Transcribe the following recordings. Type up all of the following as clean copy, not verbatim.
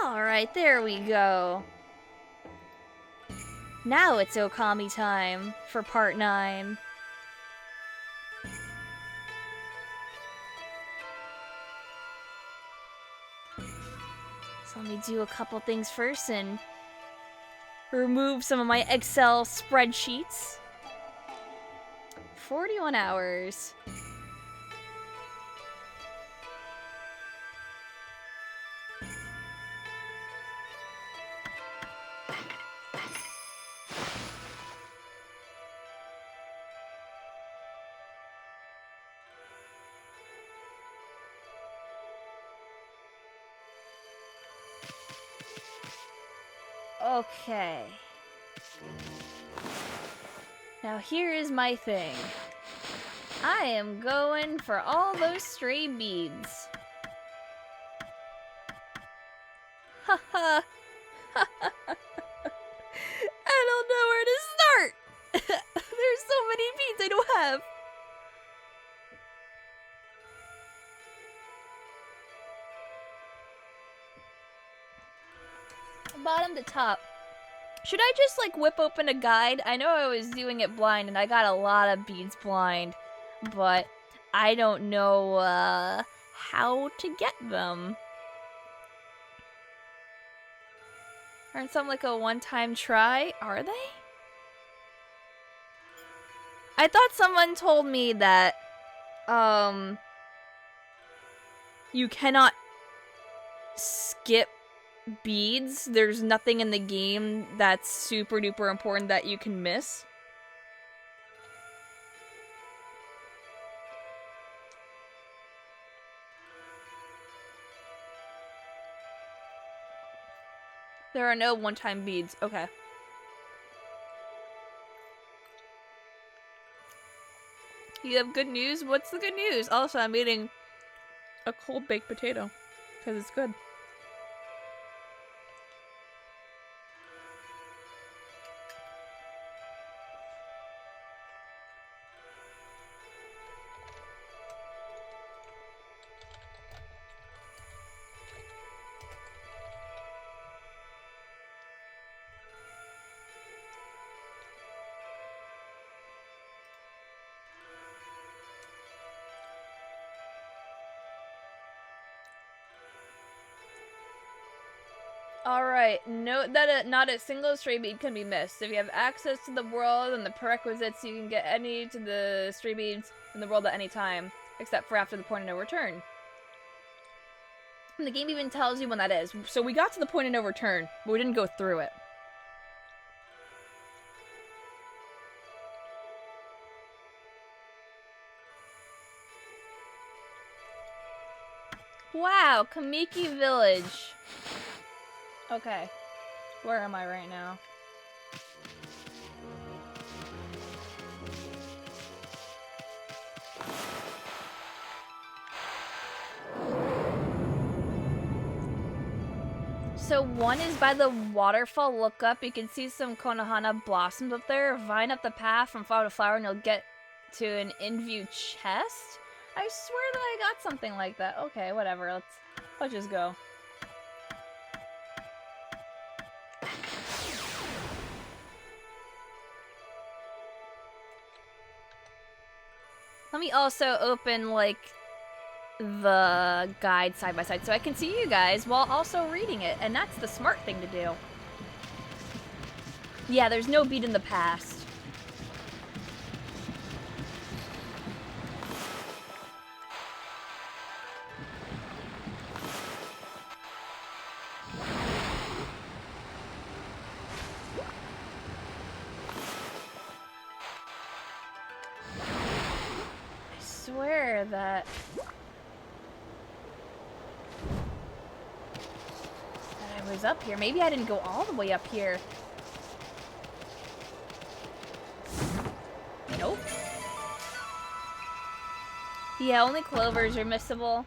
Alright, there we go. Now it's Ōkami time for part 9. So let me do a couple things first and remove some of my Excel spreadsheets. 41 hours. Okay. Now here is my thing. I am going for all those stray beads. Haha. I don't know where to start. There's so many beads I don't have. Bottom to top. Should I just like whip open a guide? I know I was doing it blind and I got a lot of beads blind, but I don't know how to get them. Aren't some like a one-time try? Are they? I thought someone told me that you cannot skip beads. There's nothing in the game that's super duper important that you can miss. There are no one-time beads. Okay. You have good news? What's the good news? Also, I'm eating a cold baked potato because it's good. Alright, note that not a single stray bead can be missed. If you have access to the world and the prerequisites, you can get any to the stray beads in the world at any time, except for after the point of no return. And the game even tells you when that is. So we got to the point of no return, but we didn't go through it. Wow, Kamiki Village. Okay, where am I right now? So one is by the waterfall. Look up, you can see some Konohana blossoms up there. Vine up the path from flower to flower and you'll get to an in-view chest. I swear that I got something like that. Okay, whatever, let's just go. Let me also open, like, the guide side by side so I can see you guys while also reading it, and that's the smart thing to do. Yeah, there's no beat in the past. That I was up here. Maybe I didn't go all the way up here. Nope. Yeah, only clovers are missable.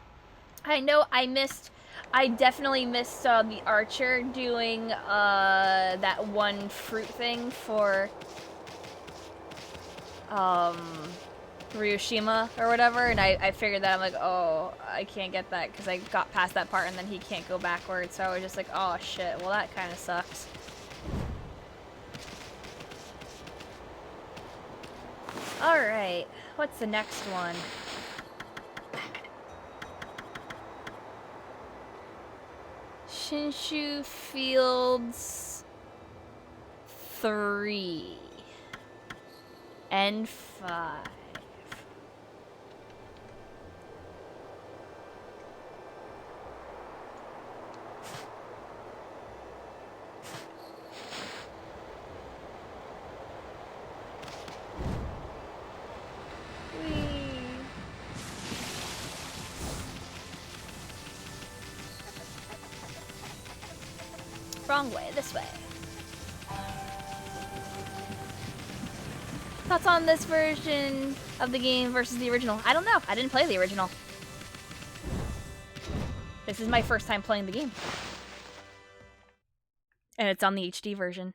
I know I definitely missed the archer doing that one fruit thing for Ryushima or whatever, and I figured that. I'm like, oh, I can't get that because I got past that part and then he can't go backwards, so I was just like, oh shit, well that kind of sucks. Alright, what's the next one? Shinshu Fields 3 and 5. Wrong way, this way. Thoughts on this version of the game versus the original? I don't know. I didn't play the original. This is my first time playing the game. And it's on the HD version.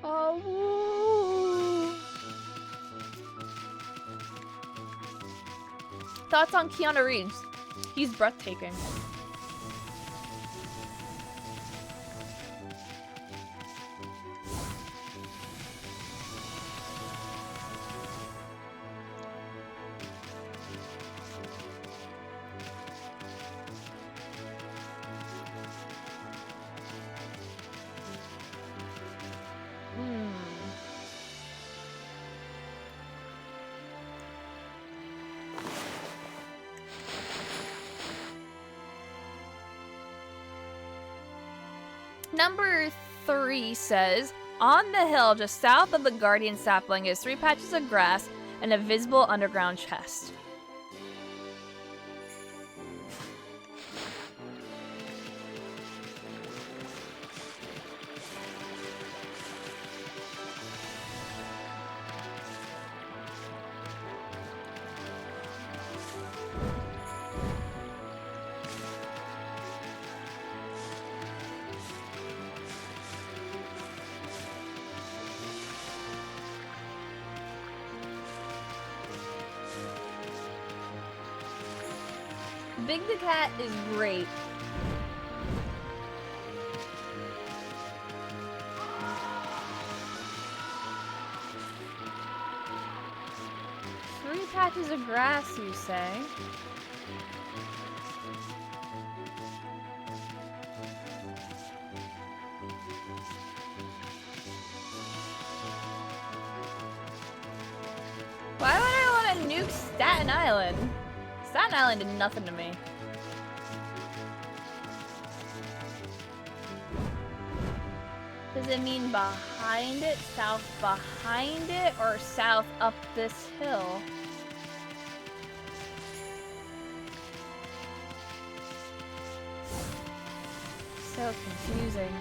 Oh. Thoughts on Keanu Reeves? He's breathtaking. Number 3 says, on the hill just south of the Guardian sapling is 3 patches of grass and a visible underground chest. Big the Cat is great. Three patches of grass, you say? Why would I want to nuke Staten Island? Staten Island did nothing to me. Does it mean behind it, south behind it, or south up this hill? So confusing.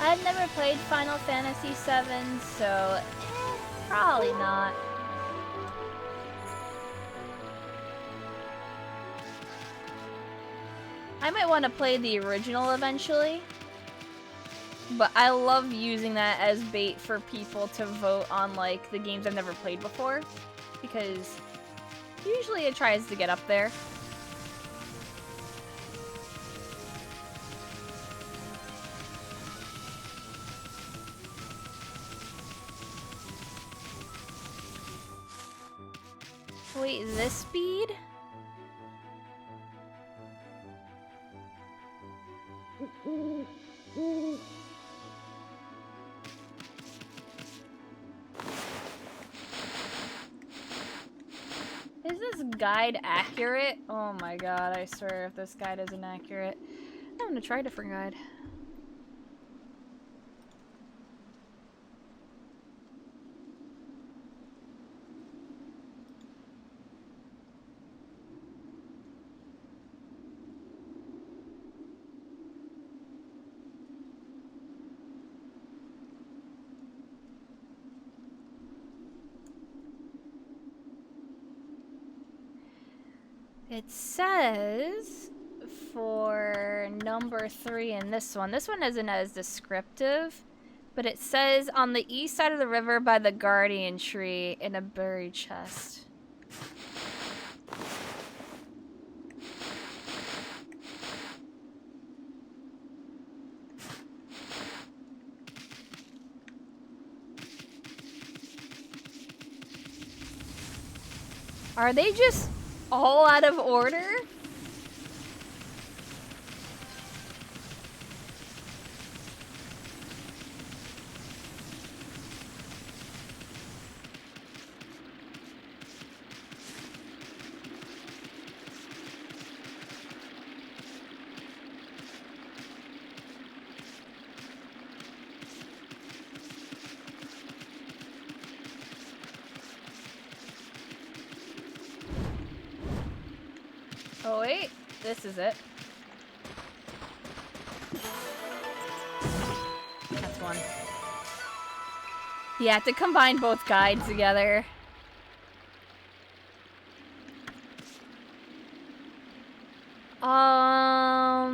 I've never played Final Fantasy VII, so probably not. I might want to play the original eventually, but I love using that as bait for people to vote on like the games I've never played before, because usually it tries to get up there. Wait, this speed? Is this guide accurate? Oh my god, I swear if this guide isn't accurate, I'm gonna try a different guide. It says for number 3 in this one isn't as descriptive, but it says on the east side of the river by the guardian tree in a buried chest. Are they just all out of order? Oh wait, this is it. That's one. Yeah, to combine both guides together. Oh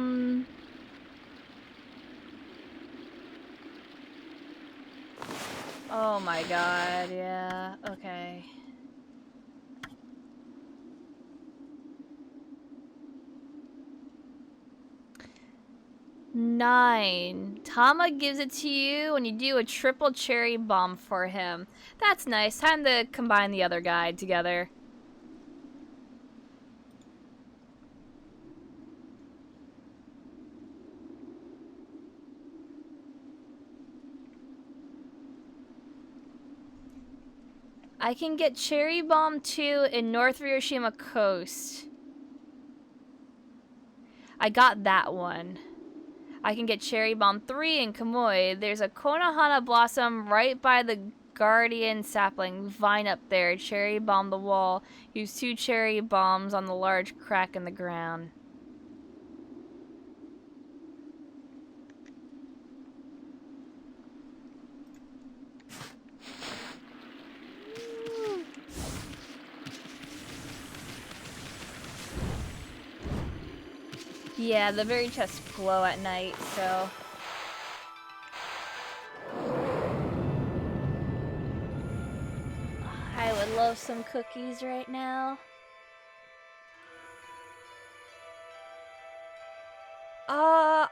my god, yeah, okay. Nine. Tama gives it to you when you do a triple cherry bomb for him. That's nice. Time to combine the other guide together. I can get Cherry Bomb 2 in North Hiroshima Coast. I got that one. I can get Cherry Bomb 3 in Kamui. There's a Konohana Blossom right by the Guardian Sapling vine up there. Cherry Bomb the wall. Use 2 cherry bombs on the large crack in the ground. Yeah, the very chests glow at night, so... I would love some cookies right now.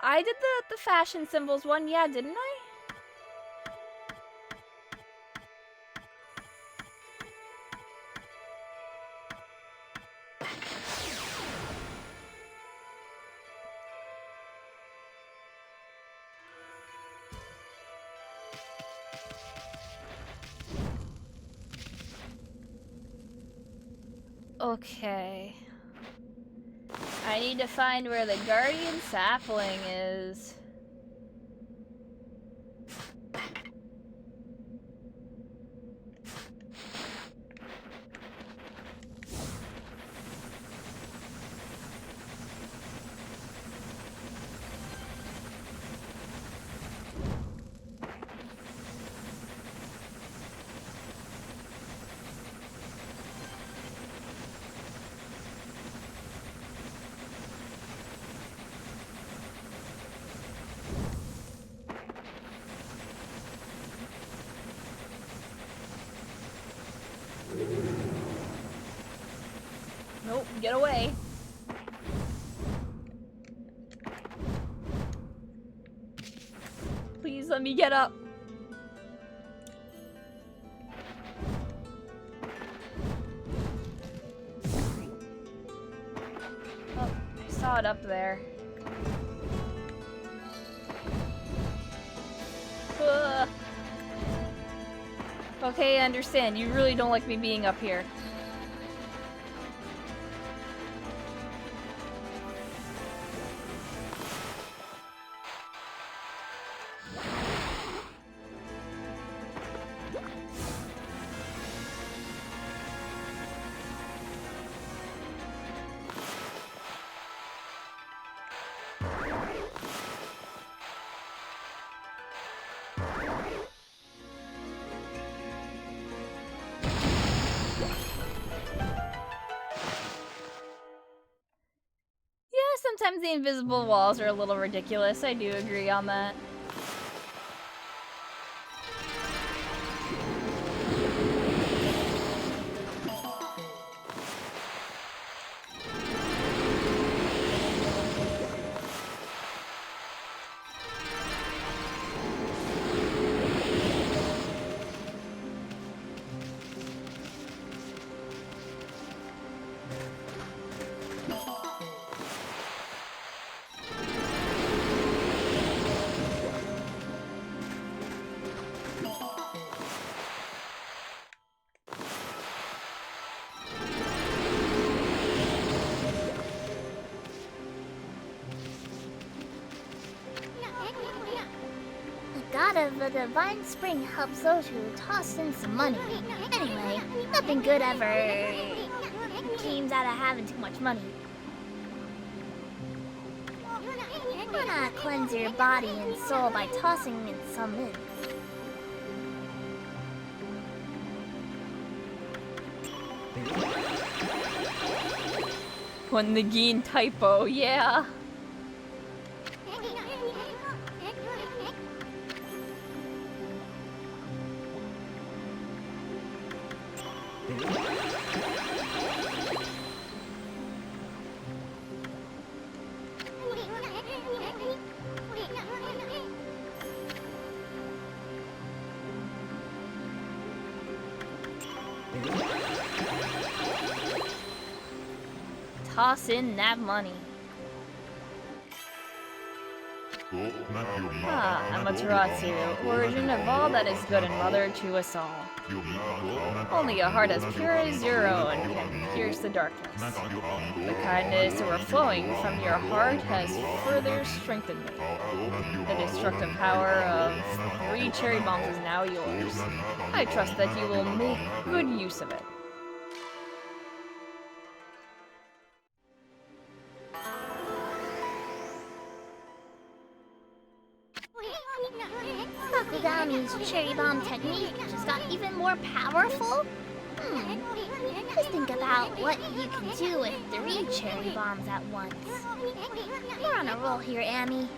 I did the fashion symbols one, yeah, didn't I? Okay. I need to find where the Guardian Sapling is. Nope, get away. Please let me get up. Oh, I saw it up there. Ugh. Okay, I understand. You really don't like me being up here. sometimes the invisible walls are a little ridiculous. I do agree on that. The divine spring helps those who toss in some money. Anyway, nothing good ever came out of having too much money. Why not cleanse your body and soul by tossing in some in? One Nagin typo, yeah. Toss in that money. Ah, Amaterasu, origin of all that is good and mother to us all. Only a heart as pure as your own can pierce the darkness. The kindness overflowing from your heart has further strengthened me. The destructive power of 3 cherry bombs is now yours. I trust that you will make good use of it. Ōkami's cherry bomb technique just got even more powerful? Just think about what you can do with 3 cherry bombs at once. You're on a roll here, Amy.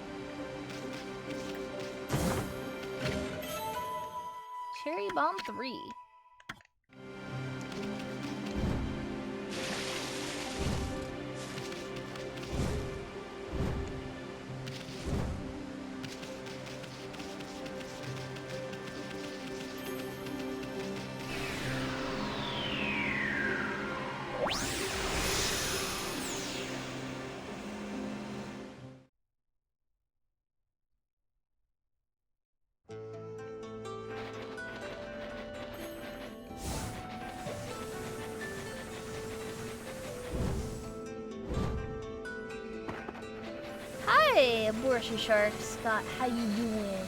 Cherry bomb 3. Hey, Borsha Shark Scott, how you doing?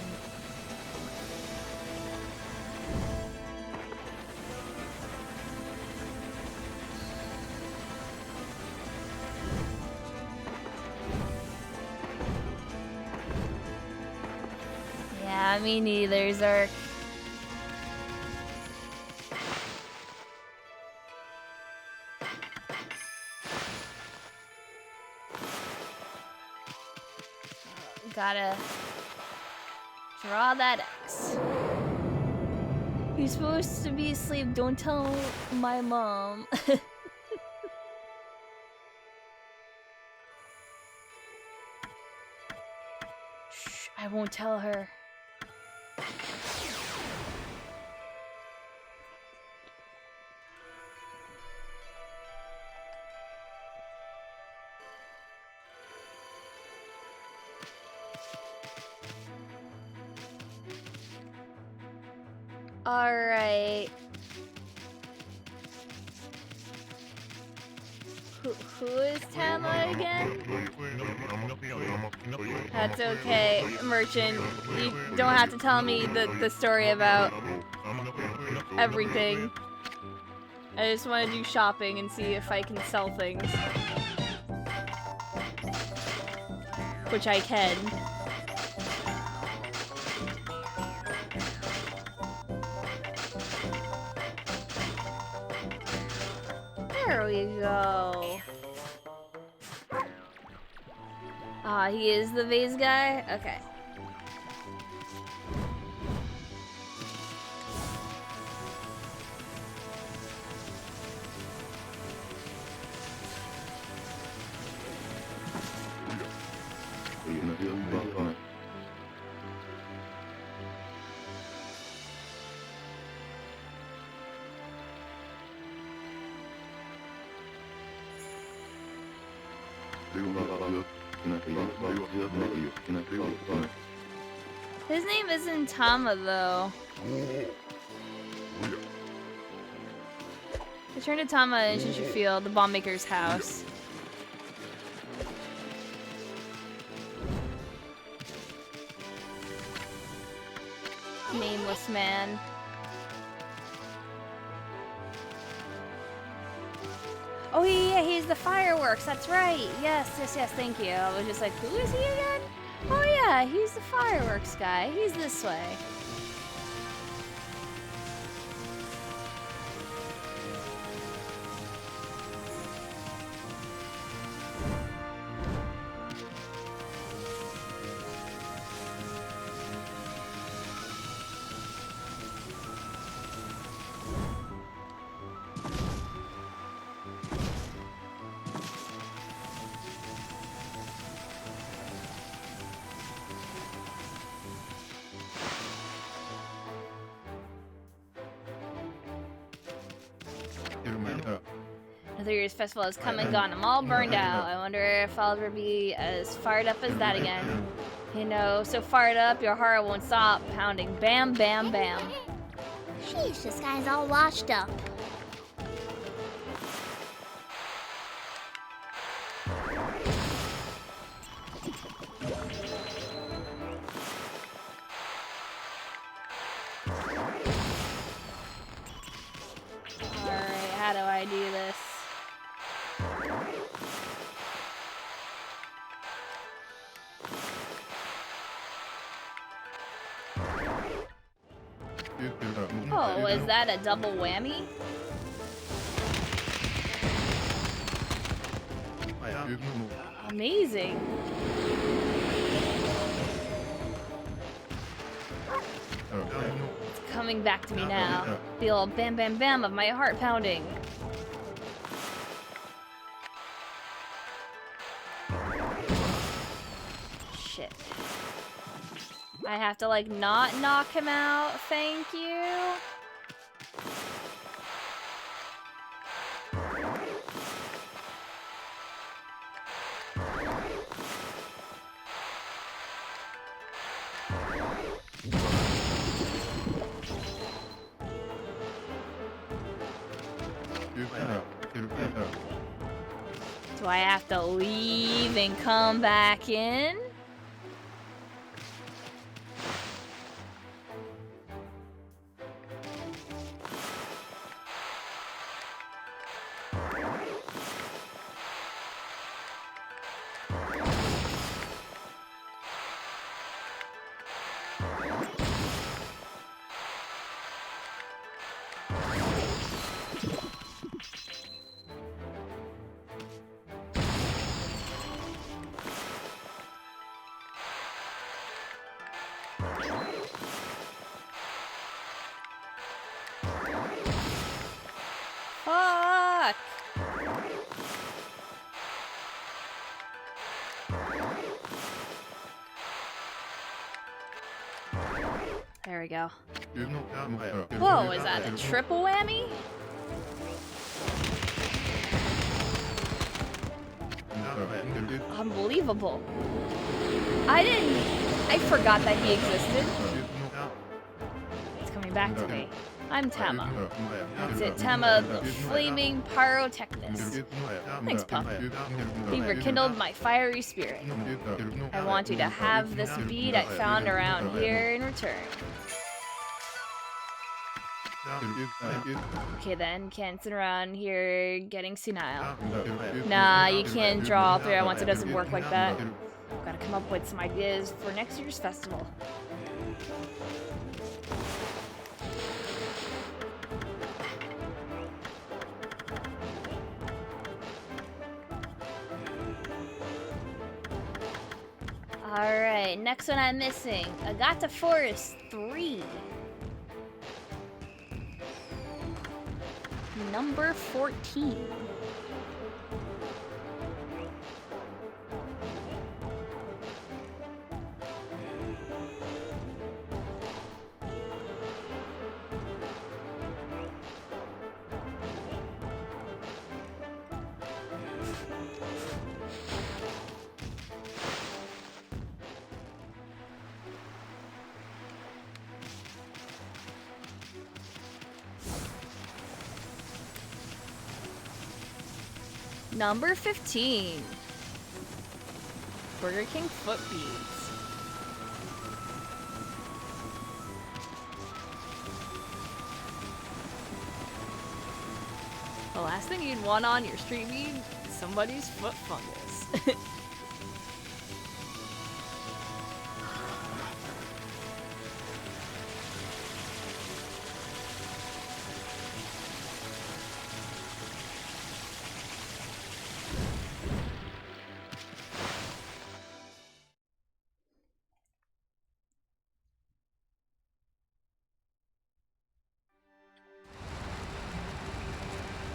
Yeah, me neither, Zark. Gotta draw that X. You're supposed to be asleep. Don't tell my mom. Shh, I won't tell her. Alright. Who is Tama again? That's okay, Merchant. You don't have to tell me the story about everything. I just want to do shopping and see if I can sell things. Which I can. There we go. Ah, he is the vase guy? Okay. His name isn't Tama, though. Return to Tama in Shishifield, the bomb maker's house. Nameless man. Oh yeah, he's the fireworks, that's right. Yes, thank you. I was just like, who is he again? Oh yeah, he's the fireworks guy. He's this way. Another year's festival has come and gone. I'm all burned out. I wonder if I'll ever be as fired up as that again. You know, so fired up, your heart won't stop pounding. Bam, bam, bam. Sheesh, this guy's all washed up. Alright, how do I do this? Oh, is that a double whammy? Amazing. It's coming back to me now. The old bam bam bam of my heart pounding. Shit. I have to like not knock him out, thank you. Do I have to leave and come back in? Fuck! There we go. Whoa, is that a triple whammy? Unbelievable. I forgot that he existed. It's coming back to me. I'm Tama. That's it, Tama, the flaming pyrotechnist. Thanks, Pup. You rekindled my fiery spirit. I want you to have this bead I found around here in return. Okay then, can't sit around here getting senile. Nah, you can't draw all three at once, it doesn't work like that. Gotta come up with some ideas for next year's festival. Alright, next one I'm missing. Agata Forest 3. Number 14. Number 15. Burger King foot beads. The last thing you'd want on your street bead is somebody's foot fungus.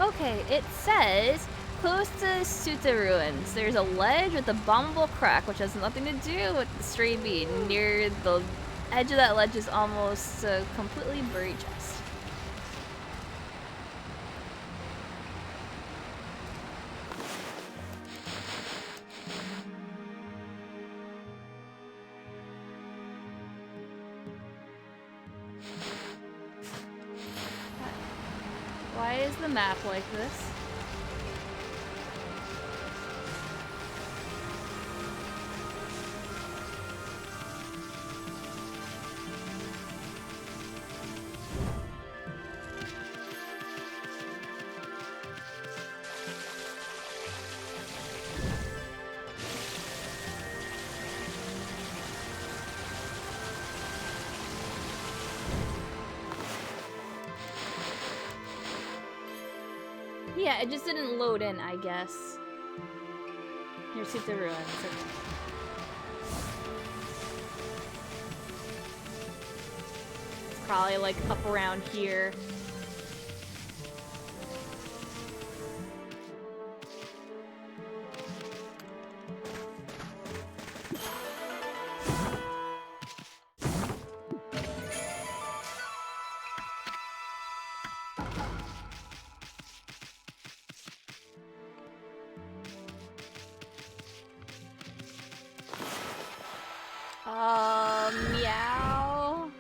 Okay, it says close to Suta Ruins. There's a ledge with a bombable crack, which has nothing to do with the stray bead. Near the edge of that ledge is almost a completely buried chest. Why is the map like this? Yeah, it just didn't load in, I guess. Here's the ruins. Okay. It's probably like up around here. Meow.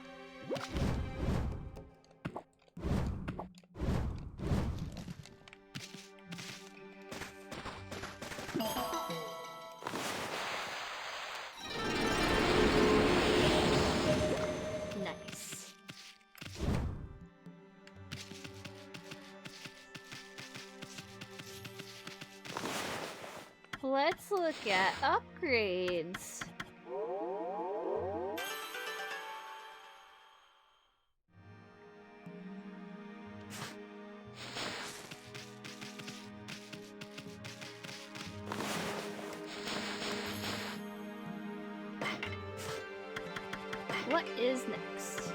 Nice. Let's look at upgrades. What is next?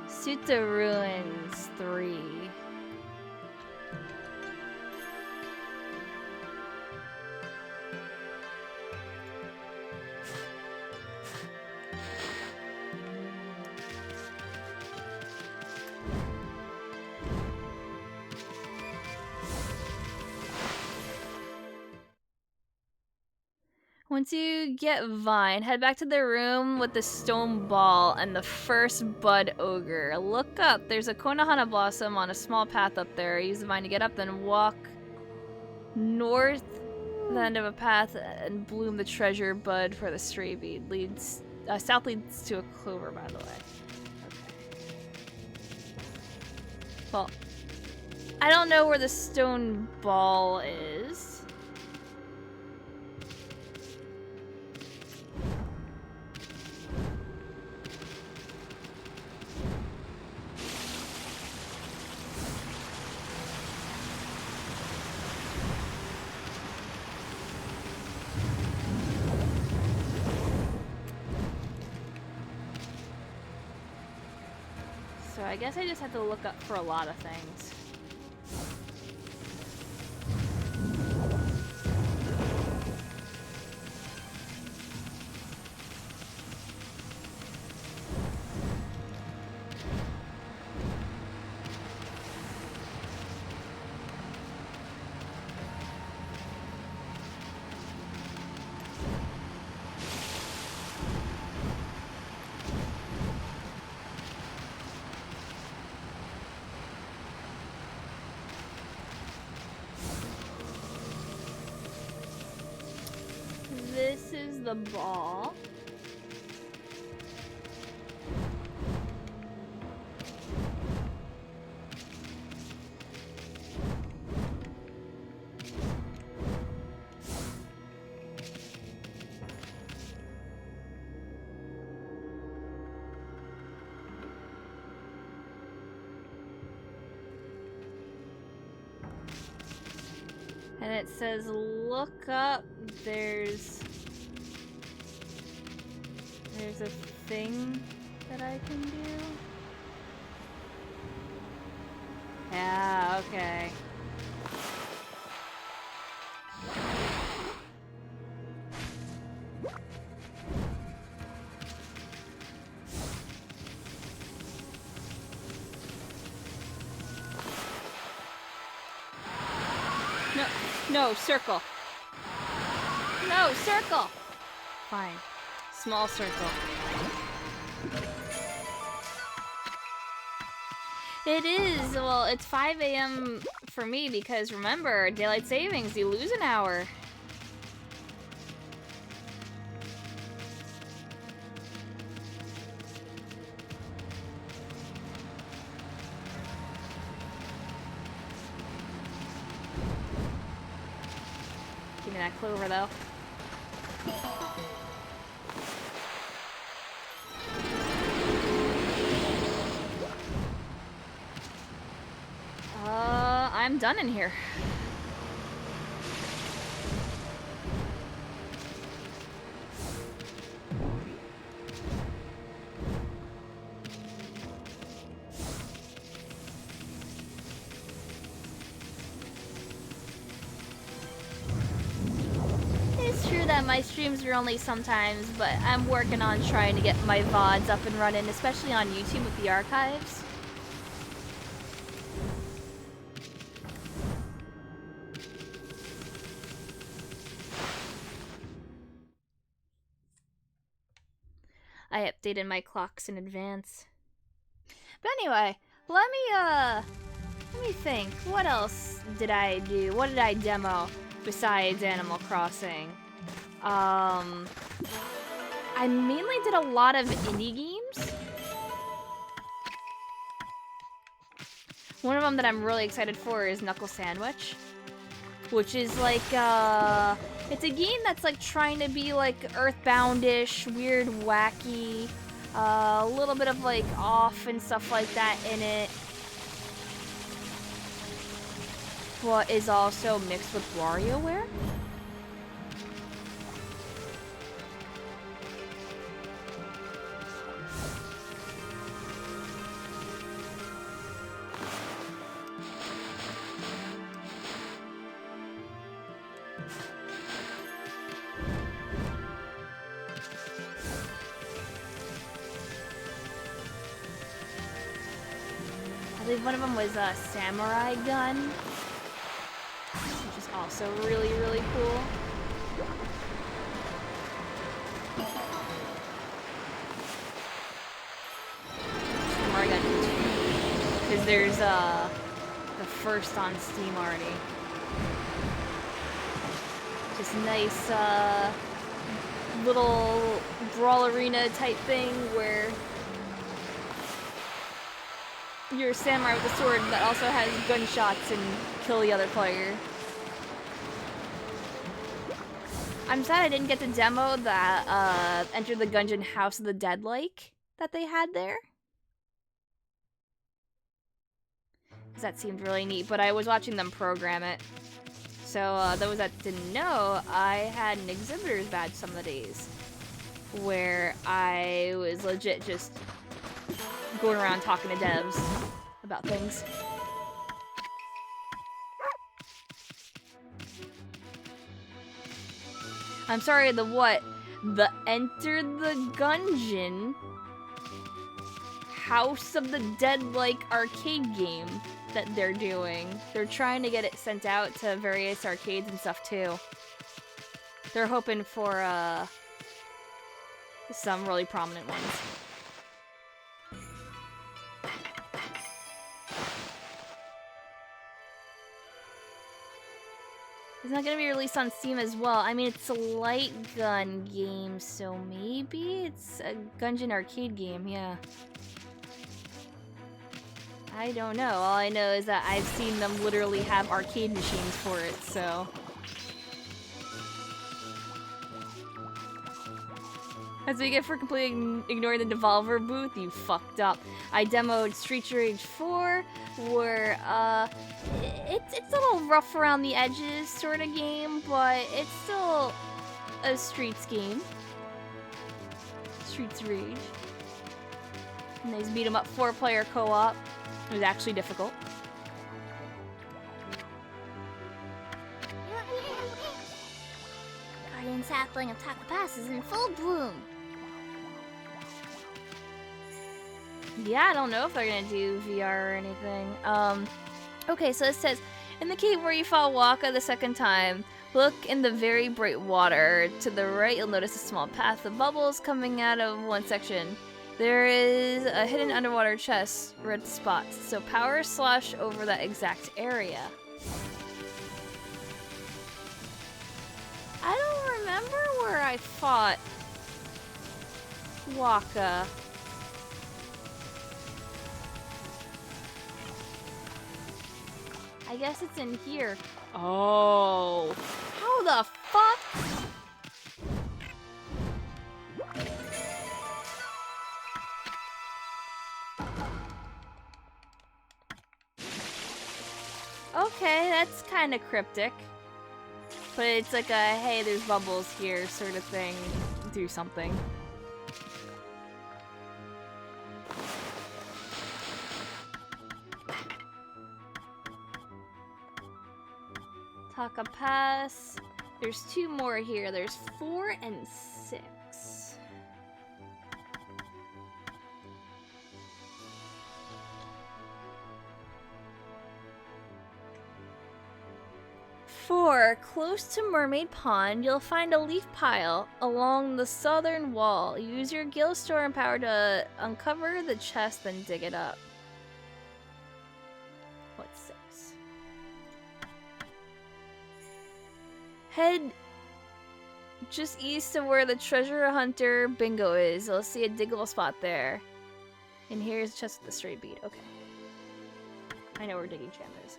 Suta Ruins 3. Once you get Vine, head back to the room with the stone ball and the first bud ogre. Look up. There's a Konohana blossom on a small path up there. Use the vine to get up, then walk north the end of a path and bloom the treasure bud for the stray bead. South leads to a clover, by the way. Okay. Well, I don't know where the stone ball is. I guess I just have to look up for a lot of things. This is the ball. And it says, look up, there's a thing that I can do. Yeah, okay. No, circle. No, circle. Fine. Small circle. It is. Well, it's 5 a.m. for me because remember, daylight savings, you lose an hour. Give me that clover, though. I'm done in here. It's true that my streams are only sometimes, but I'm working on trying to get my VODs up and running, especially on YouTube with the archives. I updated my clocks in advance. But anyway, let me think. What else did I do? What did I demo besides Animal Crossing? I mainly did a lot of indie games. One of them that I'm really excited for is Knuckle Sandwich, which is like, it's a game that's like trying to be like Earthbound-ish, weird, wacky, a little bit of like off and stuff like that in it, but is also mixed with WarioWare. I believe one of them was a samurai gun, which is also really, really cool. Samurai gun 2, because there's the first on Steam already. Just nice little brawl arena type thing where you're a samurai with a sword that also has gunshots and kill the other player. I'm sad I didn't get to demo that Enter the Gungeon House of the Dead like that they had there, because that seemed really neat, but I was watching them program it. So those that didn't know, I had an exhibitor's badge some of the days where I was legit just going around talking to devs about things. I'm sorry, the what? The Enter the Gungeon House of the Dead-like arcade game that they're doing. They're trying to get it sent out to various arcades and stuff too. They're hoping for some really prominent ones. It's not gonna be released on Steam as well. I mean, it's a light gun game, so maybe it's a Gungeon arcade game, yeah. I don't know. All I know is that I've seen them literally have arcade machines for it, so. That's what you get for completely ignoring the Devolver booth, you fucked up. I demoed Street Rage 4, where, it's a little rough around the edges sort of game, but it's still a Streets game. Streets Rage. Nice beat 'em up 4-player co-op. It was actually difficult. Guardian Sapling of Taka Pass is in full bloom. Yeah, I don't know if they're gonna do VR or anything. Okay, so it says, in the cave where you fought Waka the second time, look in the very bright water. To the right, you'll notice a small path of bubbles coming out of one section. There is a hidden underwater chest, red spots, so power slash over that exact area. I don't remember where I fought Waka. I guess it's in here. Oh. How the fuck? Okay, that's kind of cryptic. But it's like a, hey, there's bubbles here sort of thing. Do something. Taka Pass. There's 2 more here. There's 4 and 6. Close to Mermaid Pond, you'll find a leaf pile along the southern wall. Use your Gil Storm power to uncover the chest, then dig it up. What's 6? Head just east of where the treasure hunter bingo is. You'll see a diggable spot there. And here's the chest with the straight bead. Okay. I know where Digging Champ is.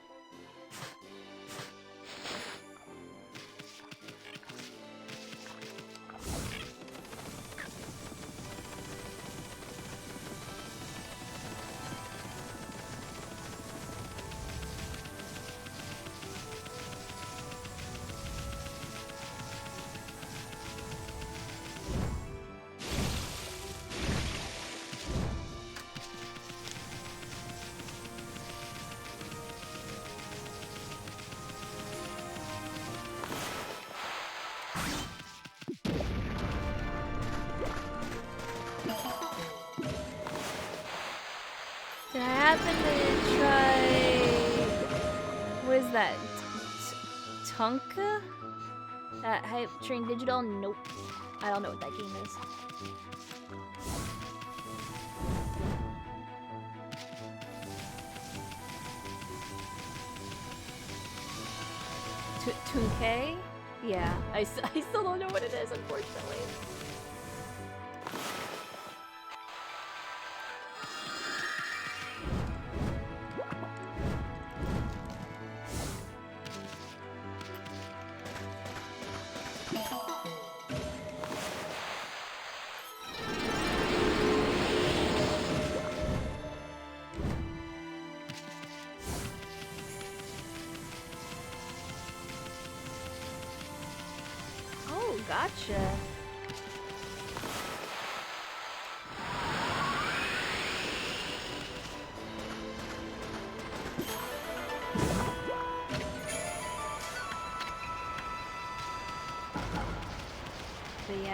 Did I happen to try... What is that? Tonka? That Hype Train Digital? Nope. I don't know what that game is. Tunke? Yeah, I still don't know what it is, unfortunately. Gotcha.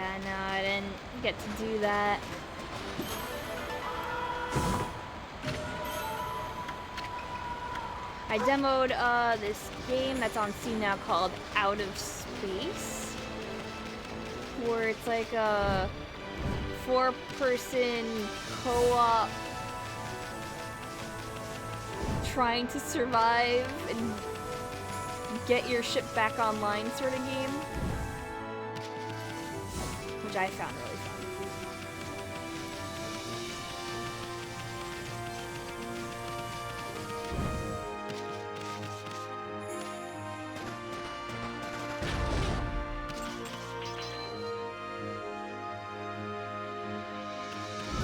Yeah, no, I didn't get to do that. I demoed this game that's on Steam now called Out of Space, where it's like a 4-person co-op trying to survive and get your ship back online sort of game, which I found really fun.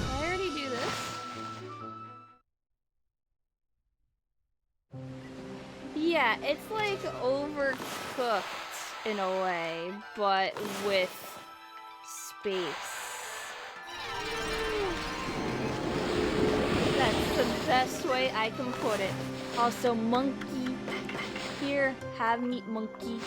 I already do this. Yeah, it's like Overcooked in a way, but with space. That's the best way I can put it. Also, monkey. Here, have meat, monkey.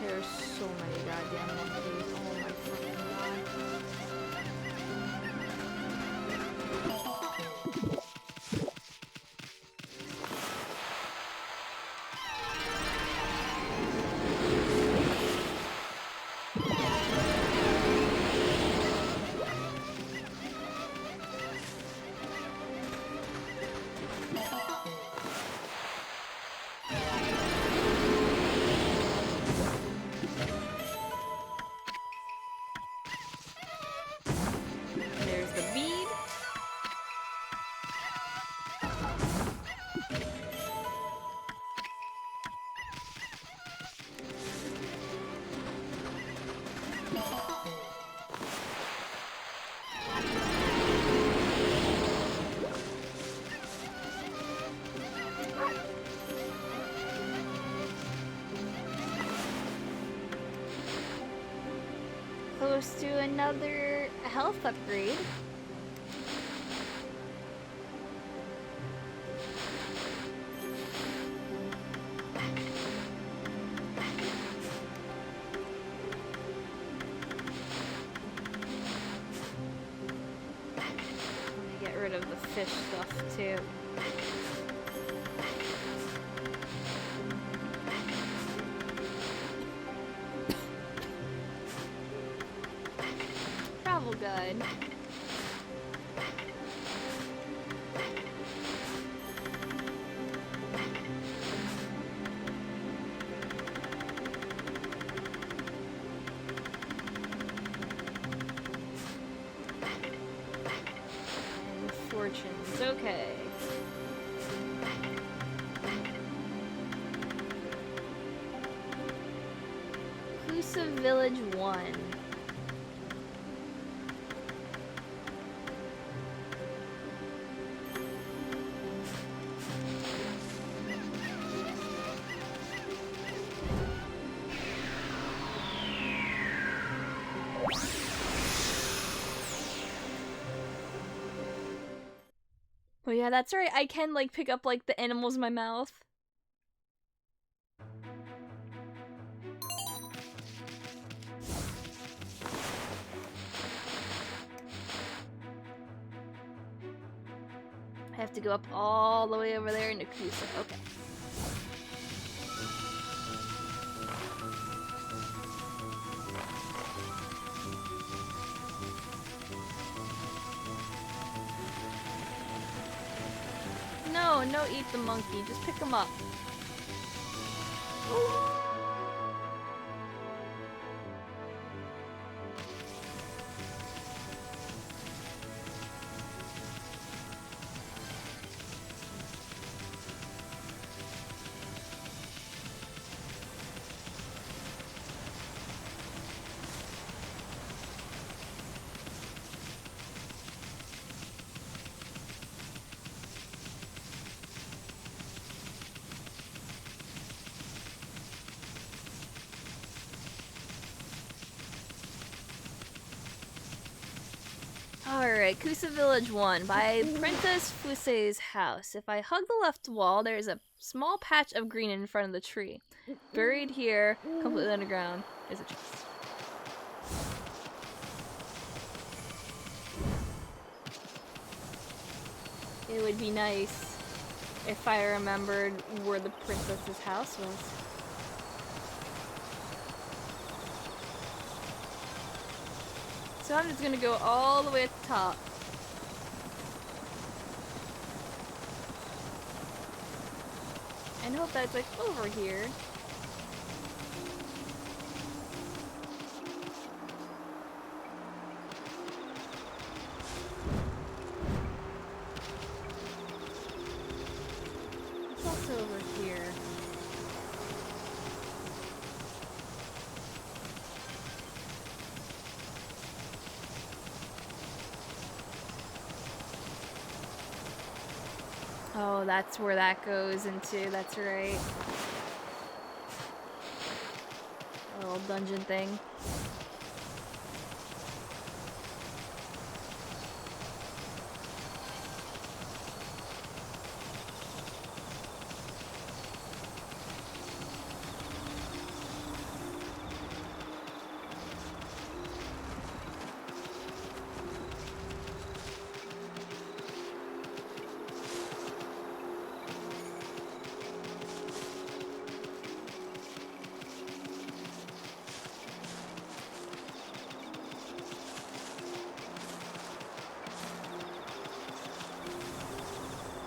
There's so many goddamn monkeys. Oh my fucking god. There's the bead. Close to another health upgrade. Let me get rid of the fish stuff too. Travel guide. And fortunes, okay. Inclusive Village 1. Oh yeah, that's right. I can like pick up like the animals in my mouth. I have to go up all the way over there into Kusa. Okay. No, no, eat the monkey. Just pick him up. Alright, Kusa Village 1 by Princess Fuse's house. If I hug the left wall, there's a small patch of green in front of the tree. Buried here, completely underground, is a chest. It would be nice if I remembered where the princess's house was. So I'm just gonna go all the way at the top. And hope that's like over here. It's also over here. Oh, that's where that goes into, that's right. A little dungeon thing.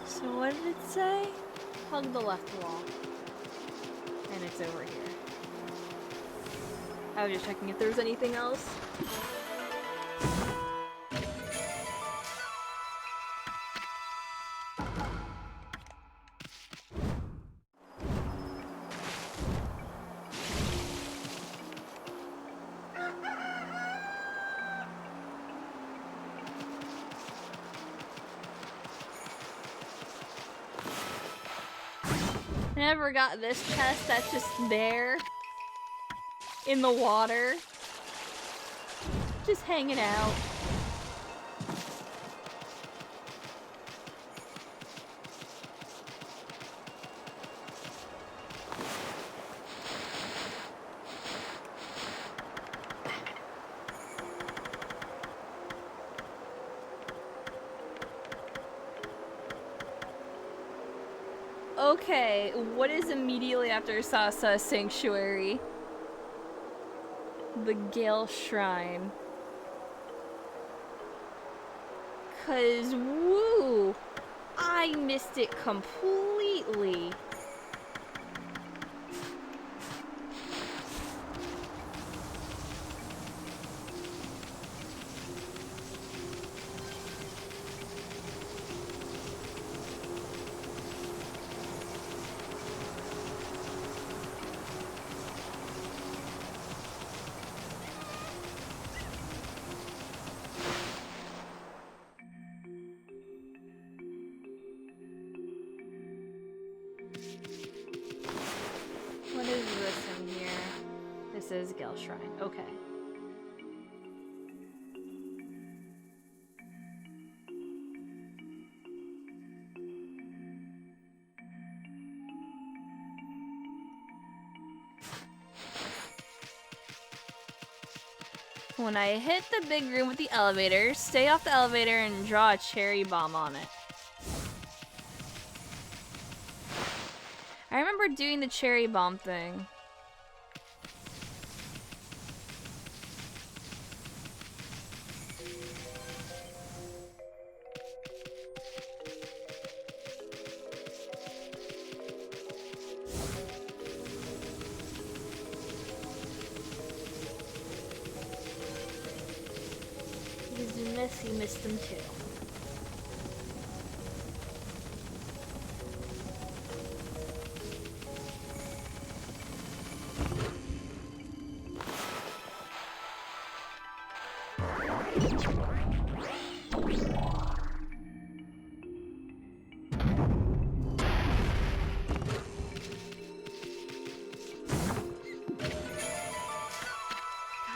So what did it say? Hug the left wall. And it's over here. I was just checking if there was anything else. Never got this chest that's just there in the water, just hanging out. Okay, what is immediately after Sasa Sanctuary? The Gale Shrine. 'Cause, woo! I missed it completely. What is this in here? This is Gale Shrine. Okay. When I hit the big room with the elevator, stay off the elevator and draw a cherry bomb on it. I remember doing the cherry bomb thing. Because you missed them too.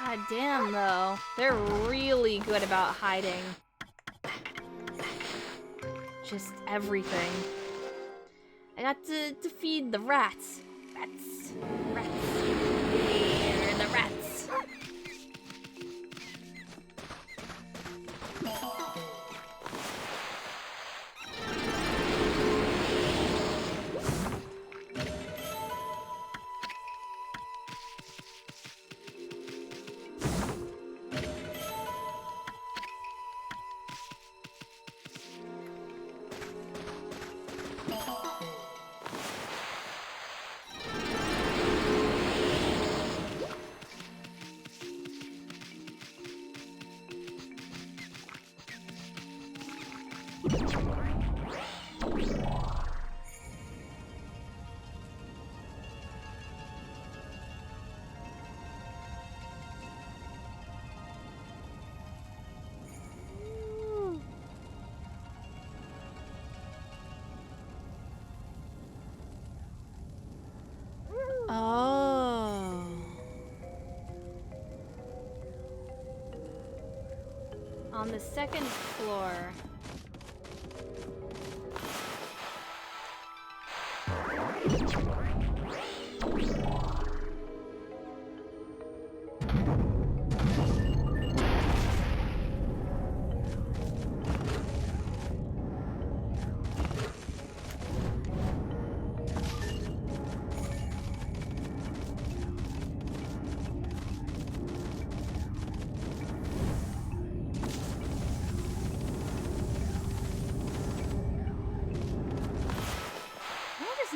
God damn, though. They're really good about hiding. just everything. I got to feed the rats. Rats. Where are the rats? Oh. On the second floor.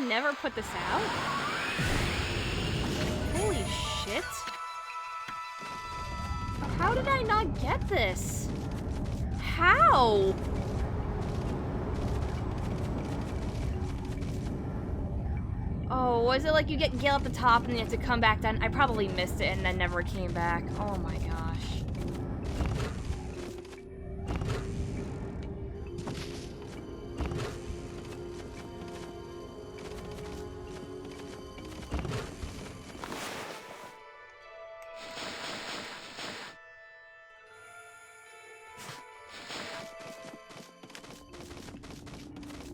Never put this out? Holy shit. How did I not get this? How? Oh, was it like you get Gale at the top and then you have to come back down? I probably missed it and then never came back. Oh my gosh.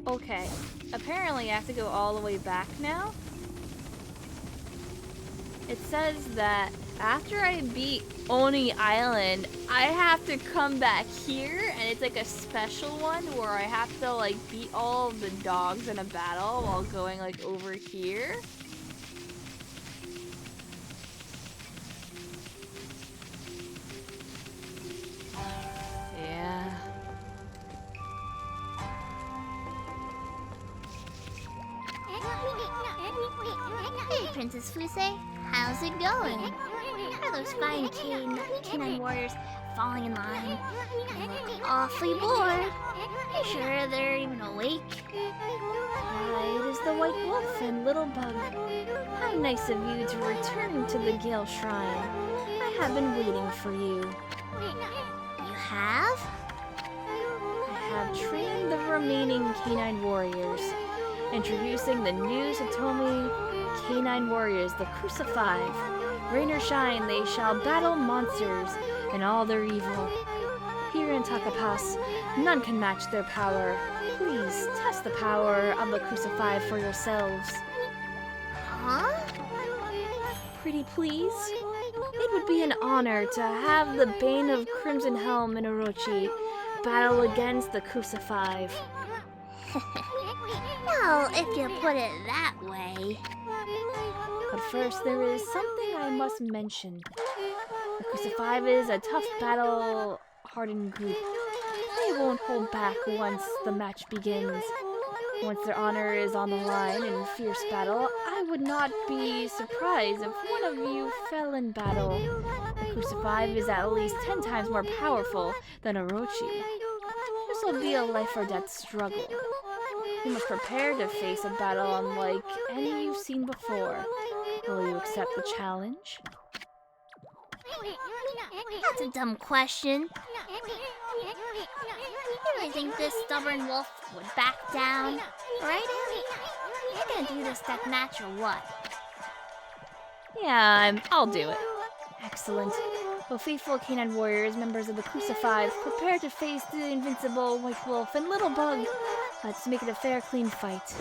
Okay, apparently I have to go all the way back now. It says that after I beat Oni Island, I have to come back here, and it's like a special one where I have to like beat all of the dogs in a battle while going like over here. Yeah. Hey, Princess Fusei, how's it going? Are those fine canine warriors falling in line? I look awfully bored. You sure they're even awake? Why, it is the White Wolf and Little Bug. How nice of you to return to the Gale Shrine. I have been waiting for you. You have? I have trained the remaining canine warriors. Introducing the new Satomi Canine Warriors, the Crucifive. Rain or shine, they shall battle monsters and all their evil. Here in Takapass, none can match their power. Please test the power of the Crucifive for yourselves. Huh? Pretty please? It would be an honor to have the Bane of Crimson Helm and Orochi battle against the Crucifive. Well, if you put it that way. But first, there is something I must mention. The Crucifive is a tough battle-hardened group. They won't hold back once the match begins. Once their honor is on the line in fierce battle, I would not be surprised if one of you fell in battle. The Crucifive is at least 10 times more powerful than Orochi. This will be a life-or-death struggle. You must prepare to face a battle unlike any you've seen before. Will you accept the challenge? That's a dumb question. You really think this stubborn wolf would back down? Right? You're gonna do this death match or what? Yeah, I'll do it. Excellent. O faithful canine warriors, members of the Crucified, prepare to face the invincible White Wolf and Little Bug. Let's make it a fair, clean fight.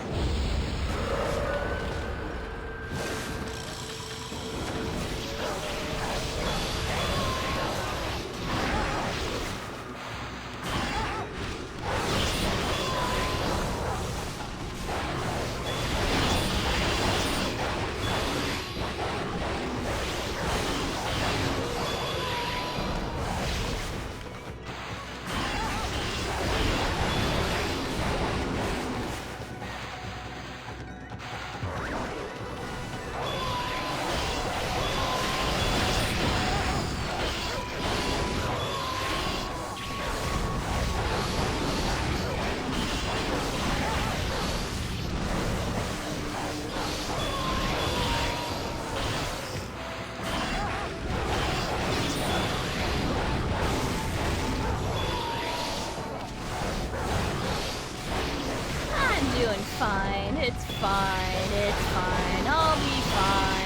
Fine, it's fine, it's fine, I'll be fine.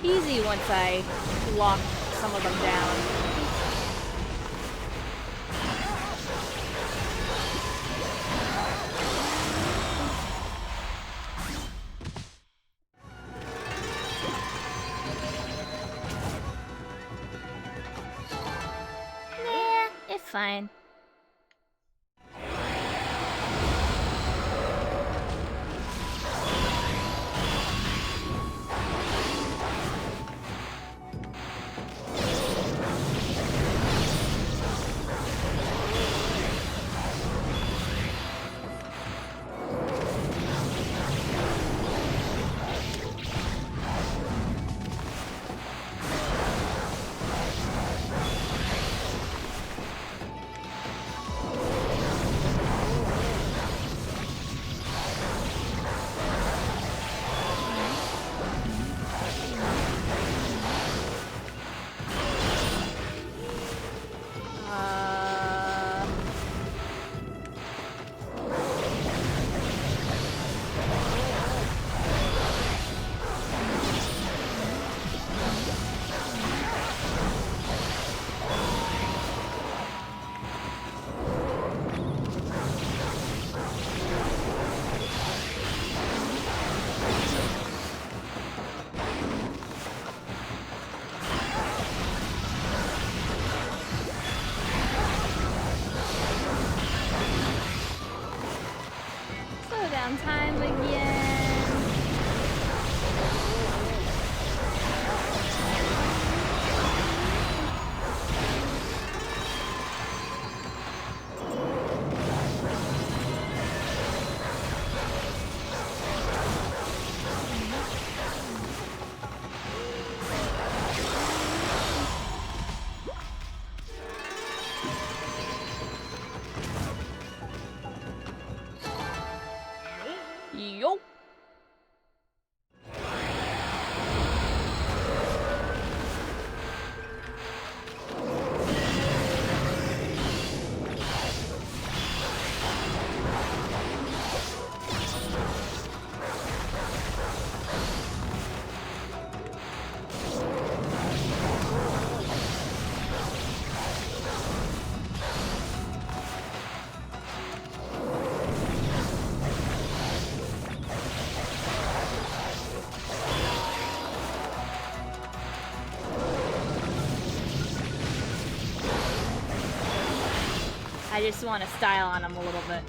Easy once I lock some of them down. Nah, it's fine. Time again. I just want to style on them a little bit.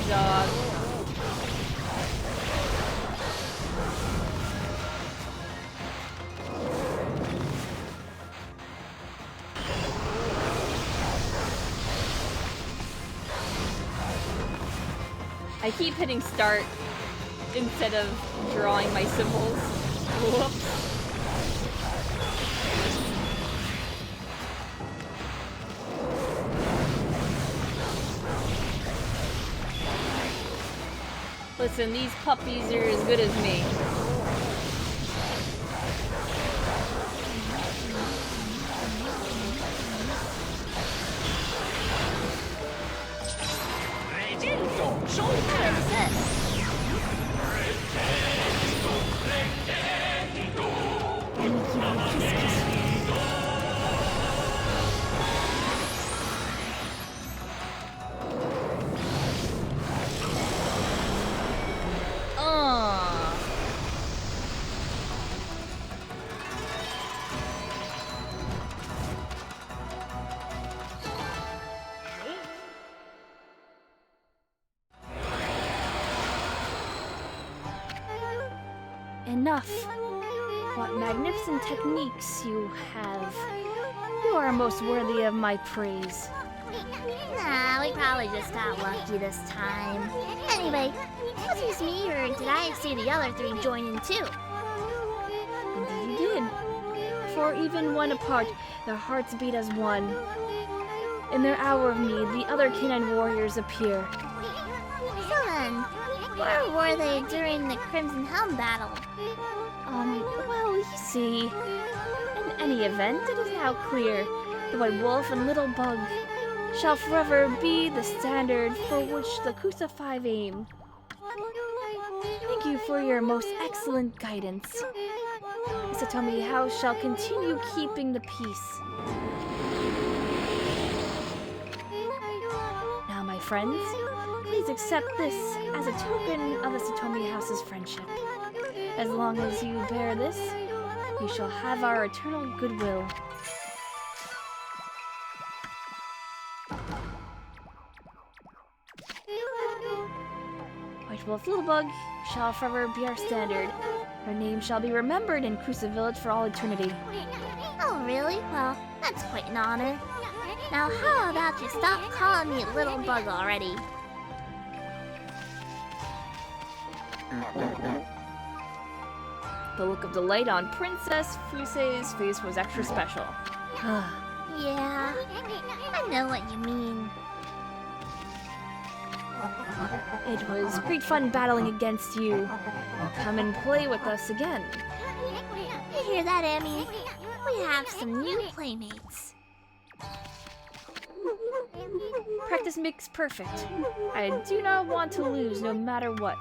Dog. I keep hitting start instead of drawing my symbols. Whoops. Listen, these puppies are as good as me. What is this? Enough. What magnificent techniques you have. You are most worthy of my praise. Nah, we probably just got lucky this time. Anyway, was this me or did I see the other three join in too? Indeed you did. For even when apart, their hearts beat as one. In their hour of need, the other canine warriors appear. So then, where were they during the Crimson Helm battle? Well, you see, in any event, it is now clear the White Wolf and Little Bug shall forever be the standard for which the Kusa Five aim. Thank you for your most excellent guidance. Satomi House shall continue keeping the peace. Now, my friends, please accept this as a token of the Satomi House's friendship. As long as you bear this, you shall have our eternal goodwill. White Wolf Little Bug shall forever be our standard. Her name shall be remembered in Kusa Village for all eternity. Oh, really? Well, that's quite an honor. Now, how about you stop calling me Little Bug already? The look of delight on Princess Fuse's face was extra special. Yeah, I know what you mean. It was great fun battling against you. Come and play with us again. You hear that, Emmy? We have some new playmates. Practice makes perfect. I do not want to lose no matter what.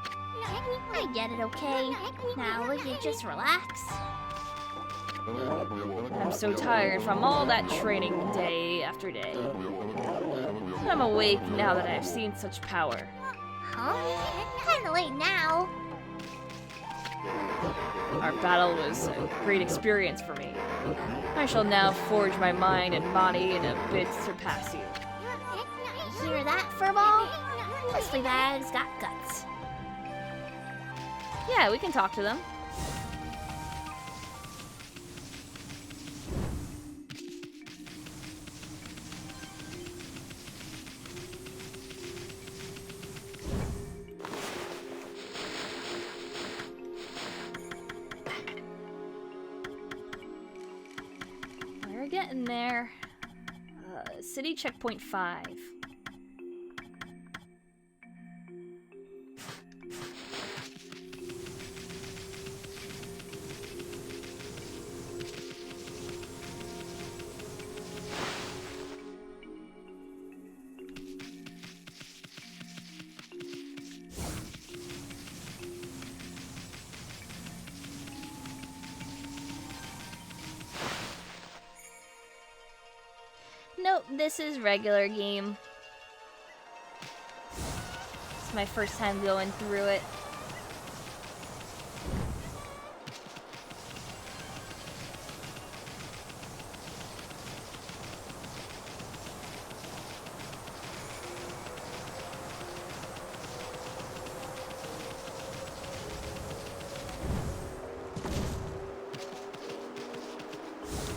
I get it, okay? Now will you just relax? I'm so tired from all that training day after day. I'm awake now that I've seen such power. Huh? Kinda late now. Our battle was a great experience for me. I shall now forge my mind and body in a bid to surpass you. Hear that, Furball? This Fleabag's got guts. Yeah, we can talk to them. We're getting there. City checkpoint 5. this is regular game. It's my first time going through it.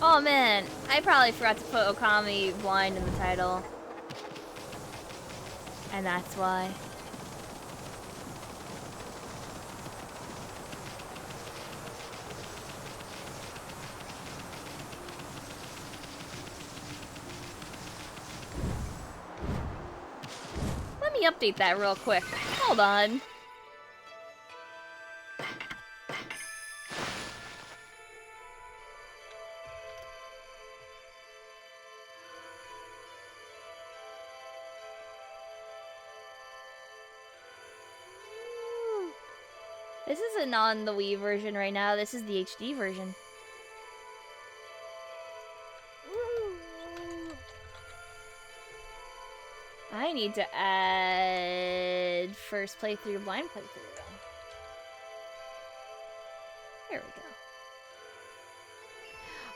Oh man, I probably forgot to put Ōkami blind in the title. And that's why. Let me update that real quick. Hold on. This isn't on the Wii version right now, this is the HD version. I need to add first playthrough, blind playthrough though. There we go.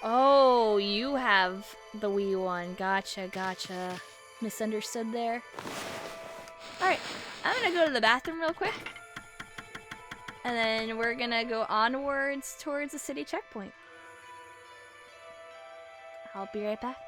Oh, you have the Wii one. Gotcha, gotcha. Misunderstood there. Alright, I'm gonna go to the bathroom real quick. And then we're gonna go onwards towards the city checkpoint. I'll be right back.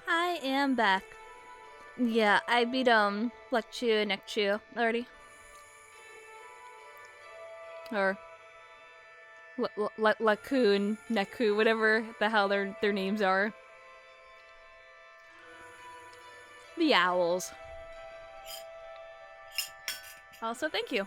I am back. Yeah, I beat Lekchu and Nekchu already. Or Lakun, Neku, whatever the hell their names are. The owls. Also, thank you.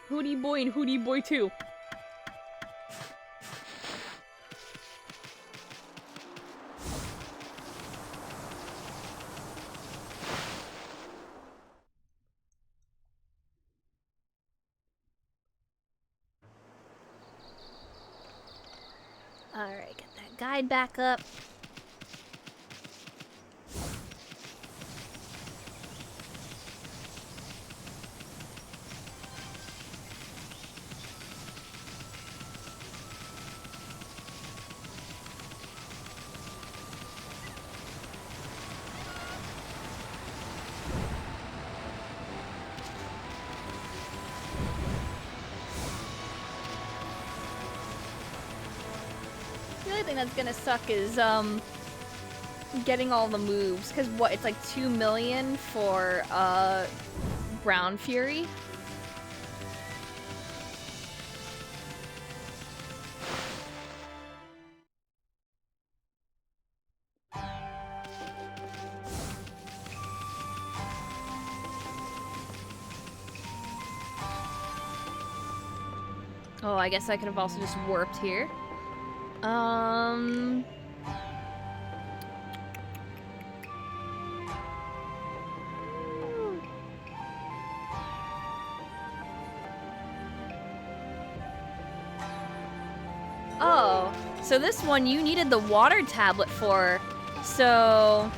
Hootie Boy and Hootie Boy 2. Alright, get that guide back up. The only thing that's gonna suck is getting all the moves, because what, it's like 2 million for Brown Fury. Oh, I guess I could have also just warped here. Oh, so this one you needed the water tablet for, so...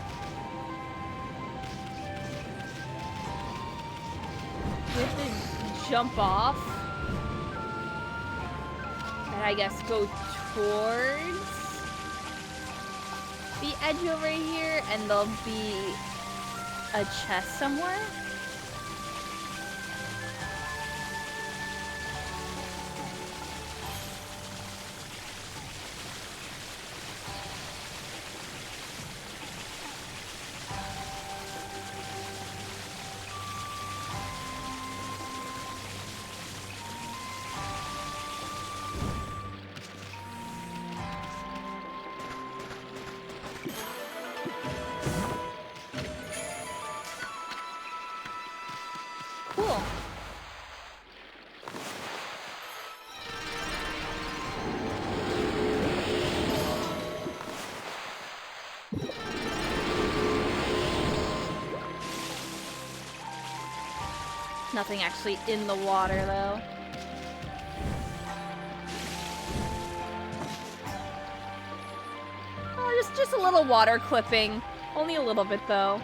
You have to jump off. And I guess go towards the edge over here, and there'll be a chest somewhere. Cool. Nothing actually in the water, though. Oh, just a little water clipping. Only a little bit, though.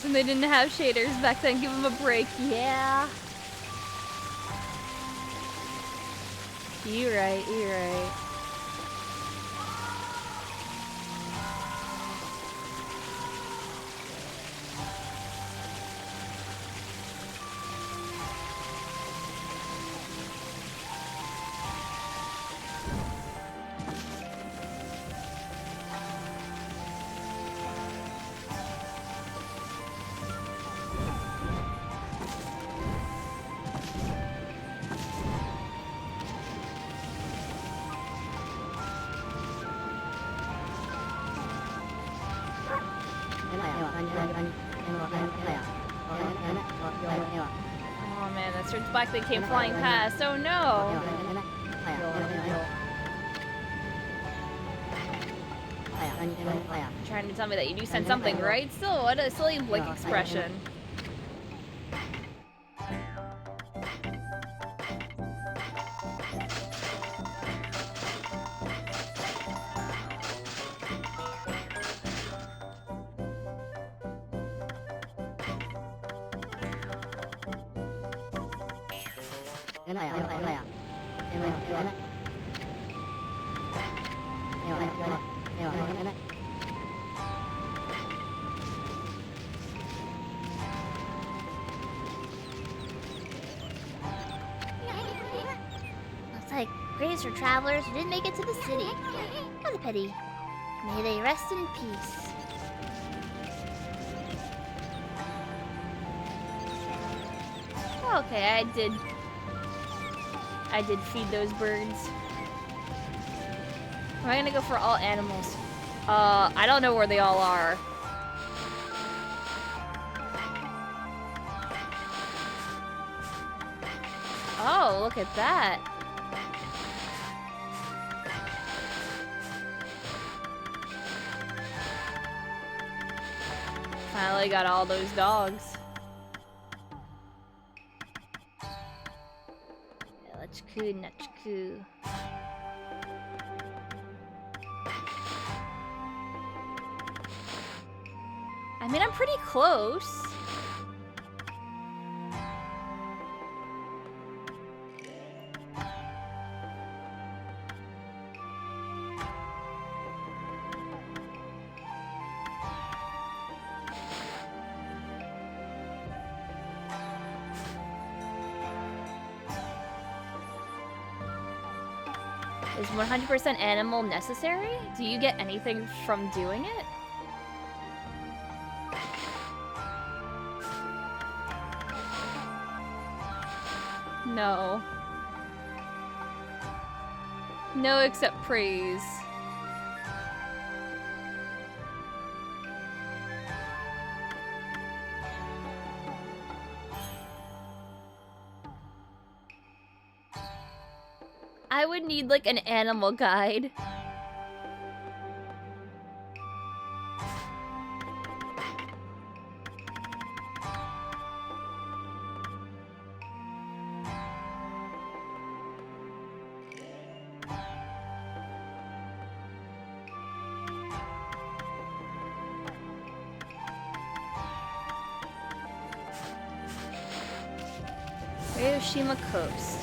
And they didn't have shaders back then. Give them a break. Yeah. You're right. You're right. Oh man, that certain black thing came flying past. Oh no! Trying to tell me that you do send something, right? Still, what a silly blink expression. Looks like graves for travelers who didn't make it to the city. What a pity. May they rest in peace. Okay, I did feed those birds. Am I gonna go for all animals? I don't know where they all are. Oh, look at that. Finally got all those dogs. Nachku. I mean, I'm pretty close. Is 100% animal necessary? Do you get anything from doing it? No. No, except praise. I would need like an animal guide. Hiroshima Coast.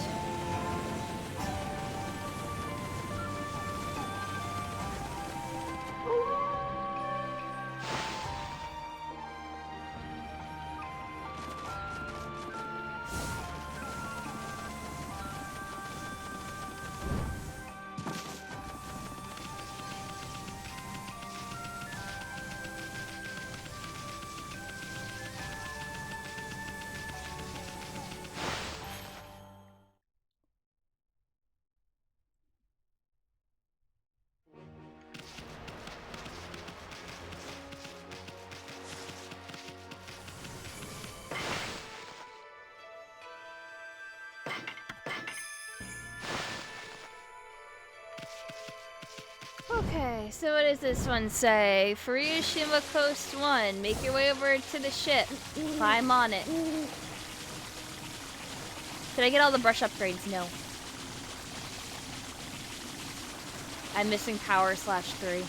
Okay, so what does this one say? Furushima Coast 1. Make your way over to the ship. Climb on it. Did I get all the brush upgrades? No. I'm missing power /3.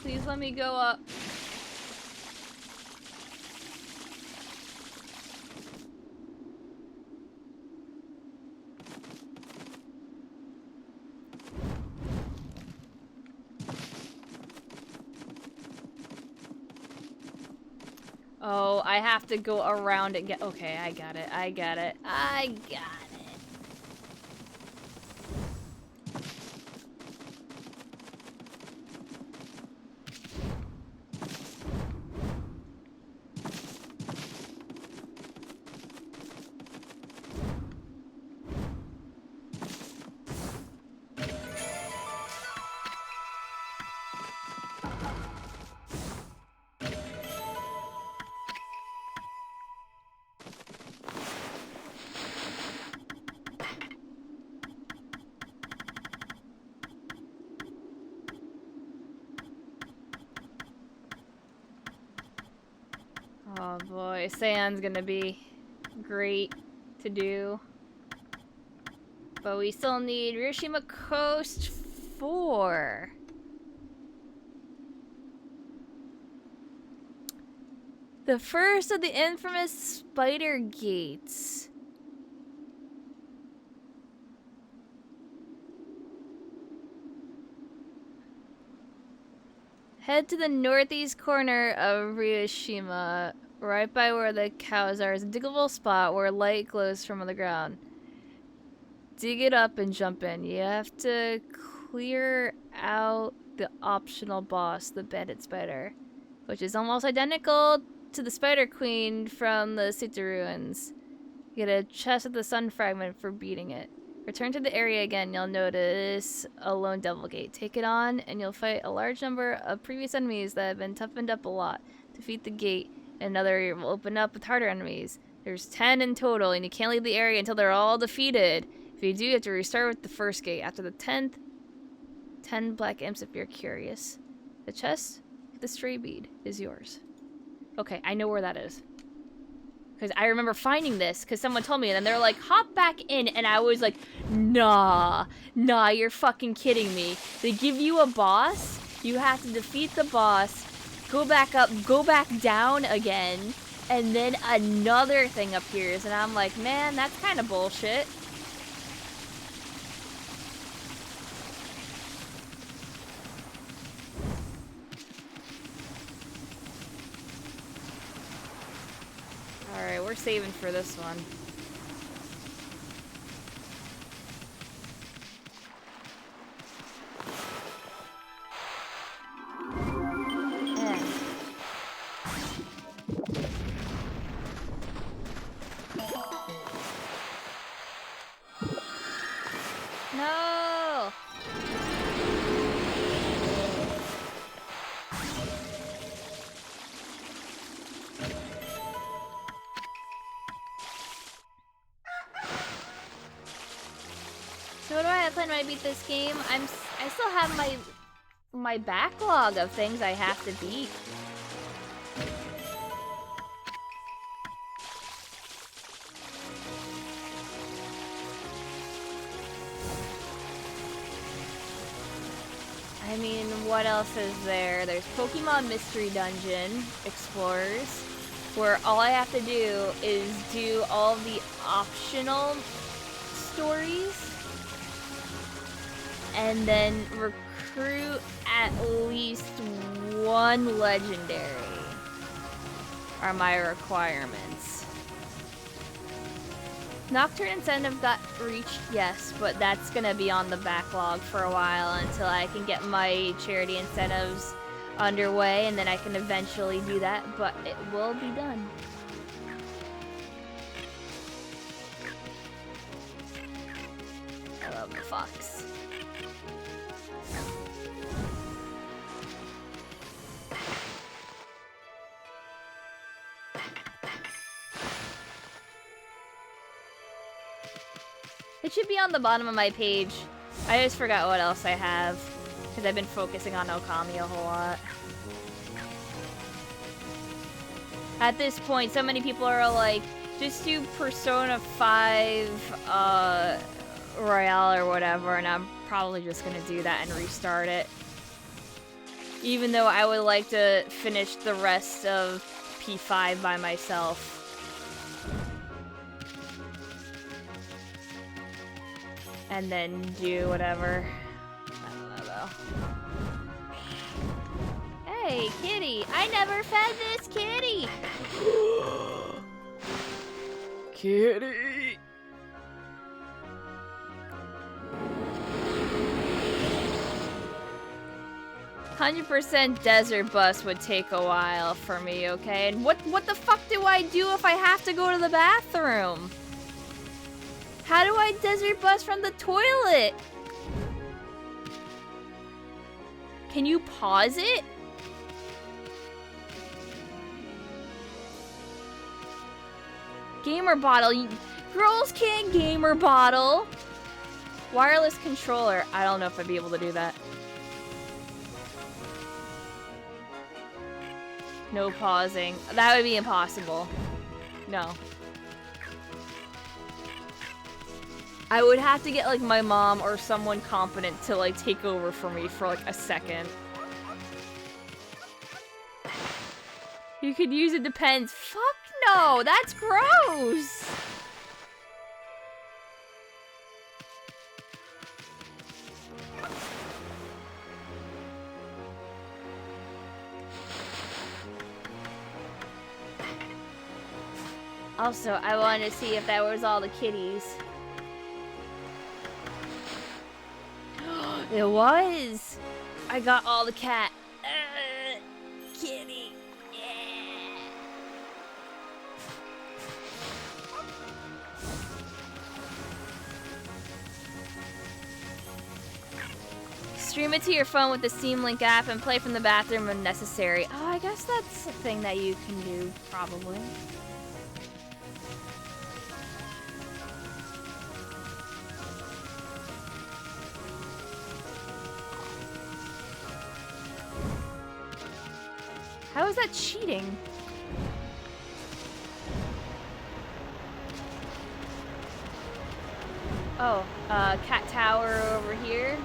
Please let me go up. Oh, I have to go around and get... Okay, I got it. I got it. I got it. boy, sand's gonna be great to do. But we still need Hiroshima Coast 4. The first of the infamous spider gates. Head to the northeast corner of Hiroshima, right by where the cows are. Is a diggable spot where light glows from the ground. Dig it up and jump in. You have to clear out the optional boss, the bandit spider, which is almost identical to the Spider Queen from the City Ruins. You get a chest of the sun fragment for beating it. Return to the area again, you'll notice a lone devil gate. Take it on, and you'll fight a large number of previous enemies that have been toughened up a lot. Defeat the gate, and another area will open up with harder enemies. There's 10 in total, and you can't leave the area until they're all defeated. If you do, you have to restart with the first gate. After the 10th, 10 black imps if you're curious. The chest with the stray bead is yours. Okay, I know where that is. Because I remember finding this, because someone told me, and then they're like, hop back in, and I was like, nah, you're fucking kidding me. They give you a boss, you have to defeat the boss, go back up, go back down again, and then another thing appears, and I'm like, man, that's kind of bullshit. Alright, we're saving for this one. No! So what do I plan when I beat this game? I still have my backlog of things I have to beat. I mean, what else is there? There's Pokemon Mystery Dungeon Explorers, where all I have to do is do all the optional stories and then recruit at least one legendary are my requirements. Nocturne incentive got reached, yes, but that's gonna be on the backlog for a while until I can get my charity incentives underway, and then I can eventually do that, but it will be done. I love the fox. It should be on the bottom of my page. I just forgot what else I have, because I've been focusing on Ōkami a whole lot. At this point, so many people are like, just do Persona 5 Royale or whatever, and I'm probably just gonna do that and restart it. Even though I would like to finish the rest of P5 by myself. And then do whatever. I don't know though. Hey, kitty! I never fed this kitty! Kitty! "100% desert bus would take a while for me, okay? And what the fuck do I do if I have to go to the bathroom? How do I desert bus from the toilet? Can you pause it? Gamer bottle. Girls can't gamer bottle. Wireless controller. I don't know if I'd be able to do that. No pausing. That would be impossible. No. I would have to get, like, my mom or someone competent to, like, take over for me for, like, a second. You could use it depends. Fuck no! That's gross! Also, I wanted to see if that was all the kitties. It was! I got all the cat. Kitty. Yeah. Stream it to your phone with the Steam Link app and play from the bathroom when necessary. Oh, I guess that's a thing that you can do, probably. How is that cheating? Oh, cat tower over here.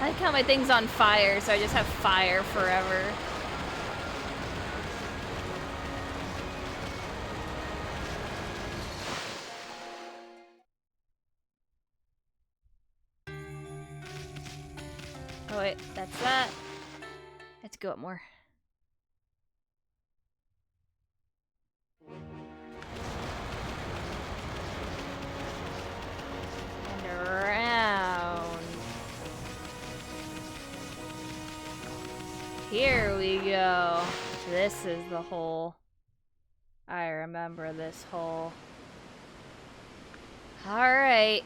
I like how my thing's on fire, so I just have fire forever. Oh wait, that's that. Let's go up more. And around. Here we go. This is the hole. I remember this hole. Alright.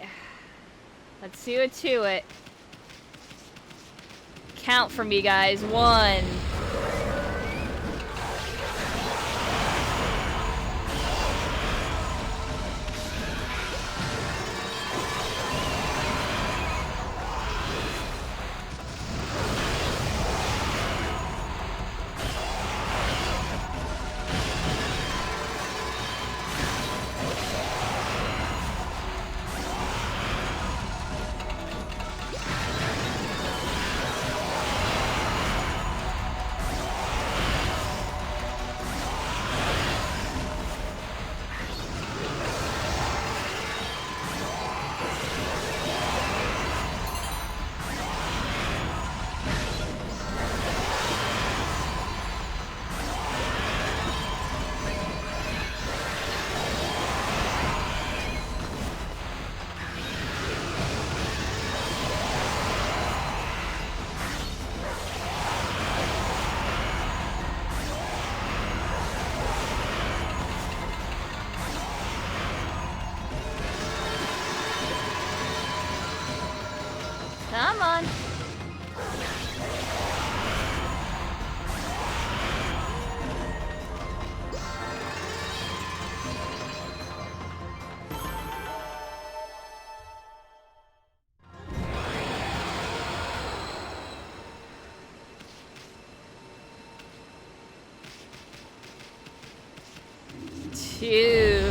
Let's do it to it. Count for me, guys. 1. Come on. Two.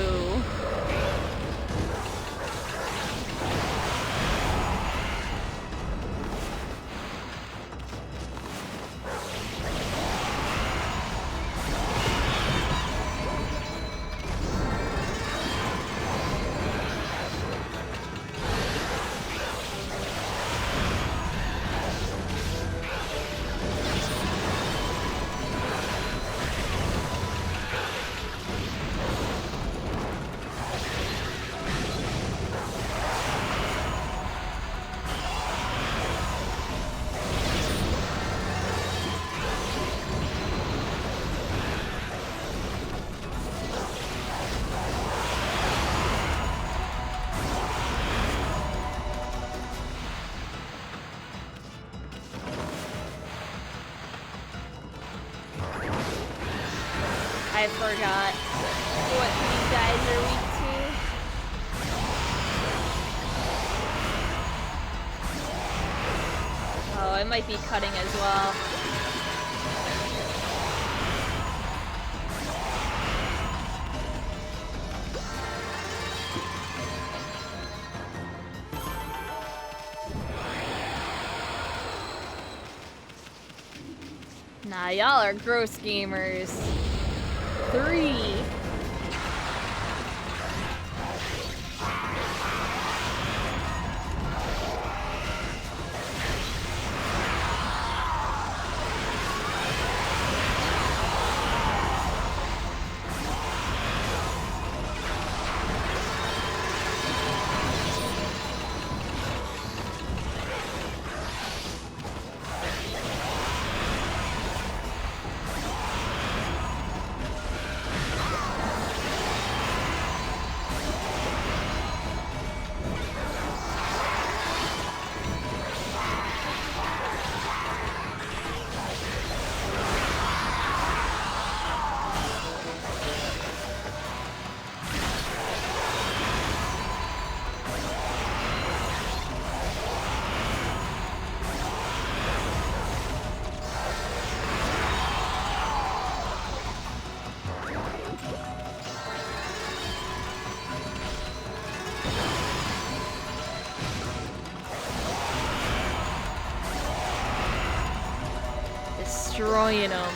I forgot what these guys are weak to. Oh, it might be cutting as well. Nah, y'all are gross gamers. 3. Destroying them.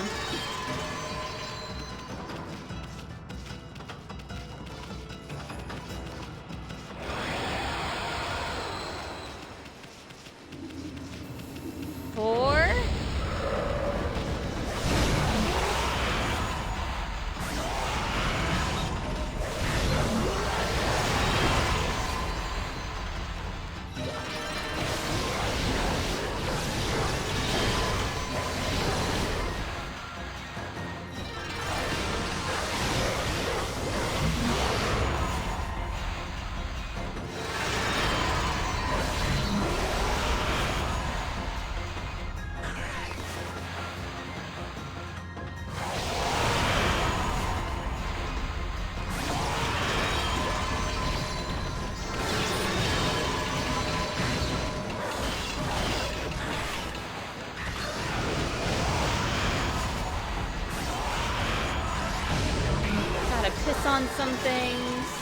On some things.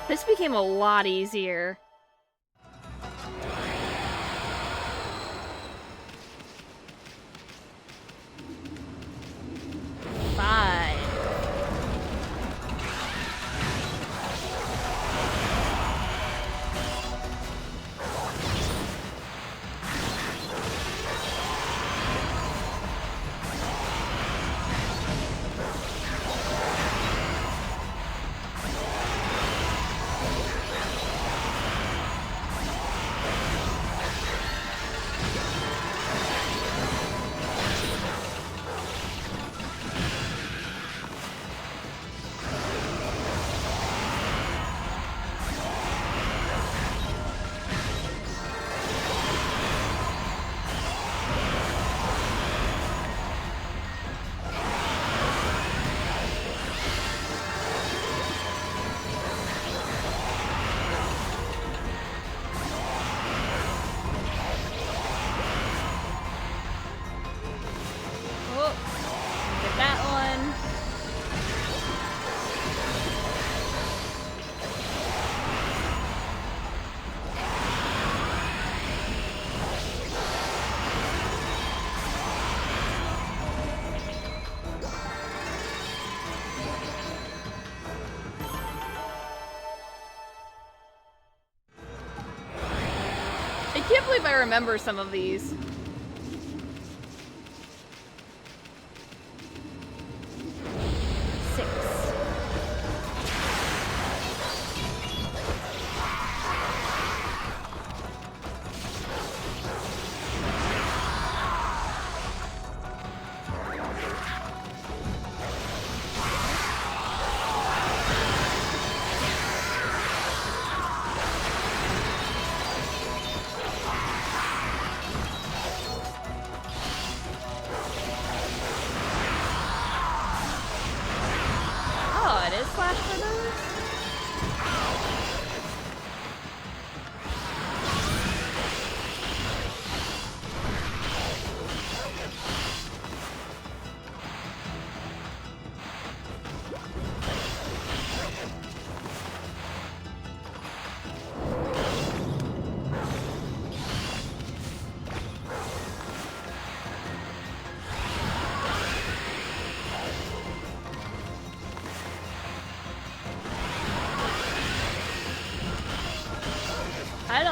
This became a lot easier. I can't believe I remember some of these.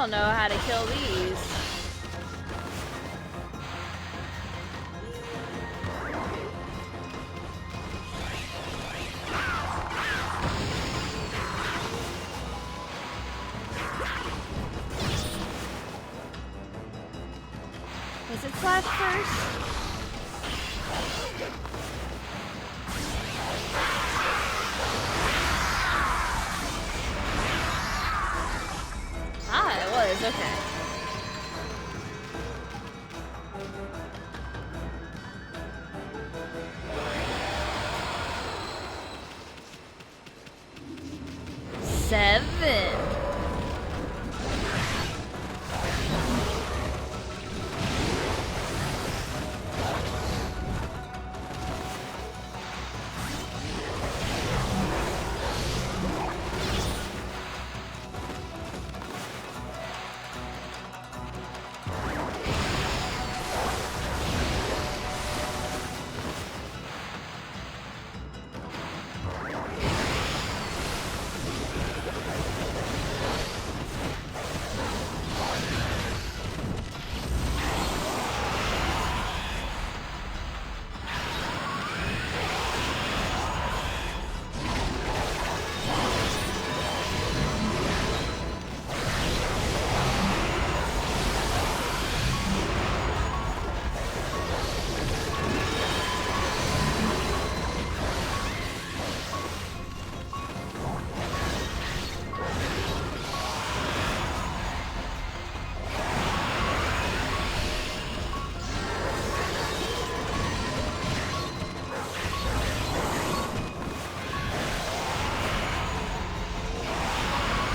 don't know how to kill these. Is it slash first? Ah, it was, okay. Seven.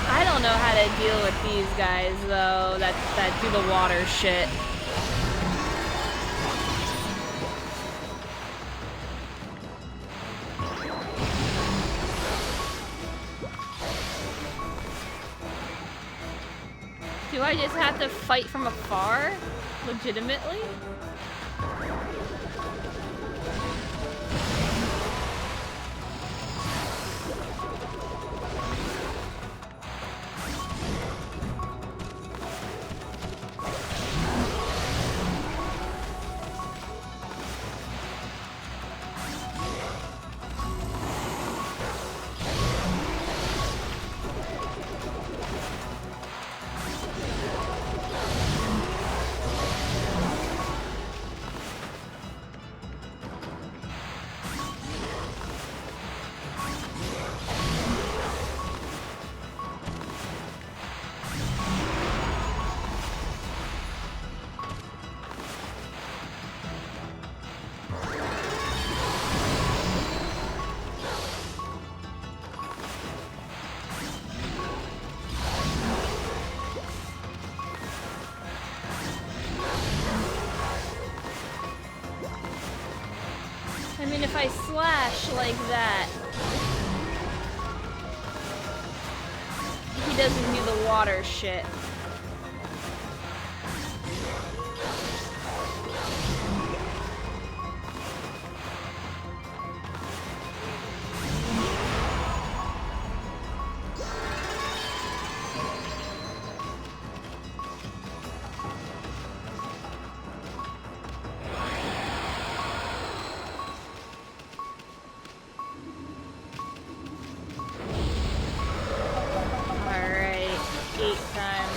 I don't know how to deal with these guys though, that do the water shit. Do I just have to fight from afar? Legitimately? I mean, if I slash like that, he doesn't do the water shit. Alright, 8 times.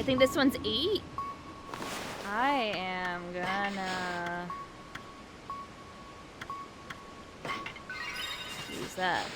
think this one's 8. I am gonna use that.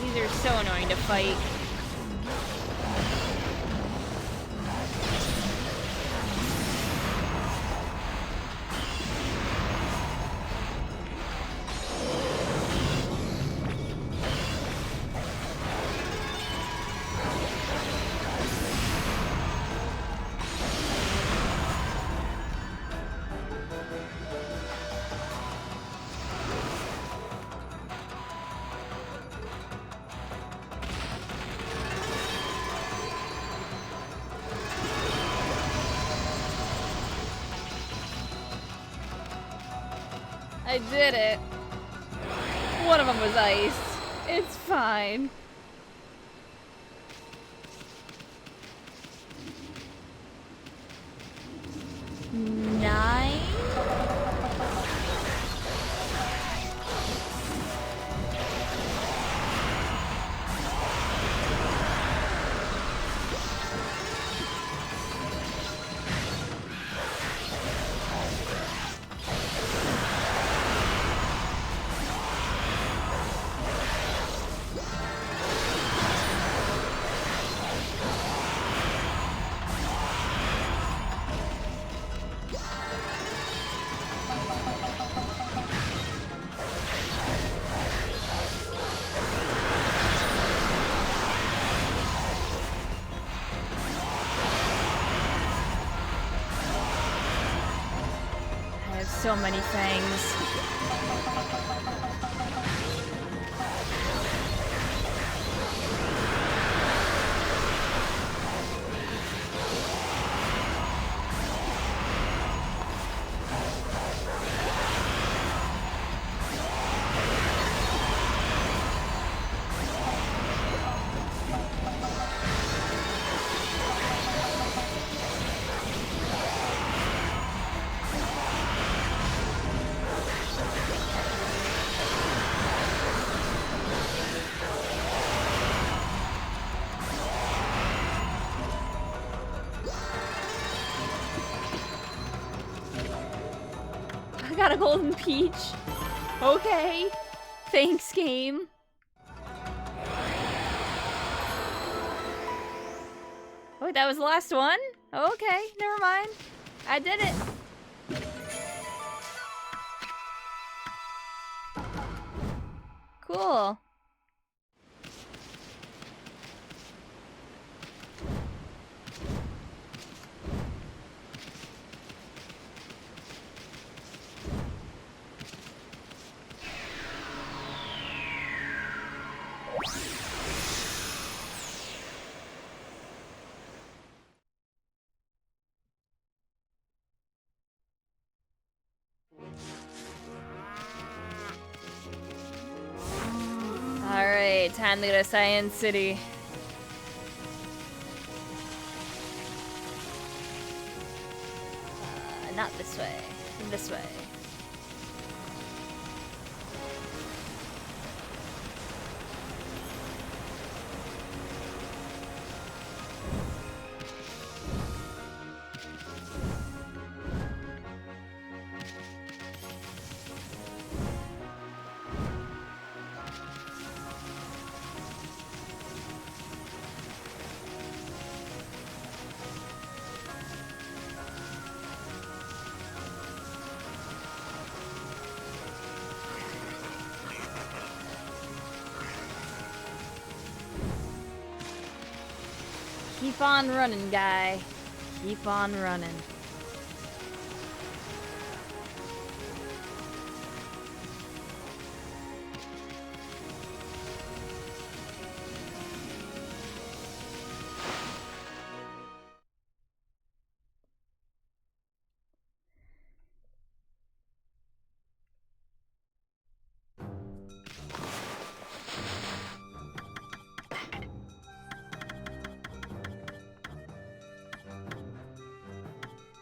These are so annoying to fight. I did it. One of them was ice. It's fine. Nine? So many things. I got a golden peach. Okay. Thanks, game. Oh, that was the last one? Okay, never mind. I did it. Cool. Alright, time to go to Science City. Not this way. This way. Keep on running, guy. Keep on running.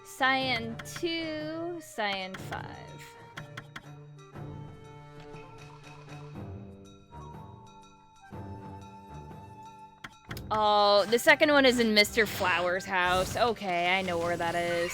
Cyan 2, Cyan 5. Oh, the second one is in Mr. Flower's house. Okay, I know where that is.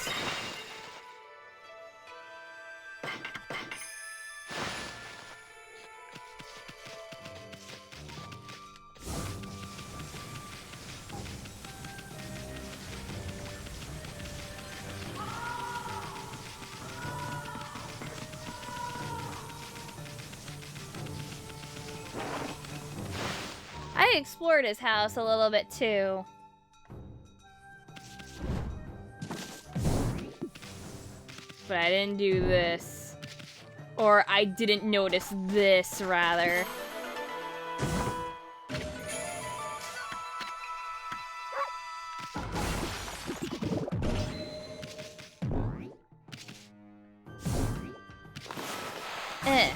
I explored his house a little bit too. But I didn't do this. Or I didn't notice this, rather. Eh.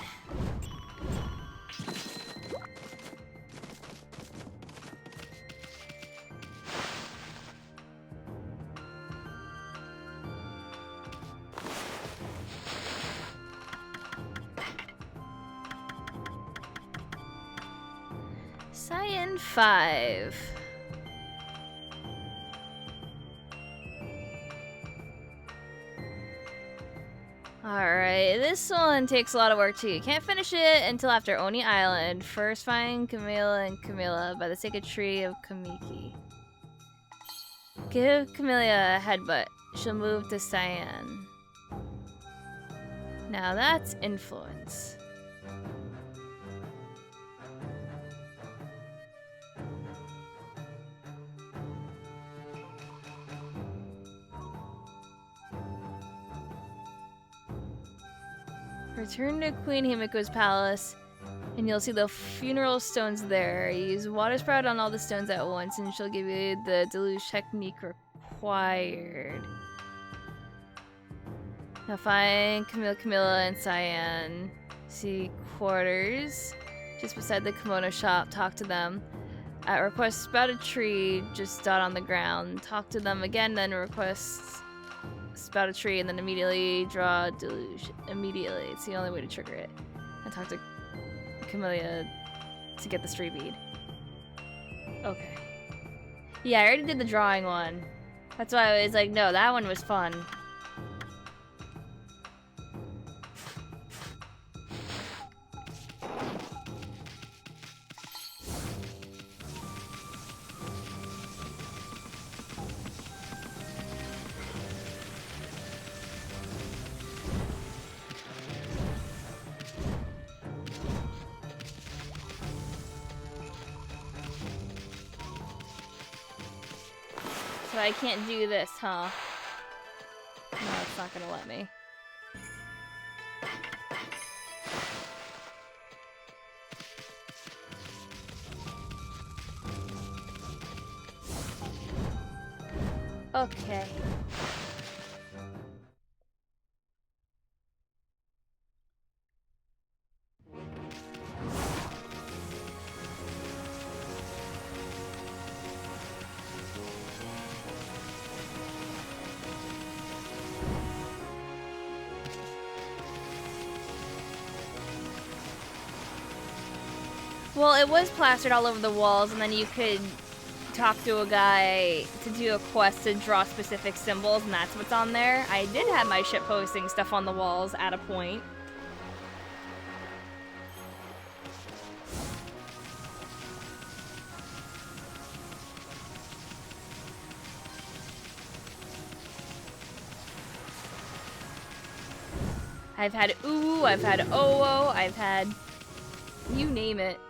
Cyan 5. Alright, this one takes a lot of work too. You can't finish it until after Oni Island. First find Camilla and Camilla by the sacred tree of Kamiki. Give Camilla a headbutt. She'll move to Cyan. Now that's influence. Return to Queen Himiko's palace, and you'll see the funeral stones there. Use water sprout on all the stones at once, and she'll give you the deluge technique required. Now find Camilla, and Cyan. See quarters, just beside the kimono shop. Talk to them. At request, sprout a tree, just dot on the ground. Talk to them again, then request spout a tree, and then immediately draw deluge. Immediately. It's the only way to trigger it. And talk to Camilla to get the stray bead. Okay. Yeah, I already did the drawing one. That's why I was like, no, that one was fun. So I can't do this, huh? No, it's not gonna let me. Okay. Well, it was plastered all over the walls, and then you could talk to a guy to do a quest to draw specific symbols, and that's what's on there. I did have my ship posting stuff on the walls at a point. I've had ooh, I've had oo, I've had you name it.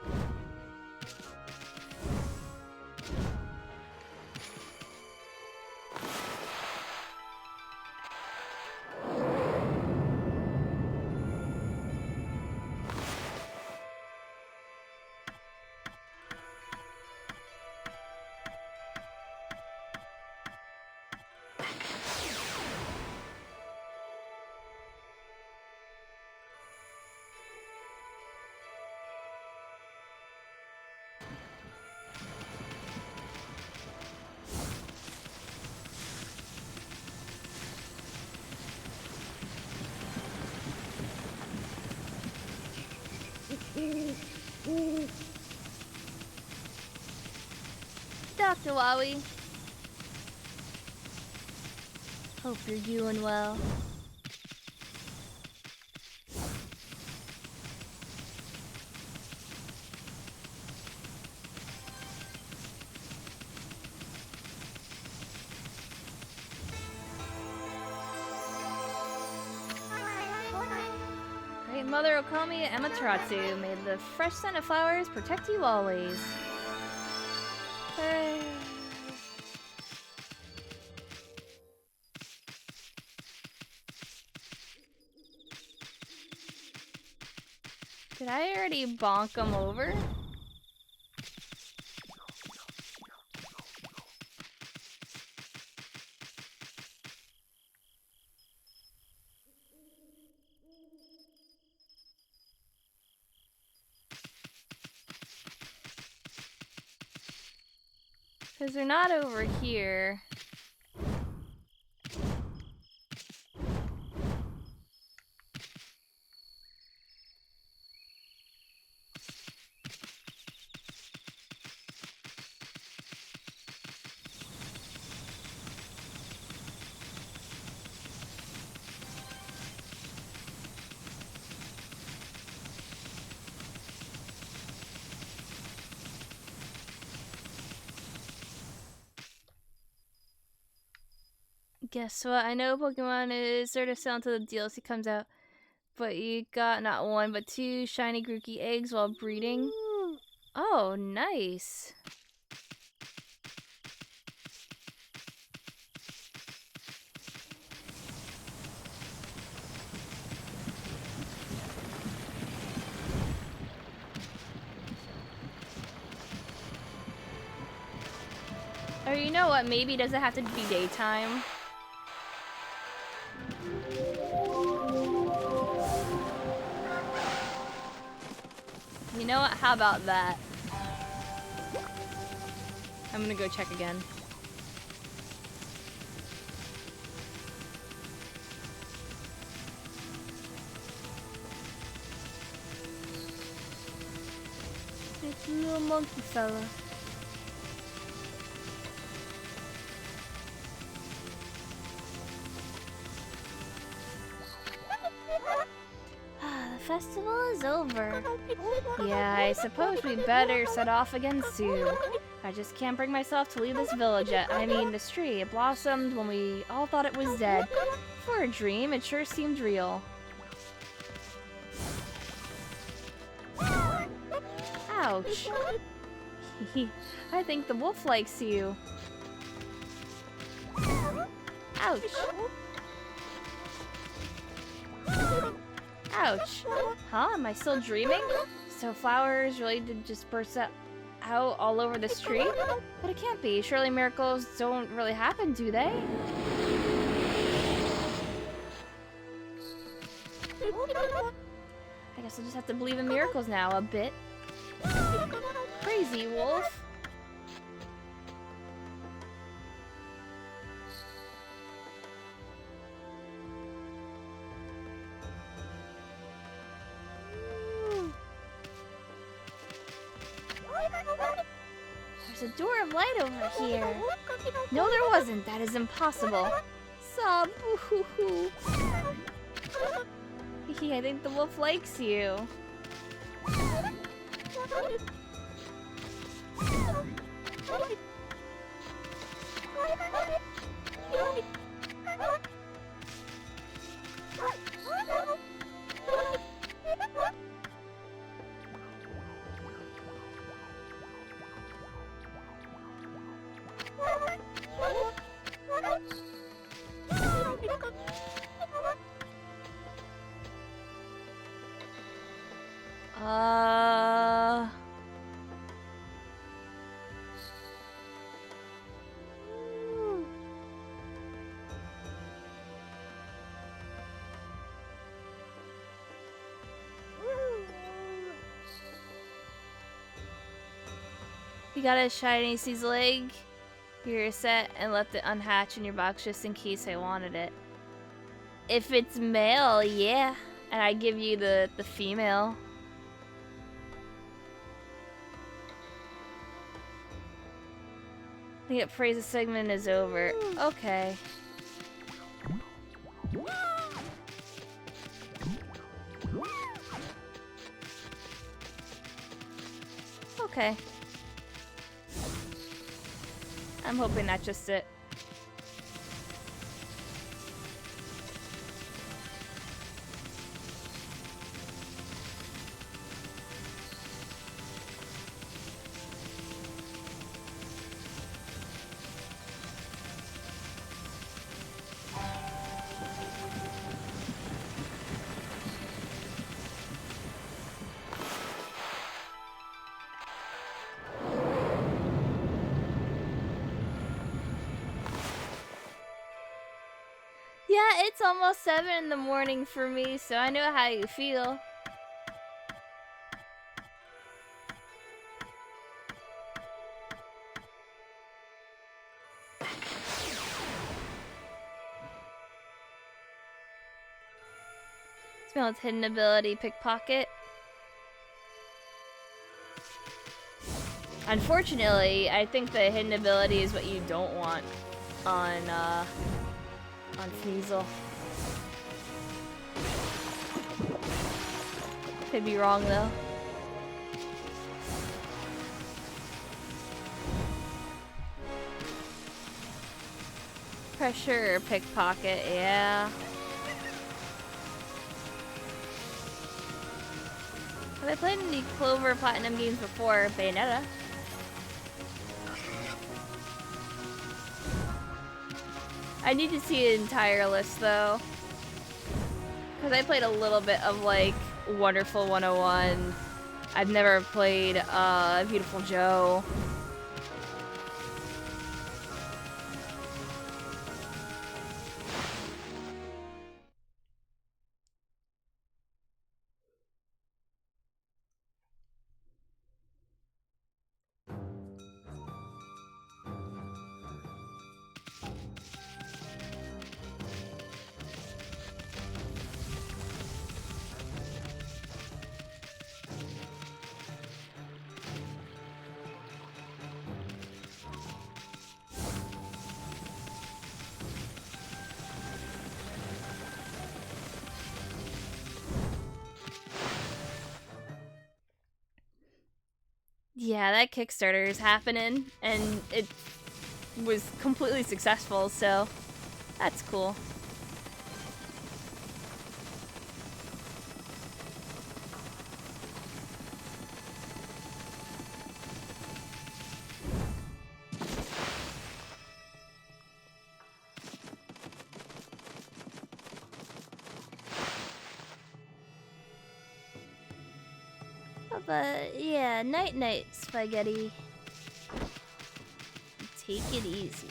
Dr. Wowie. Hope you're doing well. Great Mother Ōkami and Amaterasu, may the fresh scent of flowers protect you always. Hooray. Did I already bonk him over? Because they're not over here. Guess what? I know Pokemon is sort of sell until the DLC comes out, but you got not one but two shiny Grookey eggs while breeding. Oh, nice. Or you know what? Maybe it doesn't have to be daytime. You know what? How about that? I'm gonna go check again. It's a little monkey fella. The festival is over. Yeah, I suppose we better set off again soon. I just can't bring myself to leave this village yet. I mean, this tree, it blossomed when we all thought it was dead. For a dream, it sure seemed real. Ouch. I think the wolf likes you. Ouch. Ouch. Huh? Am I still dreaming? So flowers really did just burst out all over this tree? But it can't be. Surely miracles don't really happen, do they? I guess I'll just have to believe in miracles now, a bit. Crazy wolf. a door of light over here. No, there wasn't. That is impossible. Sob. Boo-hoo-hoo. I think the wolf likes you. You got a shiny C's leg. You're set and left it unhatched in your box just in case I wanted it. If it's male, yeah. And I give you the female. I think it prays the segment is over. Okay. Okay. I'm hoping that's just it. Yeah, it's almost 7 in the morning for me, so I know how you feel. Smell its hidden ability, pickpocket. Unfortunately, I think the hidden ability is what you don't want on Sneasel. Could be wrong though. Pressure or pickpocket, yeah. Have I played any Clover Platinum games before? Bayonetta. I need to see an entire list though. Because I played a little bit of like Wonderful 101. I've never played Beautiful Joe. Yeah, that Kickstarter is happening, and it was completely successful, so that's cool. But yeah, night-night, Spaghetti. Take it easy.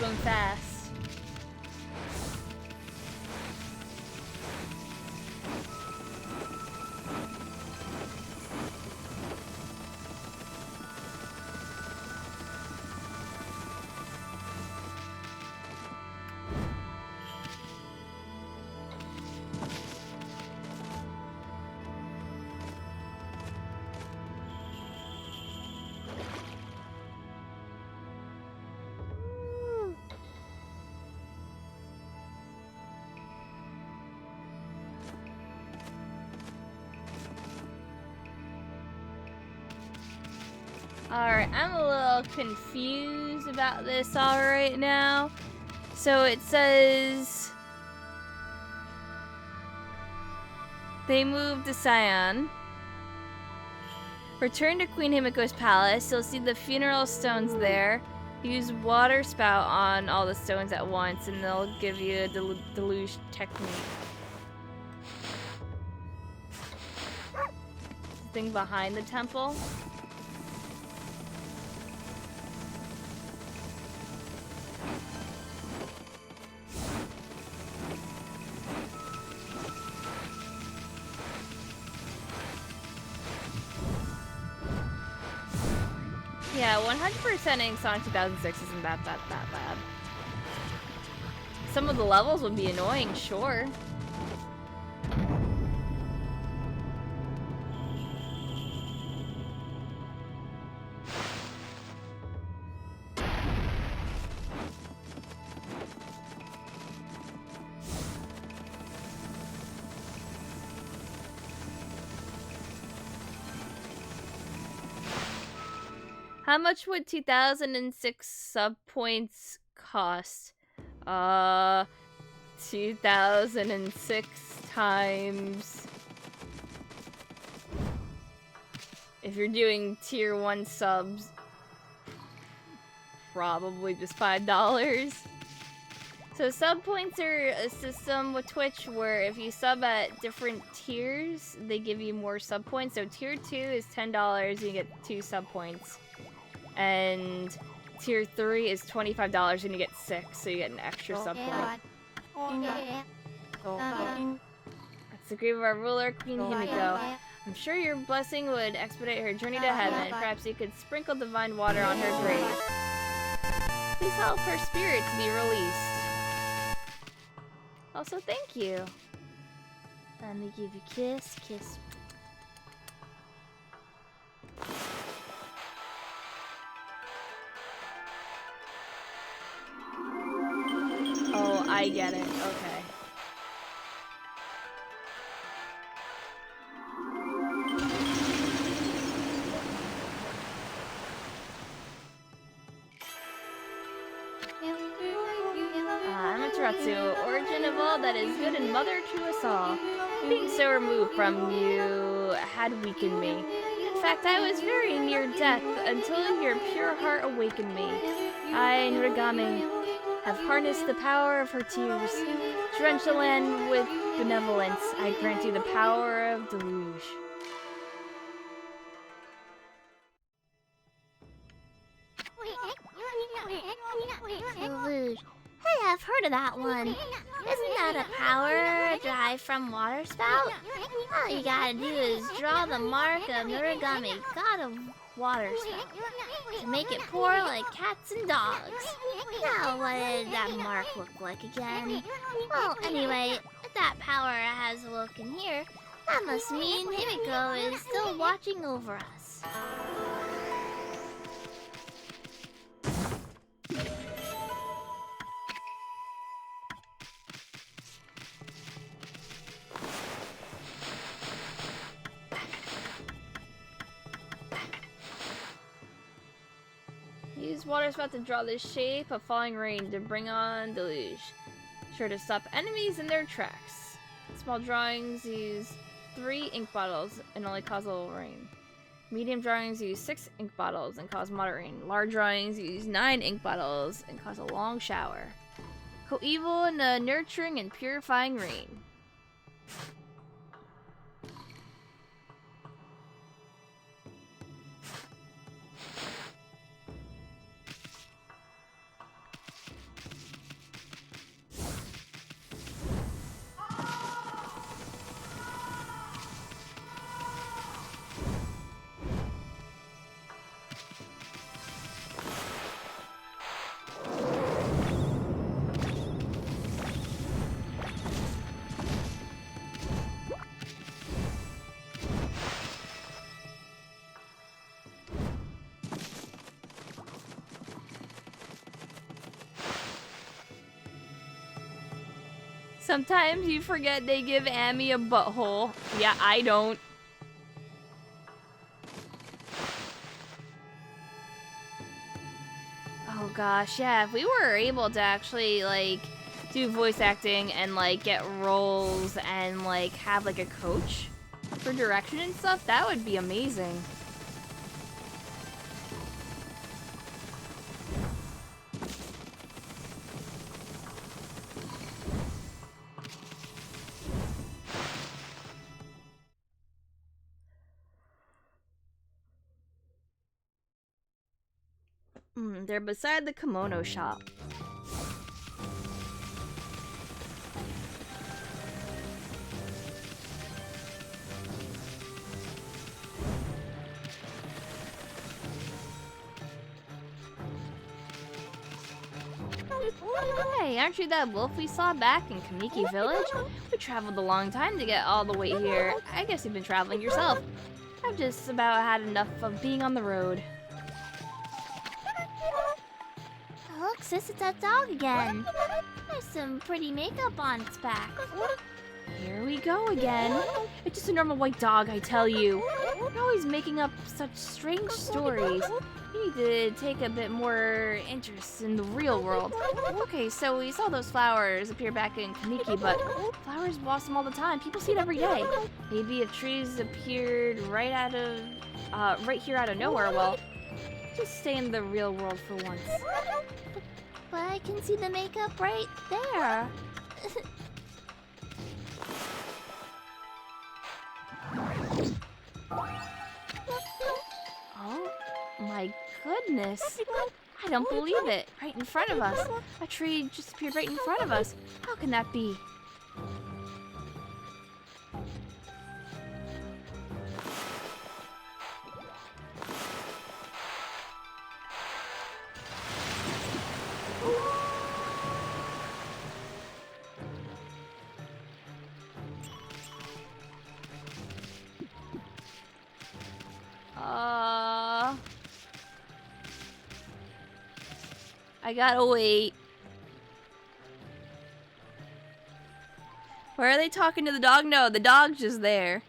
swim fast. Alright, I'm a little confused about this all right now. So it says they moved to Sion. Return to Queen Himiko's palace. You'll see the funeral stones there. Use water spout on all the stones at once and they'll give you a deluge technique. The thing behind the temple. Yeah, 100%ing Sonic 2006 isn't that bad. Some of the levels would be annoying, sure. How much would 2006 sub points cost? 2006 times... If you're doing tier 1 subs, probably just $5. So sub points are a system with Twitch where if you sub at different tiers, they give you more sub points. So tier 2 is $10 and you get 2 sub points. And tier 3 is $25 and you get 6, so you get an extra sub point. That's the grave of our ruler, Queen Himiko. I'm sure your blessing would expedite her journey to heaven. Perhaps you could sprinkle divine water on her grave. Please help her spirit to be released. Also, thank you. Let me give you a kiss, kiss. Oh, I get it. Okay. Amaterasu, origin of all that is good and mother to us all. Being so removed from you had weakened me. In fact, I was very near death until your pure heart awakened me. I, Noragami, have harnessed the power of her tears. Drench the land with benevolence. I grant you the power of deluge. Deluge. Hey, I've heard of that one. Isn't that a power derived from water spout? All you gotta do is draw the mark of Noragami, god of water spout, to make it pour like cats and dogs. Now, what did that mark look like again? Well, anyway, if that power has awoken here, that must mean Himiko is still watching over us. Use water spout to draw the shape of falling rain to bring on deluge. Sure to stop enemies in their tracks. Small drawings use 3 ink bottles and only cause a little rain. Medium drawings use 6 ink bottles and cause moderate rain. Large drawings use 9 ink bottles and cause a long shower. Coeval in a nurturing and purifying rain. Sometimes you forget they give Amy a butthole. Yeah, I don't. Oh gosh, yeah, if we were able to actually, like, do voice acting and, like, get roles and, like, have, like, a coach for direction and stuff, that would be amazing. They're beside the kimono shop. Hey, aren't you that wolf we saw back in Kamiki Village? We traveled a long time to get all the way here. I guess you've been traveling yourself. I've just about had enough of being on the road. Look, sis, it's that dog again. There's some pretty makeup on its back. Here we go again. It's just a normal white dog, I tell you. You're always making up such strange stories. You need to take a bit more interest in the real world. Okay, so we saw those flowers appear back in Kamiki, but flowers blossom all the time. People see it every day. Maybe if trees appeared right here out of nowhere, well, just stay in the real world for once. But I can see the makeup right there. Oh my goodness. I don't believe it. Right in front of us. A tree just appeared right in front of us. How can that be? I gotta wait. Where are they talking to the dog? No, the dog's just there.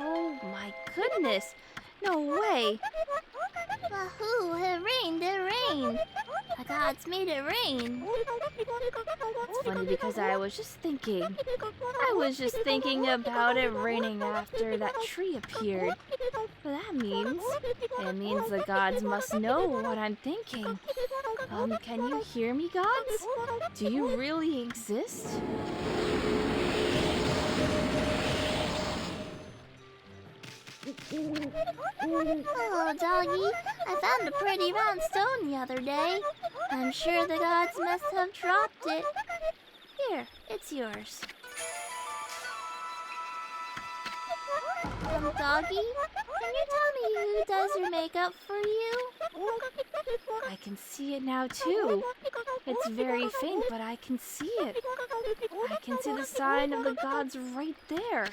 Oh my goodness. No way. Wahoo, it rained, it rained. The gods made it rain. It's funny because I was just thinking about it raining after that tree appeared. But it means the gods must know what I'm thinking. Can you hear me, gods? Do you really exist? Hello, doggy. I found a pretty round stone the other day. I'm sure the gods must have dropped it. Here, it's yours. Doggy, can you tell me who does your makeup for you? I can see it now, too. It's very faint, but I can see it. I can see the sign of the gods right there.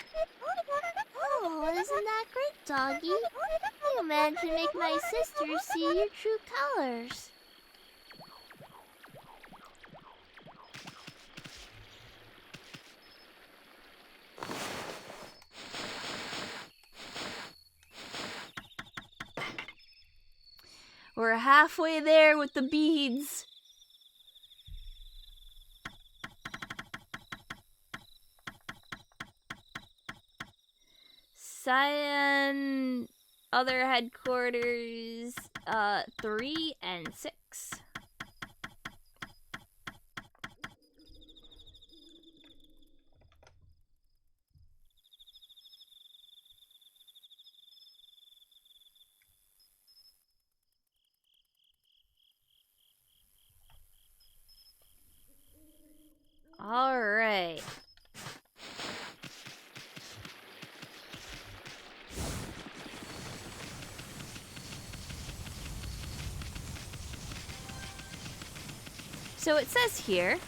Oh, isn't that great, doggy? You managed to make my sister see your true colors. We're halfway there with the beads. Cyan, other headquarters, 3 and 6. All right. So it says here,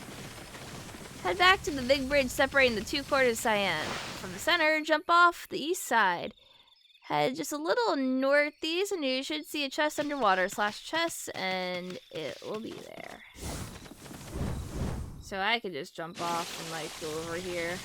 head back to the big bridge separating the two quarters of Cyan. From the center, jump off the east side. Head just a little northeast and you should see a chest underwater / chest and it will be there. So I could just jump off and like go over here.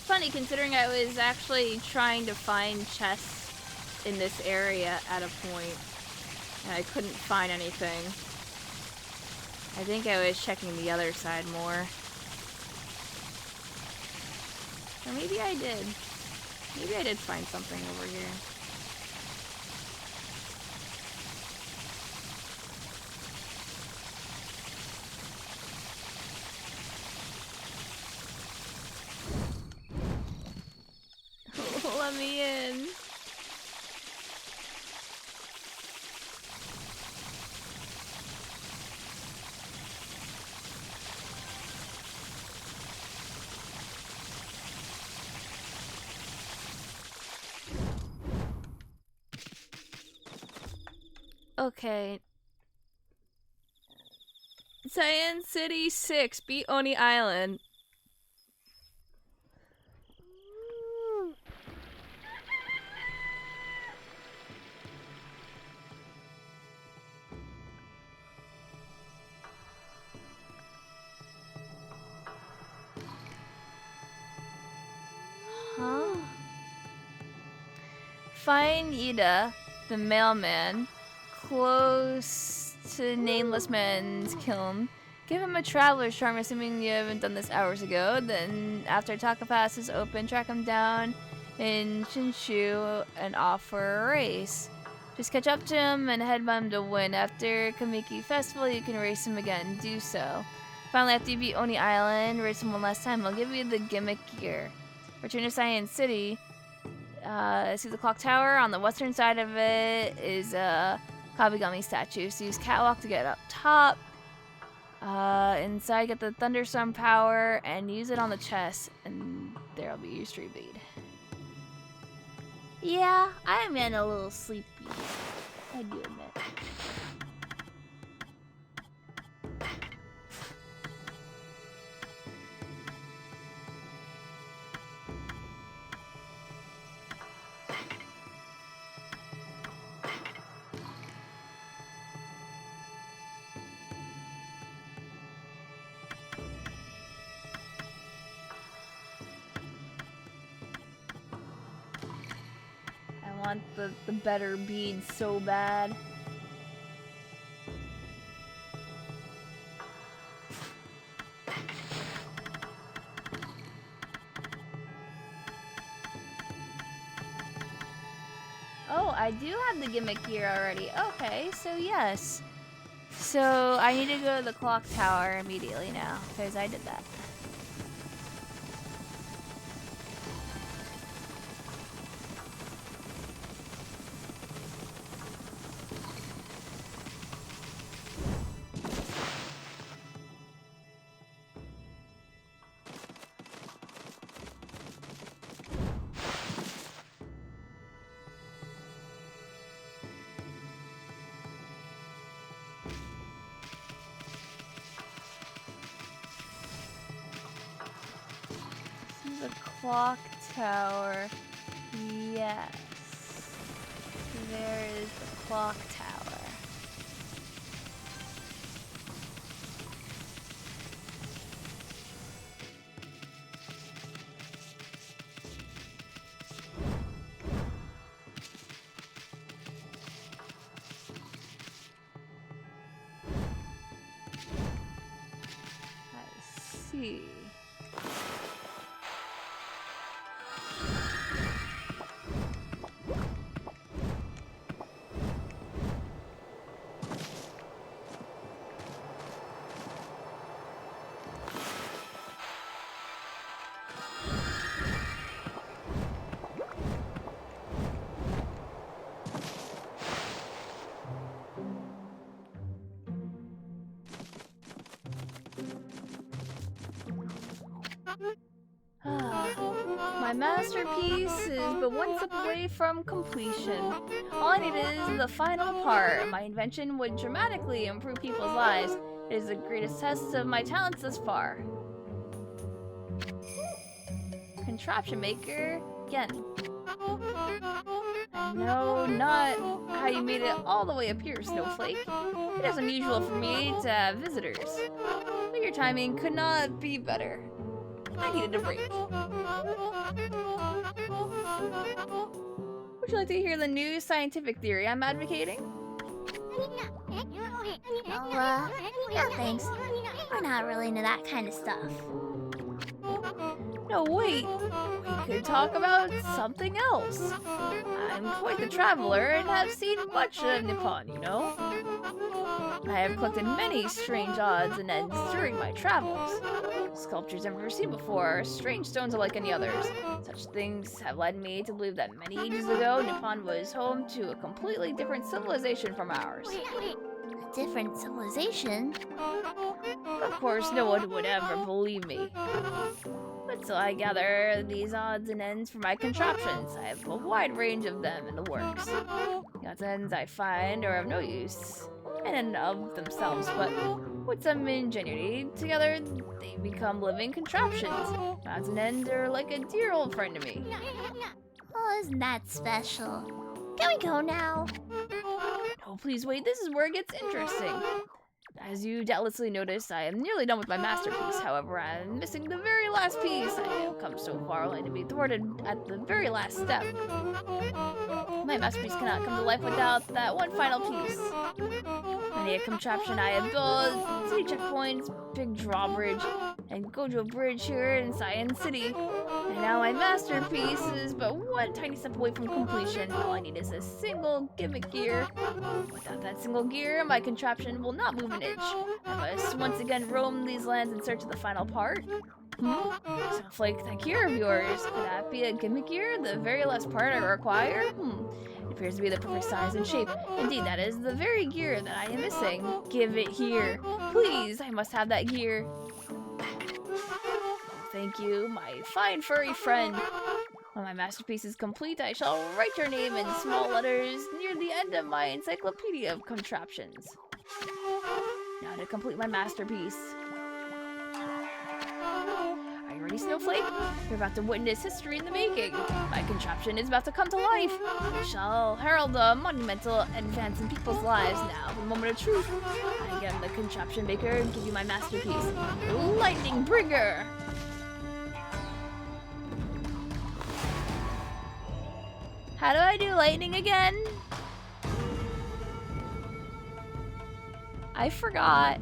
Funny considering I was actually trying to find chests in this area at a point and I couldn't find anything. I think I was checking the other side more. Or maybe I did. Maybe I did find something over here. Let me in. Okay. Cyan City 6, beat Oni Island. Huh? Find Ida, the mailman, close to Nameless Man's kiln. Give him a traveler's charm, assuming you haven't done this hours ago. Then, after Taka Pass is open, track him down in Shinshu and offer a race. Just catch up to him and head by him to win. After Kamiki Festival, you can race him again. Do so. Finally, after you beat Oni Island, race him one last time. I'll give you the gimmick gear. Return to Cyan City. See the clock tower? On the western side of it is a Kabigami statue. So use catwalk to get up top. Inside, get the thunderstorm power and use it on the chest, and there'll be your street bead. Yeah, I am getting a little sleepy. I do admit. I want the better bead so bad. Oh, I do have the gimmick gear already. Okay, so yes. So I need to go to the clock tower immediately now, because I did that. The clock tower. Yes. There is the clock tower. I see. My masterpiece is but one step away from completion. All I need is the final part. My invention would dramatically improve people's lives. It is the greatest test of my talents thus far. Contraption maker, again. No, not how you made it all the way up here, Snowflake. It is unusual for me to have visitors. But your timing could not be better. I needed a break. Would you like to hear the new scientific theory I'm advocating? Well, no thanks. We're not really into that kind of stuff. No, wait. We could talk about something else. I'm quite the traveler and have seen much of Nippon, you know? I have collected many strange odds and ends during my travels. Sculptures I've never seen before, strange stones unlike any others. Such things have led me to believe that many ages ago, Nippon was home to a completely different civilization from ours. A different civilization? Of course, no one would ever believe me. But so I gather these odds and ends for my contraptions. I have a wide range of them in the works. The odds and ends I find are of no use in and of themselves, but with some ingenuity, together they become living contraptions. Odds and ends are like a dear old friend to me. Oh, isn't that special? Can we go now? Oh, please wait, this is where it gets interesting. As you doubtlessly noticed, I am nearly done with my masterpiece. However, I am missing the very last piece. I have come so far only to be thwarted at the very last step. My masterpiece cannot come to life without that one final piece. Many a contraption I have built, city checkpoints, big drawbridge, and Gojo Bridge here in Science City. And now my masterpiece is but one tiny step away from completion. All I need is a single gimmick gear. Without that single gear, my contraption will not move an inch. I must once again roam these lands in search of the final part. Snowflake, that gear of yours, could that be a gimmick gear? The very last part I require? It appears to be the perfect size and shape. Indeed, that is the very gear that I am missing. Give it here. Please, I must have that gear. Thank you, my fine furry friend. When my masterpiece is complete, I shall write your name in small letters near the end of my encyclopedia of contraptions. Now to complete my masterpiece. Are you ready, Snowflake? You're about to witness history in the making. My contraption is about to come to life. It shall herald a monumental advance in people's lives. Now, for the moment of truth, I am the contraption maker and give you my masterpiece, Lightning Bringer. How do I do lightning again? I forgot.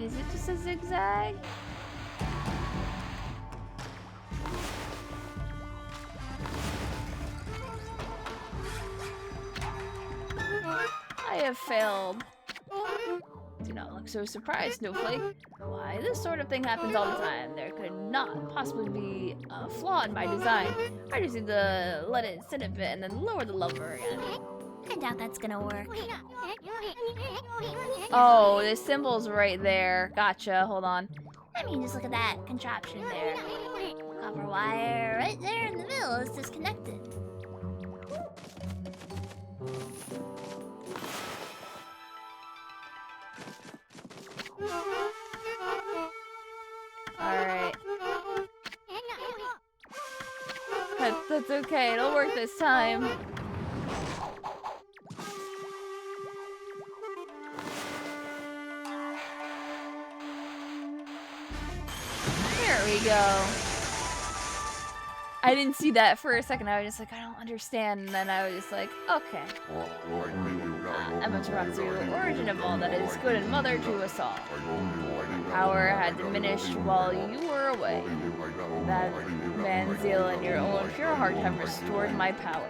Is it just a zigzag? I have failed. Do not look so surprised, Snowflake. Why, this sort of thing happens all the time. There could not possibly be a flaw in my design. I just need to let it sit a bit and then lower the lever again. I doubt that's gonna work. Oh, the symbol's right there. Gotcha, hold on. I mean, just look at that contraption there. Copper wire right there in the middle is disconnected. Alright. That's okay, it'll work this time. There we go. I didn't see that for a second. I was just like, I don't understand. And then I was just like, okay. Amaterasu, origin of all that is good and mother to us all. My power had diminished while you were away. That man's zeal and your own pure heart have restored my power.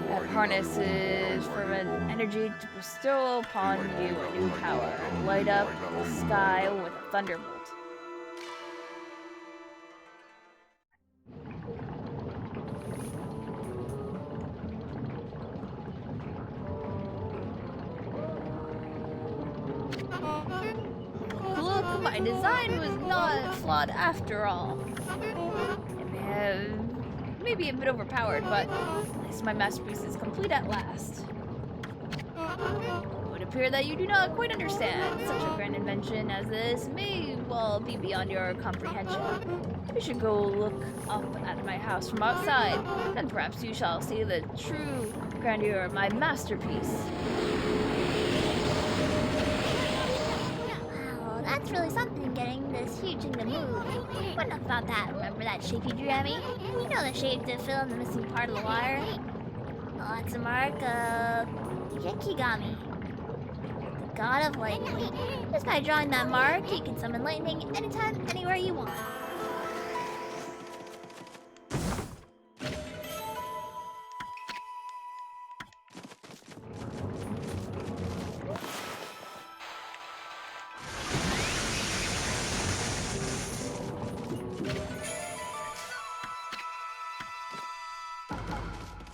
That harnesses fervent energy to bestow upon you a new power. Light up the sky with a thunderbolt. my design was not flawed after all. It may be a bit overpowered, but at least my masterpiece is complete at last. It would appear that you do not quite understand. Such a grand invention as this may well be beyond your comprehension. You should go look up at my house from outside, then perhaps you shall see the true grandeur of my masterpiece. Wow, that's really something, getting this huge thing to move. Wouldn't have thought that. Remember that shape you drew at me? You know the shape to fill in the missing part of the wire? Well, that's a mark of Ōkami, the god of lightning. Just by drawing that mark, you can summon lightning anytime, anywhere you want.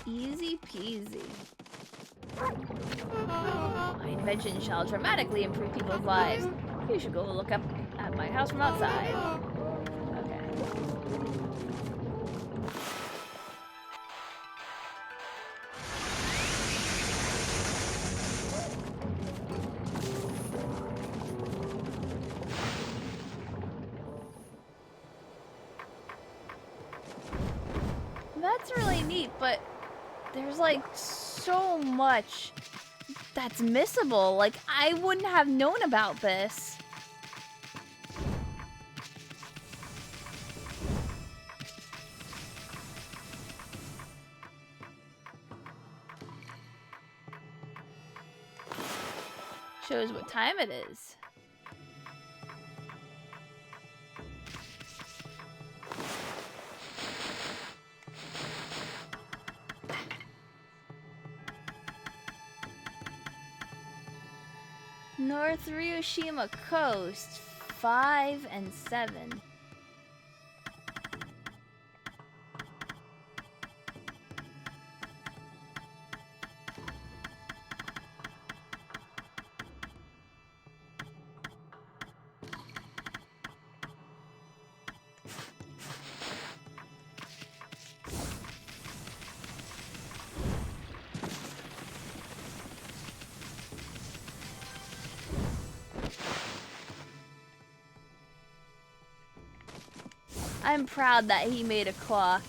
Easy peasy. My invention shall dramatically improve people's lives. You should go look up at my house from outside. Okay. That's really neat, but there's like so much that's missable. Like, I wouldn't have known about this. Shows what time it is. North Ryushima Coast, 5 and 7. I'm proud that he made a clock.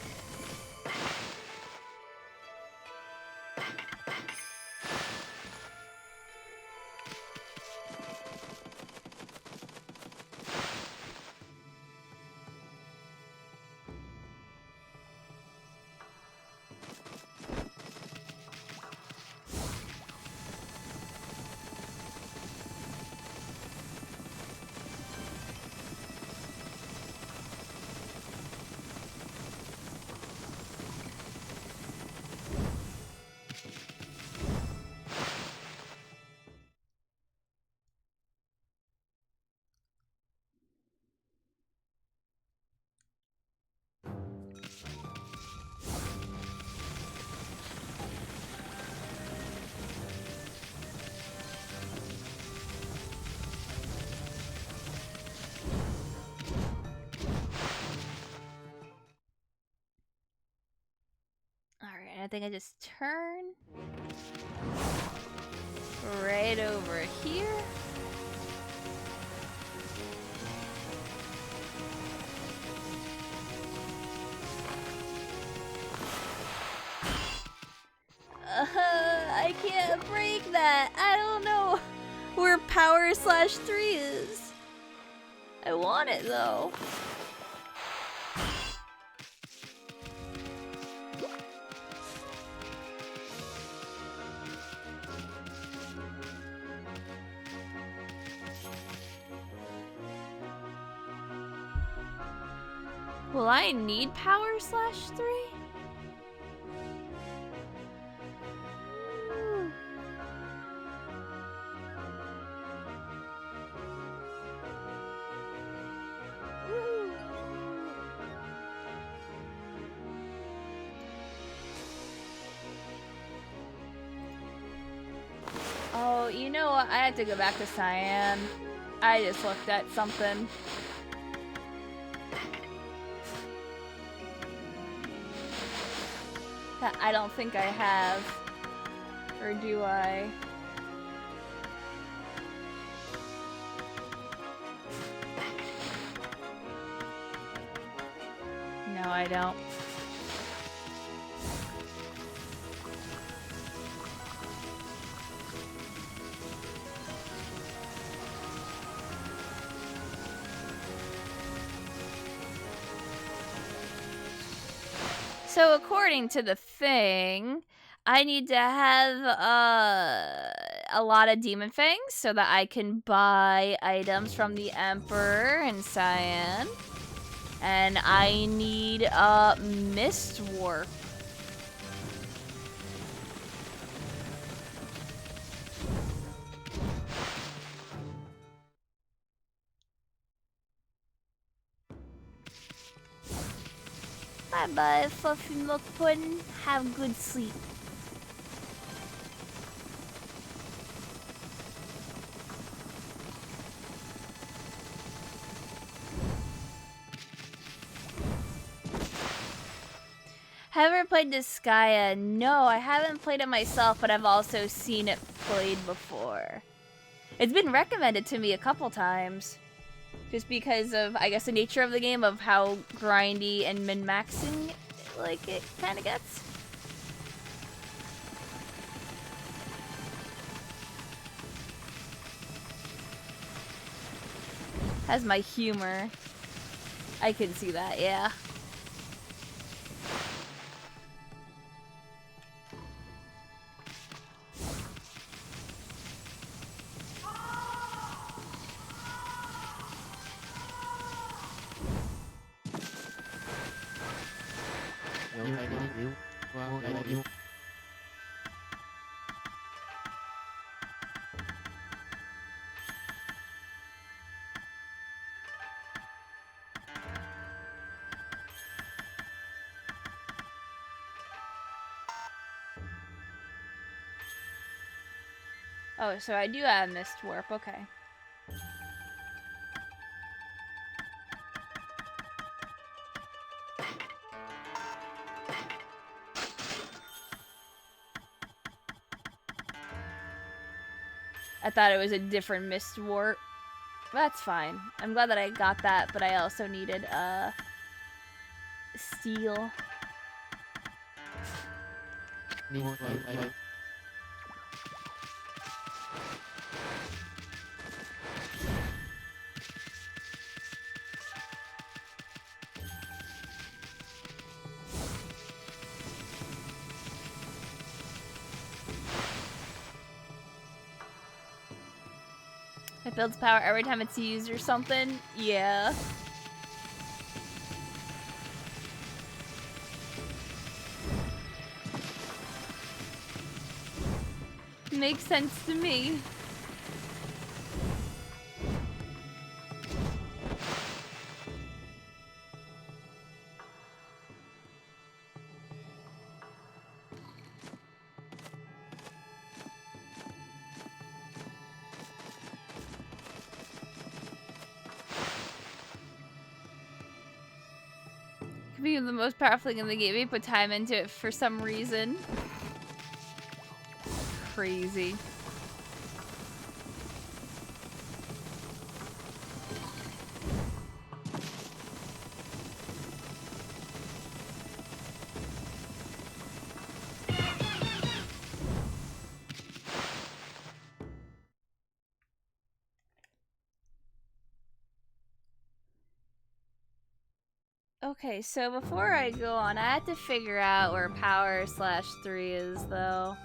Alright, I think I just turn right over here. I can't break that. I don't know where power/3 is. I want it though. Will I need power/3? Oh, you know what? I have to go back to Cyan. I just looked at something. That I don't think I have. Or do I? No, I don't. So according to the thing, I need to have a lot of demon fangs so that I can buy items from the Emperor and Cyan. And I need a mist warp. Bye-bye, Fluffy Milk Pudding. Have good sleep. Have you ever played Disgaea? No, I haven't played it myself, but I've also seen it played before. It's been recommended to me a couple times. Just because of, I guess, the nature of the game, of how grindy and min-maxing, like, it kind of gets. Has my humor. I can see that, yeah. Oh, so I do have Mist Warp, okay. I thought it was a different Mist Warp. That's fine. I'm glad that I got that, but I also needed, steel. It builds power every time it's used or something? Yeah. Makes sense to me. Could be the most powerful thing in the game. You put time into it for some reason. Crazy. Okay, so before I go on, I have to figure out where power /3 is, though.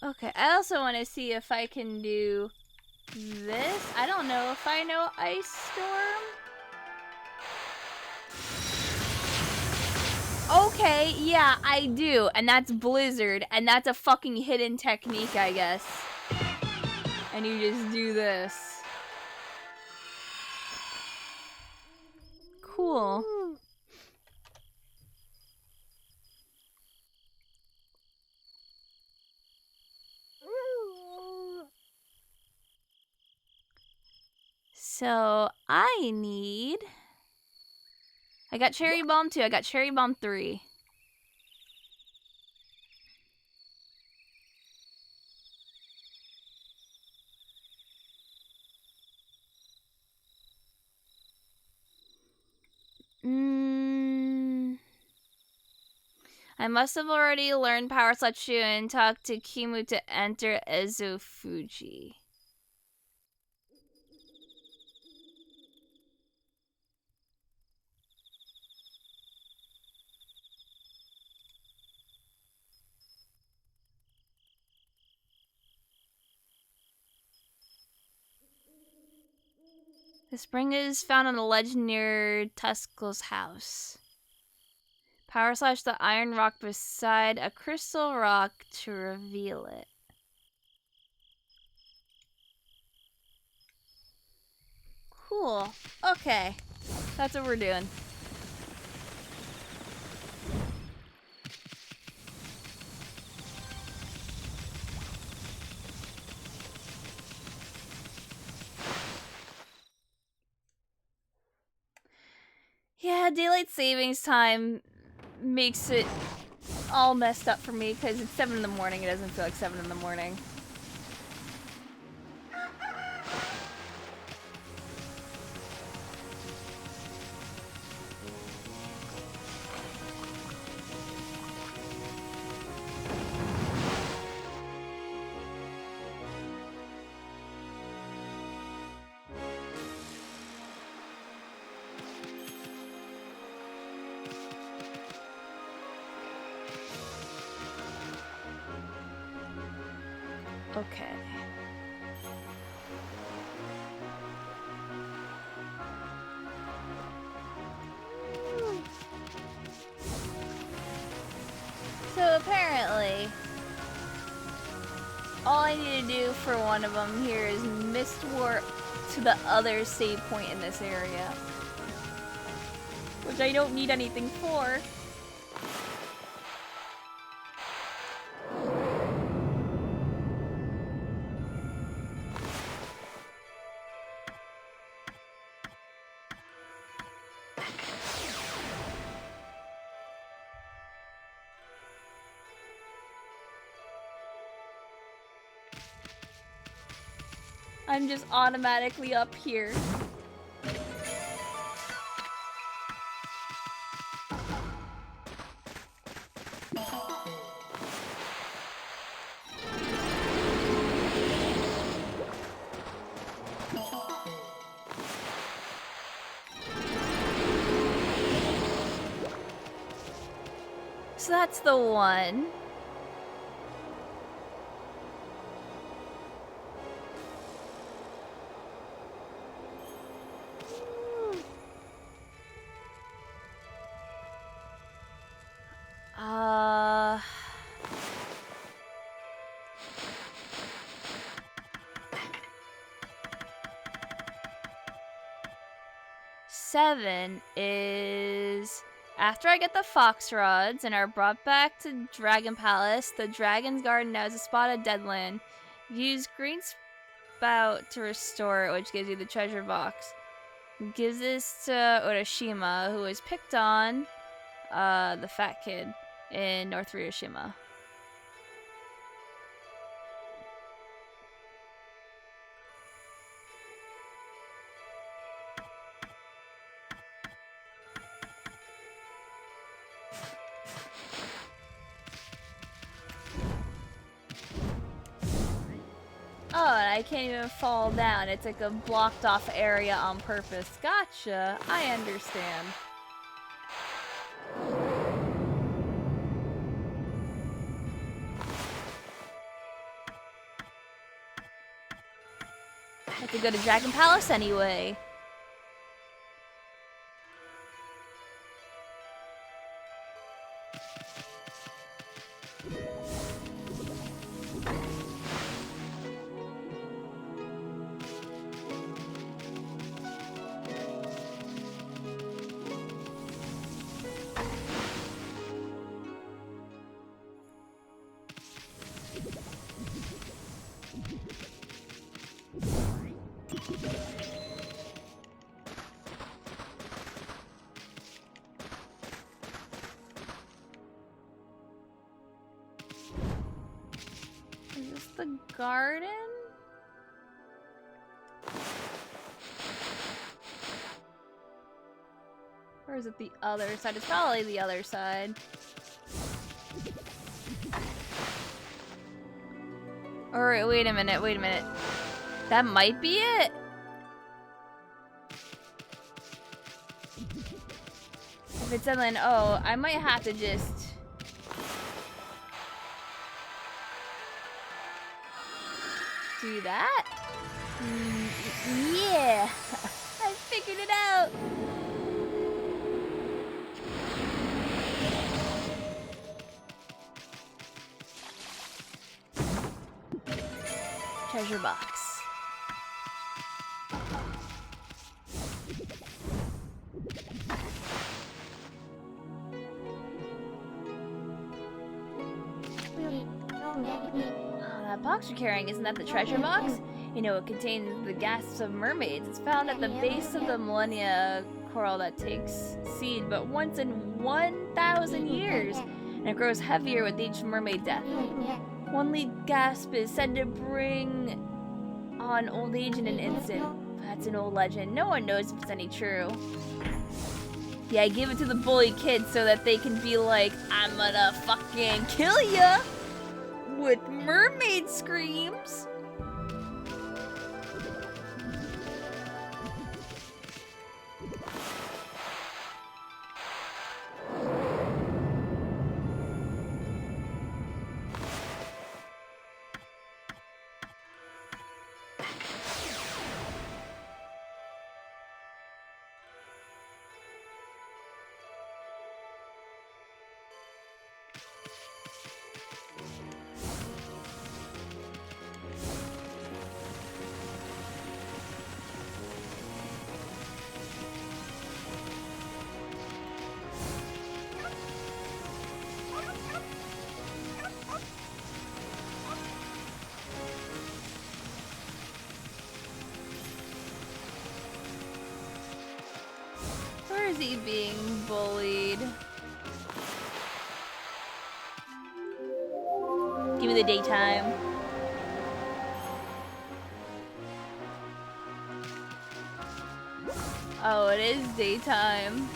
Okay, I also want to see if I can do this. I don't know if I know Ice Storm. Okay, yeah, I do. And that's Blizzard. And that's a fucking hidden technique, I guess. And you just do this. Cool. So, I need... I got Cherry Bomb 2, I got Cherry Bomb 3. I must have already learned Power Slap Shu and talked to Kimu to enter Ezofuji. The spring is found on a ledge near Tuskel's house. Power slash the iron rock beside a crystal rock to reveal it. Cool. Okay. That's what we're doing. Yeah, daylight savings time makes it all messed up for me because it's 7 in the morning. It doesn't feel like 7 in the morning. Okay. So apparently, all I need to do for one of them here is mist warp to the other save point in this area. Which I don't need anything for. I'm just automatically up here. So that's the one. Seven is after I get the fox rods and are brought back to Dragon Palace, the Dragon's Garden now has a spot of Deadland. Use Green Spout to restore it, which gives you the treasure box. Gives this to Urashima, who is picked on the fat kid in North Hiroshima. Oh, and I I can't even fall down. It's like a blocked off area on purpose. Gotcha. I understand. I have to go to Dragon Palace anyway. Is this the garden? Or is it the other side? It's probably the other side. Or wait a minute, wait a minute. That might be it? If it's inland, oh, I might have to just... do that? Yeah! I figured it out! Treasure box. That box you're carrying, isn't that the treasure box? You know, it contains the gasps of mermaids. It's found at the base of the millennia coral that takes seed but once in 1,000 years, and it grows heavier with each mermaid death. One lead gasp is said to bring on old age in an instant. That's an old legend. No one knows if it's any true. Yeah, I give it to the bully kids so that they can be like, I'm gonna fucking kill ya! With mermaid screams. Where is he being bullied? Give me the daytime. Oh, it is daytime.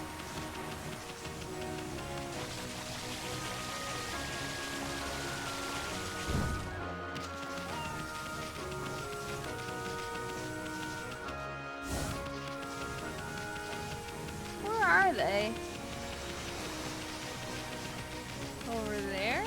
Where are they? Over there?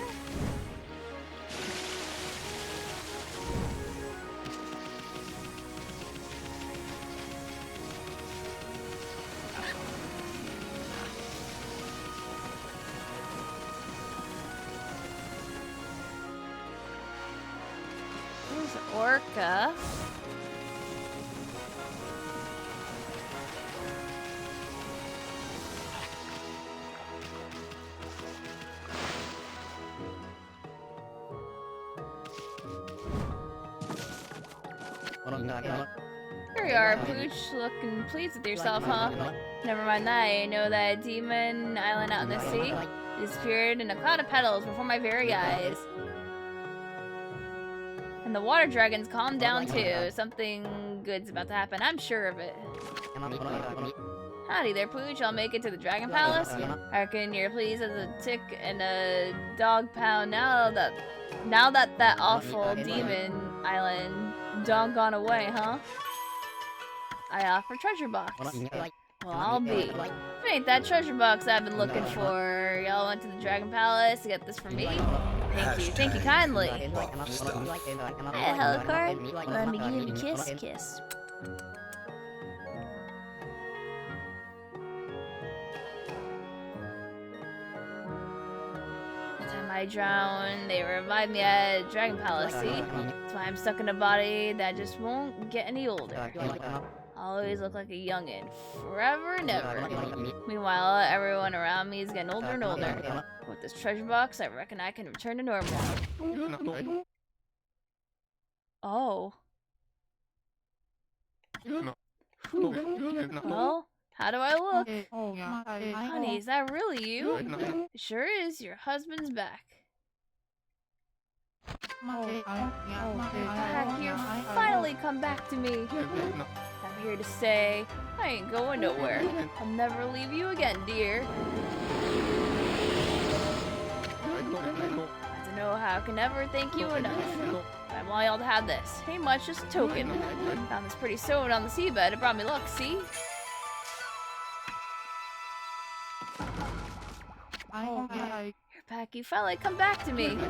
There's Orca. Here you are, Pooch, looking pleased with yourself, huh? Never mind that, I know that demon island out in the sea disappeared in a cloud of petals before my very eyes. And the water dragons calmed down too. Something good's about to happen, I'm sure of it. Howdy there, Pooch. I'll make it to the Dragon Palace. I reckon you're pleased as a tick and a dog pound now that that awful demon island doggone away, huh? I offer treasure box. Well, I'll be. If it ain't that treasure box I've been looking for. Y'all went to the Dragon Palace to get this for me? Thank you kindly. Hey, hello, card. Let me give you a kiss. The time I drown, they revive me at Dragon Palace, see? That's why I'm stuck in a body that just won't get any older. I'll always look like a youngin', forever and ever. Meanwhile, everyone around me is getting older and older. With this treasure box, I reckon I can return to normal. Oh. Well, how do I look? Honey, is that really you? It sure is, your husband's back. Back, you finally come back to me. I'm here to stay. I ain't going nowhere. I'll never leave you again, dear. I don't know how I can ever thank you enough. I want y'all to have this. Ain't much, just a token. Found this pretty stone on the seabed. It brought me luck, see? Here, Pack, you finally come back to me. Now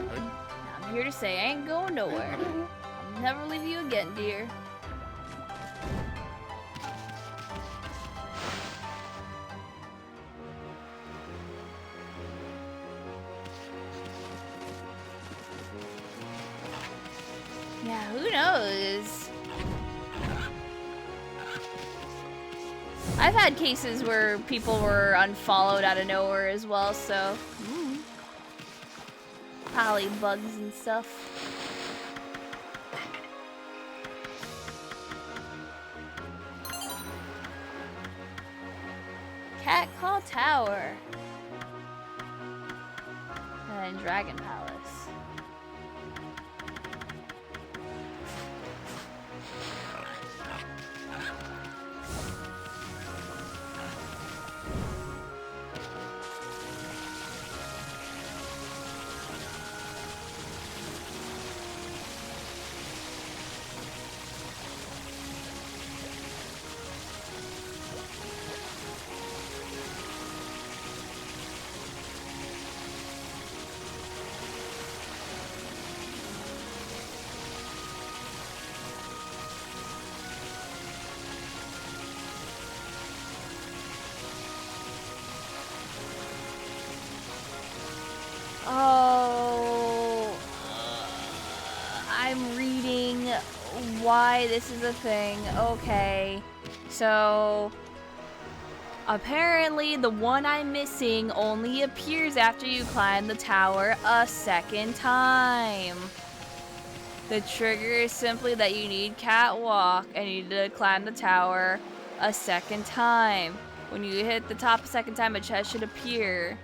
I'm here to say I ain't going nowhere. I'll never leave you again, dear. Yeah, who knows? I've had cases where people were unfollowed out of nowhere as well, so... Probably bugs and stuff. Cat Call Tower. And then Dragon Palace. Oh, I'm reading why this is a thing. Okay, so apparently the one I'm missing only appears after you climb the tower a second time. The trigger is simply that you need catwalk and you need to climb the tower a second time. When you hit the top a second time, a chest should appear.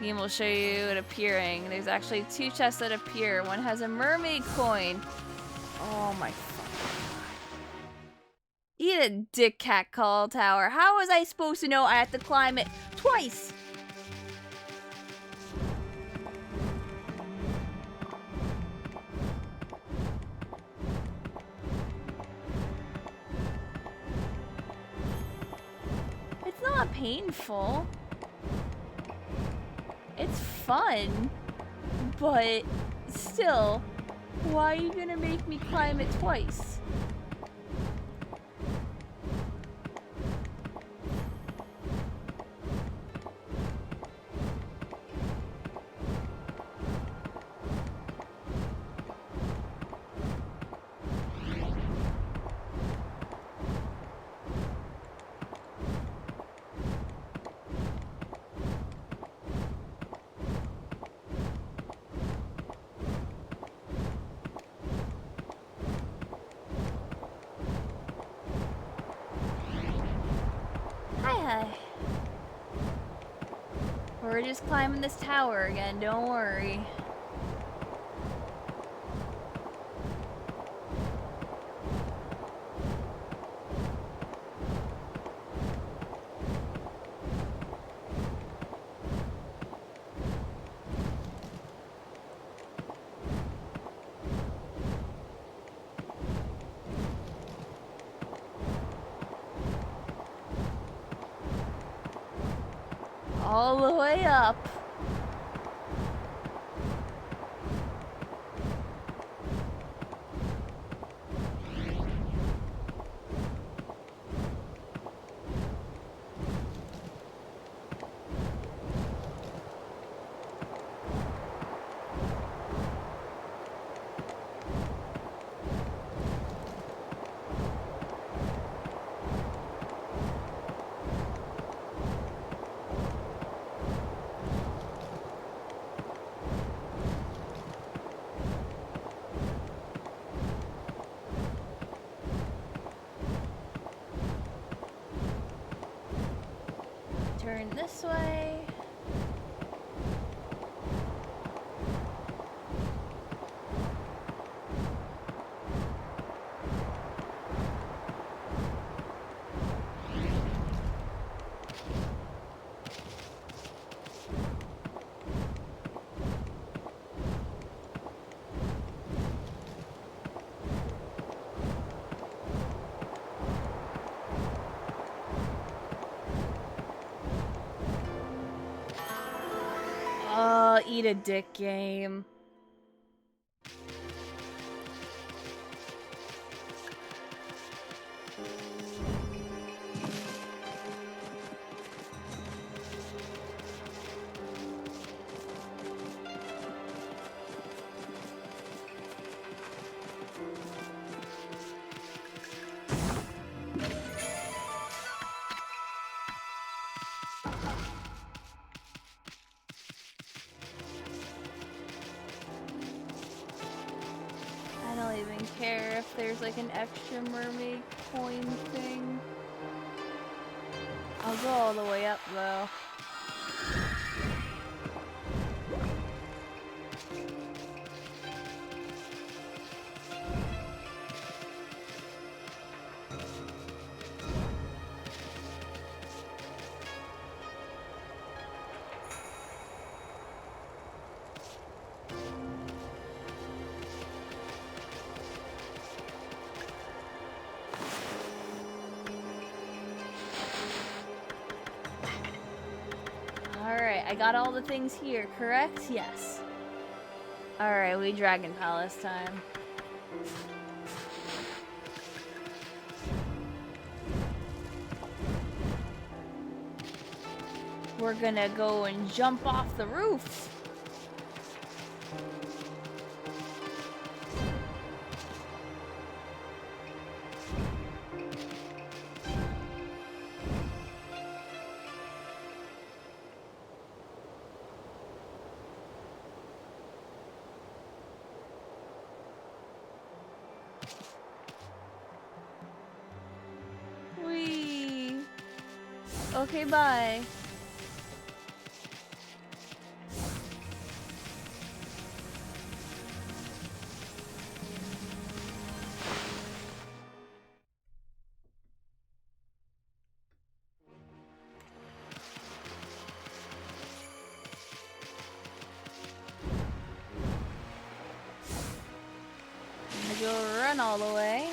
Game will show you it appearing. There's actually 2 chests that appear. One has a mermaid coin. Oh my fucking god. Eat a dick, Cat Call Tower. How was I supposed to know I have to climb it twice? It's not painful. It's fun, but still, why are you gonna make me climb it twice? We're just climbing this tower again, don't worry. All the way up. Turn this way. Eat a dick game. I don't even care if there's like an extra mermaid coin thing. I'll go all the way up though. Alright, I got all the things here, correct? Yes. Alright, we Dragon Palace time. We're gonna go and jump off the roof. Whee! Okay, bye. I'm gonna go run all the way.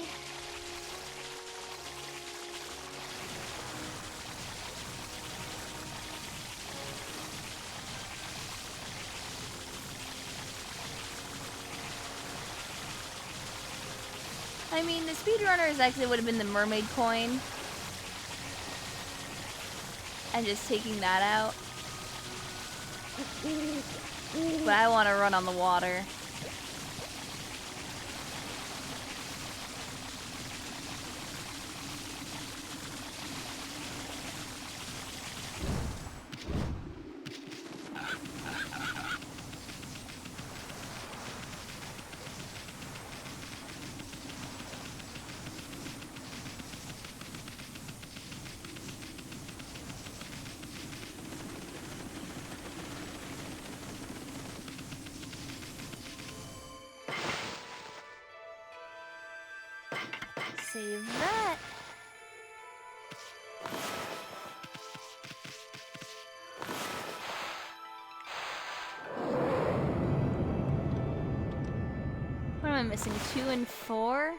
I mean, the speedrunners actually would have been the mermaid coin. And just taking that out. But I want to run on the water. Save that. What am I missing? 2 and 4?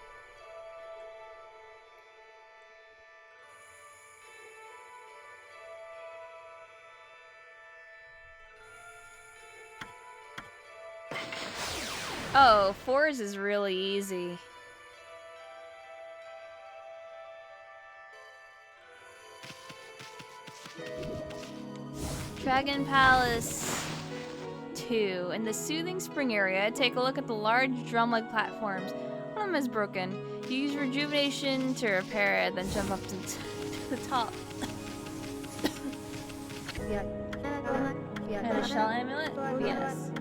Oh, 4s is really easy. Dragon Palace 2. In the soothing spring area, take a look at the large drum-like platforms. One of them is broken. You use rejuvenation to repair it, then jump up to the top. And a shell amulet? Yes.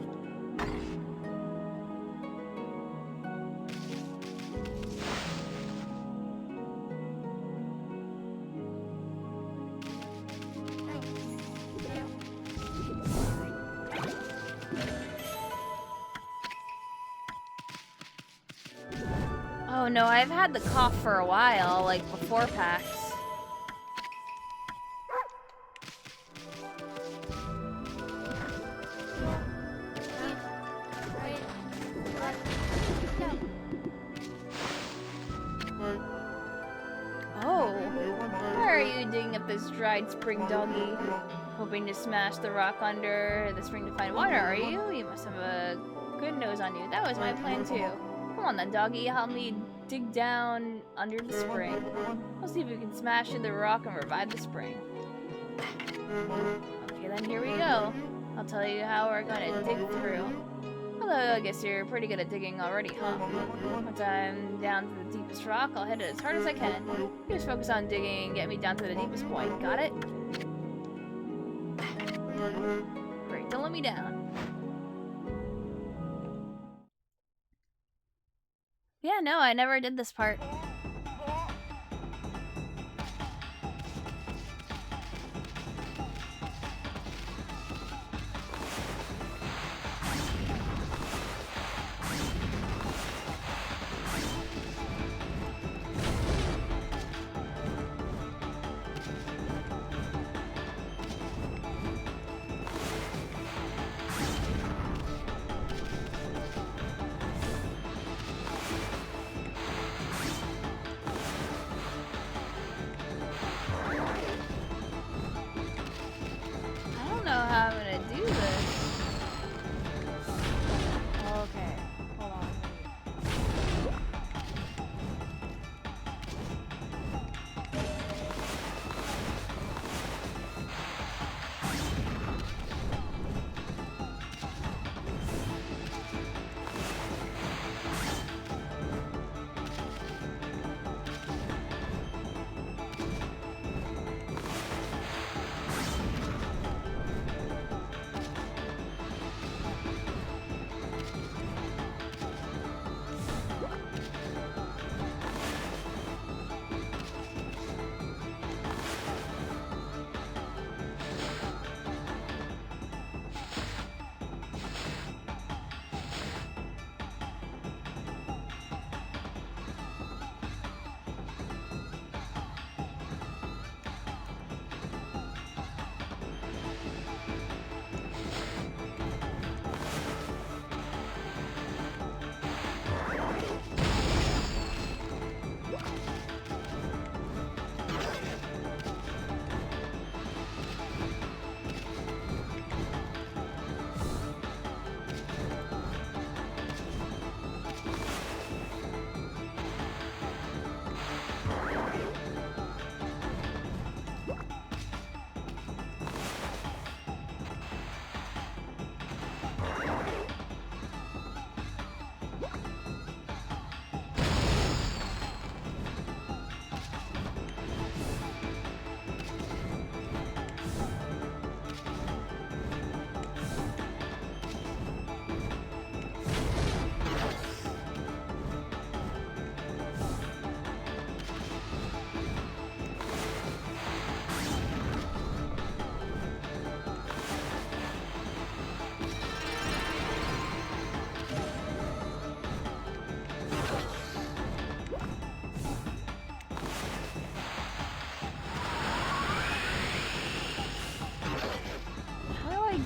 Oh no, I've had the cough for a while, like before PAX. Oh, why are you digging up this dried spring, doggy? Hoping to smash the rock under the spring to find water, are you? You must have a good nose on you. That was my plan too. Come on then, doggy, help me dig down under the spring. We'll see if we can smash through the rock and revive the spring. Okay, then here we go. I'll tell you how we're gonna dig through. Although, I guess you're pretty good at digging already, huh? Once I'm down to the deepest rock, I'll hit it as hard as I can. You just focus on digging and get me down to the deepest point. Got it? Great, don't let me down. Yeah, no, I never did this part.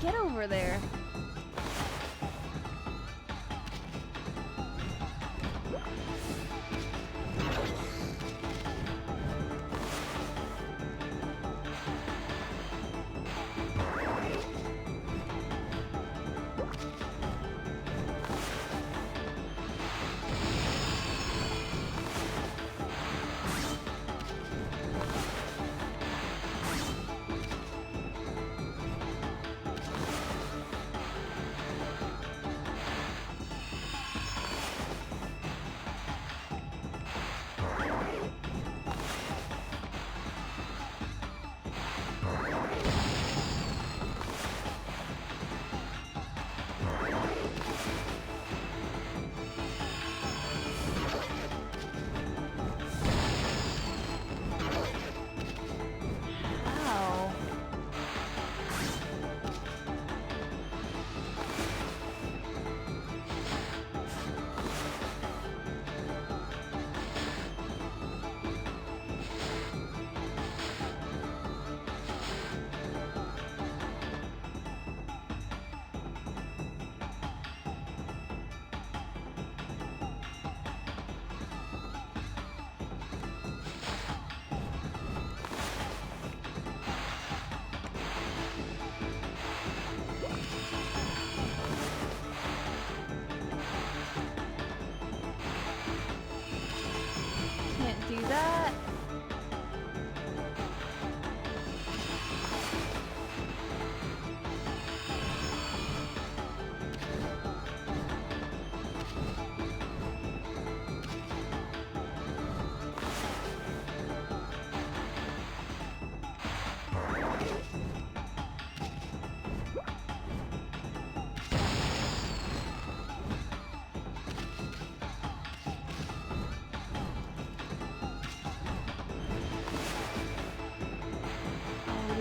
Get over there.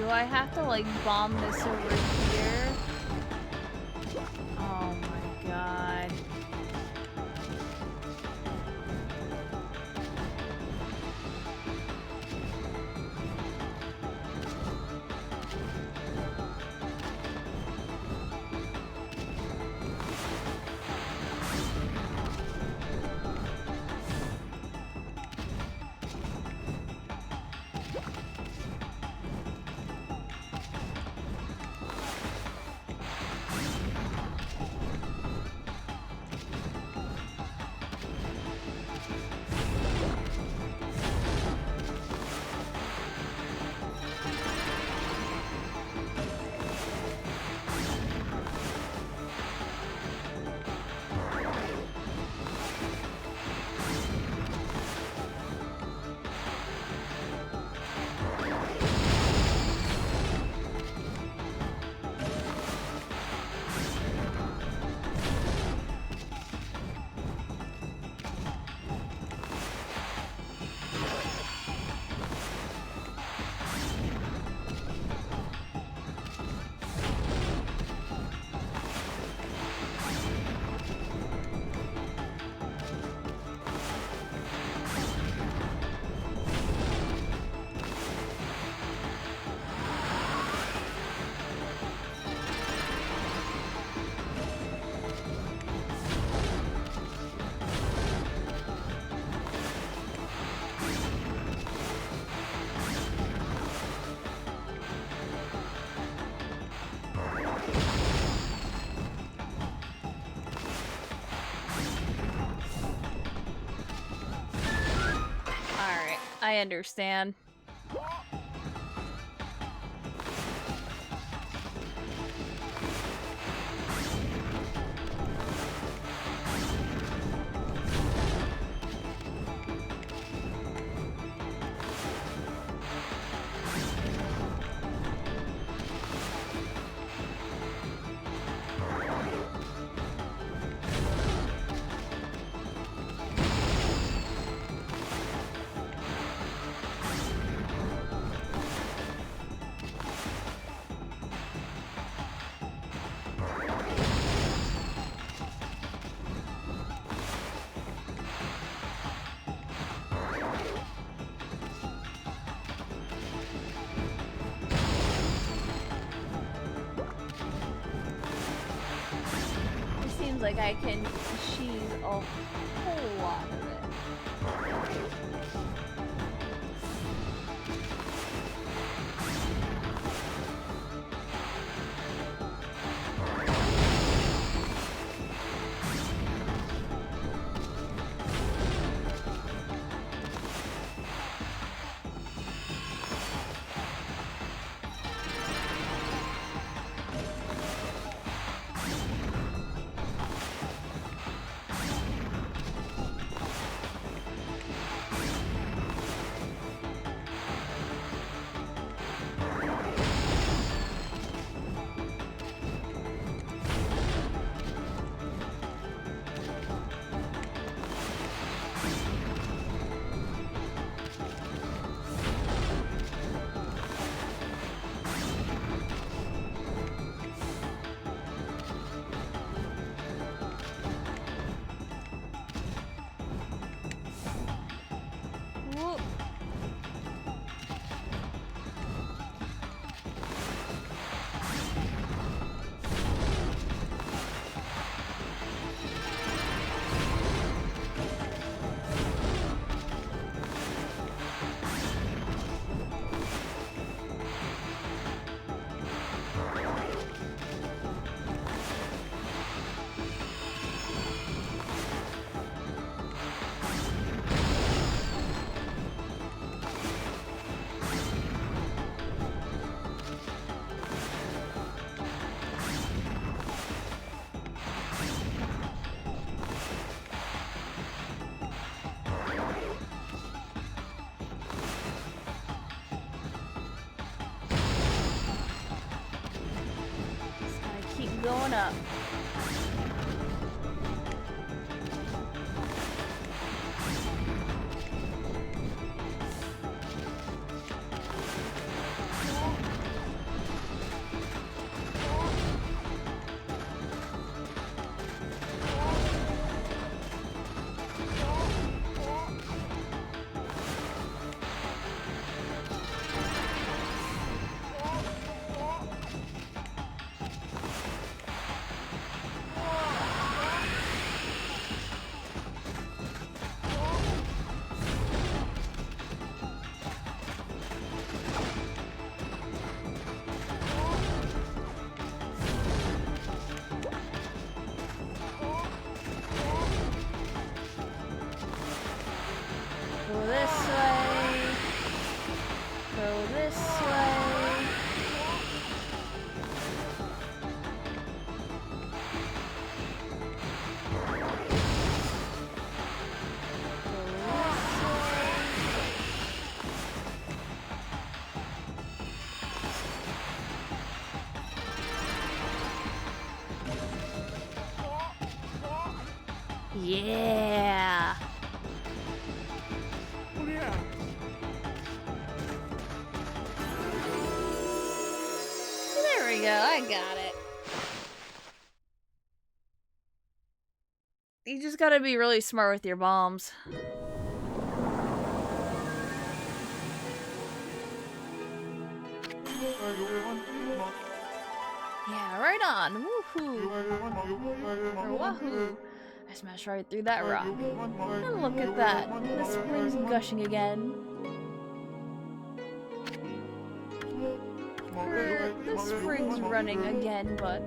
Do I have to like bomb this over here? Oh my god. I understand. Like I can cheese a whole lot of it. Going up. Yeah. There we go. I got it. You just gotta be really smart with your bombs. Yeah, right on. Woohoo. Or wahoo. I smashed right through that rock. And look at that. The spring's gushing again. The spring's running again, but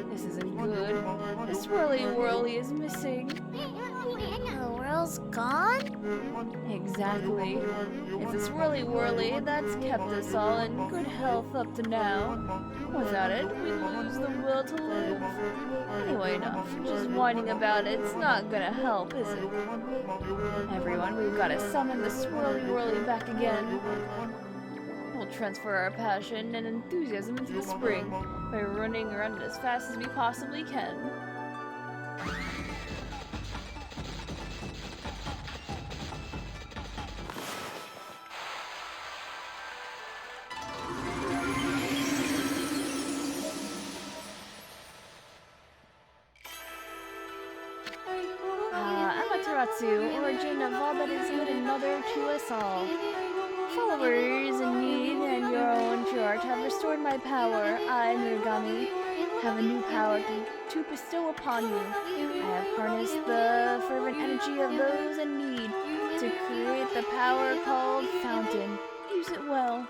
this isn't good. The swirly whirly is missing. The whirl's gone? Exactly. It's a swirly whirly that's kept us all in good health up to now. Without it, we lose the will to live. Anyway, enough. Just whining about it's not gonna help, is it? Everyone, we've gotta summon the swirly whirly back again. We'll transfer our passion and enthusiasm into the spring by running around as fast as we possibly can. Origin of all that is good and mother to us all. Followers in need and your own true art have restored my power. I, Ōkami, have a new power to bestow upon you. I have harnessed the fervent energy of those in need to create the power called Fountain. Use it well.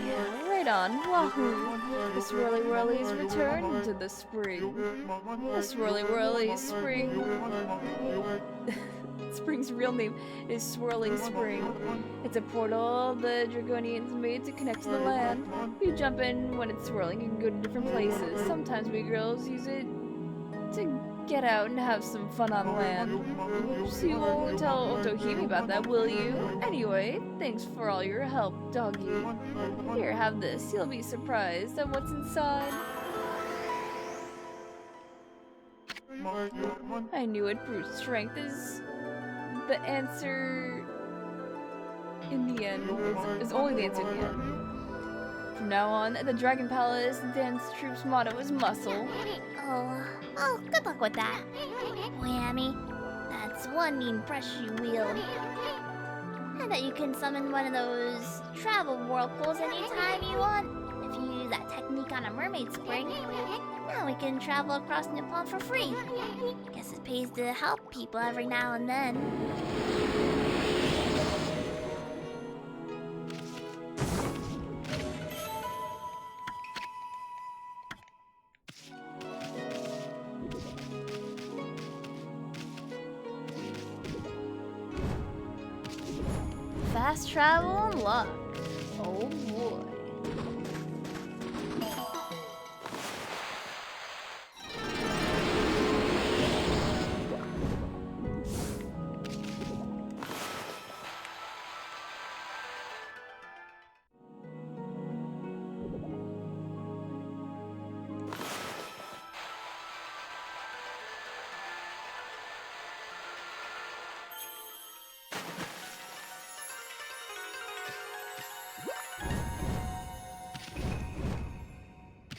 Yeah, right on. Wahoo! The swirly whirlies return to the spring. The swirly whirly spring. Spring's real name is Swirling Spring. It's a portal the Dragonians made to connect to the land. You jump in when it's swirling and go to different places. Sometimes we girls use it to get out and have some fun on land. So you won't tell Ōkami about that, will you? Anyway, thanks for all your help, doggy. Here, have this. You'll be surprised at what's inside. I knew it. Brute strength is the answer in the end. Is only the answer in the end. From now on, the Dragon Palace Dance Troupe's motto is muscle. Oh, good luck with that. Whammy. That's one mean brush you wield. I bet you can summon one of those travel whirlpools anytime you want. If you use that technique on a mermaid spring, now we can travel across Nippon for free. Guess it pays to help people every now and then. Fast travel unlocked. Oh boy.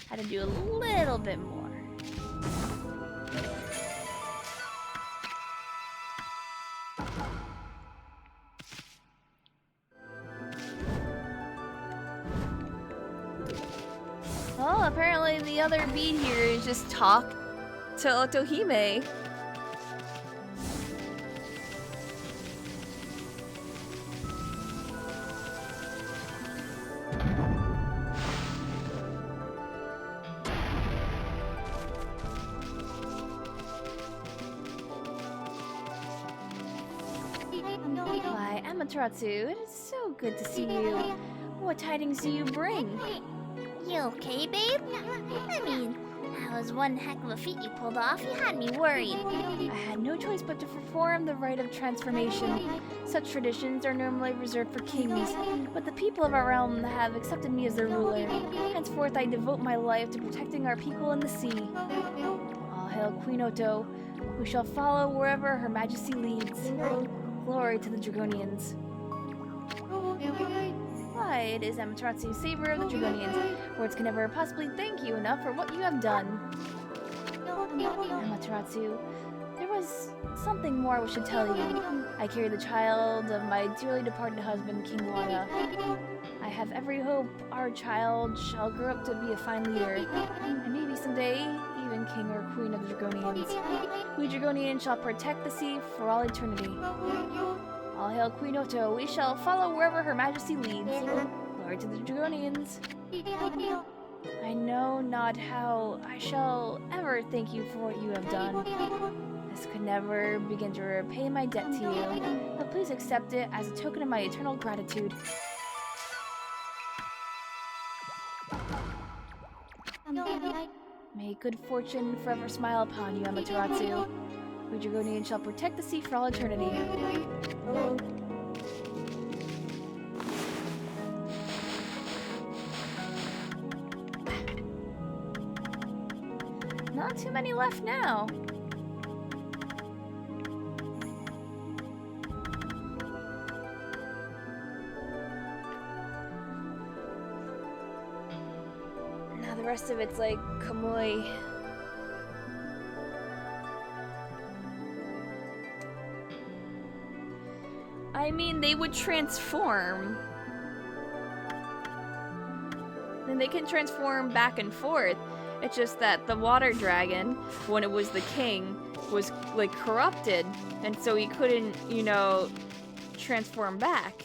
Had to do a little bit more. Well, apparently the other beat here is just talk to Ōkami. Why, Amaterasu, it is so good to see you. What tidings do you bring? You okay, babe? I mean, how was one heck of a feat you pulled off. You had me worried. I had no choice but to perform the rite of transformation. Such traditions are normally reserved for kings, but the people of our realm have accepted me as their ruler. Henceforth, I devote my life to protecting our people in the sea. All hail Queen Oto. We shall follow wherever Her Majesty leads. Glory to the Dragonians. Why, it is Amaterasu, savior of the Dragonians. Words can never possibly thank you enough for what you have done. Amaterasu, there was something more I wish to tell you. I carry the child of my dearly departed husband, King Wada. I have every hope our child shall grow up to be a fine leader, and maybe someday even king or queen of the Dragonians. We Dragonians shall protect the sea for all eternity. All hail Queen Oto. We shall follow wherever Her Majesty leads. Glory to the Dragonians. I know not how I shall ever thank you for what you have done. This could never begin to repay my debt to you, but please accept it as a token of my eternal gratitude. May good fortune forever smile upon you, Amaterasu. We Dragonians shall protect the sea for all eternity. Not too many left now. Now the rest of it's like Kamui. I mean, they would transform. Then they can transform back and forth. It's just that the water dragon, when it was the king, was like corrupted, and so he couldn't, you know, transform back.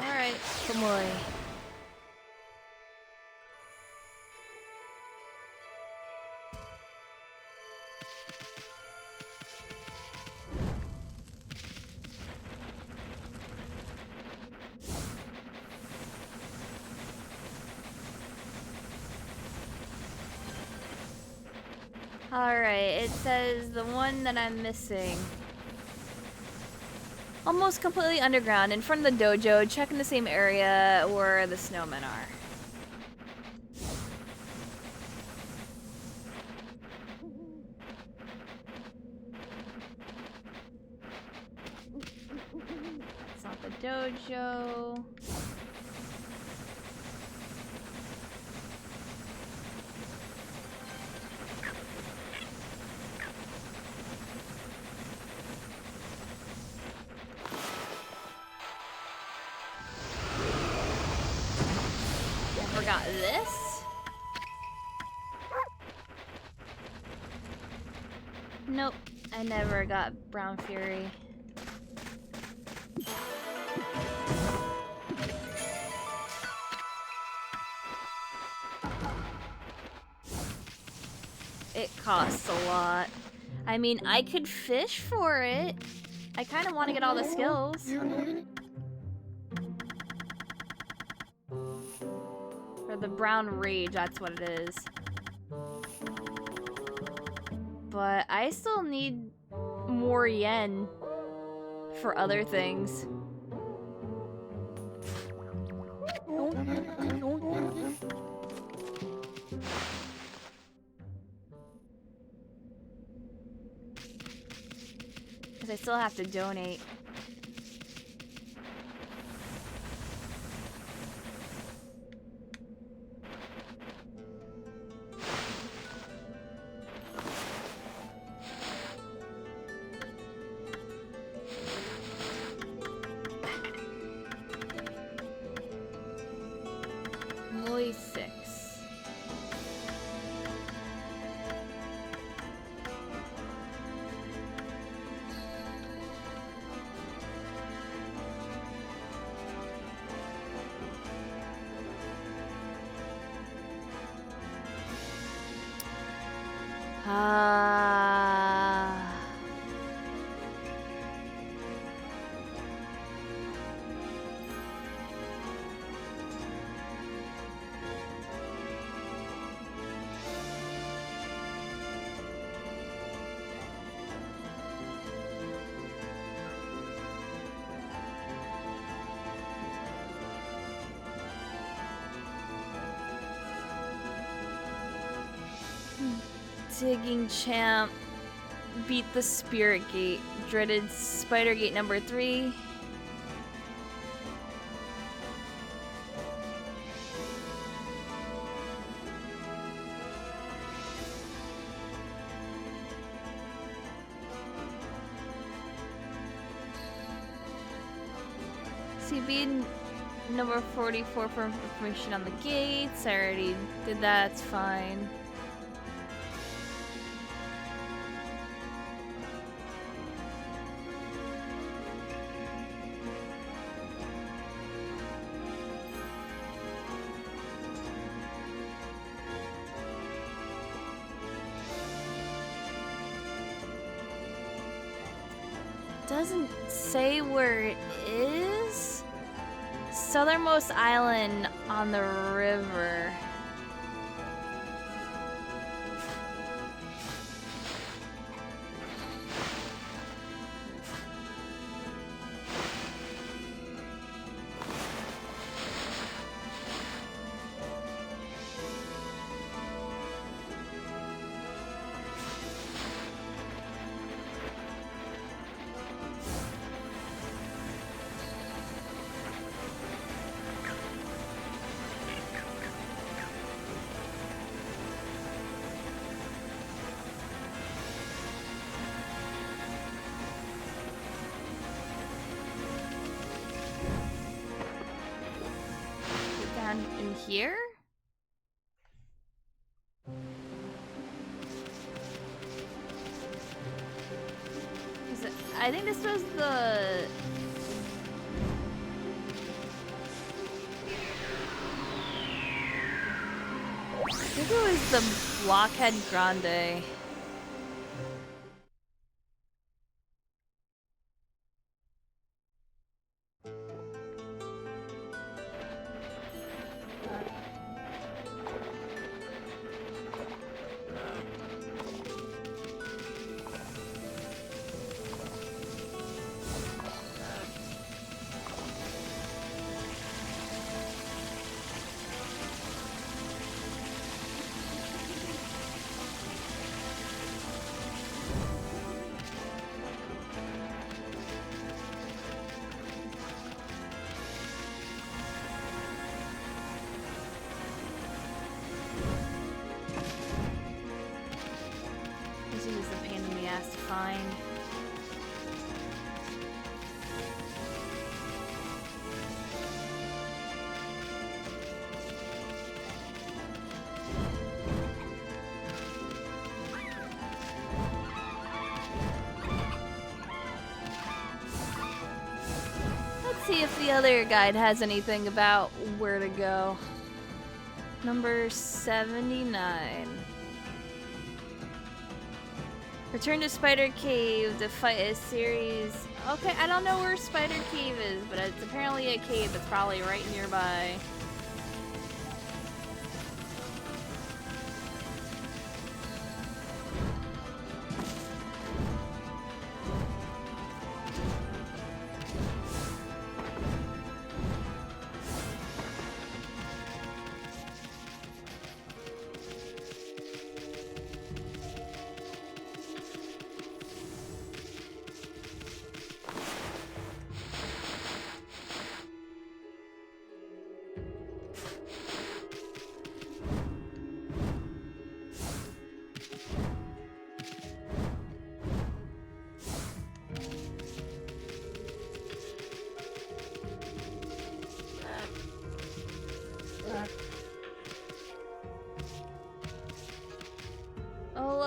Alright, Kamui. Alright, it says the one that I'm missing. Almost completely underground, in front of the dojo, check in the same area where the snowmen are. That's not the dojo. Got this? Nope, I never got Brown Fury. It costs a lot. I mean, I could fish for it. I kind of want to get all the skills. Or the Brown Rage, that's what it is. But I still need more yen for other things. Because I still have to donate. Day 6. Digging champ beat the spirit gate. Dreaded spider gate number 3. CB number 44 for information on the gates. I already did that, it's fine. Doesn't say where it is. Southernmost island on the river. In here? I think this was the... I think it was the Blockhead Grande. Fine. Let's see if the other guide has anything about where to go. Number 79. Return to Spider Cave to fight a series. Okay, I don't know where Spider Cave is, but it's apparently a cave. It's probably right nearby.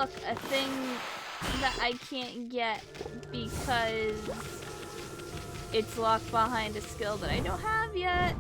look, a thing that I can't get because it's locked behind a skill that I don't have yet.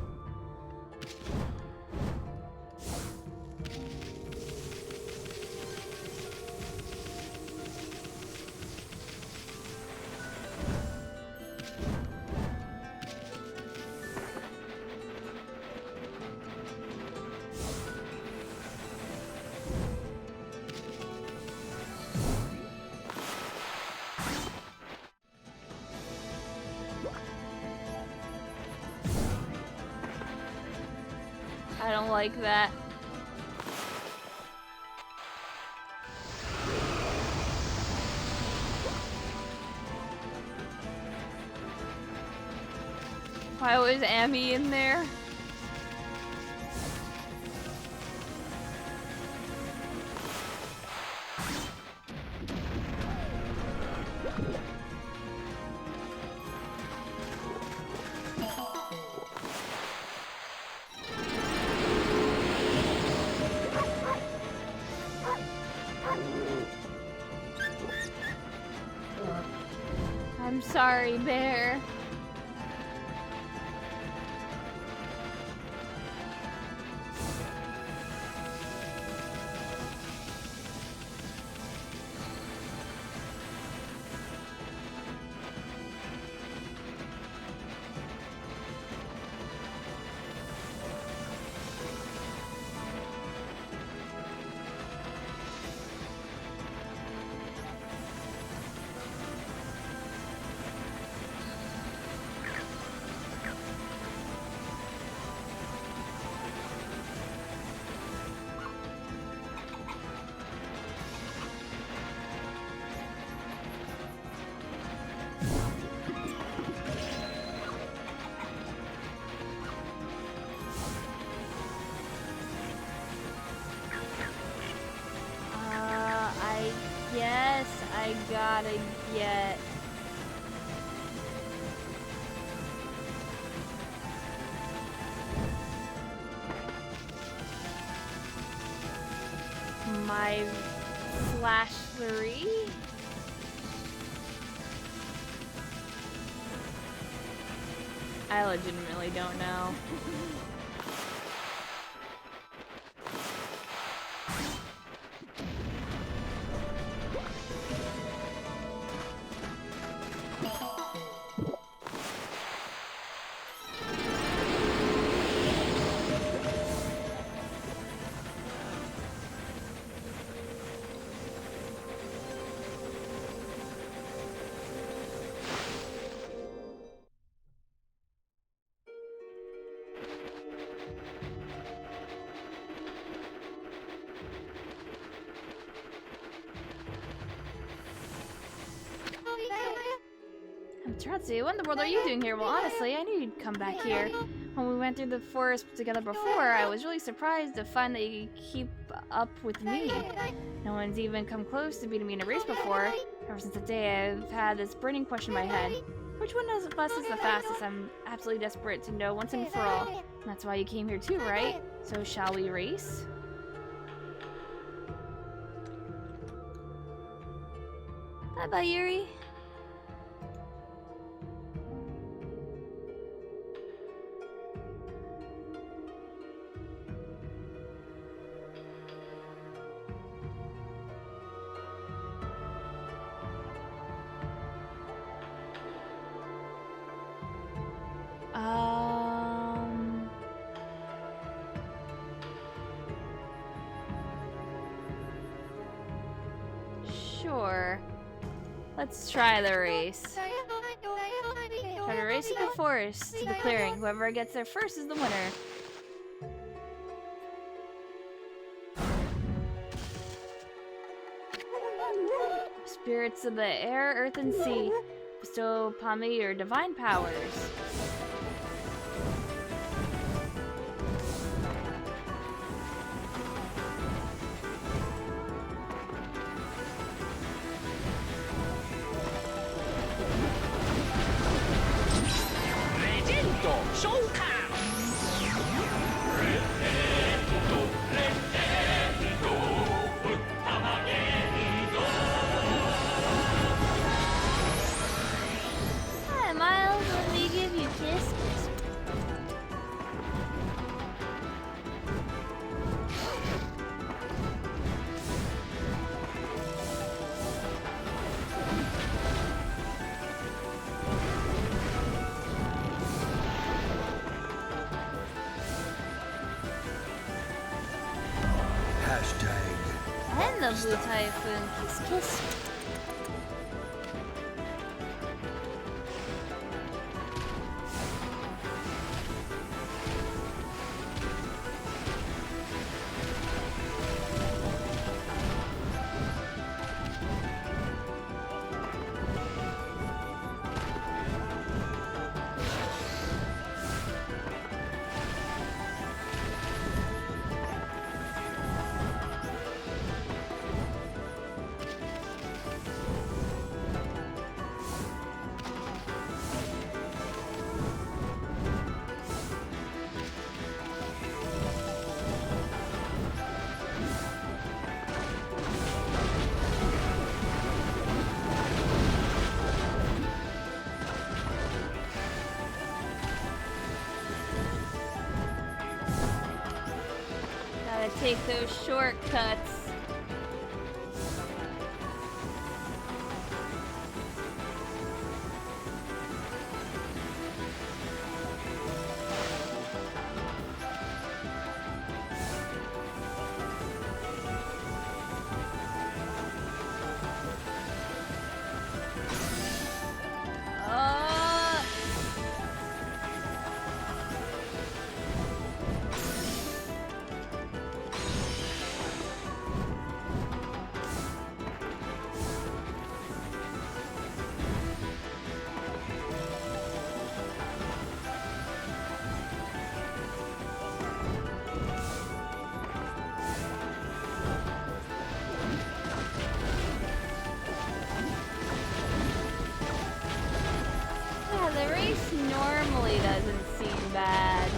I don't like that. Why was Amy in there? I'm sorry, Bear. Yes, I gotta get... my Flash 3? I legitimately don't know. Taratsu, what in the world are you doing here? Well, honestly, I knew you'd come back here. When we went through the forest together before, I was really surprised to find that you keep up with me. No one's even come close to beating me in a race before. Ever since the day, I've had this burning question in my head. Which one of us is the fastest? I'm absolutely desperate to know once and for all. And that's why you came here too, right? So shall we race? Bye-bye, Yuri. Sure. Let's try the race. Try to race to the forest, to the clearing. Whoever gets there first is the winner. Spirits of the air, earth, and sea, bestow upon me your divine powers. And the Blue Typhoon. Kiss, kiss. Take those shortcuts. The race normally doesn't seem bad.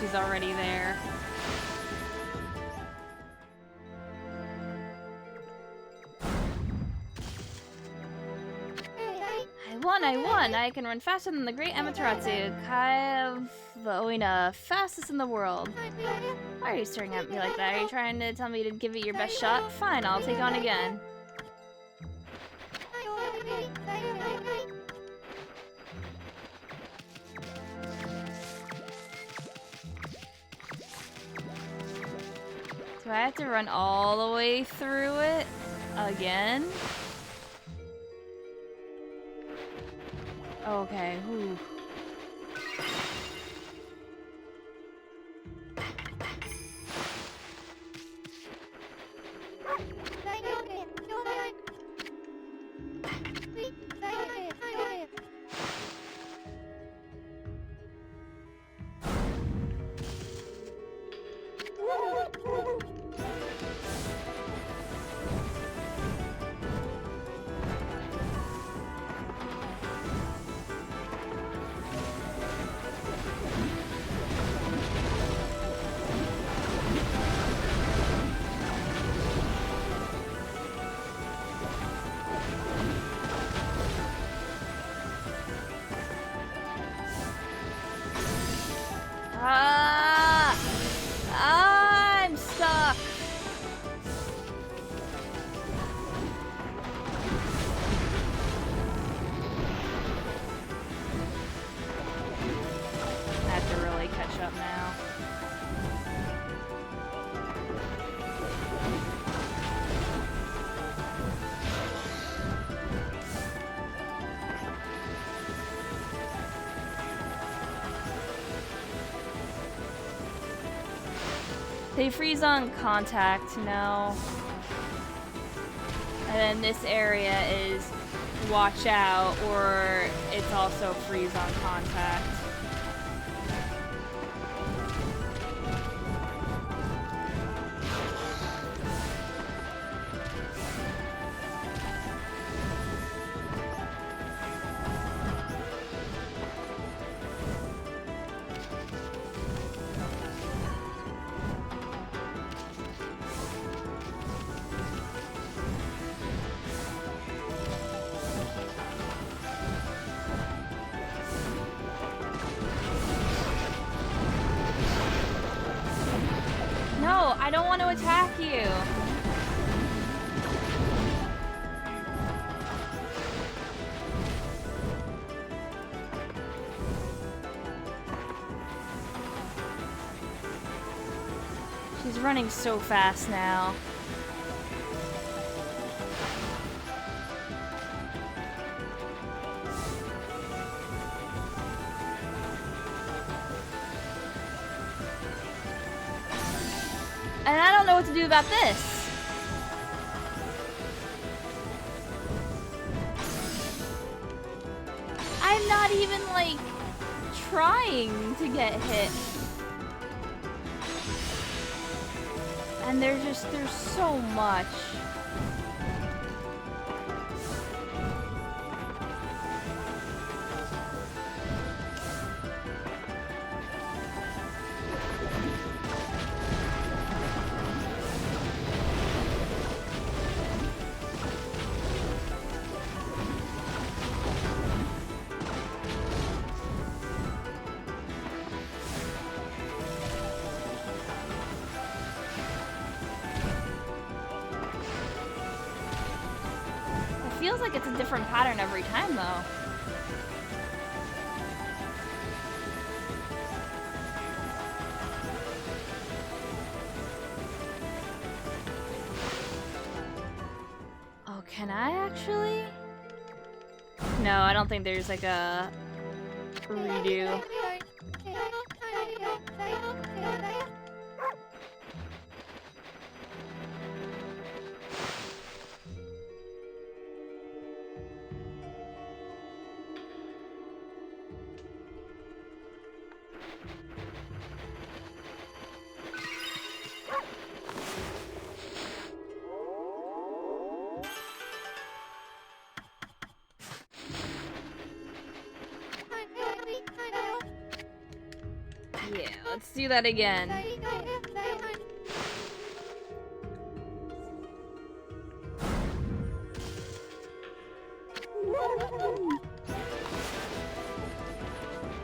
She's already there. I won! I can run faster than the great Amaterasu, Kai of the Oina, fastest in the world. Why are you staring at me like that? Are you trying to tell me to give it your best shot? Fine, I'll take on again. Do I have to run all the way through it again? Okay, whew. I'm stuck. I have to really catch up now. They freeze on contact, no. And then this area is watch out, or it's also freeze on contact. No, I don't want to attack you. She's running so fast now. And I don't know what to do about this. I'm not even, like, trying to get hit. And there's so much. Feels like it's a different pattern every time, though. Oh, can I actually? No, I don't think there's like a redo. Yeah, let's do that again.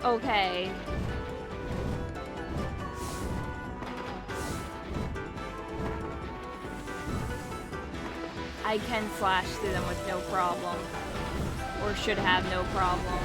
Okay. I can slash through them with no problem. Or should have no problem.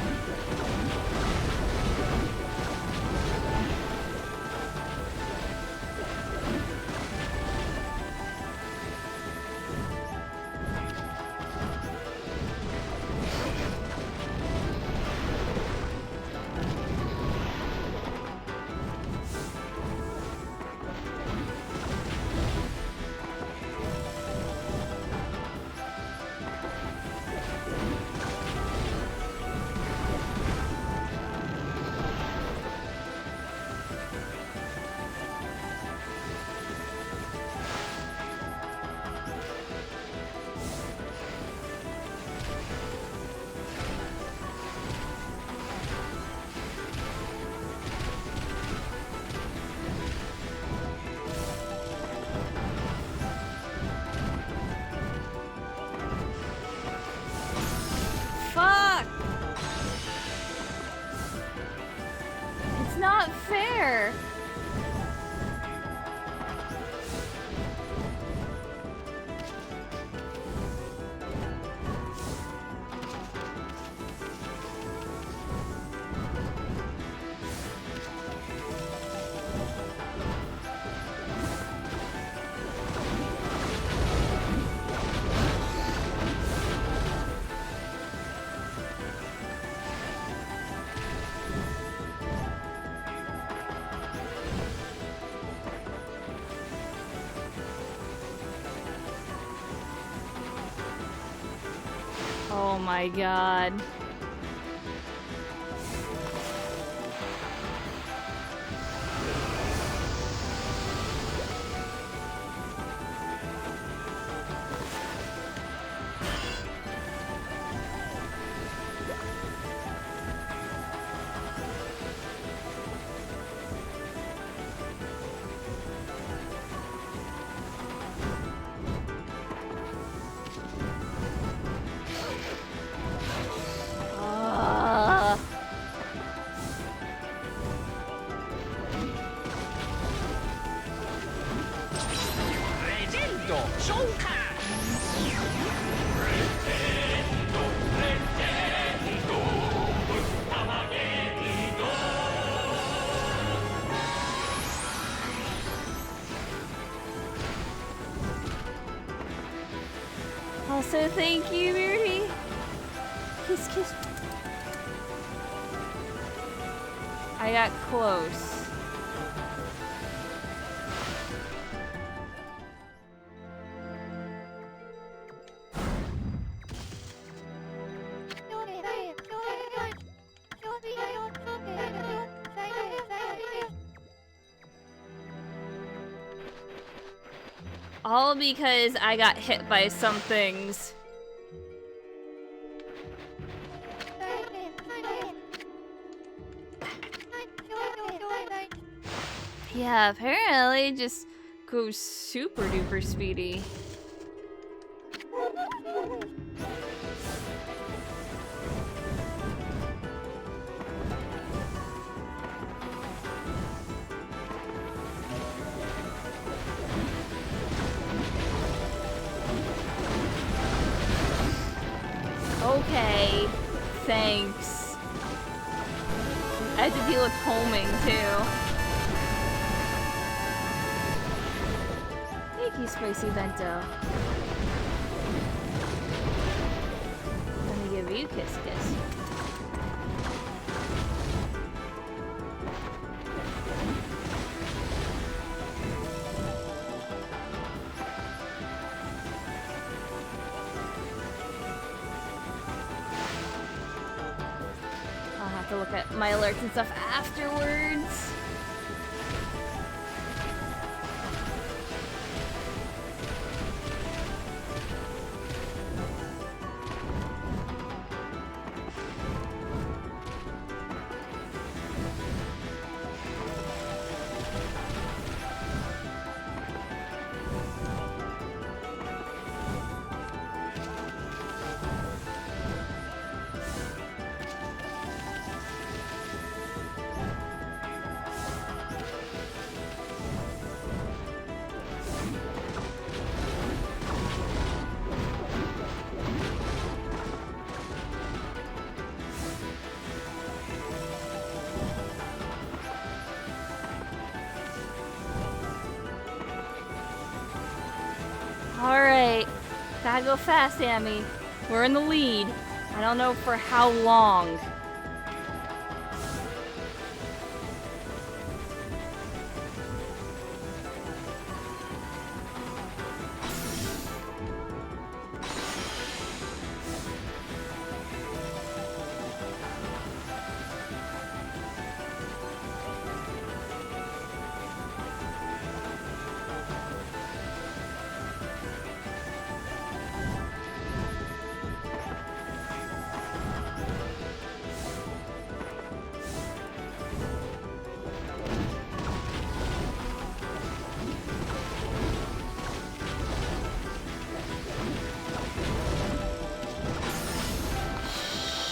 Fuck! It's not fair! Oh my god. Also, thank you, Beardy. Kiss, kiss. I got close. All because I got hit by some things. Yeah, apparently it just goes super duper speedy. Okay, thanks. I had to deal with homing too. Thank you, Spicy Bento. Let me give you kiss kiss. I'll have to look at my alerts and stuff afterwards. Alright. Gotta go fast, Amy. We're in the lead. I don't know for how long.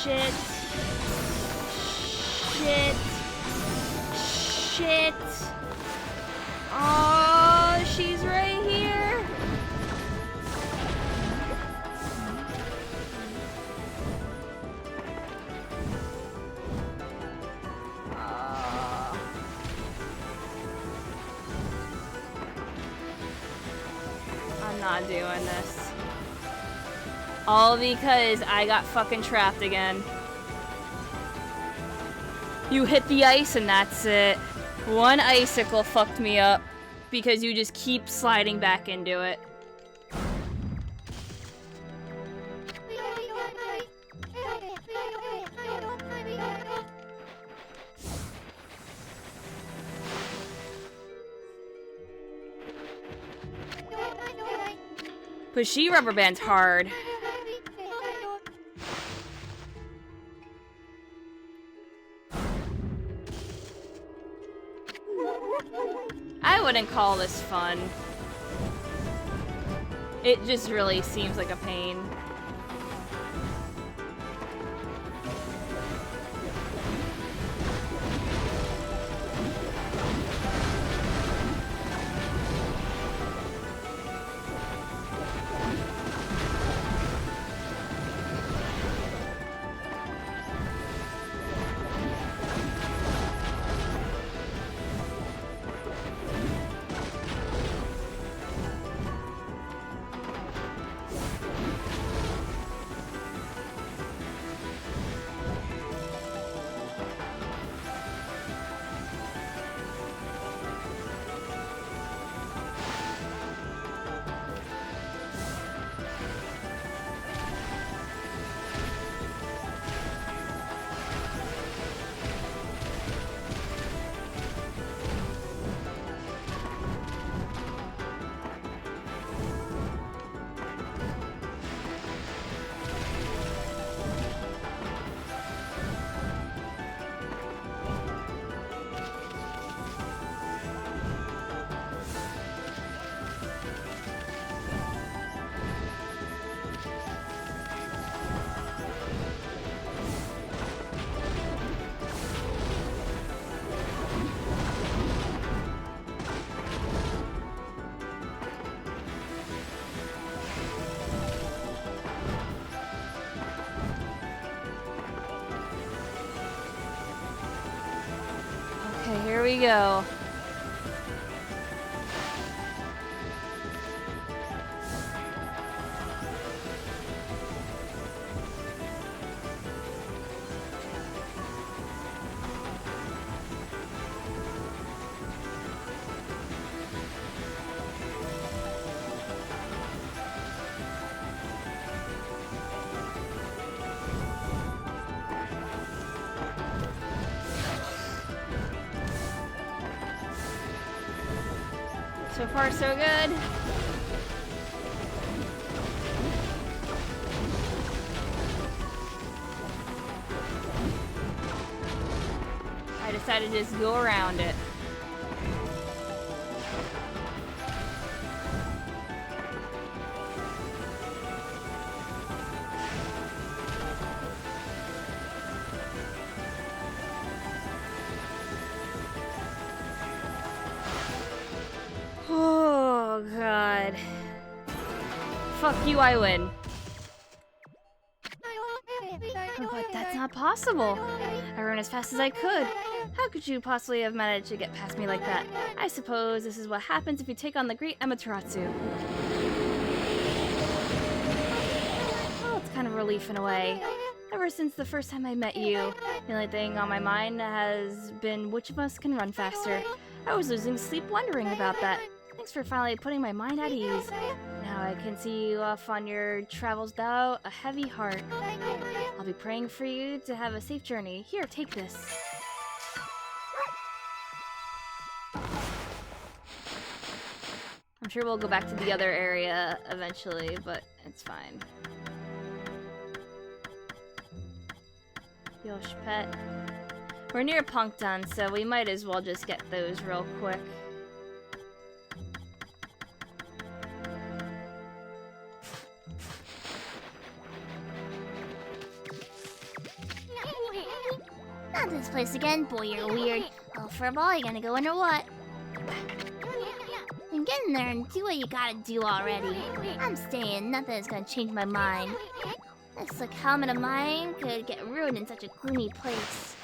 Shit. Shit. Shit. Oh, she's right here. I'm not doing this. All because I got fucking trapped again. You hit the ice and that's it. One icicle fucked me up because you just keep sliding back into it. But she rubber bands hard. I wouldn't call this fun. It just really seems like a pain. we go. So far, so good. I decided to just go around it. Oh, God. Fuck you, I win. But that's not possible. I ran as fast as I could. How could you possibly have managed to get past me like that? I suppose this is what happens if you take on the great Amaterasu. Well, it's kind of a relief in a way. Ever since the first time I met you, the only thing on my mind has been which of us can run faster. I was losing sleep wondering about that. Thanks for finally putting my mind at ease. Now I can see you off on your travels without a heavy heart. I'll be praying for you to have a safe journey. Here, take this. I'm sure we'll go back to the other area eventually, but it's fine. Yosh pet. We're near Puncton, so we might as well just get those real quick. Not this place again, boy, you're weird. Well, for a ball, you're gonna go in or what? And get in there and do what you gotta do already. I'm staying, nothing is gonna change my mind. This like helmet of mine could get ruined in such a gloomy place.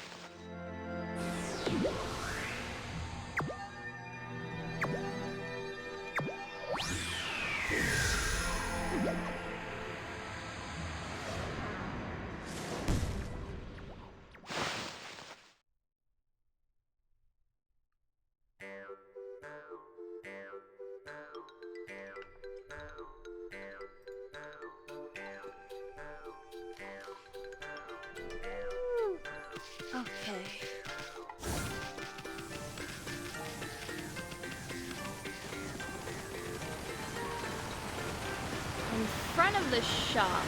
Okay. In front of the shop.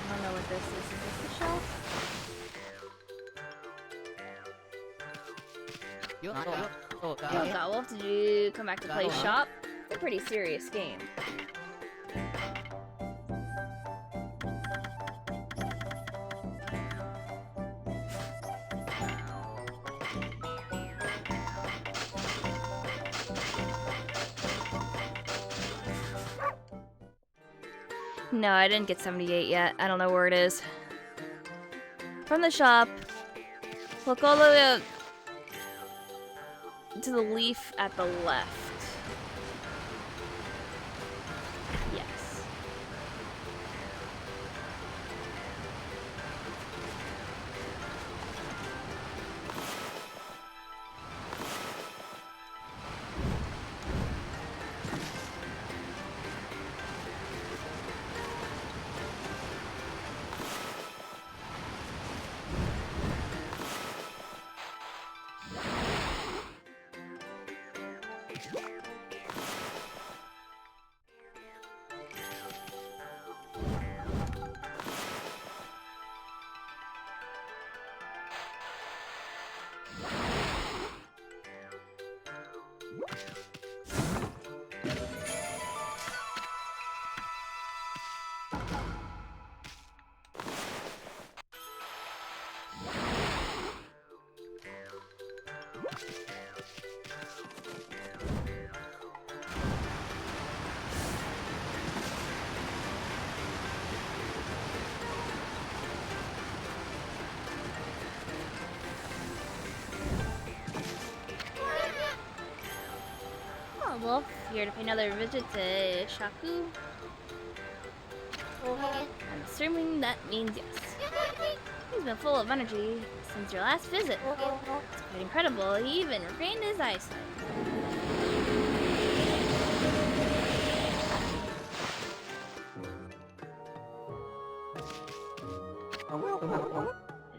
I don't know what this is. Is this the shop? Oh God, Wolf, did you come back to play shop? It's a pretty serious game. No, I didn't get 78 yet. I don't know where it is. From the shop, look all the way up to the leaf at the left. Yes. Wolf, here to pay another visit to Shaku. I'm assuming that means yes. He's been full of energy since your last visit. It's quite incredible, he even regained his eyesight.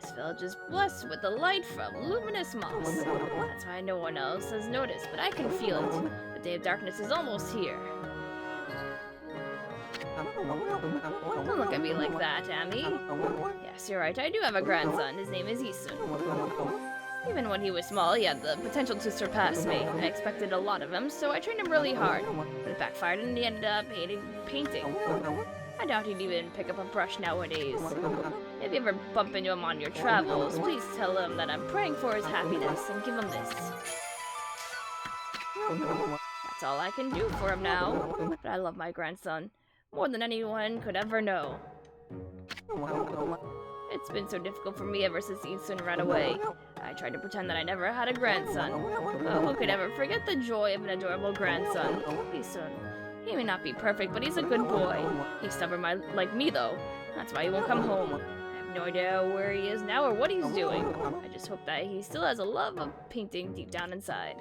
This village is blessed with the light from luminous moss. That's why no one else has noticed, but I can feel it. The day of darkness is almost here. Don't look at me like that, Amy. Yes, you're right, I do have a grandson. His name is Isun. Even when he was small, he had the potential to surpass me. I expected a lot of him, so I trained him really hard. But it backfired and he ended up hating painting. I doubt he'd even pick up a brush nowadays. If you ever bump into him on your travels, please tell him that I'm praying for his happiness and give him this. That's all I can do for him now. But I love my grandson more than anyone could ever know. It's been so difficult for me ever since Isun ran away. I tried to pretend that I never had a grandson. Oh, who could ever forget the joy of an adorable grandson? Isun. He may not be perfect, but he's a good boy. He's stubborn like me, though. That's why he won't come home. I have no idea where he is now or what he's doing. I just hope that he still has a love of painting deep down inside.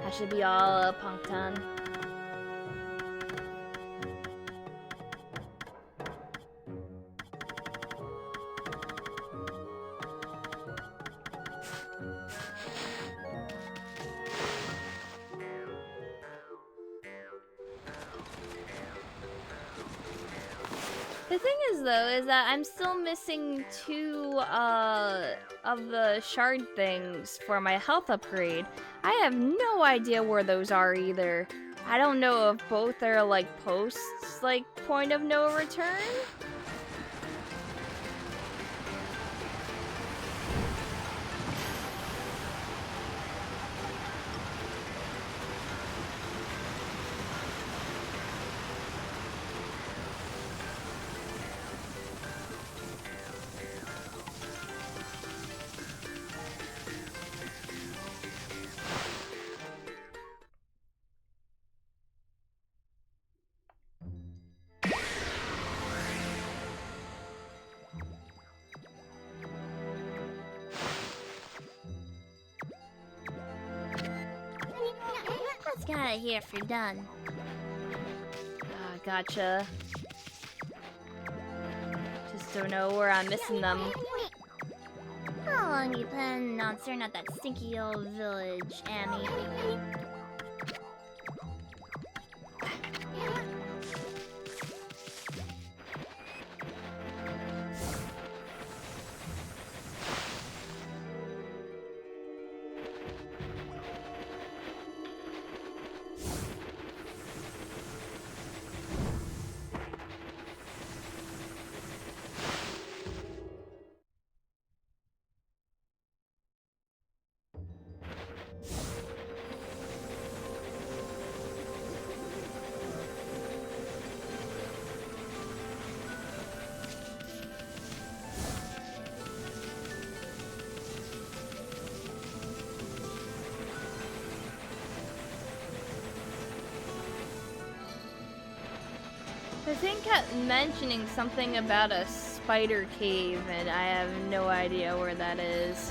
That should be all, Puncton. The thing is, though, is that I'm still missing 2 of the shard things for my health upgrade. I have no idea where those are either. I don't know if both are like posts, like point of no return. Let's get out of here if you're done. Gotcha. Just don't know where I'm missing them. How long do you plan on staring at that stinky old village, Amy? The thing kept mentioning something about a spider cave, and I have no idea where that is.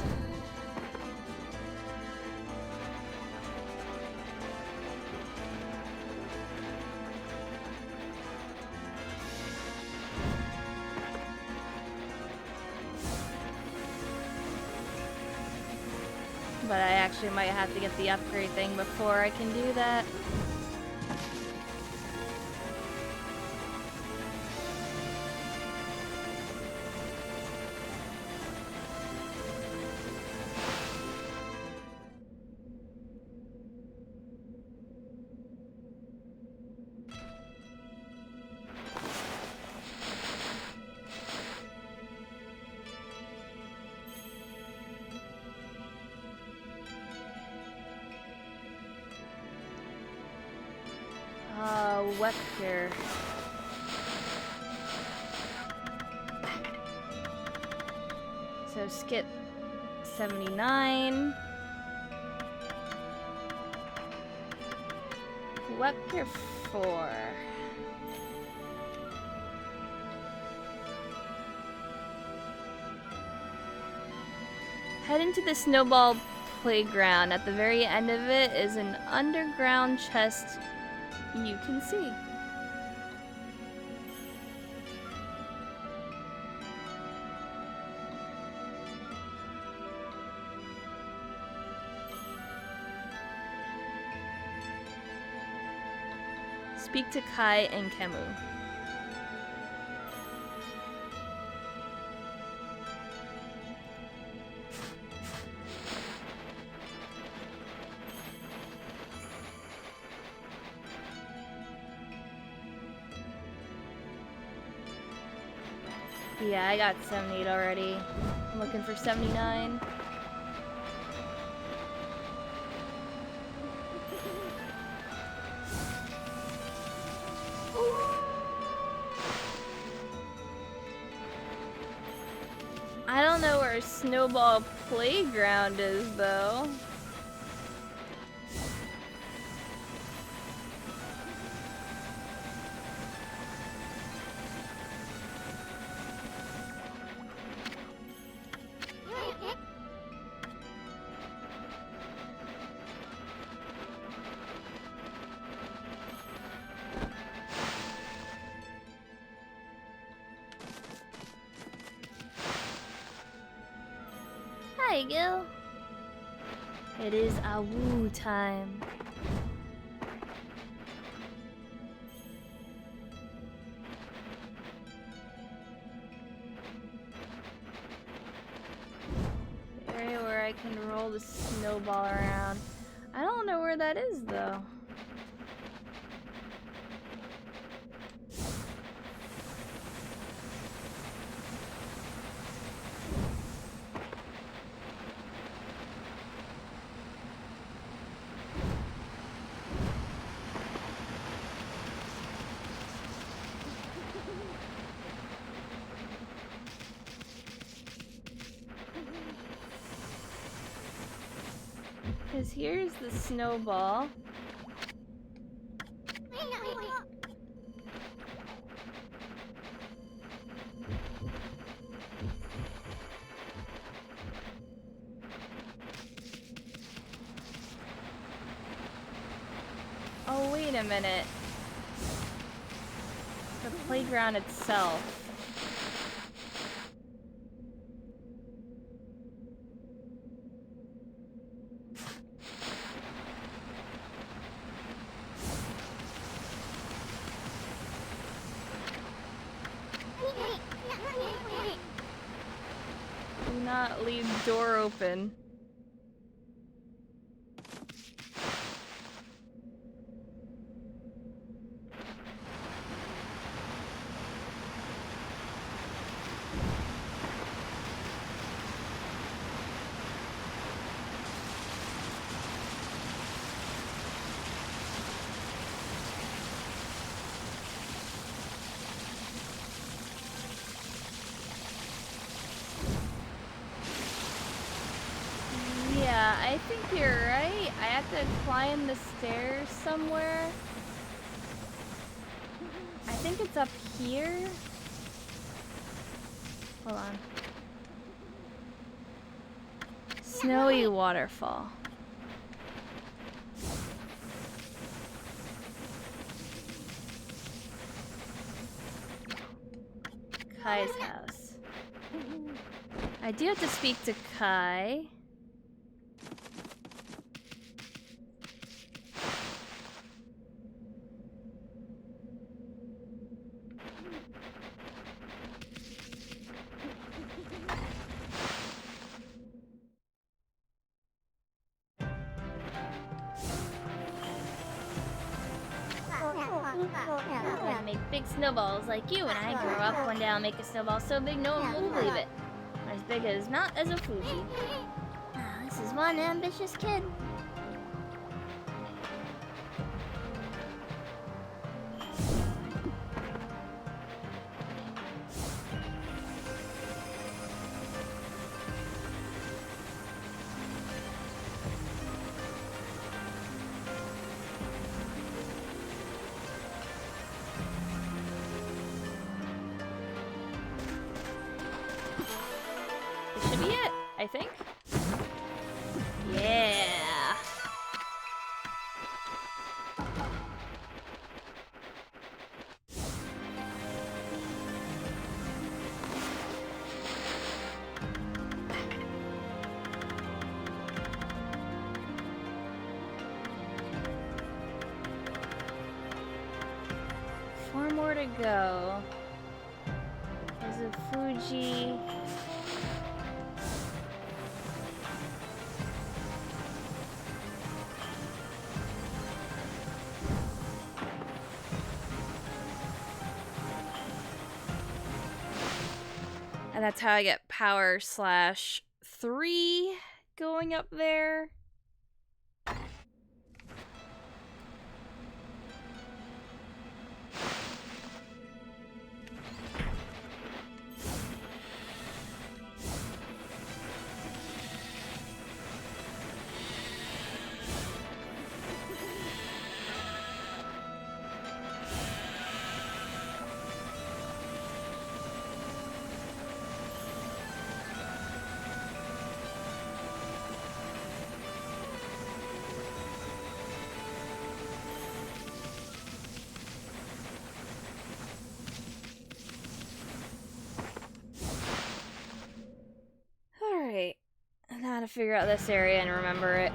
But I actually might have to get the upgrade thing before I can do that. wet here. So skip 79. Wet Pier 4. Head into the snowball playground. At the very end of it is an underground chest you can see. Speak to Kai and Kemu. Yeah, I got 78 already. I'm looking for 79. I don't know where Snowball Playground is, though. Hi, Gil. It is Awu time. The area where I can roll the snowball around. I don't know where that is, though. Because here's the snowball. Oh, wait a minute. The playground itself. Do not leave door open. Yeah, I think you're right. I have to climb the stairs somewhere. I think it's up here. Hold on. Snowy waterfall. Kai's house. I do have to speak to Kai. I'm gonna make big snowballs like you when I grow up. One day I'll make a snowball so big no one will believe it. As big as Mount Ezofuji. This is one ambitious kid. be it, I think. Yeah. Four more to go. There's a Fuji. And that's how I get power /3 going up there. Alright, now to figure out this area and remember it.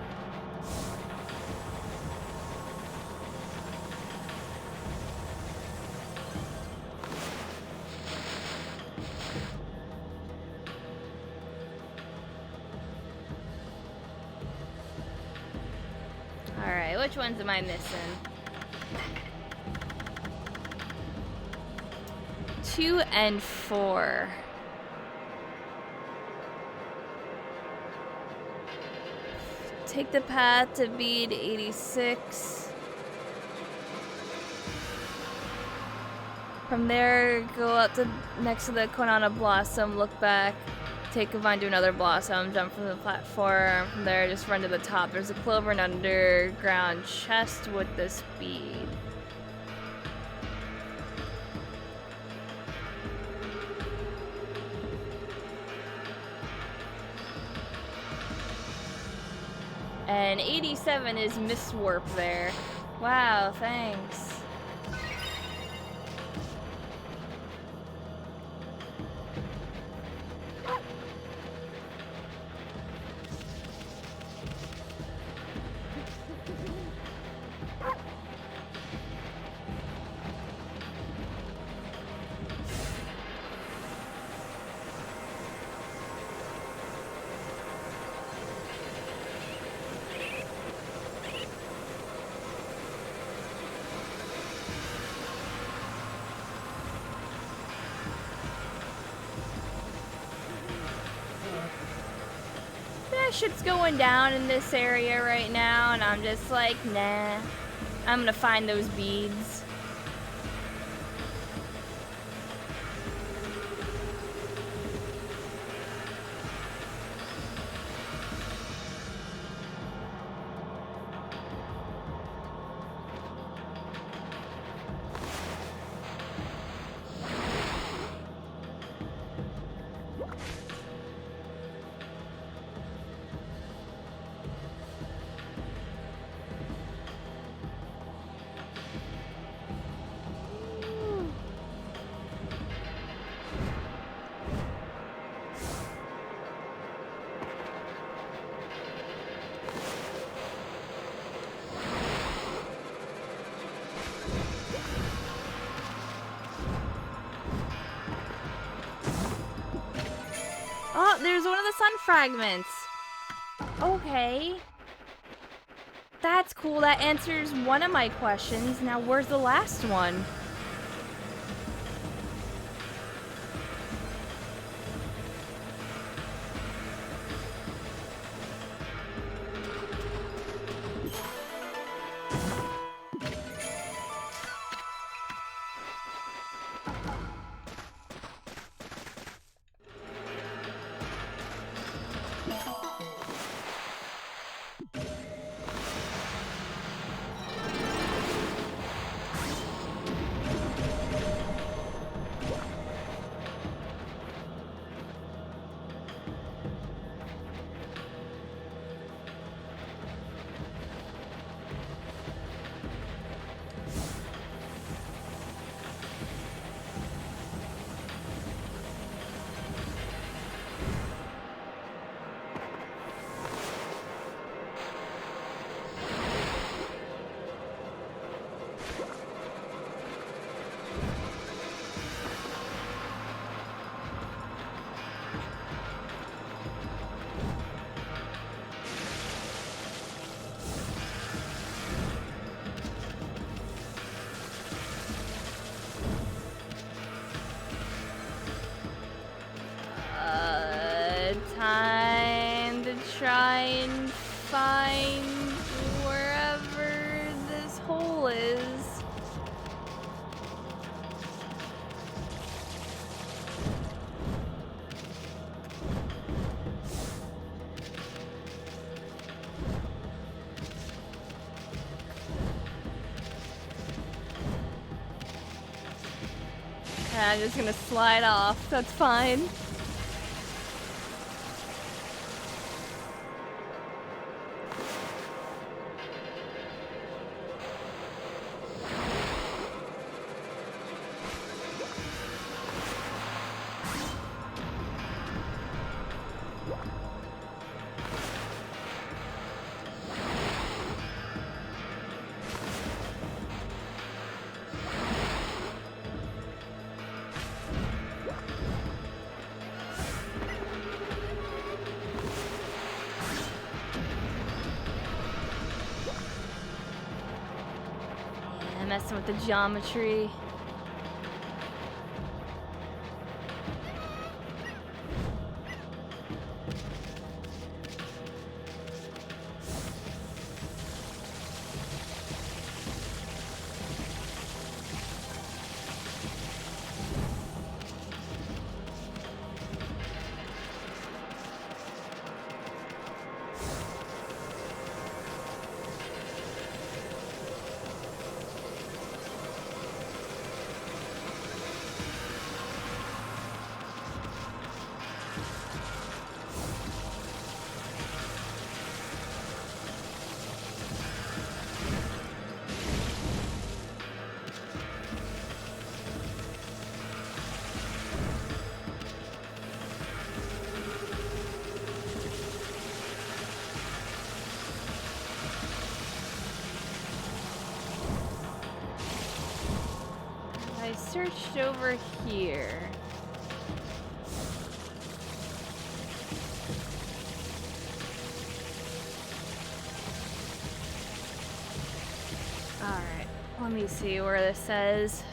Alright, which ones am I missing? 2 and 4. Take the path to bead 86. From there, go up to next to the Konana Blossom, look back, take a vine to another blossom, jump from the platform. From there, just run to the top. There's a clover and underground chest with this bead. And 87 is Mist Warp there. Wow, thanks. Shit's going down in this area right now, and I'm just like, nah. I'm gonna find those beads. Oh, there's one of the sun fragments. Okay. That's cool. That answers one of my questions. Now, where's the last one? I'm just gonna slide off. That's fine. Messing with the geometry. I searched over here. Alright, let me see where this says.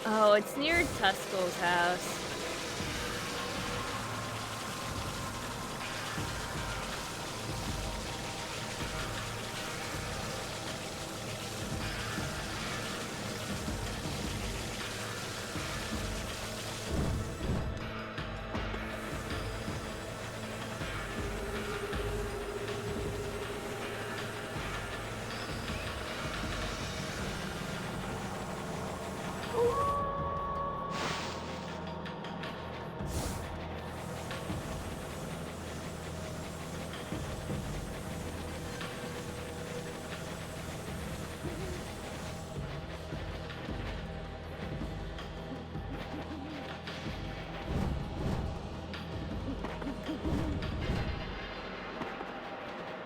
Oh, it's near Tuskel's house.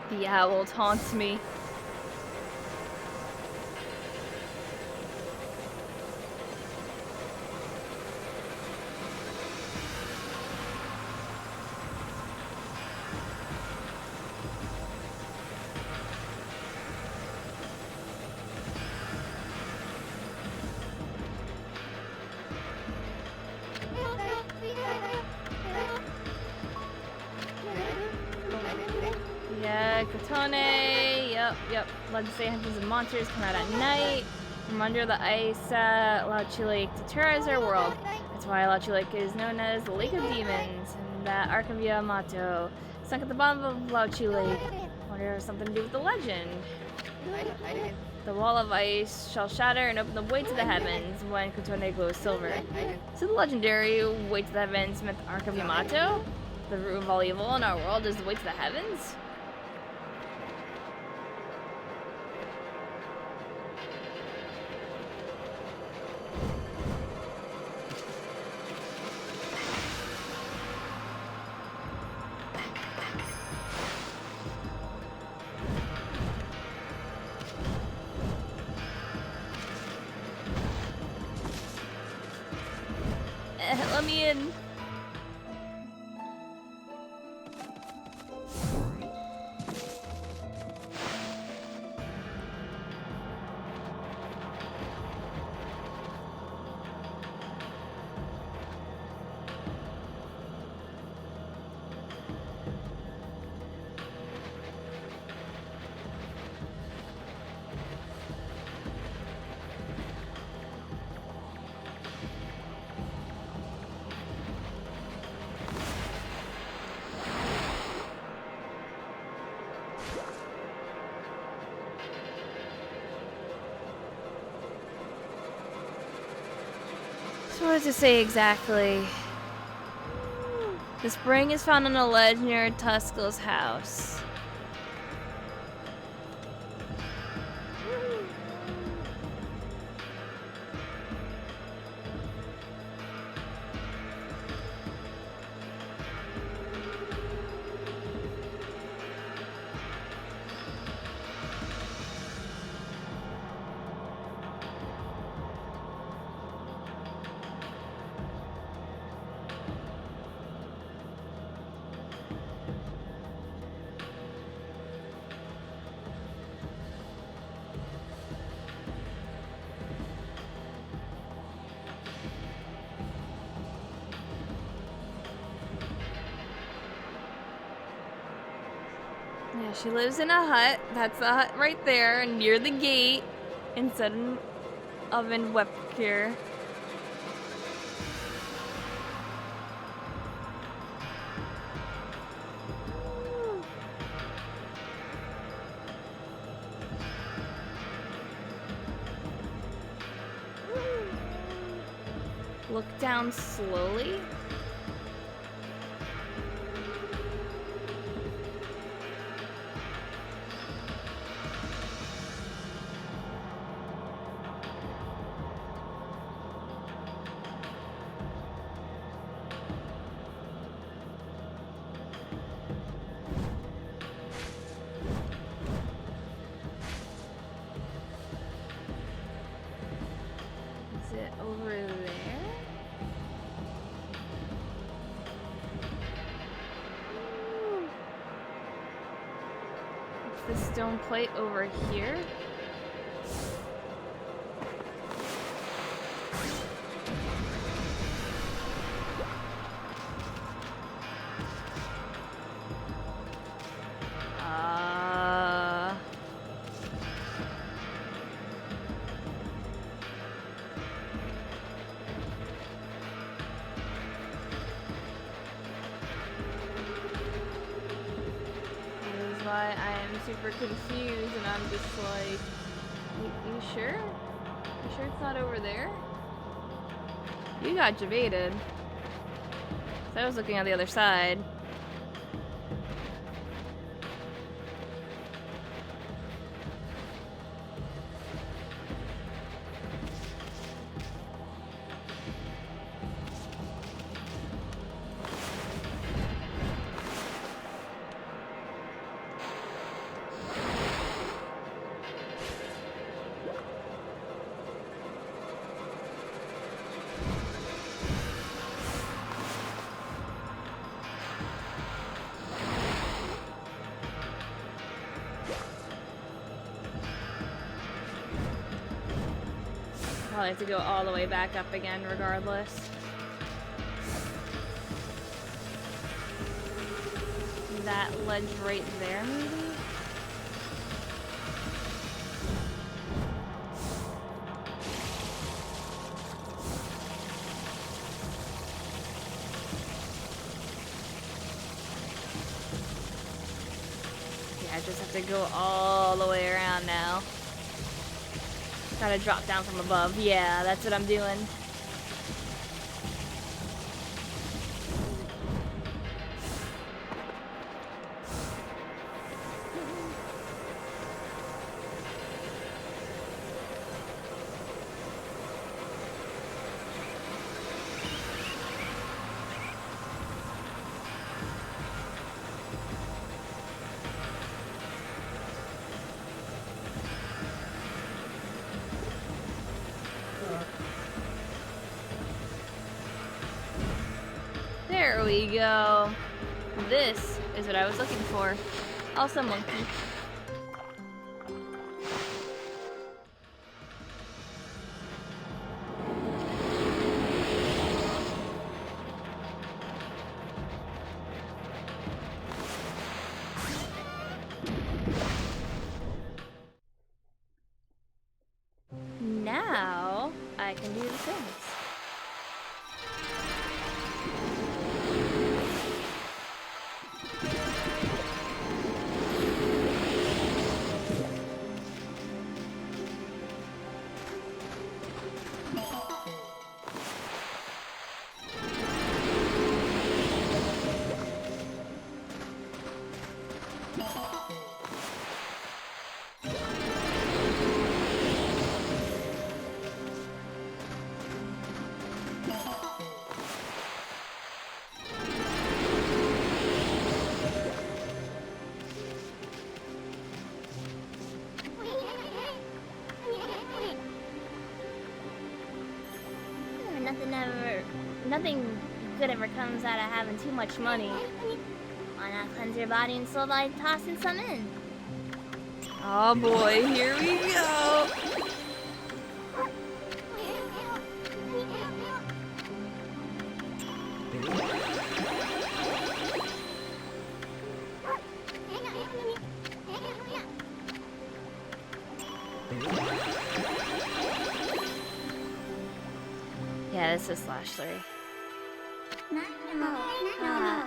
The owl taunts me. Yeah, Kotone. Yep. Legends say hunters and monsters come out at night from under the ice at Lauchi Lake to terrorize our world. That's why Lauchi Lake is known as the Lake of Demons, and that Ark of Yamato sunk at the bottom of Lauchi Lake. Wonder if it has something to do with the legend. The wall of ice shall shatter and open the way to the heavens when Kotone glows silver. So the legendary way to the heavens meant the Ark of Yamato? The root of all evil in our world is the way to the heavens? Let me in. So what does it say exactly? The spring is found on a ledge near Tuskel's house. Yeah, she lives in a hut. That's the hut right there, near the gate. Inside an oven web cure. Look down slowly. Is it over there? Is the stone plate over here? Why I am super confused and I'm just like, you sure? You sure it's not over there? You got jebaited. So I was looking on the other side. Probably have to go all the way back up again regardless. That ledge right there, maybe? Yeah, I just have to go all the way around now. Gotta drop down from above. Yeah, that's what I'm doing. There we go. This is what I was looking for. Also monkey. Now I can do the things. Nothing good ever comes out of having too much money. Why not cleanse your body and soul by tossing some in? Oh boy, here we go. Yeah, this is /3.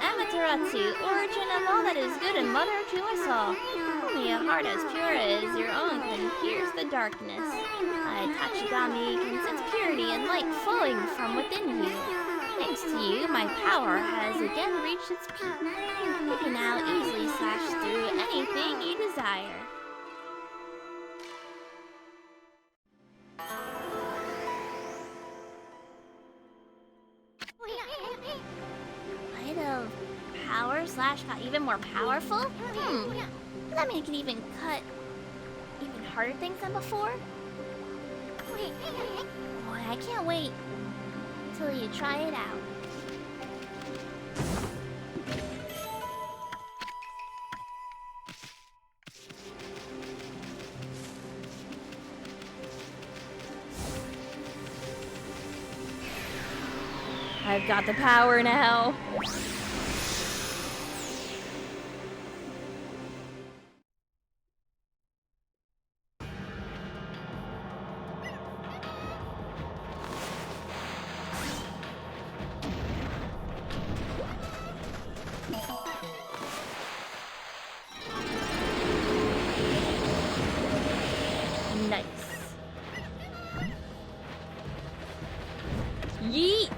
Amaterasu, origin of all that is good and mother to us all. Only a heart as pure as your own can pierce the darkness. Ōkami can sense purity and light flowing from within you. Thanks to you, my power has again reached its peak. You can now easily slash through anything you desire. Light of power slash got even more powerful? Does that mean it can even cut even harder things than before? Boy, I can't wait till you try it out. I've got the power now. Nice. Yeet!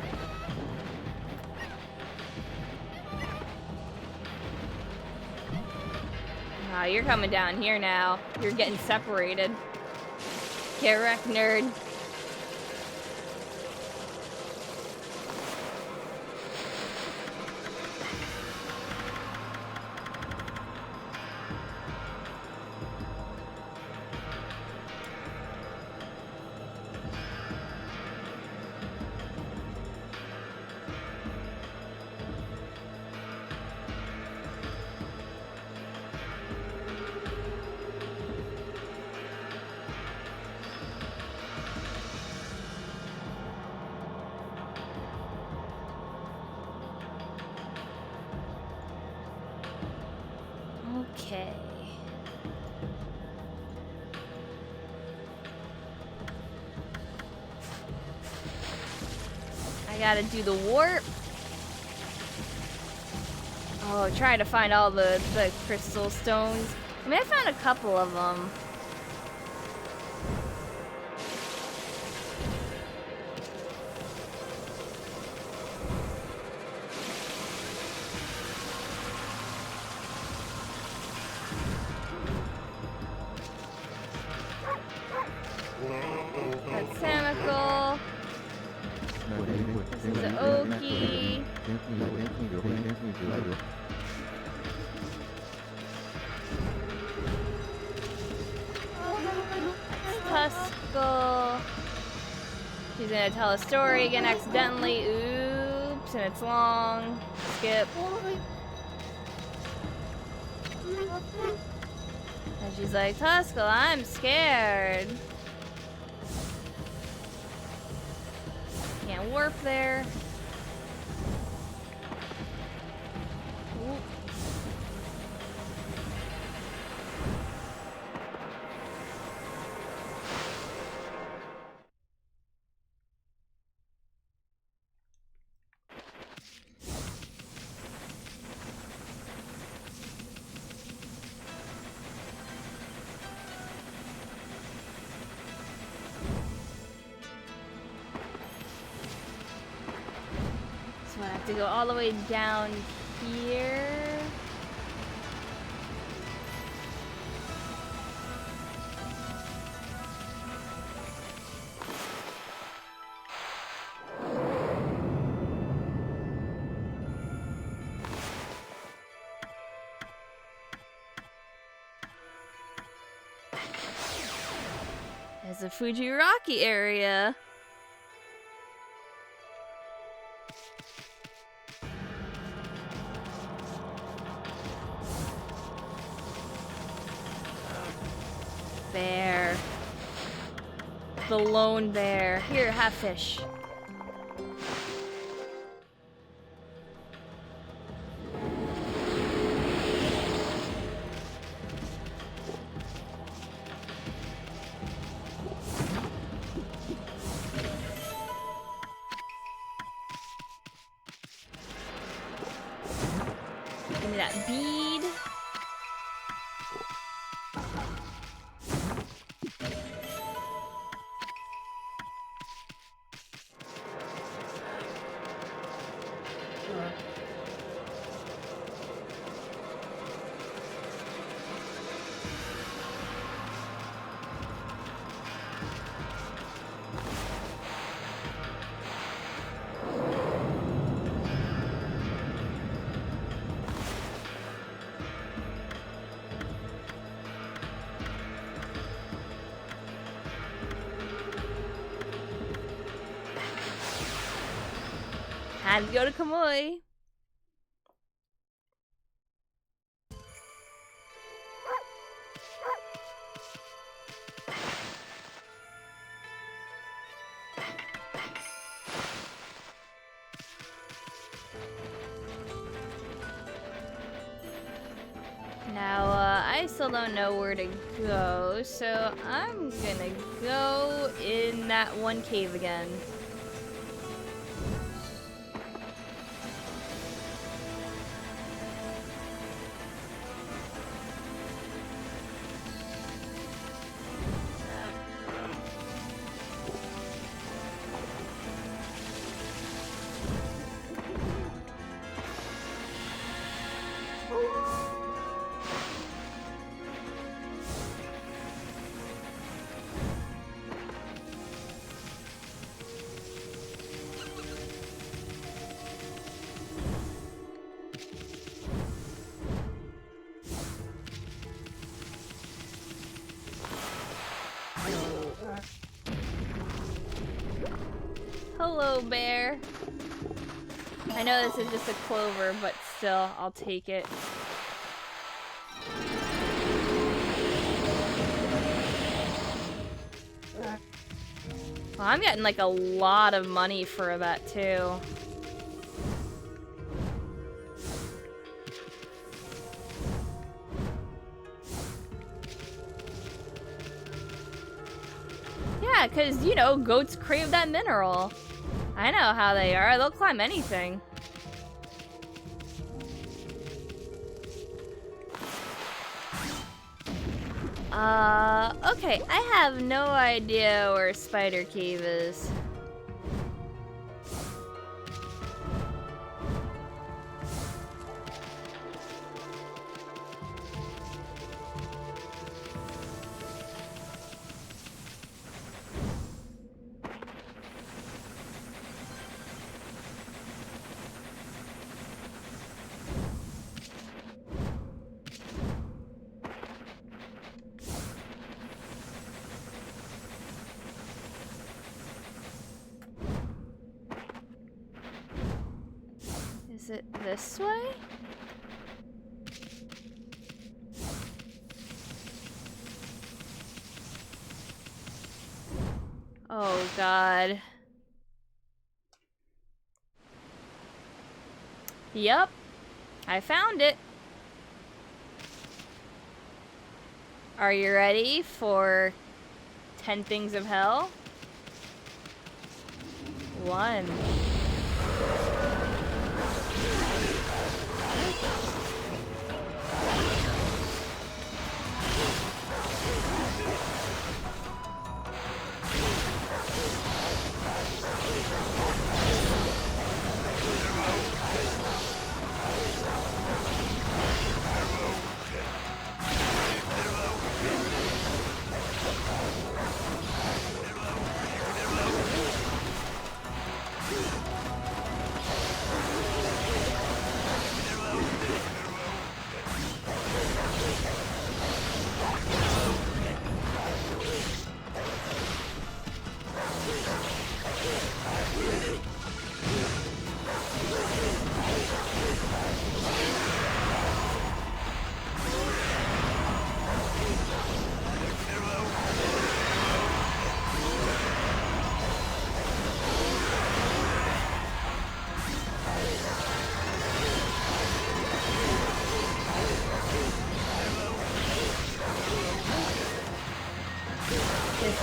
Ah, you're coming down here now. You're getting separated. Get wrecked, nerd. Okay. I gotta do the warp. Oh, try to find all the crystal stones. I mean, I found a couple of them. That's Samical. This is the Ōkami. Tuskull. She's gonna tell a story again accidentally. Oops, and it's long. Skip. And she's like, Tuskull, I'm scared. Can't warp there. Ooh. So I have to go all the way down here. There's the Fuji Rocky area. bear. The lone bear. Here, have fish. Give me that bead. Had to go to Kamui. Now, I still don't know where to go, so I'm gonna go in that one cave again. Hello, bear. I know this is just a clover, but still, I'll take it. Well, I'm getting like a lot of money for that too. Yeah, because, you know, goats crave that mineral. I know how they are. They'll climb anything. Okay. I have no idea where Spider Cave is. Is it this way? Oh, God. Yup. I found it. Are you ready for 10 things of hell? 1.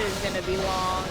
is gonna be long.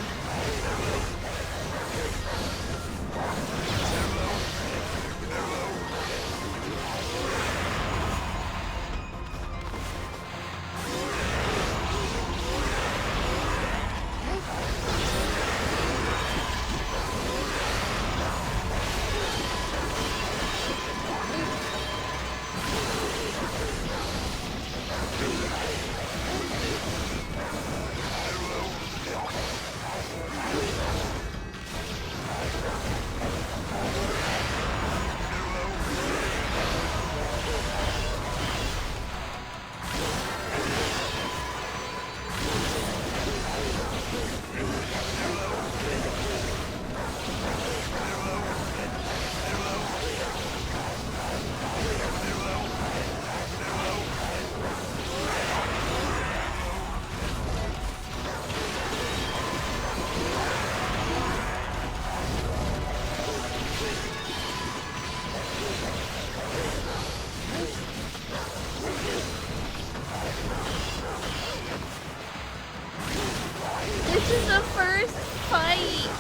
This is the first fight!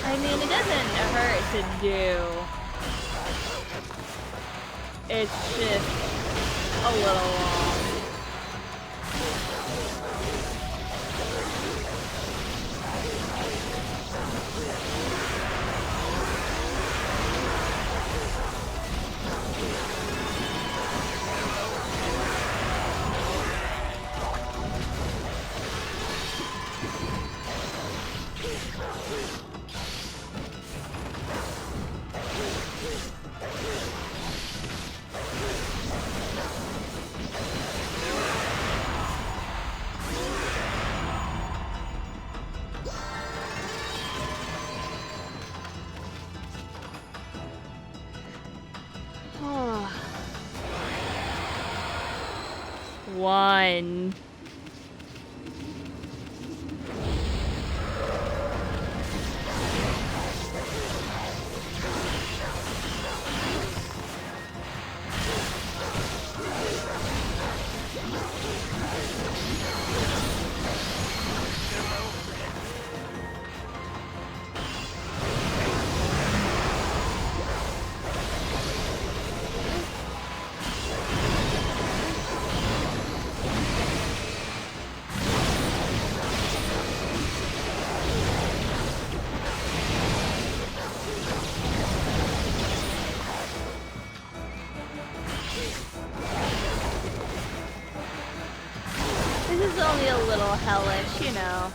I mean, it doesn't hurt to do. It's just a little long. One. This is only a little hellish, you know.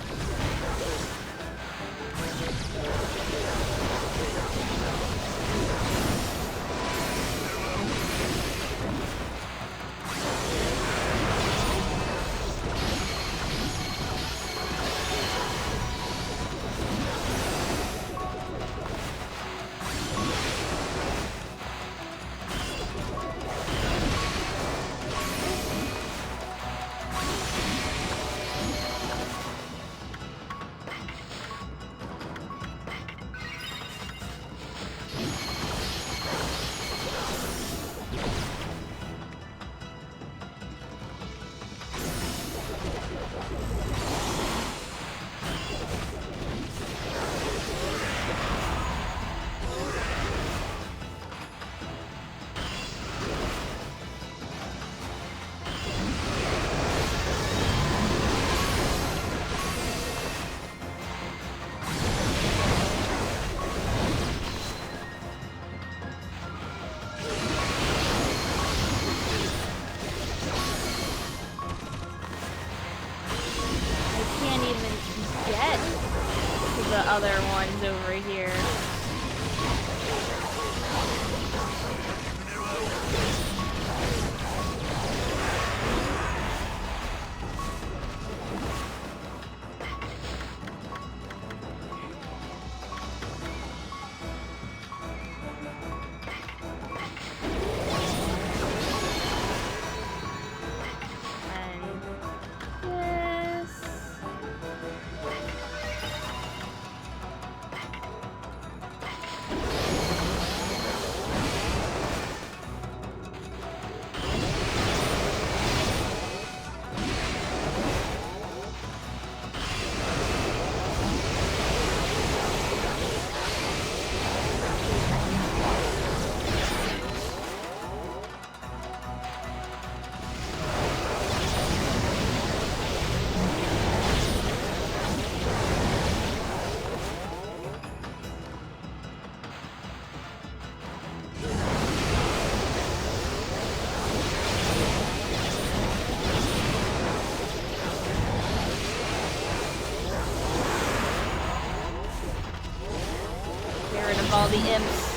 here. All the imps.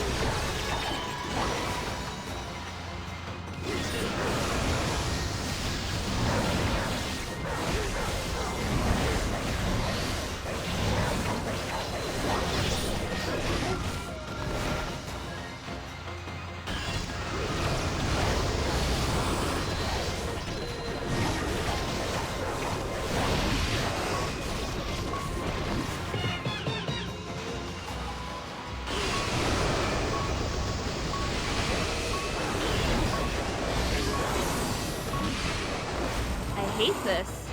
I hate this.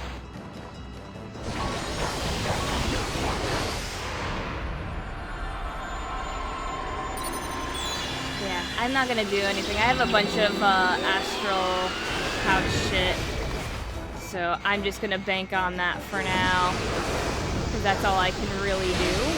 Yeah, I'm not gonna do anything. I have a bunch of astral pouch shit, so I'm just gonna bank on that for now, because that's all I can really do.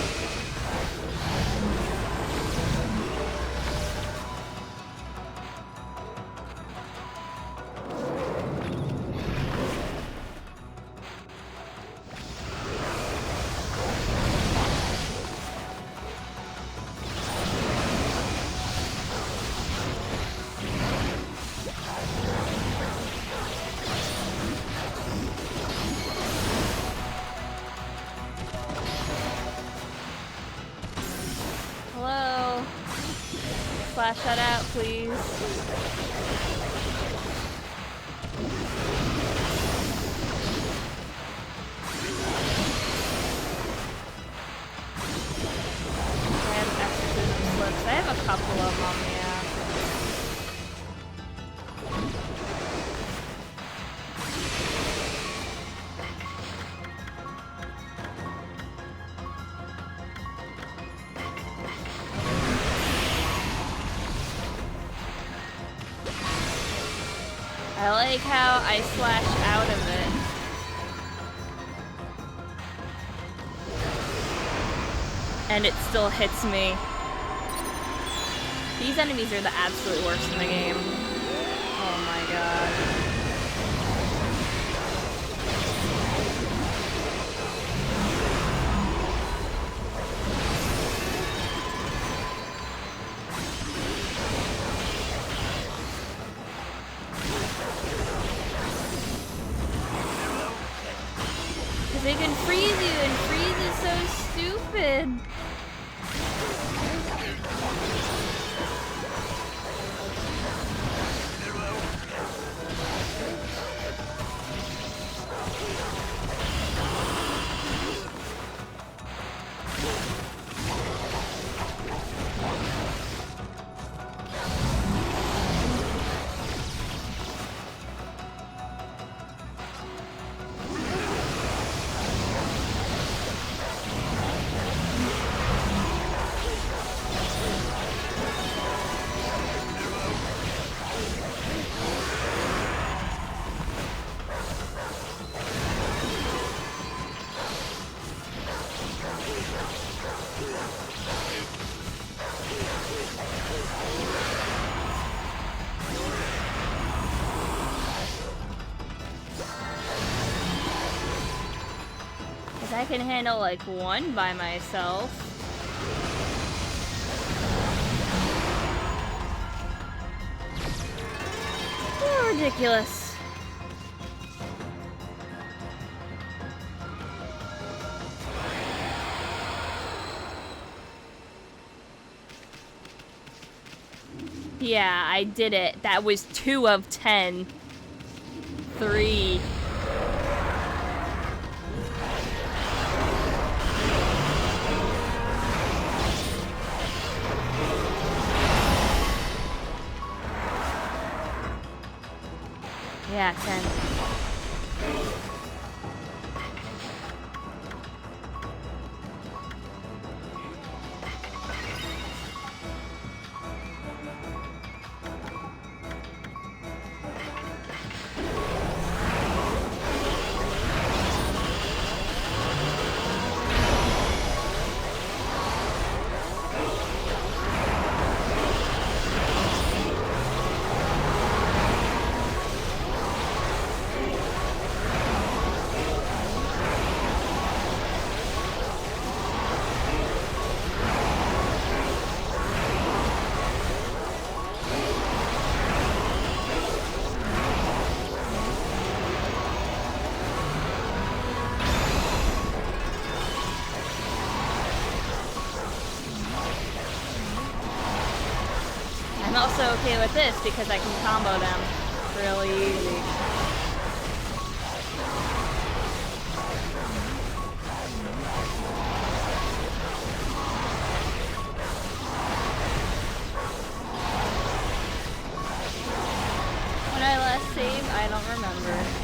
Flash that out, please. I have exorcism slips. I have a couple of them, yeah. I like how I slash out of it. And it still hits me. These enemies are the absolute worst in the game. Oh my god. They can freeze you, and freeze is so stupid. I can handle like one by myself. ridiculous. Yeah, I did it. That was 2 of 10. 3. Yeah, 10. I'm also okay with this because I can combo them really easy. When I last saved, I don't remember.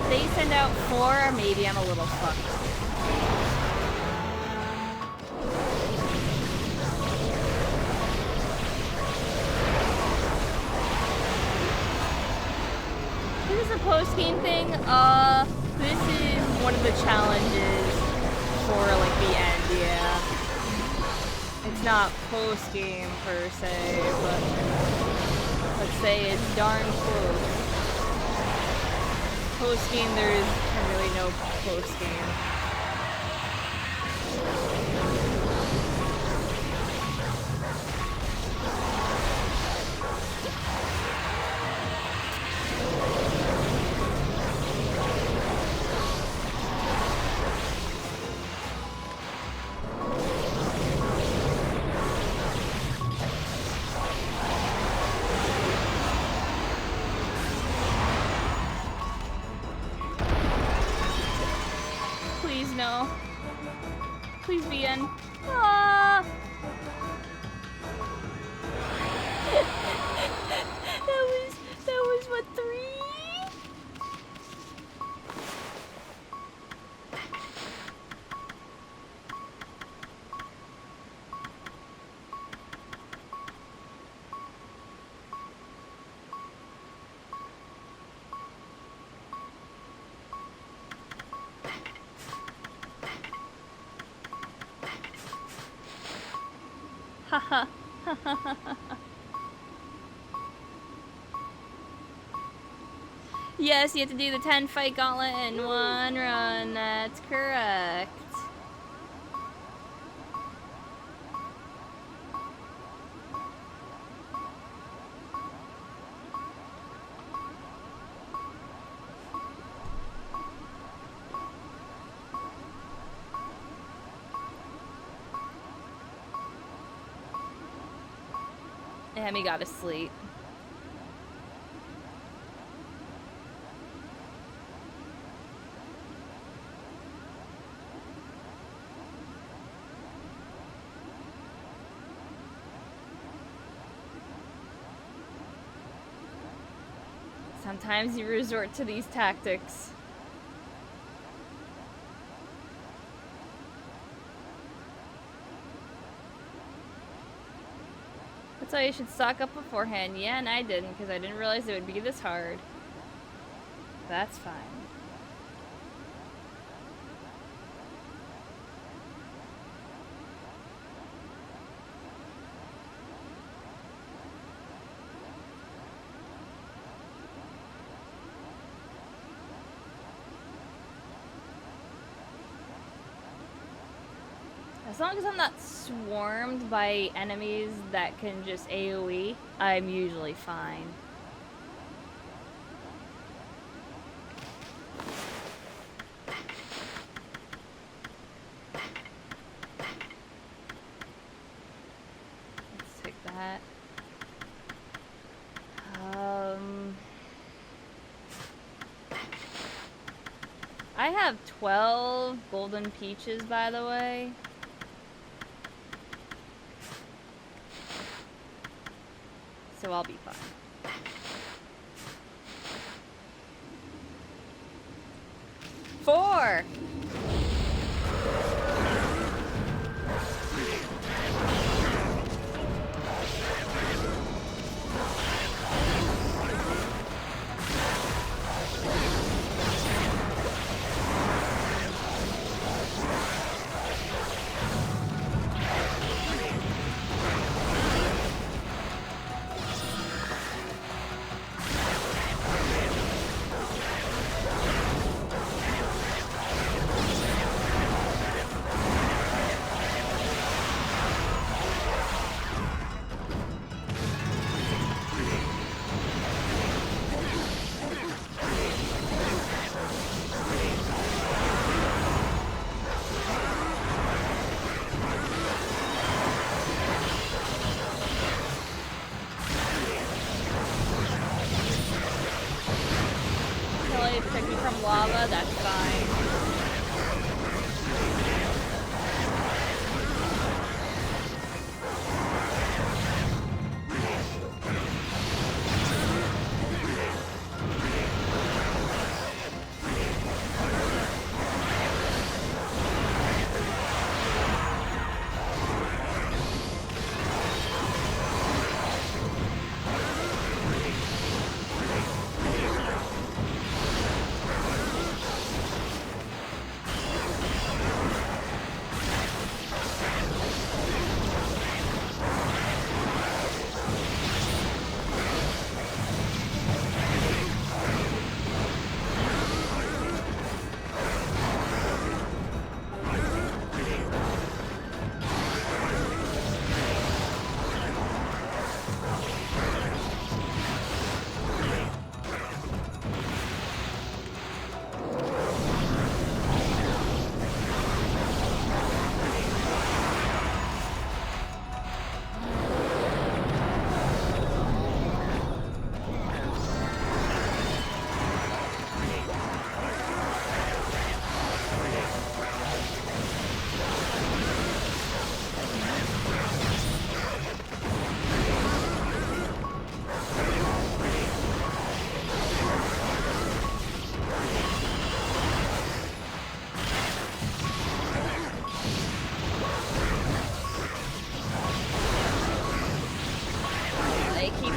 They send out 4, maybe I'm a little fucked. post-game thing? This is one of the challenges for, like, the end, yeah. It's not post-game, per se, but let's say it's darn close. Post-game, there is really no post-game. Please no. Please be in. Ah! that was what, 3? Haha. Yes, you have to do the 10 fight gauntlet in one run. That's correct. Hemi got to sleep. Sometimes you resort to these tactics. That's why you should stock up beforehand. Yeah, and I didn't, because I didn't realize it would be this hard. That's fine. As long as I'm not swarmed by enemies that can just AoE, I'm usually fine. Let's take that. I have 12 golden peaches, by the way. So I'll be fine. Four! Protect me from lava, that's fine.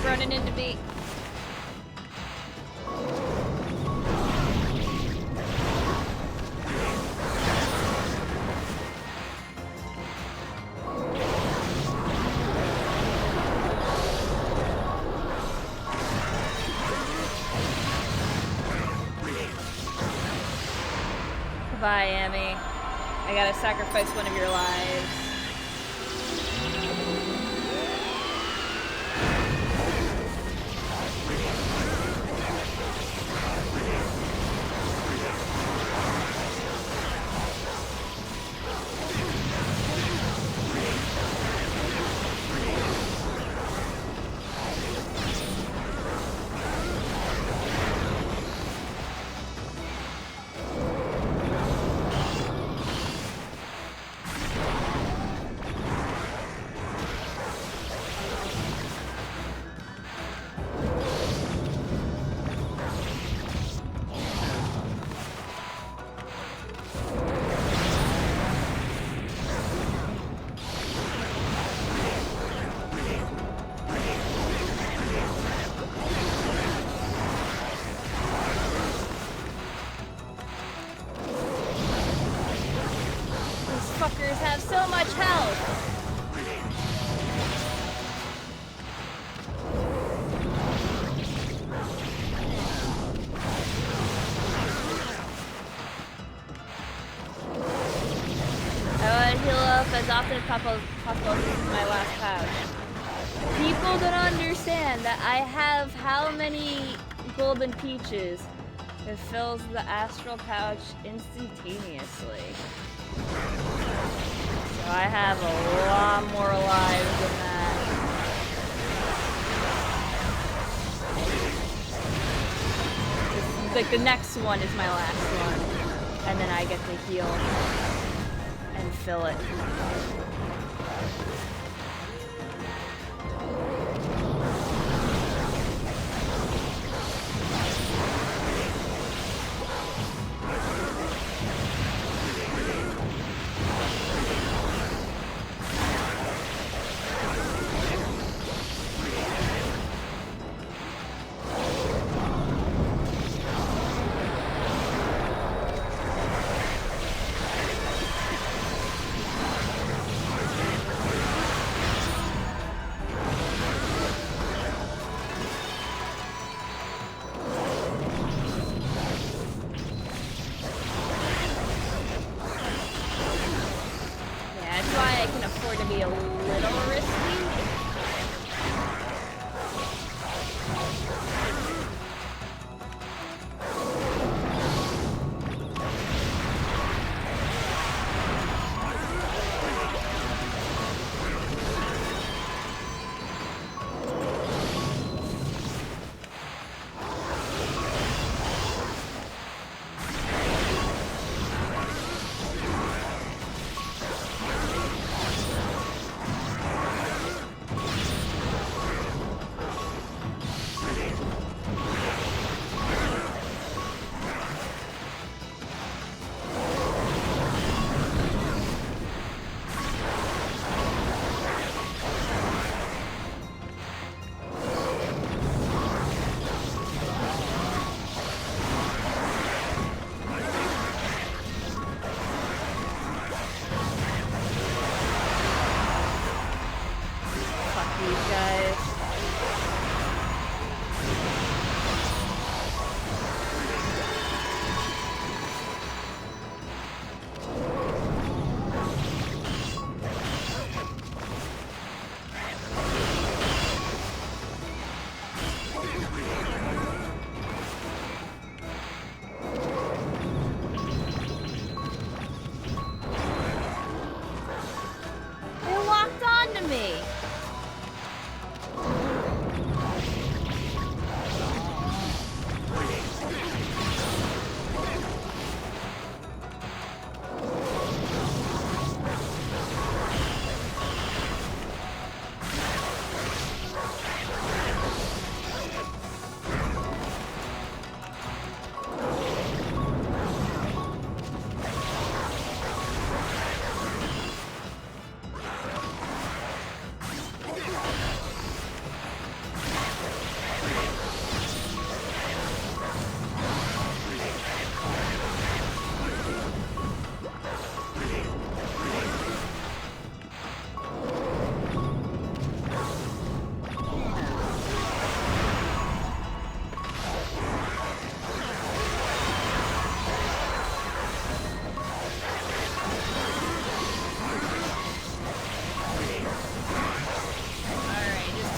running into me. Bye, Amy. I gotta sacrifice one of your lives. Fuckers have so much health! I want to heal up as often as possible. This is my last pouch. People don't understand that I have how many golden peaches? It fills the astral pouch instantaneously. So I have a lot more lives than that. Like the next one is my last one. And then I get to heal and fill it.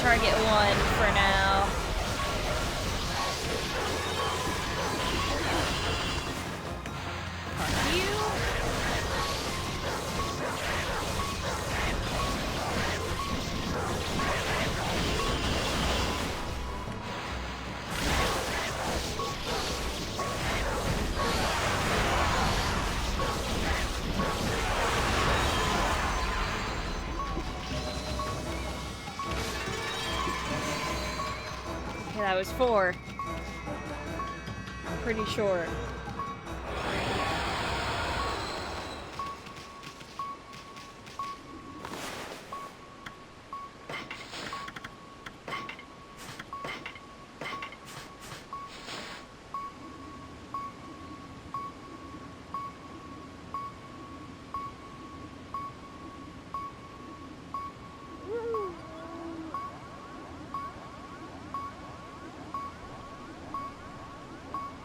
target one for now. Fuck you. Okay, that was 4. I'm pretty sure.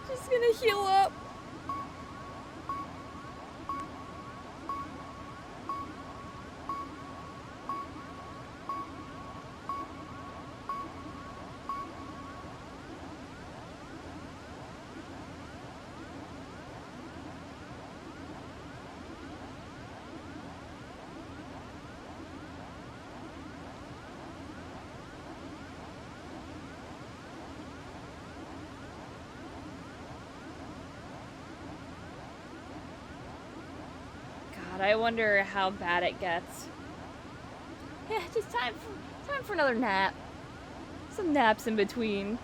Just gonna heal up. God, I wonder how bad it gets. Yeah, just time for another nap. Some naps in between.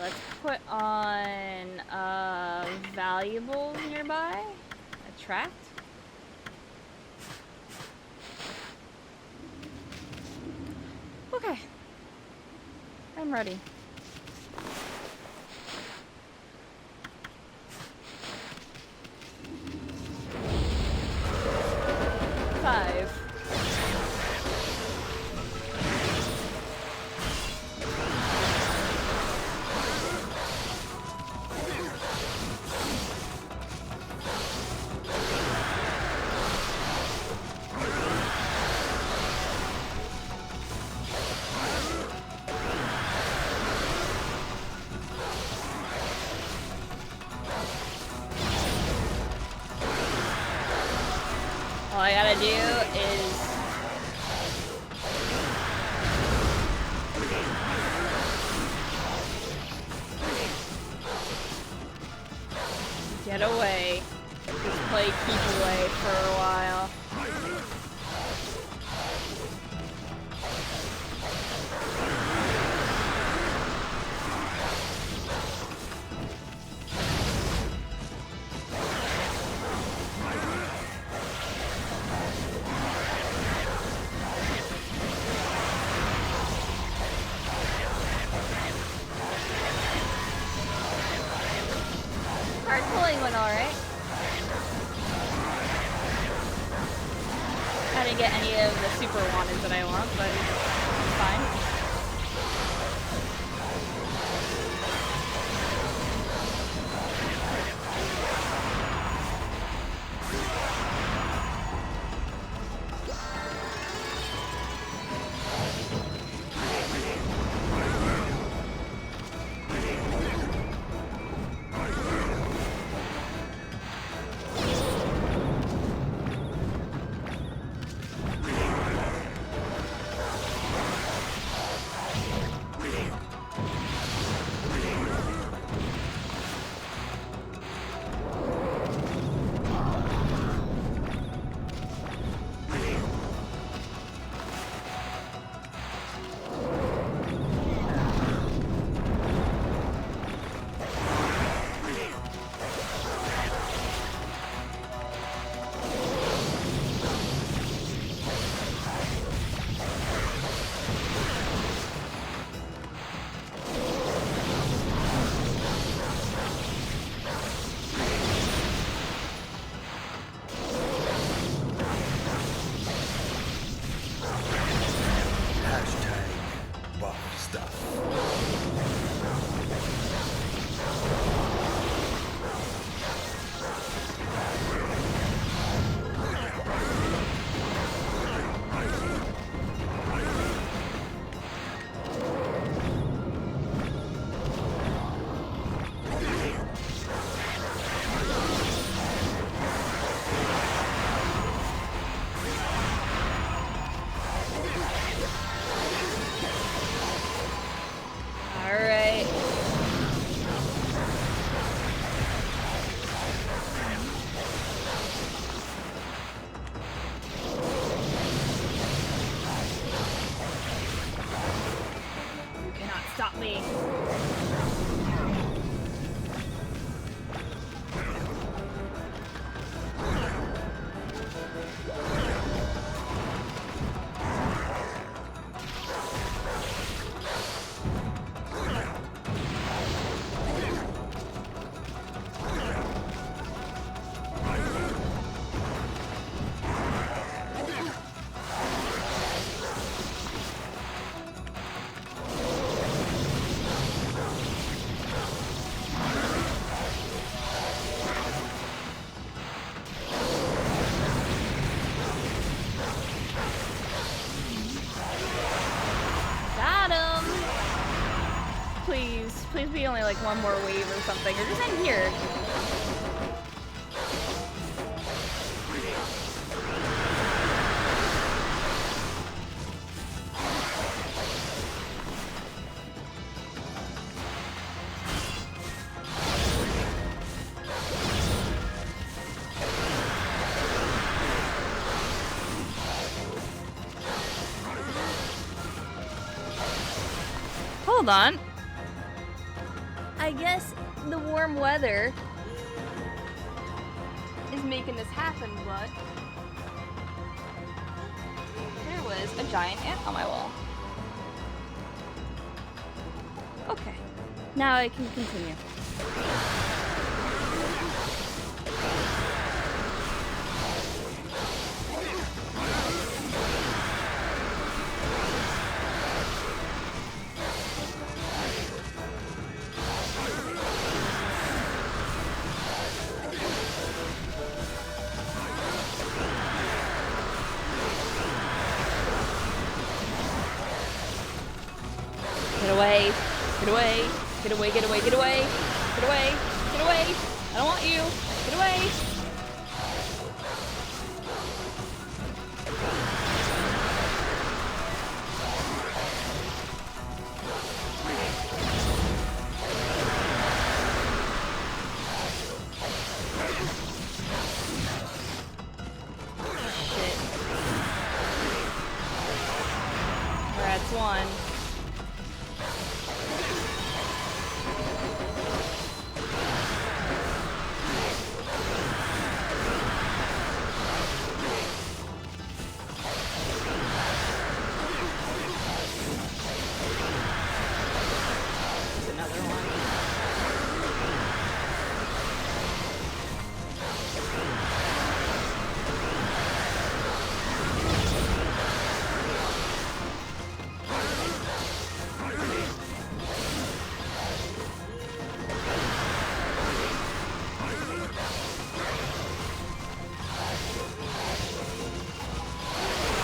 Let's put on valuables nearby. Attract. Okay. I'm ready. Five. All I gotta do is get away. Just play keep away for a while. Card pulling went alright. I didn't get any of the super wanteds that I want, but it's fine. should be only like one more wave or something, or just end here. Hold on. I guess the warm weather is making this happen, bud. There was a giant ant on my wall. Okay. Now I can continue. Get away. Get away. Get away, get away, get away. Get away. Get away. I don't want you. Get away. Shit. That's one.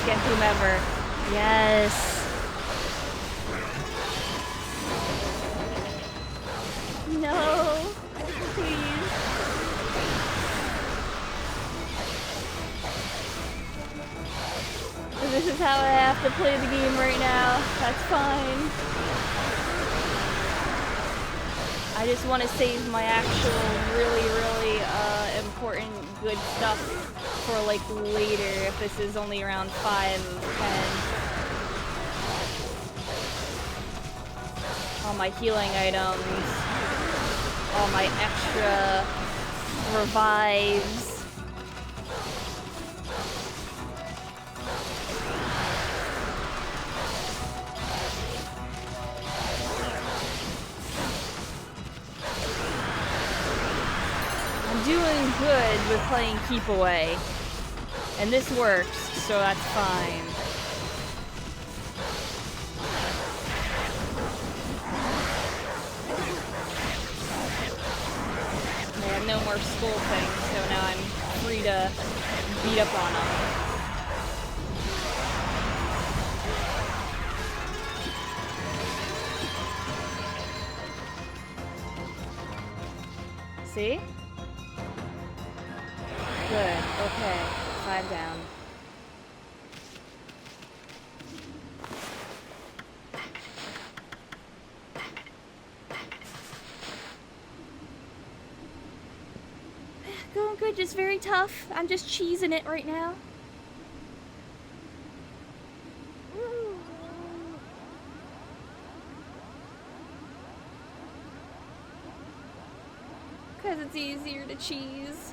Get whomever. Yes. No. Please. This is how I have to play the game right now. That's fine. I just want to save my actual really important good stuff for like later if this is only around 5, 10. All my healing items. All my extra revives. Doing good with playing keep away, and this works, so that's fine. They have no more skull things, so now I'm free to beat up on them. See? Good. Okay. 5 down. Going good, just very tough. I'm just cheesing it right now. Because it's easier to cheese.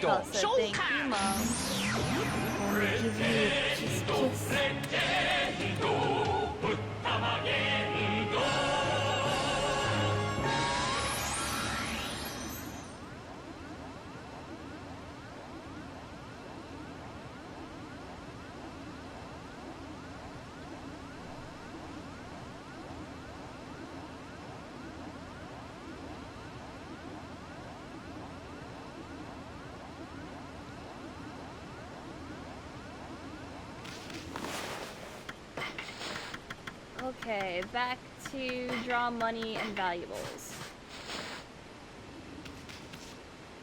Also, thank you, Mom. I'll give you a kiss. Okay, back to draw money and valuables.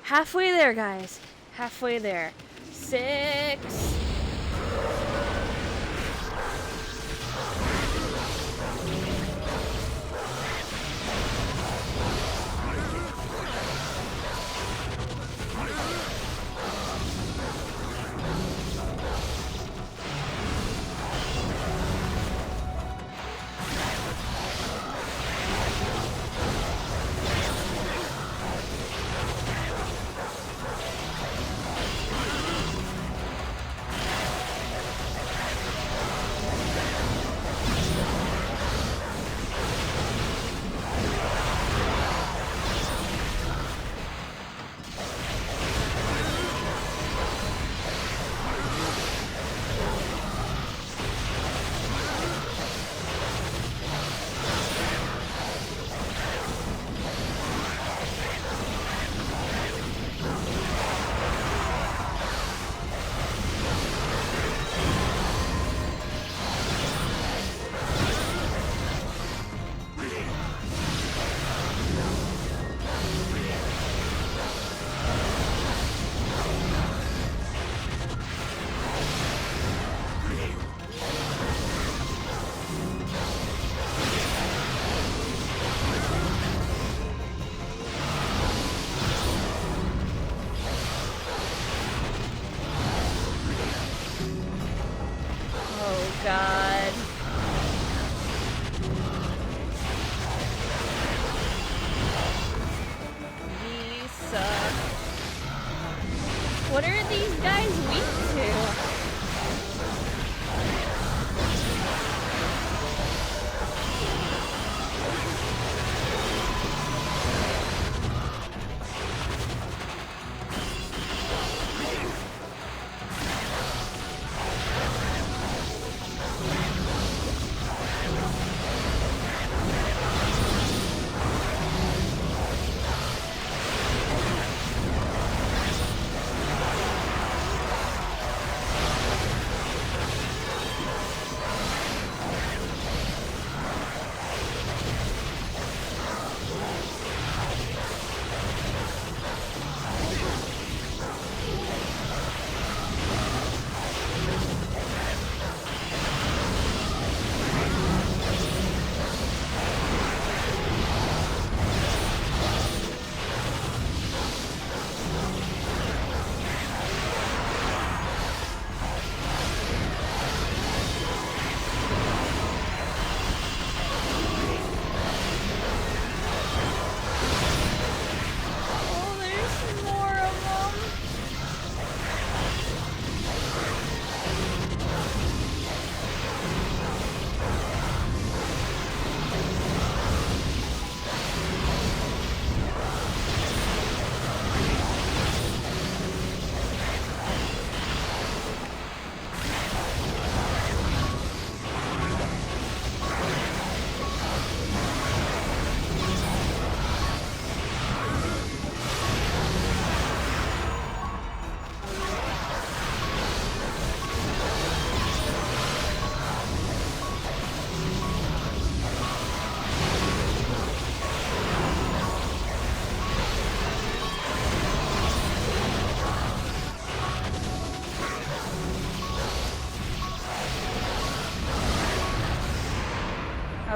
Halfway there, guys. Halfway there. 6. God. These suck. What are these guys weak to?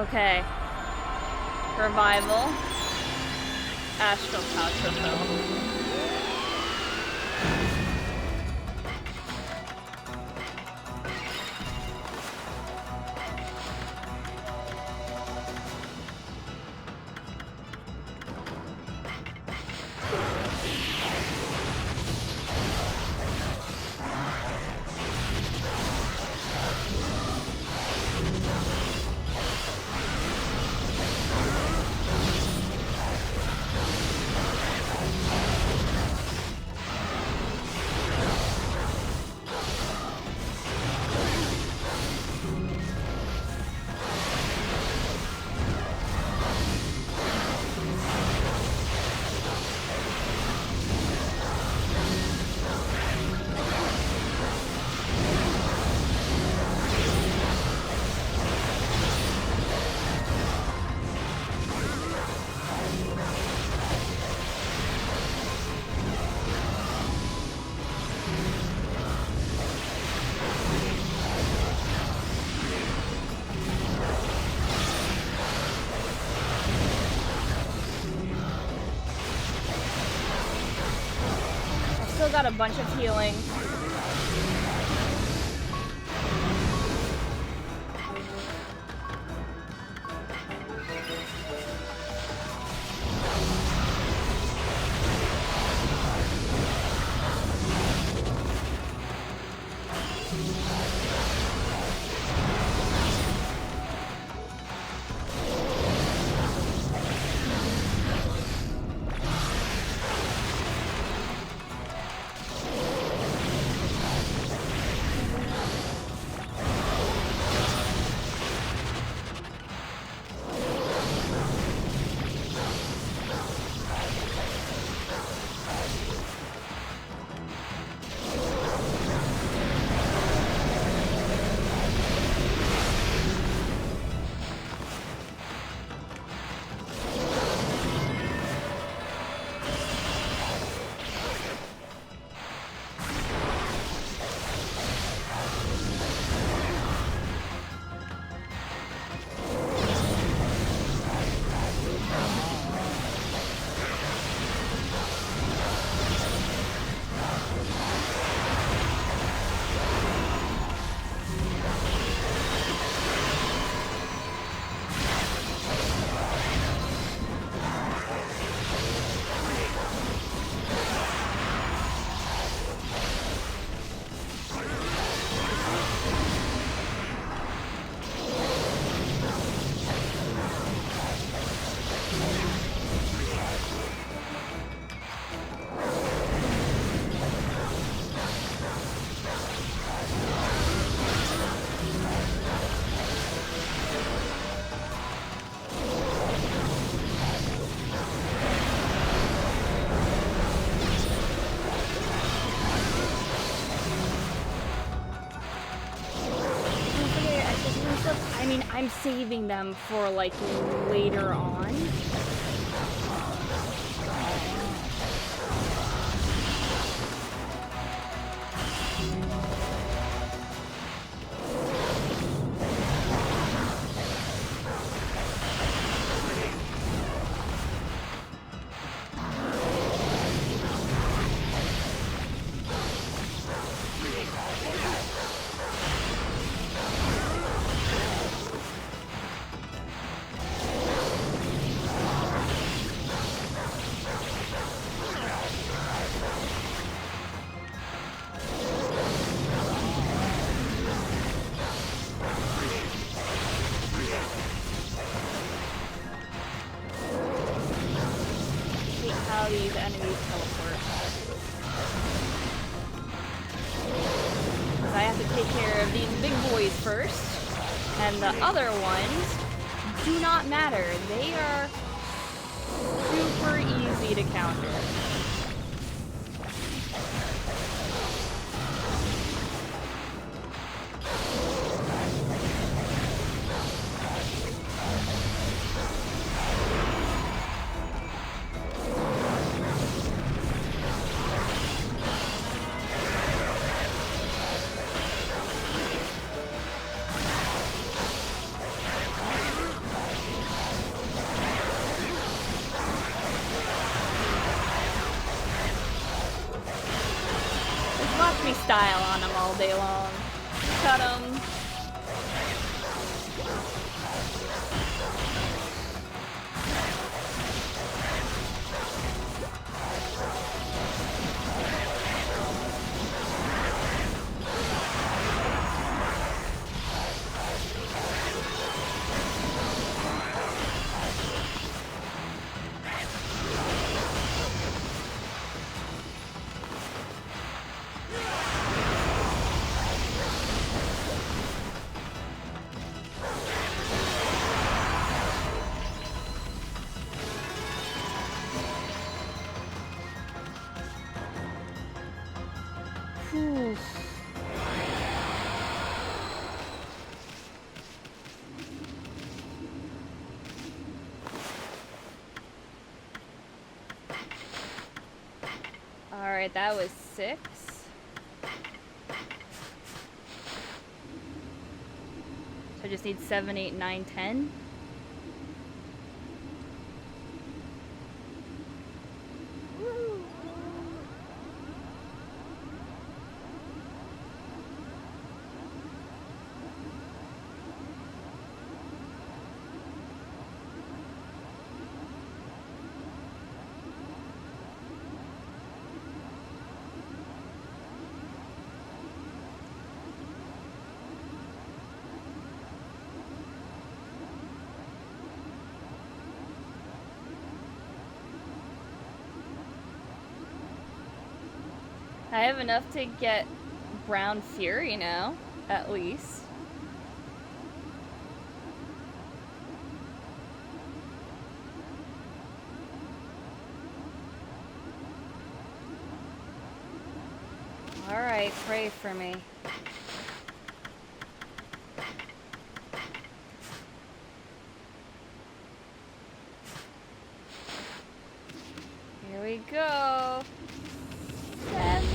Okay. Revival. Astral pouch refill. still got a bunch of healing. I'm saving them for, like, later on. These enemies teleport. Because I have to take care of these big boys first, and the other ones do not matter. They are super easy to counter. Style on them all day long. Cut them. Alright, that was 6. So I just need 7, 8, 9, 10. I have enough to get Brown Fury now, at least. Alright, pray for me. Here we go. 7.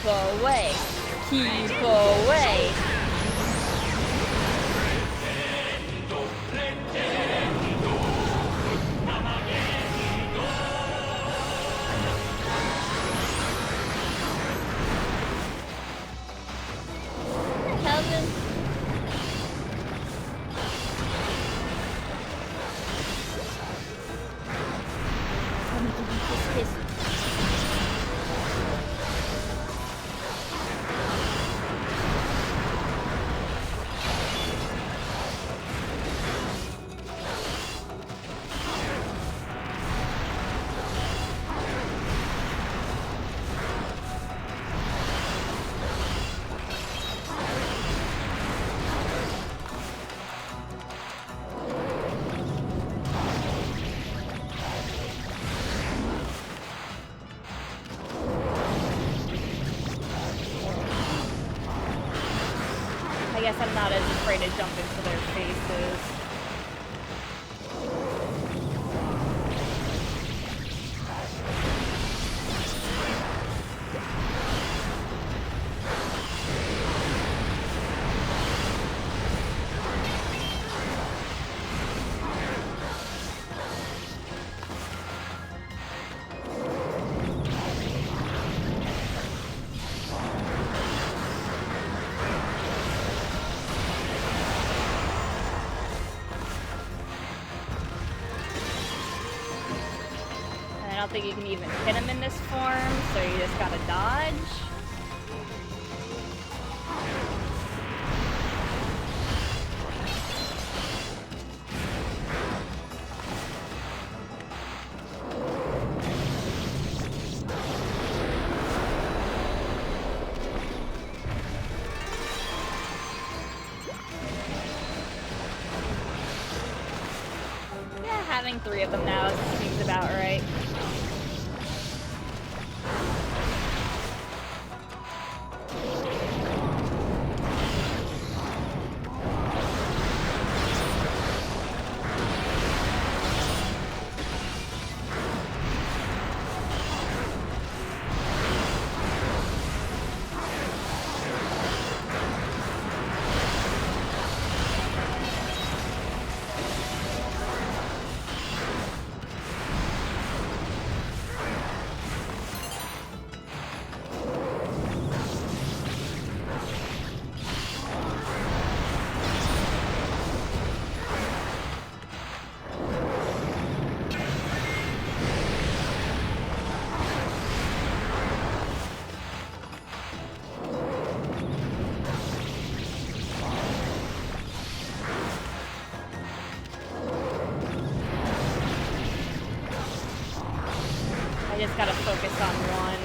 Away. Keep away. Calvin. I guess I'm not as afraid to jump into their faces. I don't think you can even hit him in this form, so you just gotta dodge. Yeah, having 3 of them now seems about right. just gotta focus on one.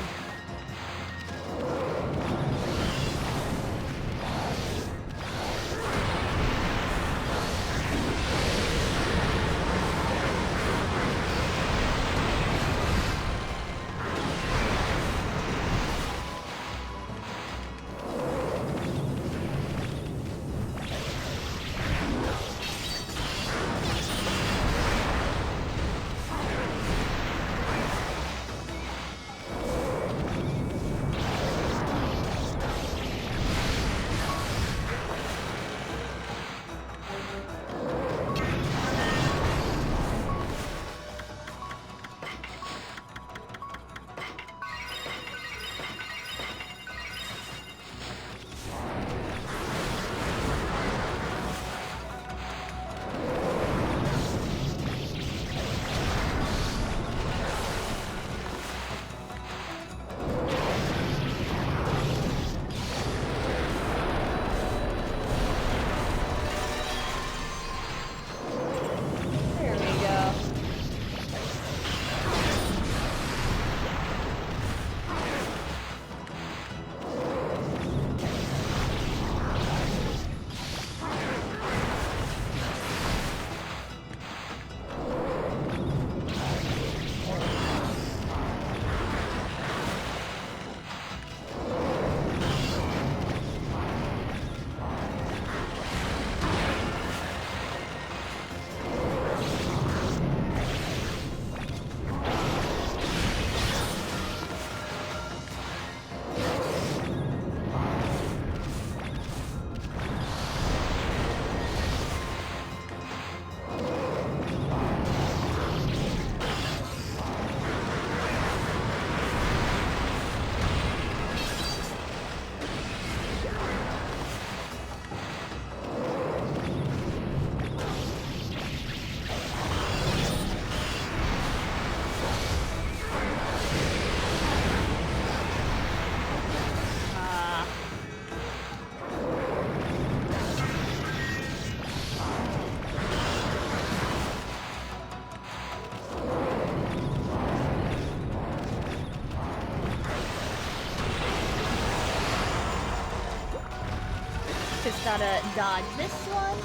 Just gotta dodge this one.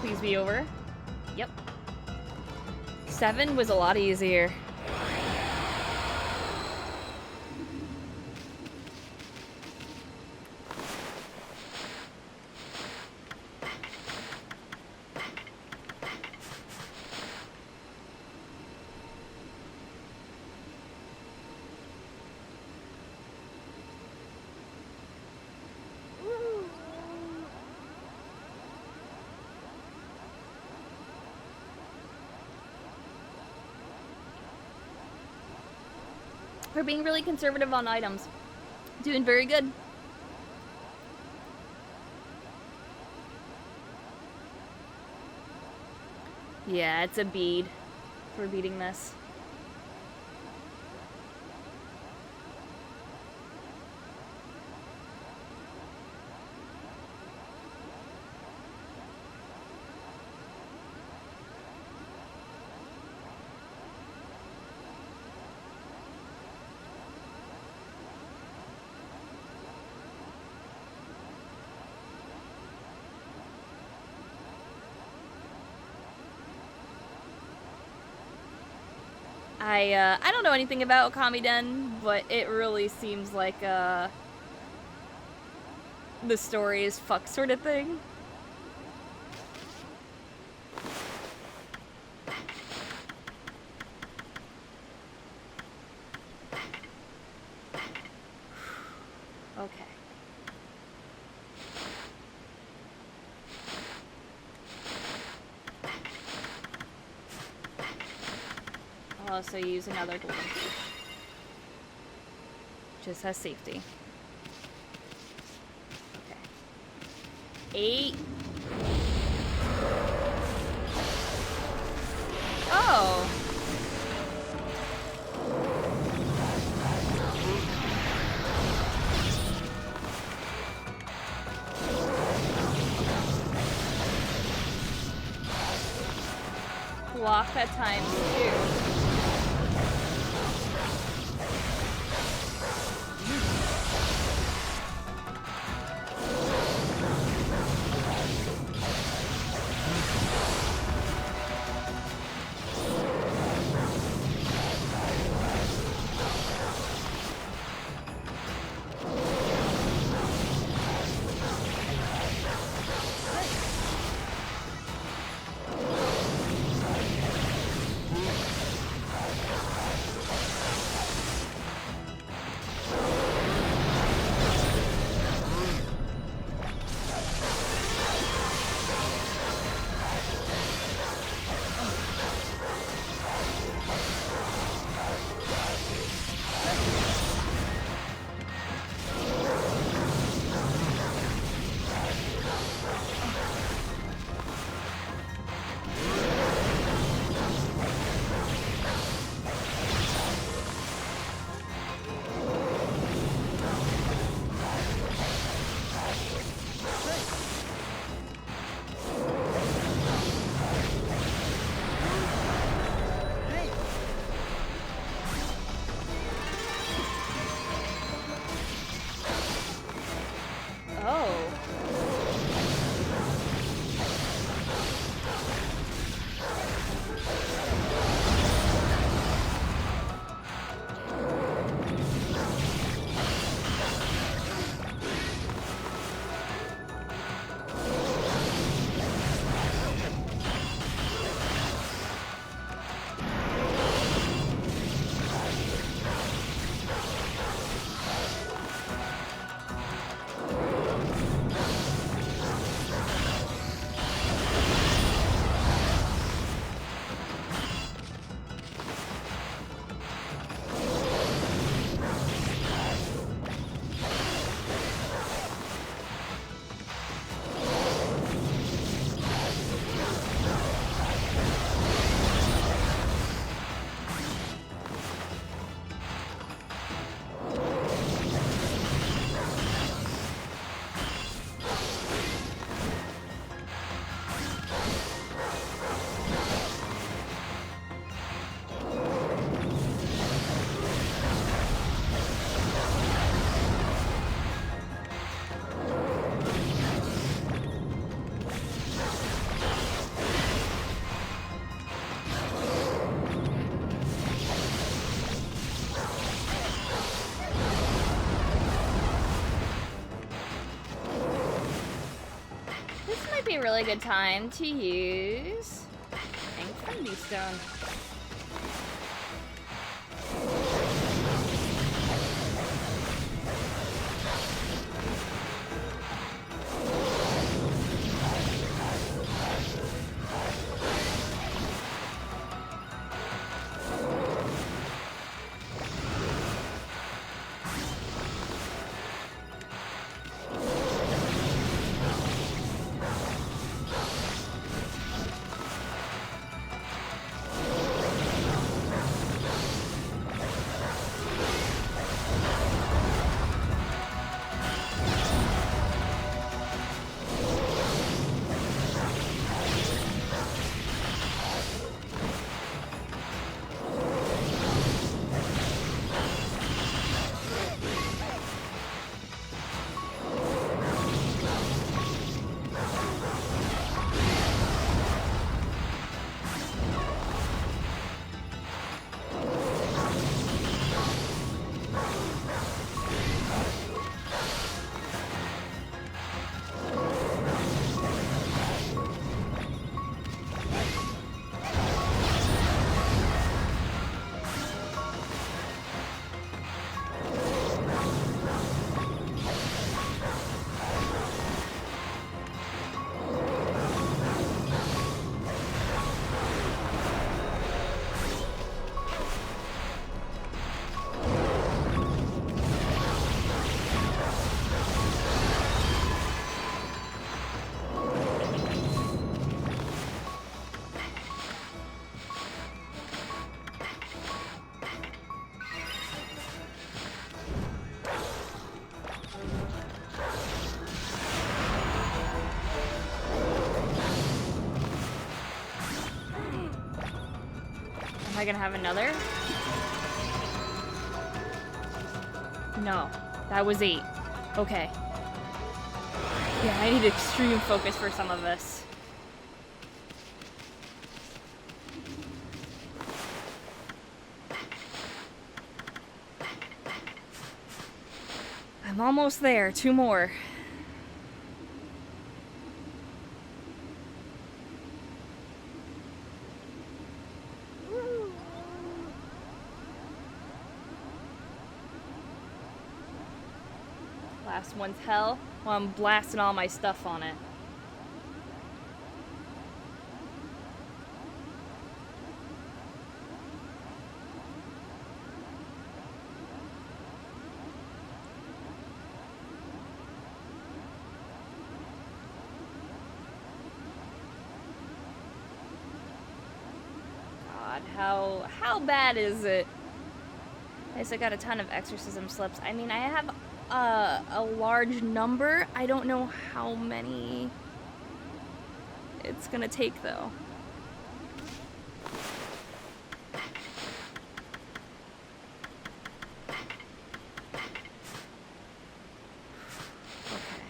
Please be over. Yep. 7 was a lot easier. We're being really conservative on items. Doing very good. Yeah, it's a bead for beating this. I don't know anything about Ōkami Den, but it really seems like the story is fuck sort of thing. Okay. I'll also use another golden key. Just has safety. Okay. 8. Oh. block at times too. Be a really good time to use Infinity Stone. Am I gonna have another? No. That was 8. Okay. Yeah, I need extreme focus for some of this. I'm almost there. 2 more. Last one's hell. Well, I'm blasting all my stuff on it. God, how bad is it? I guess I got a ton of exorcism slips. I mean, I have a large number. I don't know how many it's gonna take though. Okay.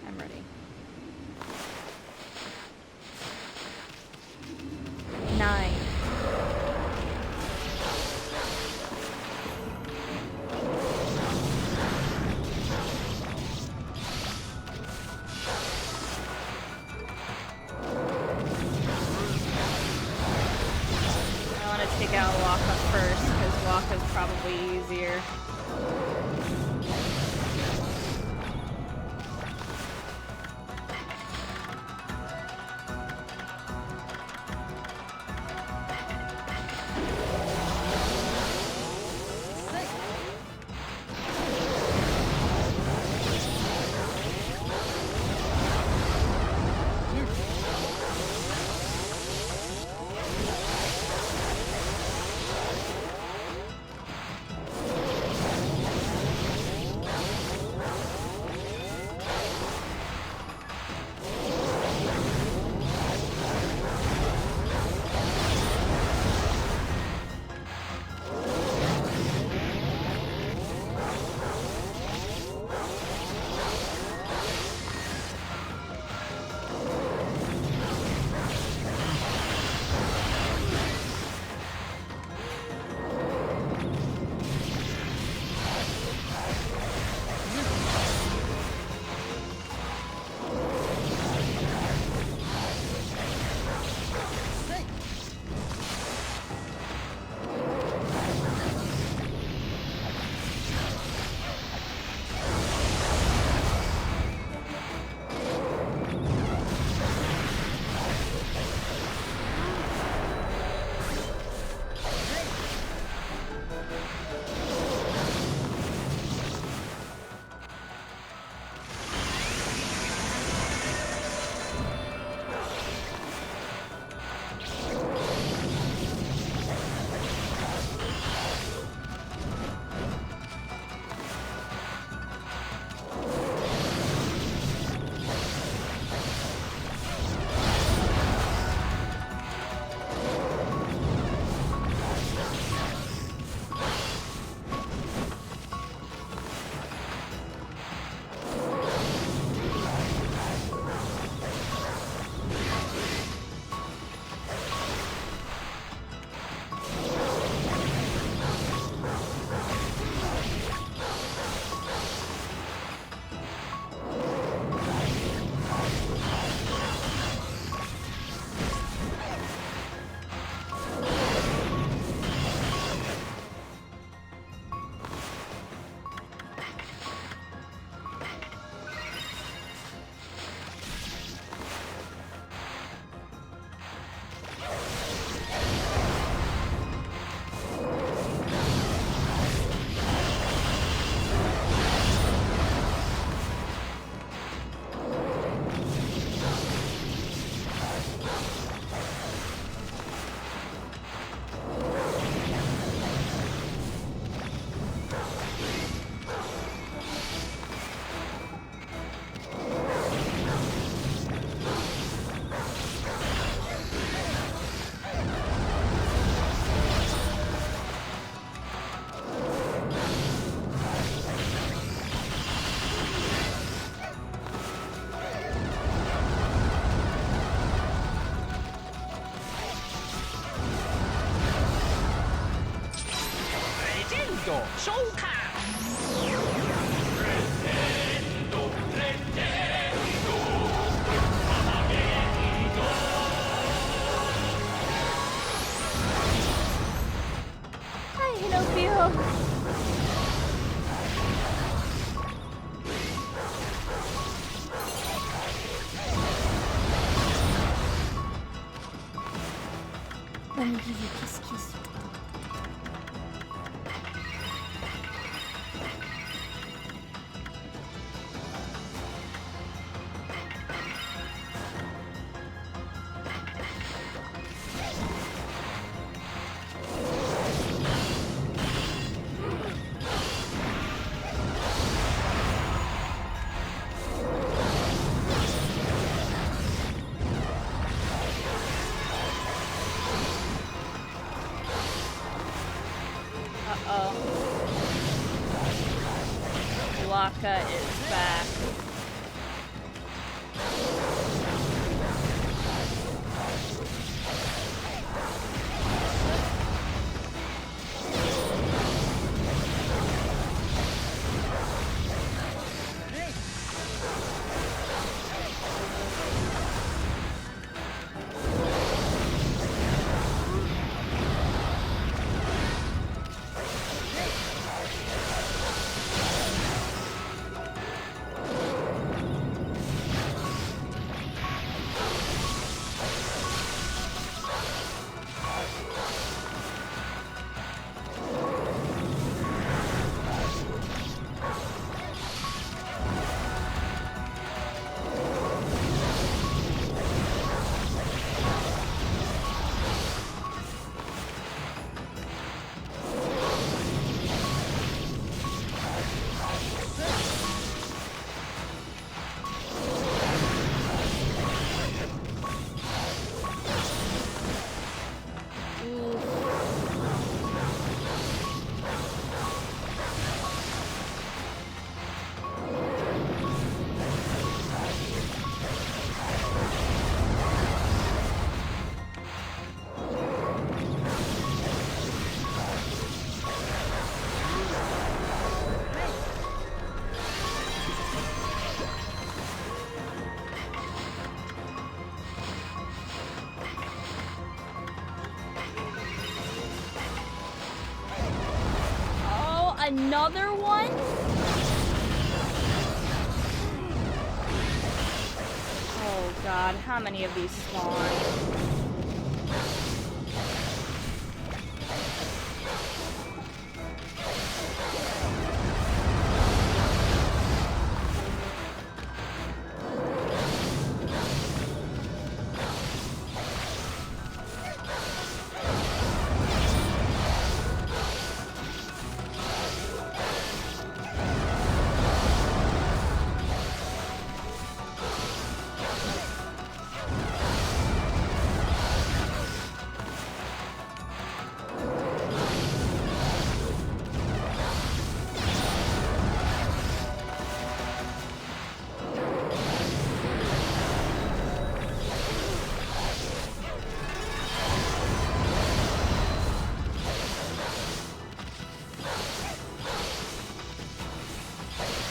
I'm ready. 9. Take out Waka first, because Waka's probably easier. Hi, Hinopio. Let me give you a kiss, kiss. Uh-oh. Waka is back. Another one? Oh god, how many of these spawn?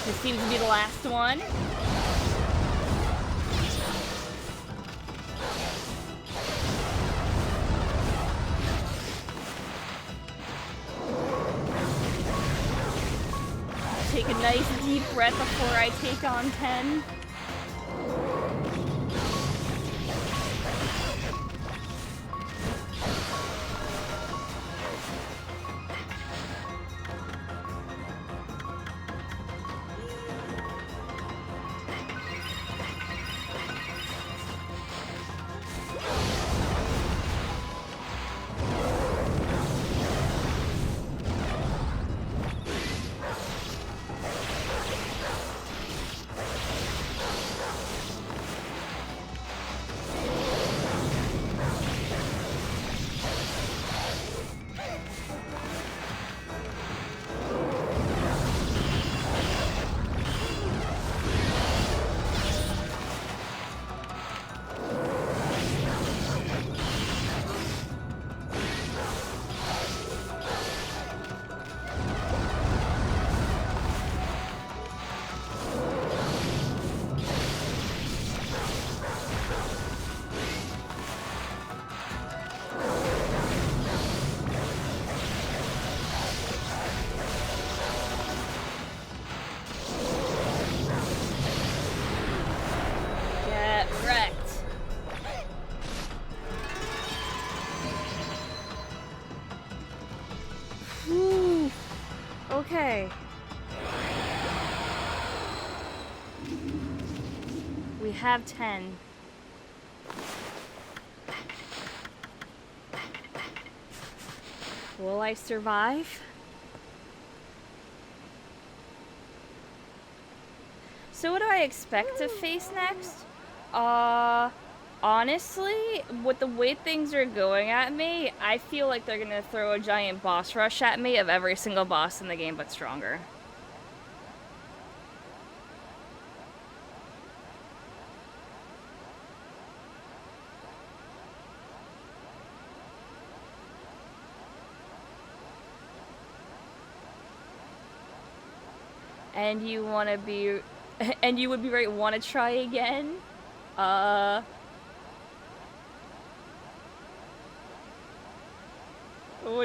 This seems to be the last one. Take a nice deep breath before I take on 10. We have 10. Will I survive? So what do I expect to face next? Honestly, with the way things are going at me, I feel like they're gonna throw a giant boss rush at me of every single boss in the game but stronger. And you wanna be, and you would be right, wanna try again? What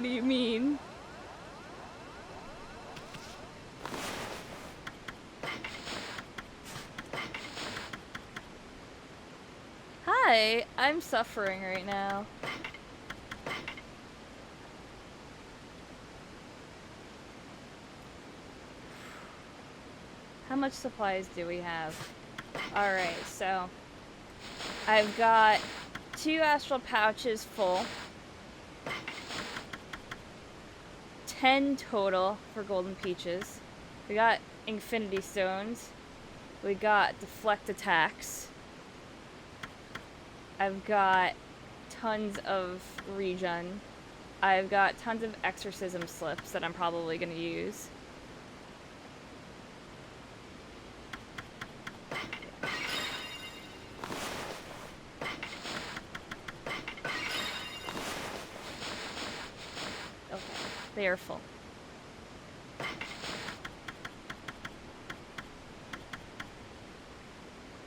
do you mean? Hi, I'm suffering right now. How much supplies do we have? Alright, so I've got 2 astral pouches full. 10 total for golden peaches. We got infinity stones. We got deflect attacks. I've got tons of regen. I've got tons of exorcism slips that I'm probably gonna use. Okay, they are full.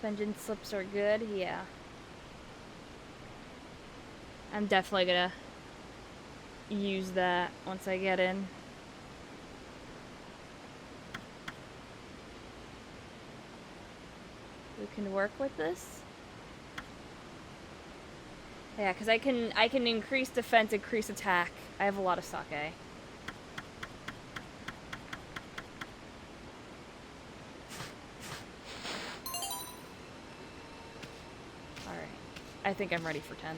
Vengeance slips are good, yeah. I'm definitely gonna use that once I get in. We can work with this. Yeah, because I can increase defense, increase attack. I have a lot of sake. Alright. I think I'm ready for 10.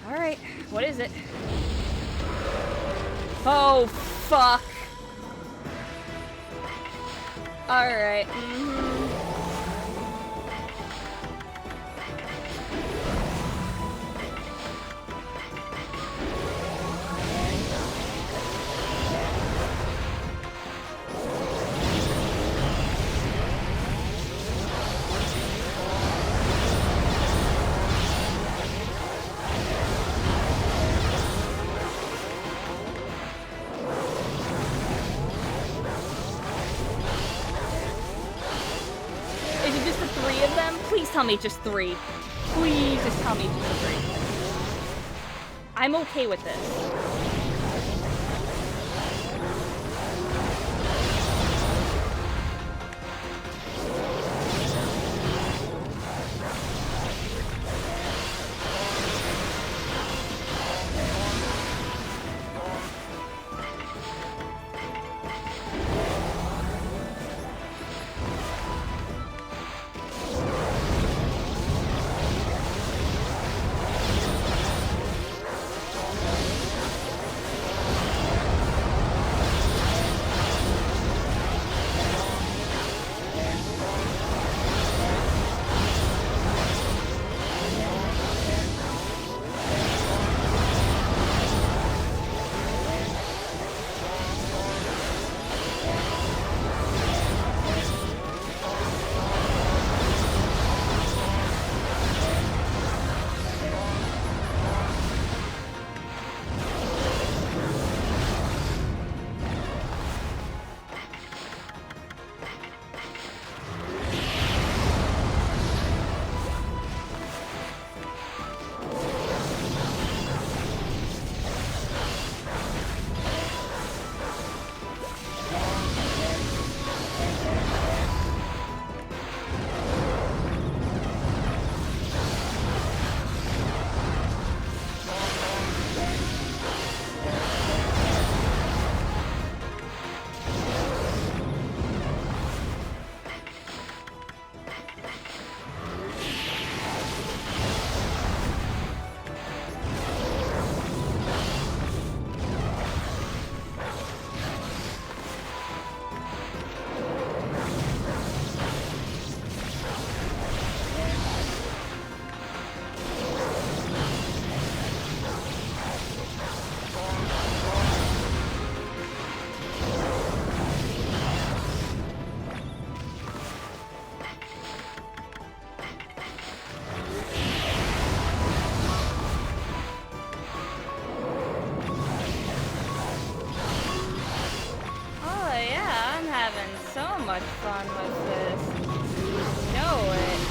Alright, what is it? Oh, fuck. Alright, Is it just the 3 of them? Please tell me just 3. Please just tell me just 3. I'm okay with this. fun with this. You know it.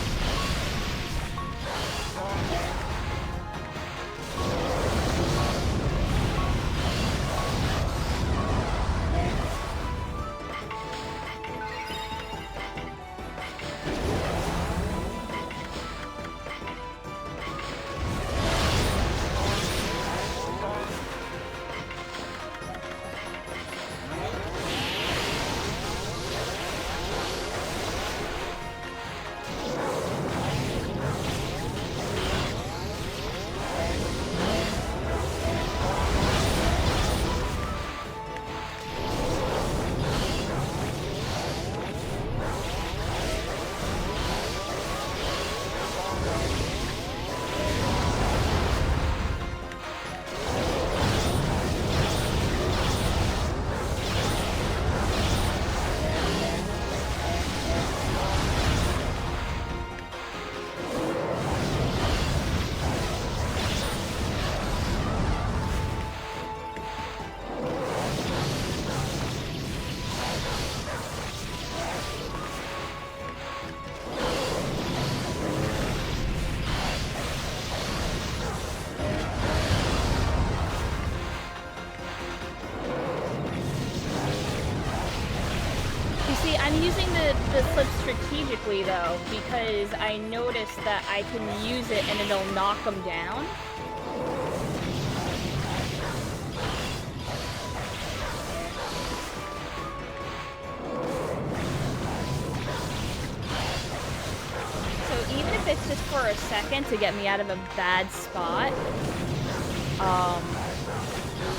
I'm using the slip strategically though, because I noticed that I can use it and it'll knock them down. So even if it's just for a second to get me out of a bad spot,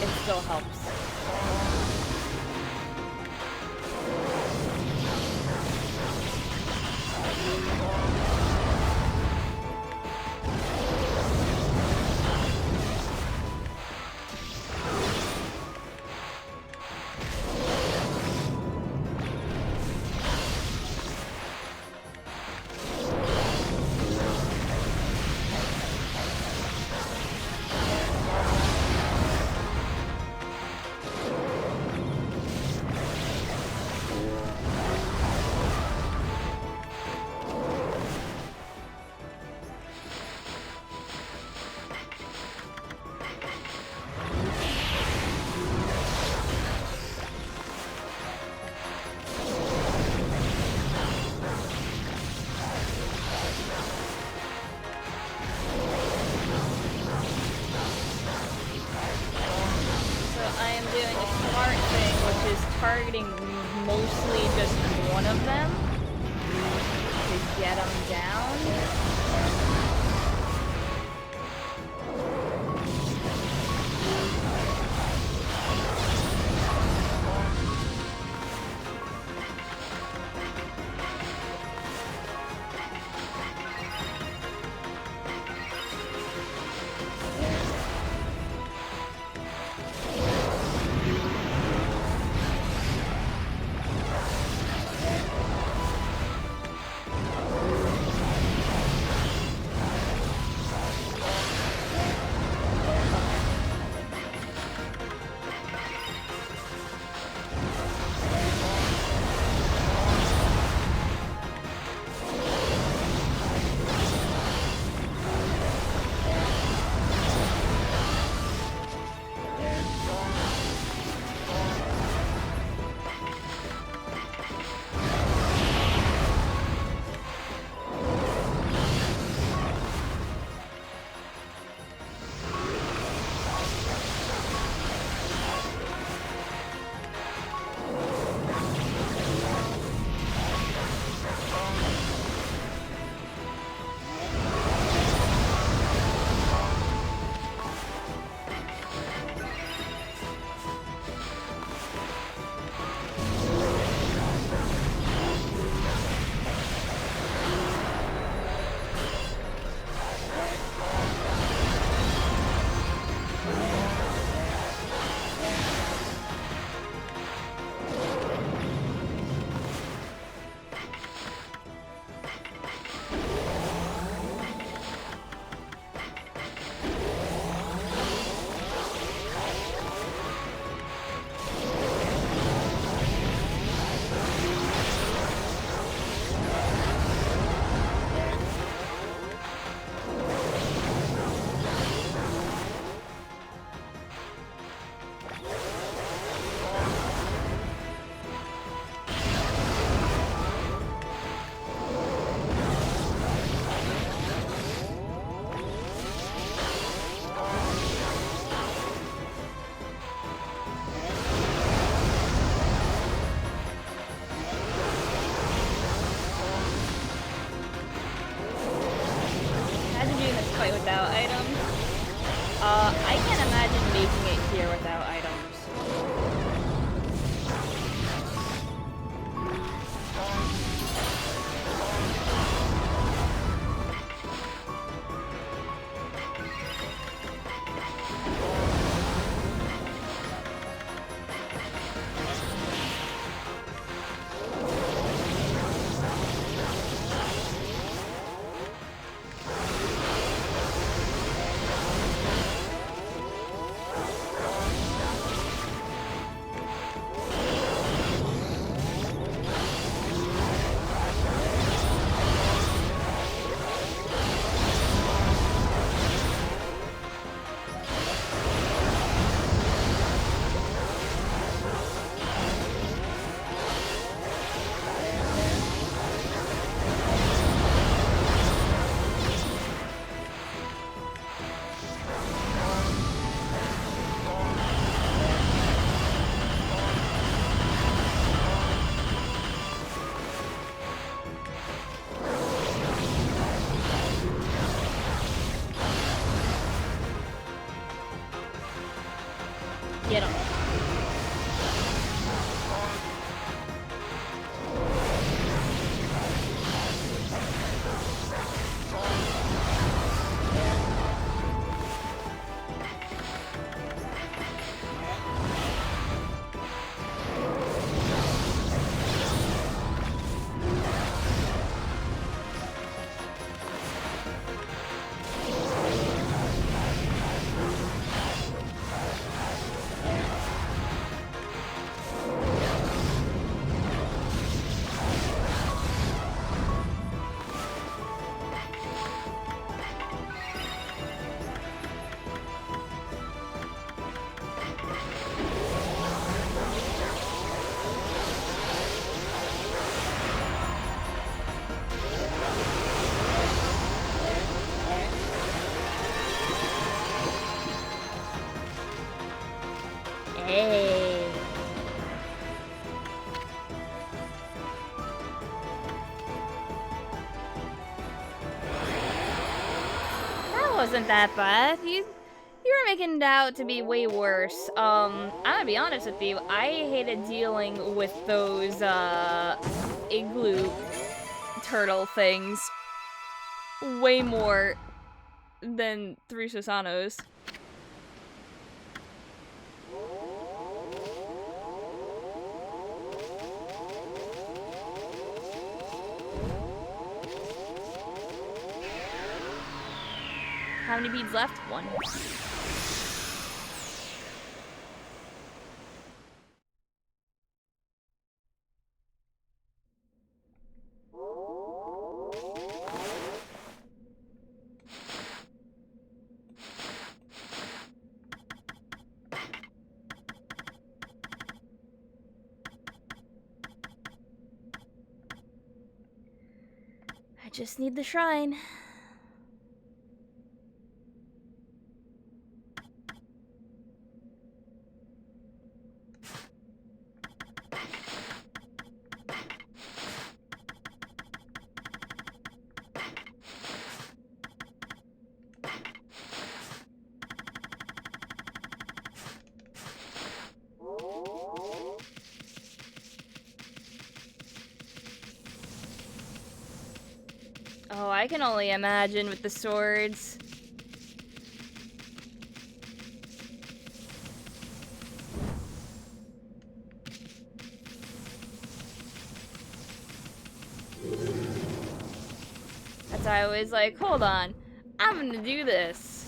it still helps. Targeting mostly just one of them to get them down. without items. I can't imagine making it here without items. Get him. Hey. That wasn't that bad. You were making it out to be way worse. I'm gonna be honest with you. I hated dealing with those igloo turtle things way more than through Susanoo's. How many beads left? One. I just need the shrine. Oh, I can only imagine with the swords. That's why I was like, hold on, I'm gonna do this.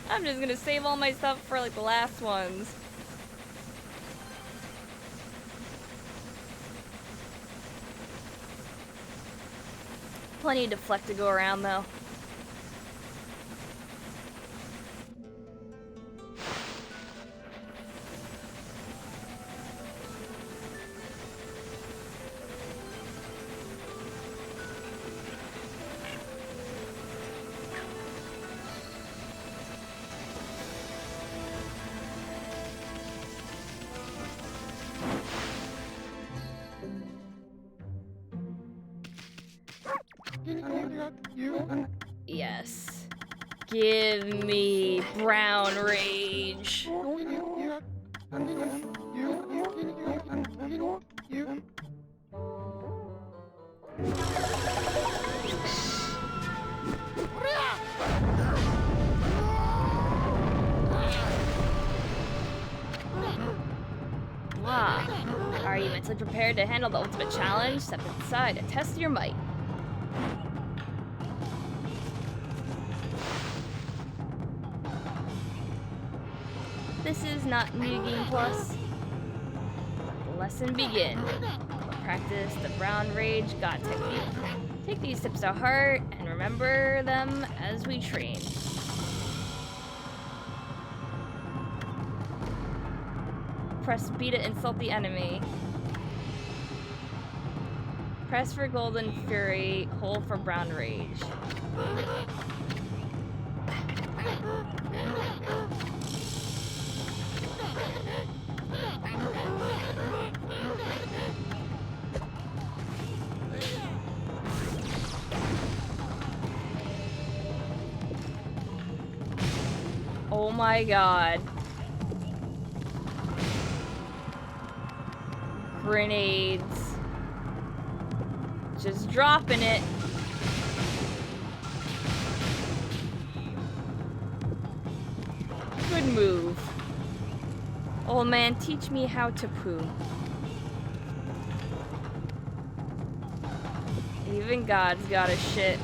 I'm just gonna save all my stuff for like the last ones. Plenty of deflect to go around though. Yes. Give me brown rage. Wow. Are you mentally prepared to handle the ultimate challenge? Step inside and test your might. This is not New Game Plus. Let the lesson begin. Practice the Brown Rage God technique. Take these tips to heart and remember them as we train. Press B to insult the enemy. Press for Golden Fury, hold for Brown Rage. Oh my god. Grenades. Just dropping it. Good move. Old man, teach me how to poo. Even God's got a shit.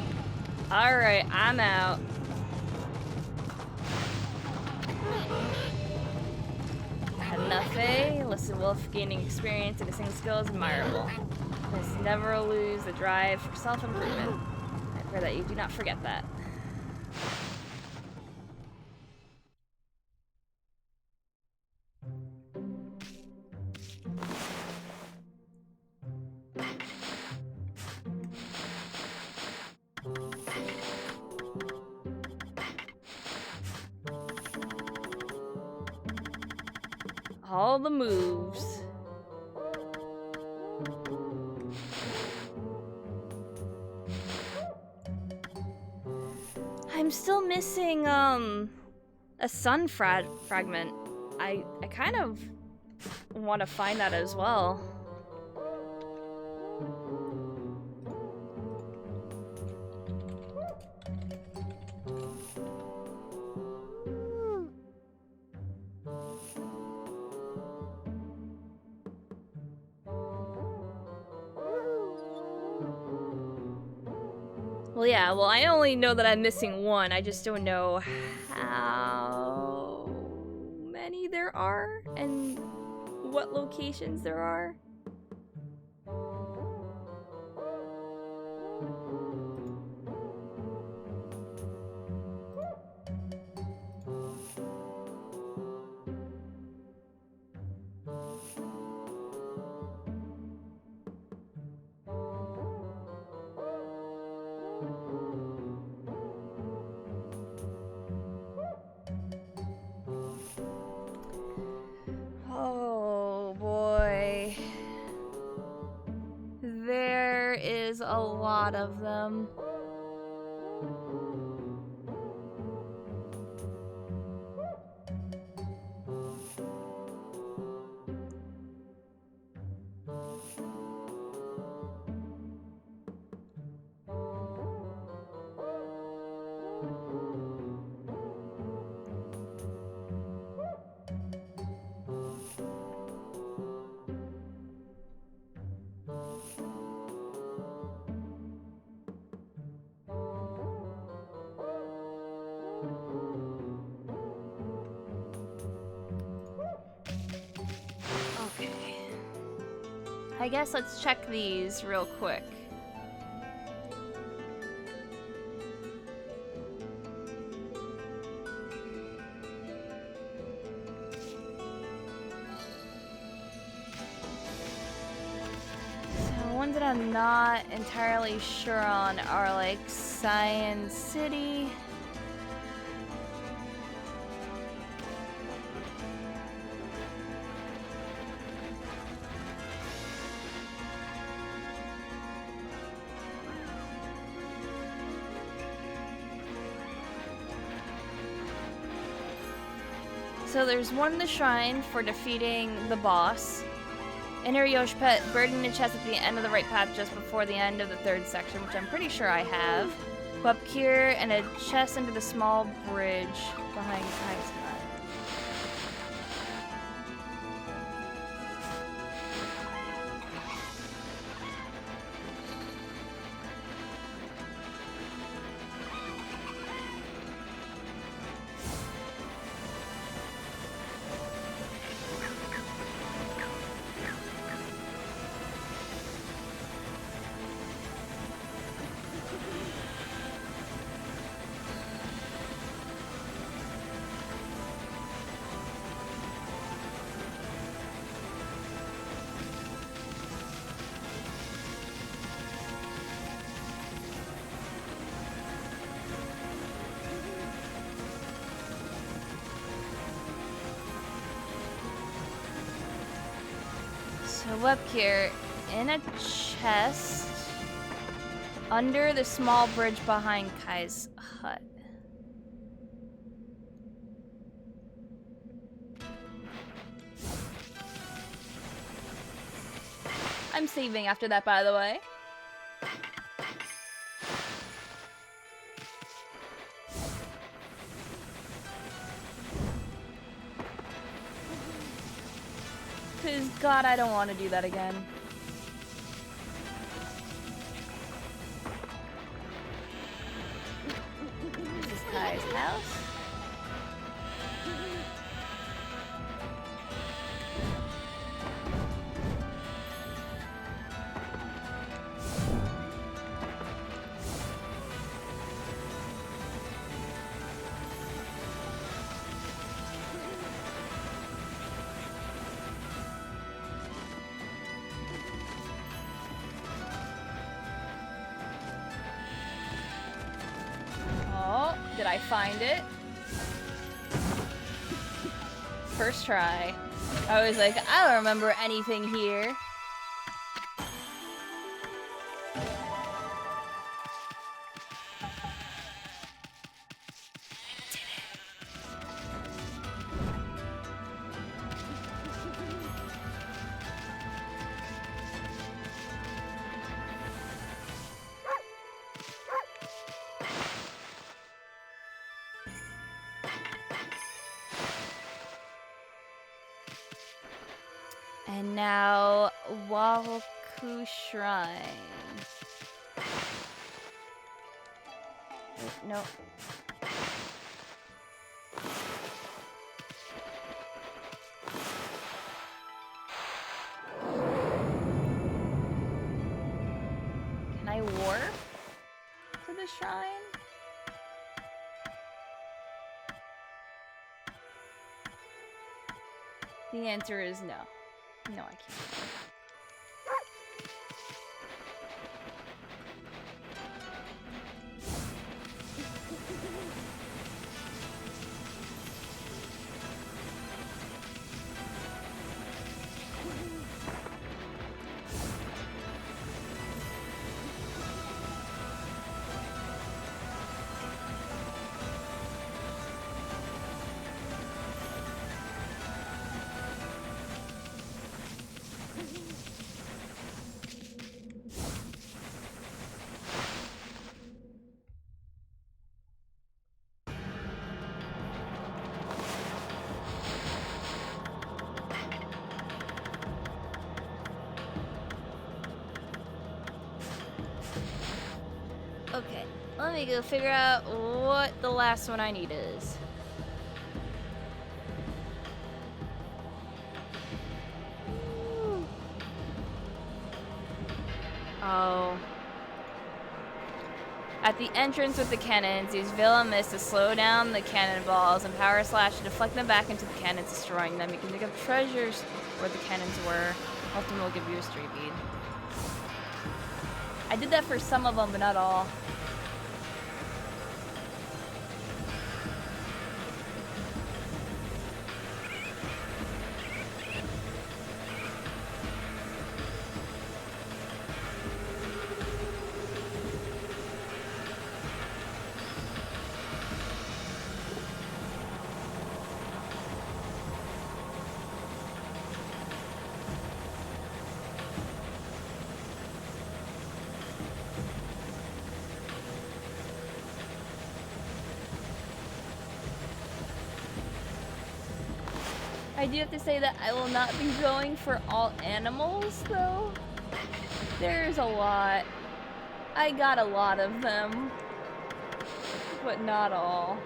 Alright, I'm out. Enough, eh? Listen, Wolf, gaining experience and singing skill is admirable. Let's never lose the drive for self-improvement. I pray that you do not forget that. All the moves. I'm still missing a sun fragment. I kind of want to find that as well. Well, yeah, well, I only know that I'm missing one. I just don't know how many there are and what locations there are. Oh boy. There is a lot of them. I guess let's check these real quick. So ones that I'm not entirely sure on are like Science City. So there's one in the shrine for defeating the boss. Inner Yosh Pet, bird in a chest at the end of the right path just before the end of the 3rd section, which I'm pretty sure I have. Go up here and a chest under the small bridge behind Kai's hut. So up here, in a chest, under the small bridge behind Kai's hut. I'm saving after that, by the way. Because, God, I don't want to do that again. This is Kai's house. Did I find it? First try. I was like, I don't remember anything here. And now, Wahoku Shrine. Wait, no. Can I warp to the shrine? The answer is no. No, I can't. Okay, let me go figure out what the last one I need is. Oh. At the entrance with the cannons, use Veil of Mist to slow down the cannonballs and Power Slash to deflect them back into the cannons, destroying them. You can dig up treasures where the cannons were. Ultimate will give you a stray bead. I did that for some of them, but not all. I do have to say that I will not be going for all animals, though. There's a lot. I got a lot of them, but not all.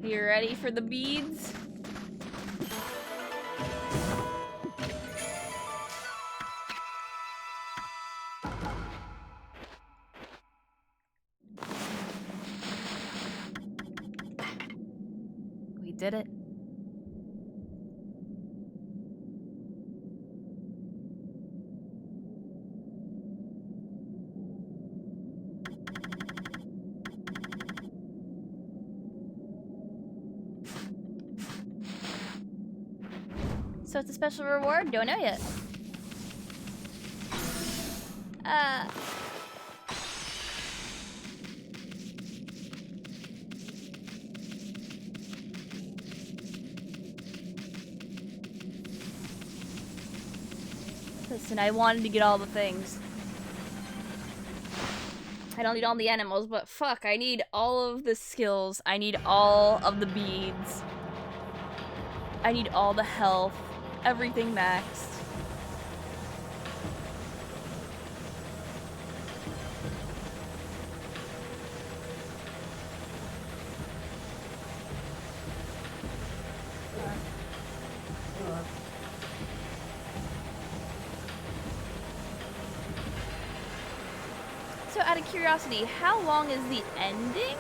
You ready for the beads? We did it. So it's a special reward? Don't know yet. Listen, I wanted to get all the things. I don't need all the animals, but fuck, I need all of the skills. I need all of the beads. I need all the health. Everything maxed. So out of curiosity, how long is the ending?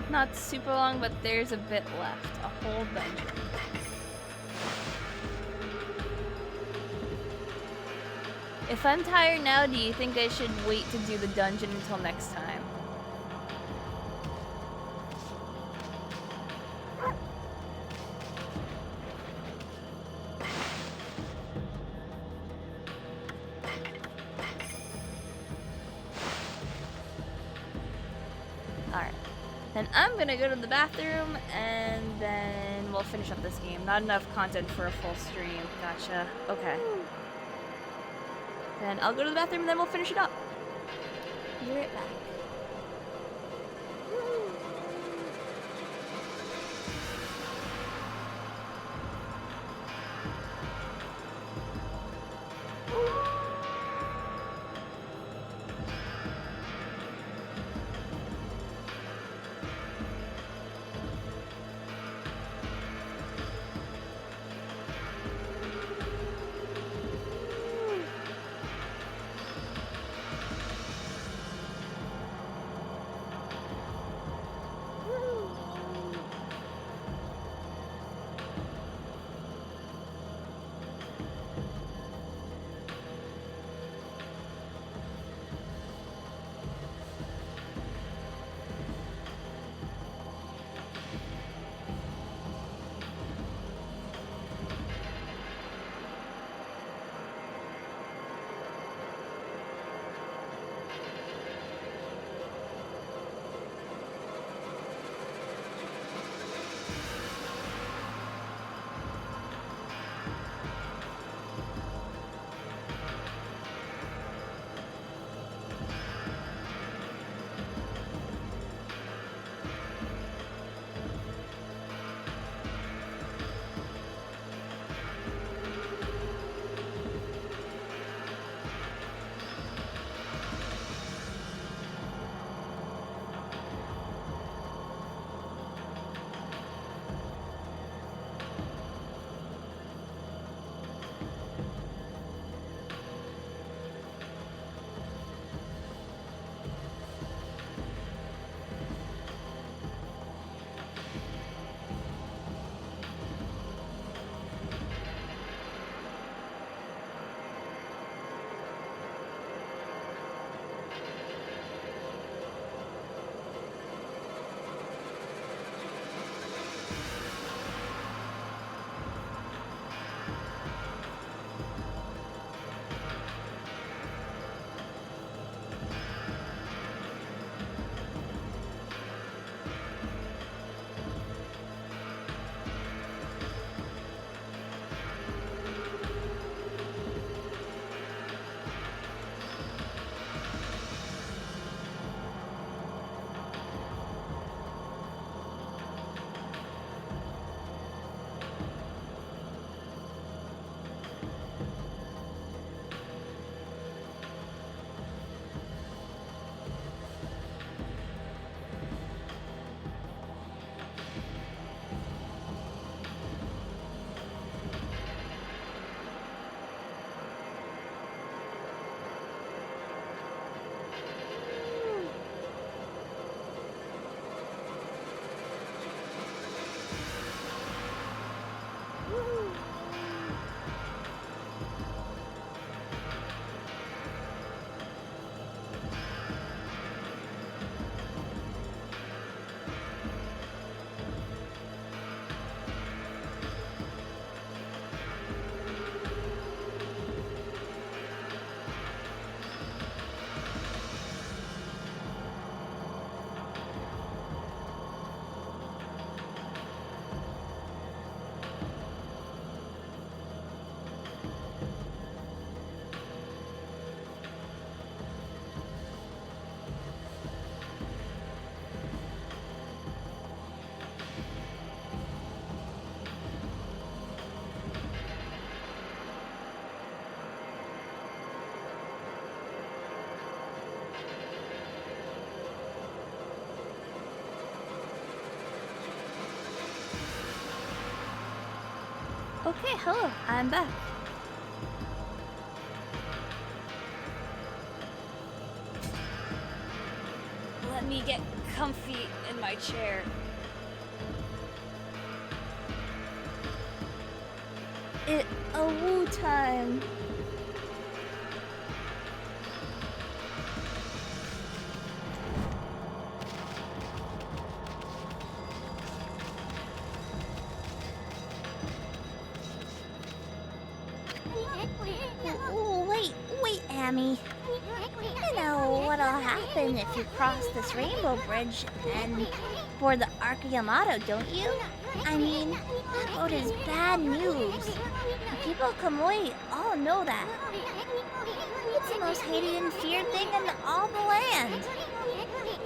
Not super long, but there's a bit left. A whole dungeon. If I'm tired now, do you think I should wait to do the dungeon until next time? Alright. Then I'm gonna go to the bathroom, and then we'll finish up this game. Not enough content for a full stream. Gotcha. Okay. Then I'll go to the bathroom, and then we'll finish it up. Be right back. Okay, hello, I'm back. Let me get comfy in my chair. It a woo time. Wait, Amy. You know what'll happen if you cross this rainbow bridge and board the Arc of Yamato, don't you? I mean, that boat is bad news. The people of Kamui all know that. It's the most hated and feared thing in all the land.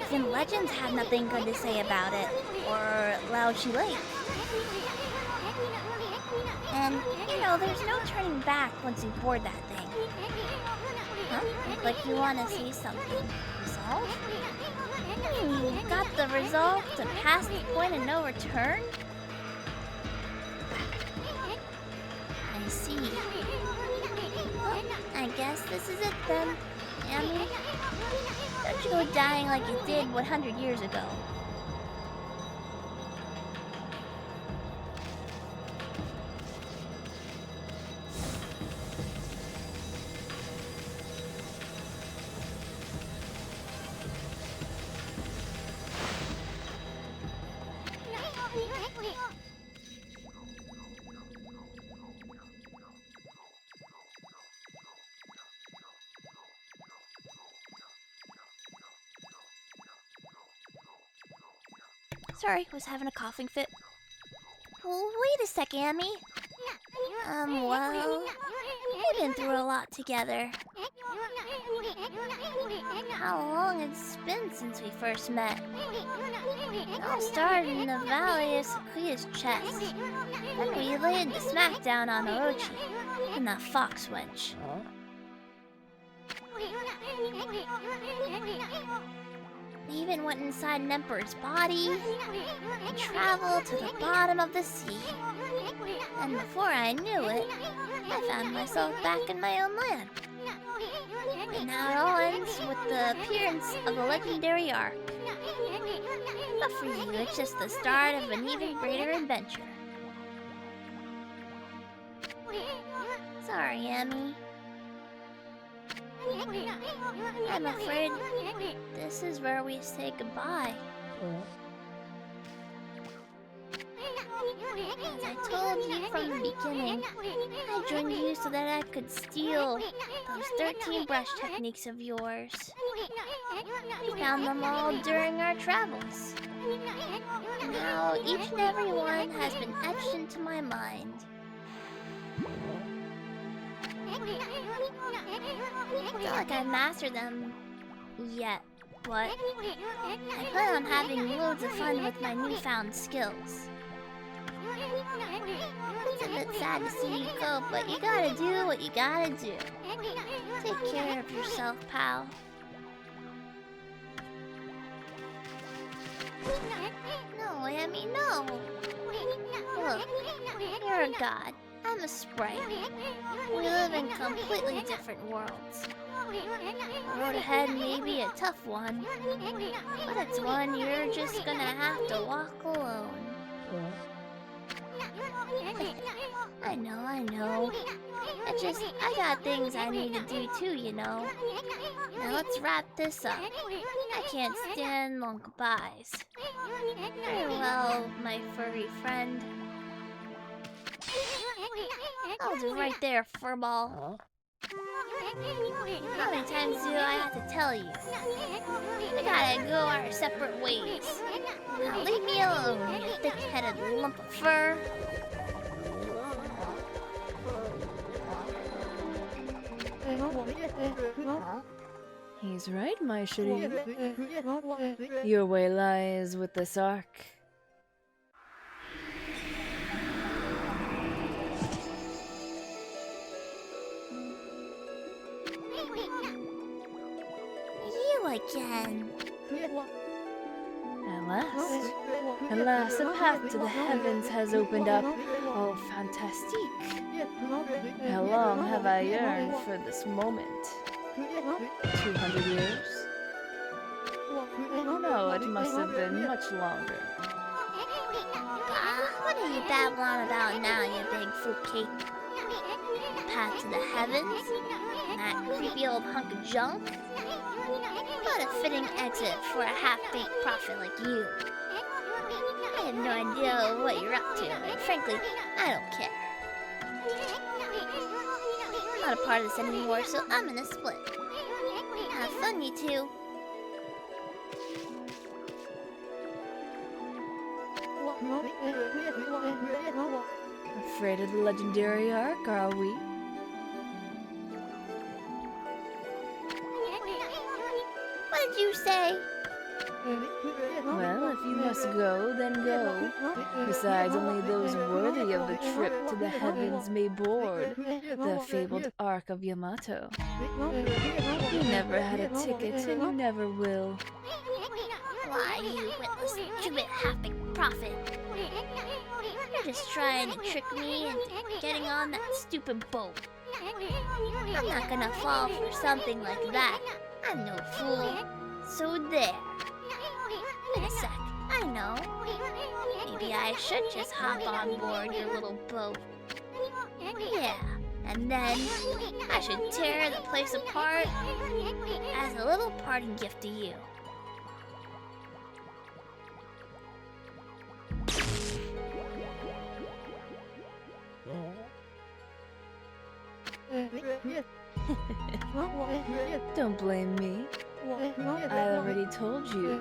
Even legends have nothing good to say about it, or Laoshi Lake. And, you know, there's no turning back once you board that thing. Huh? Like you want to see something. Resolve? You've got the resolve to pass the point of no return? I see. Well, I guess this is it then, Amy. Don't you go dying like you did 100 years ago. Sorry, was having a coughing fit. Wait a sec, Amy. Well, we've been through a lot together. How long it's been since we first met. It all started in the valley of Sakuya's chest. Then we laid the smackdown on Orochi and that fox wench. We even went inside an emperor's body and traveled to the bottom of the sea. And before I knew it, I found myself back in my own land. And now it all ends with the appearance of a legendary arc. But for you, it's just the start of an even greater adventure. Sorry, Amy. I'm afraid this is where we say goodbye. As I told you from the beginning, I joined you so that I could steal those 13 brush techniques of yours. We found them all during our travels. Now each and every one has been etched into my mind. I feel like I've mastered them yet, but I plan on having loads of fun with my newfound skills. It's a bit sad to see you go, but you gotta do what you gotta do. Take care of yourself, pal. No, Amy, no! Look, you're a god. I'm a sprite. We live in completely different worlds. The road ahead may be a tough one, but it's one you're just gonna have to walk alone. I know. I got things I need to do too, you know. Now let's wrap this up. I can't stand long goodbyes. Farewell, my furry friend. I'll do right there, furball. How many times do I have to tell you? We gotta go our separate ways. Now leave me alone, you thick-headed lump of fur. He's right, my Shuri. Your way lies with this arc. You again. At last. Alas, a path to the heavens has opened up. Oh, fantastique. How long have I yearned for this moment? 200 years? No, it must have been much longer. What are you babbling about now, you big fruitcake? Path to the heavens? That creepy old hunk of junk? What a fitting exit for a half-baked prophet like you. I have no idea what you're up to, and frankly, I don't care. I'm not a part of this anymore, so I'm gonna split. Have fun, you two. Afraid of the legendary arc, are we? What did you say? Well, if you must go, then go. Besides, only those worthy of the trip to the heavens may board the fabled Ark of Yamato. You never had a ticket, and you never will. Why, you witless, stupid half-baked prophet. You're just trying to trick me into getting on that stupid boat. I'm not gonna fall for something like that. I'm no fool. So there. Wait a sec, I know. Maybe I should just hop on board your little boat. Yeah, and then I should tear the place apart as a little parting gift to you. Don't blame me. I already told you.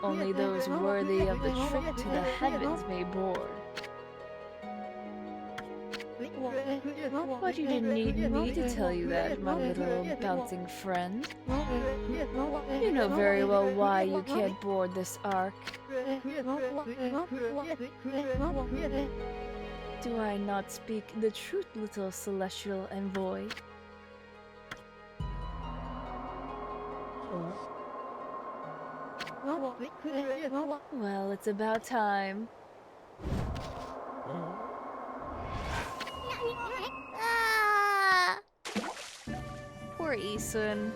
Only those worthy of the trip to the heavens may board. But you didn't need me to tell you that, my little bouncing friend. You know very well why you can't board this ark. Do I not speak the truth, little celestial envoy? Well, it's about time. Ah! Poor Isun.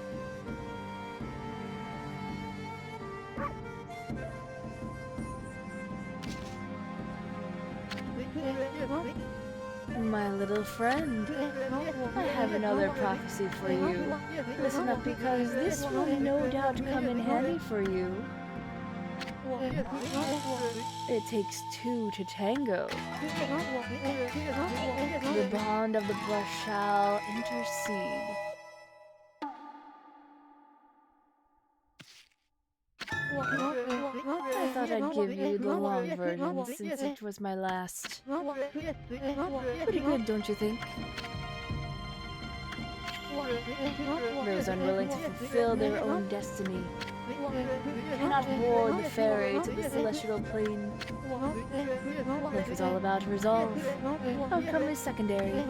My little friend, I have another prophecy for you. Listen up, because this will no doubt come in handy for you. It takes two to tango. The bond of the brush shall intercede. I thought I'd give you the long version since it was my last. Pretty good, don't you think? Those unwilling to fulfill their own destiny cannot board the ferry to the celestial plane. Life is all about resolve. Outcome is secondary. It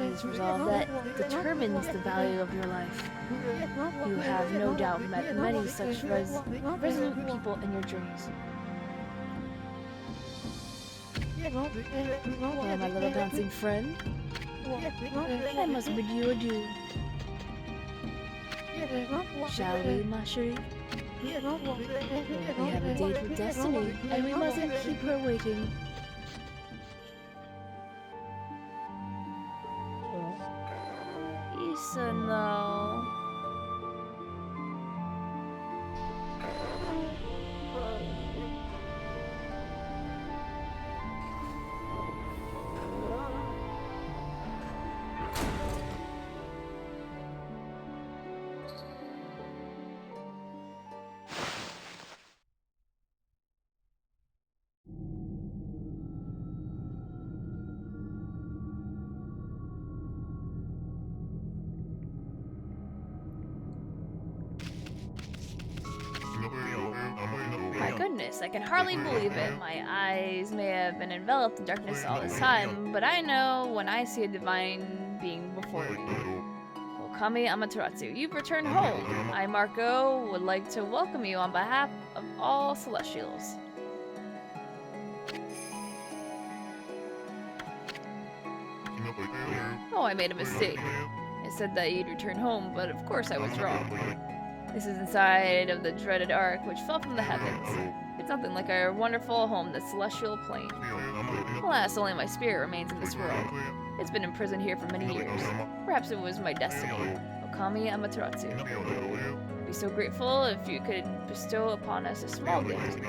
is resolve that determines the value of your life. You have no doubt met many such resolute people in your journeys. Well, my little bouncing friend, I must bid you adieu. Shall we, ma chérie? We have a date with destiny, and we mustn't keep her waiting. Isun, though. My goodness, I can hardly believe it. My eyes may have been enveloped in darkness all this time, but I know when I see a divine being before me. Ōkami Amaterasu, you've returned home. I, Marco, would like to welcome you on behalf of all Celestials. Oh, I made a mistake. I said that you'd return home, but of course I was wrong. This is inside of the dreaded ark which fell from the heavens. It's nothing like our wonderful home, the celestial plane. Alas, only my spirit remains in this world. It's been imprisoned here for many years. Perhaps it was my destiny. Ōkami and Vinesauce. I'd be so grateful if you could bestow upon us a small gift.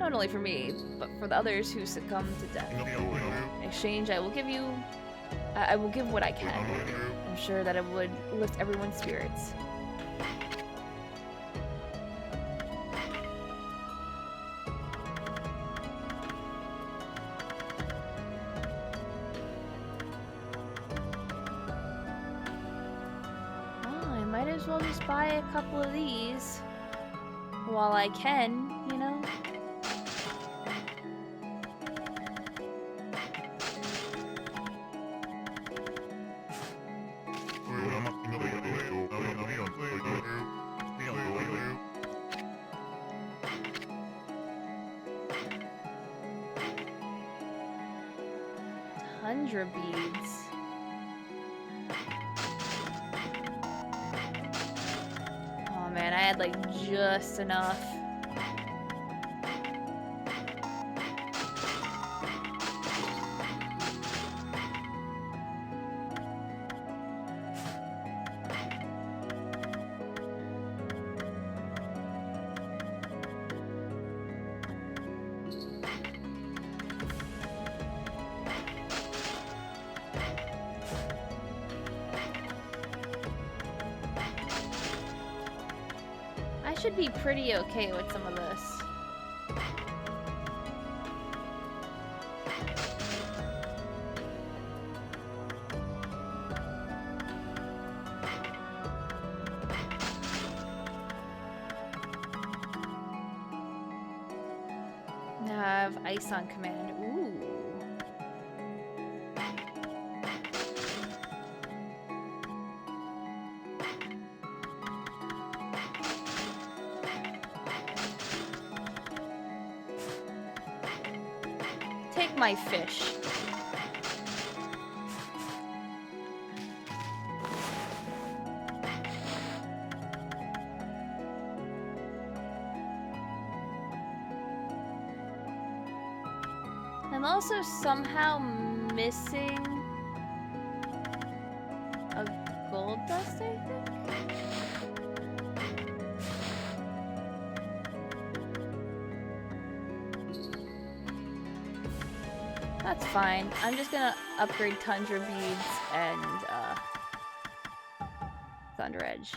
Not only for me, but for the others who succumbed to death. In exchange, I will give what I can. I'm sure that it would lift everyone's spirits. Might as well just buy a couple of these while I can, you know? Tundra beads. Man, I had like just enough. I should be pretty okay with some of this. Now I have ice on command. Ooh. Take my fish. I'm also somehow missing a gold dust, I think? That's fine. I'm just gonna upgrade Tundra Beads and Thunder Edge.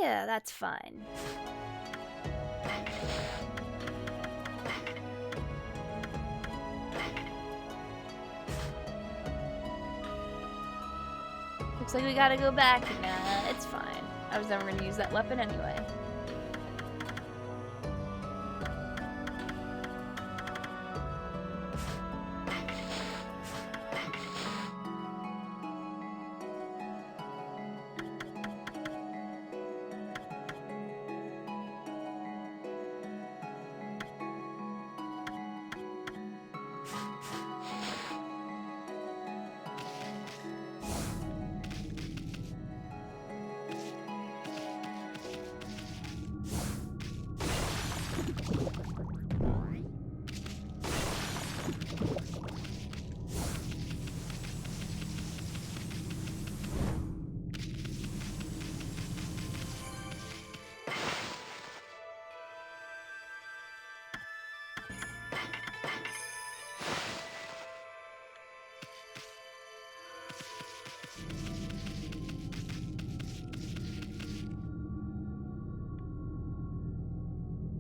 Yeah, that's fine. Looks like we gotta go back. Nah, it's fine. I was never gonna use that weapon anyway.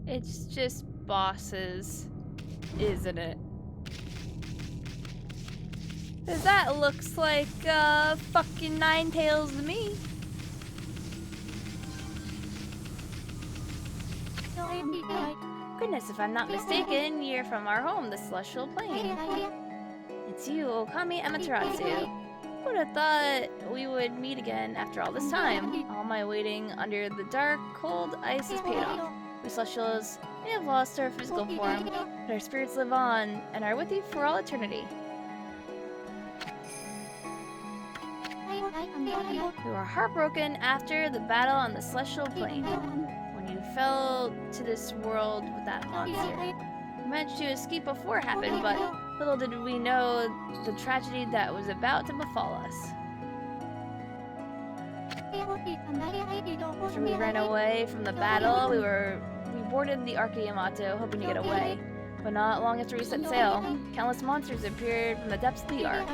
It's just bosses, isn't it? 'Cause that looks like fucking Ninetales to me. Goodness, if I'm not mistaken, you're from our home, the Celestial Plane. It's you, Ōkami and Vinesauce. Would have thought we would meet again after all this time. All my waiting under the dark, cold ice is paid off. We Celestials may have lost our physical form, but our spirits live on and are with you for all eternity. We were heartbroken after the battle on the Celestial Plane, when you fell to this world with that monster. We managed to escape before it happened, but little did we know the tragedy that was about to befall us. After we ran away from the battle, we boarded the Arca Yamato, hoping to get away. But not long after we set sail, countless monsters appeared from the depths of the Ark.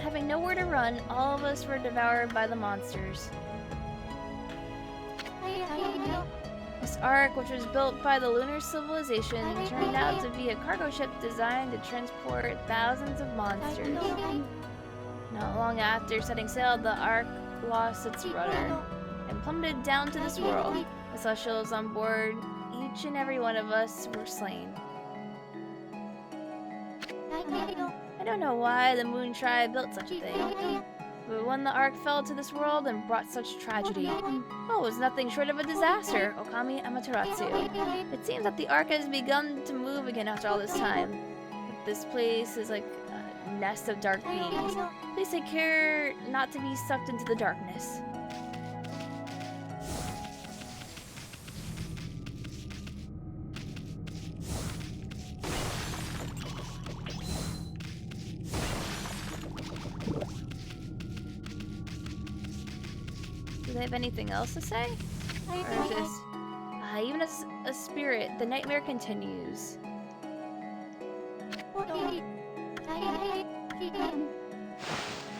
Having nowhere to run, all of us were devoured by the monsters. This Ark, which was built by the lunar civilization, turned out to be a cargo ship designed to transport thousands of monsters. Not long after setting sail, the Ark lost its rudder and plummeted down to this world. The Celestials on board, each and every one of us, were slain. I don't know why the Moon Tribe built such a thing, but when the Ark fell to this world and brought such tragedy, it was nothing short of a disaster, Ōkami Amaterasu. It seems that the Ark has begun to move again after all this time. But this place is like a nest of dark beings. Please take care not to be sucked into the darkness. Do they have anything else to say? Or is this... even as a spirit, the nightmare continues.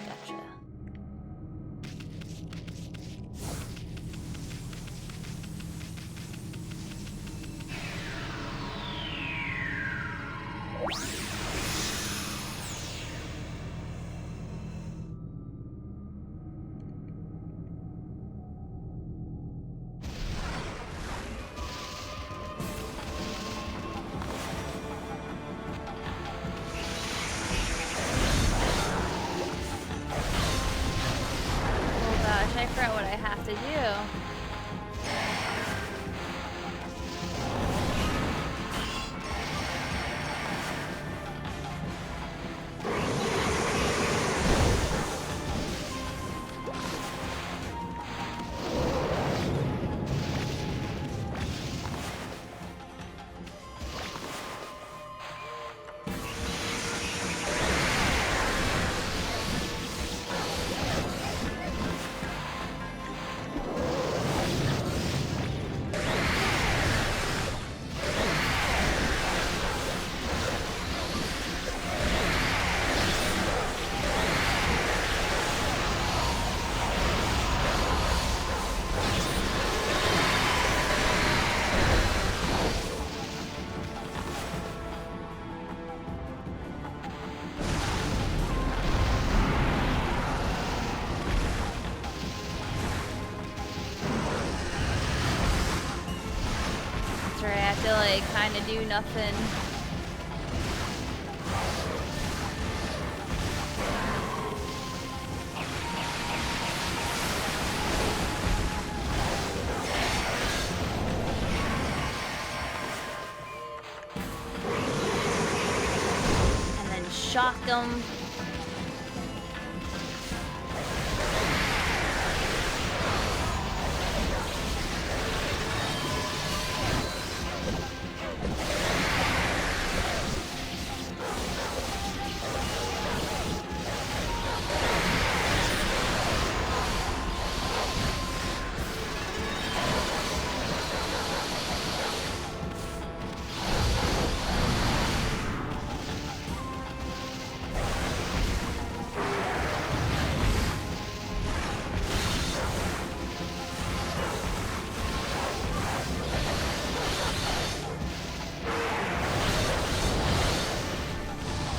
Gotcha. I forgot what I have to do. I have to like kind of do nothing. And then shock them.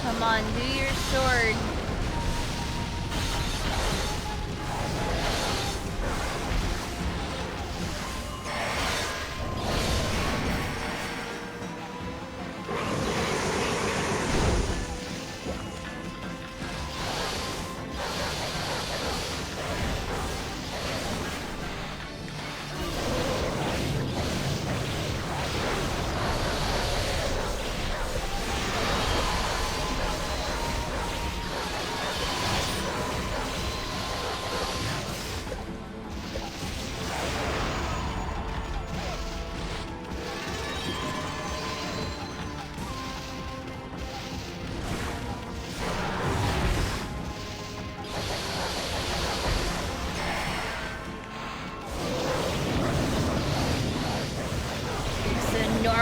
Come on, do your sword.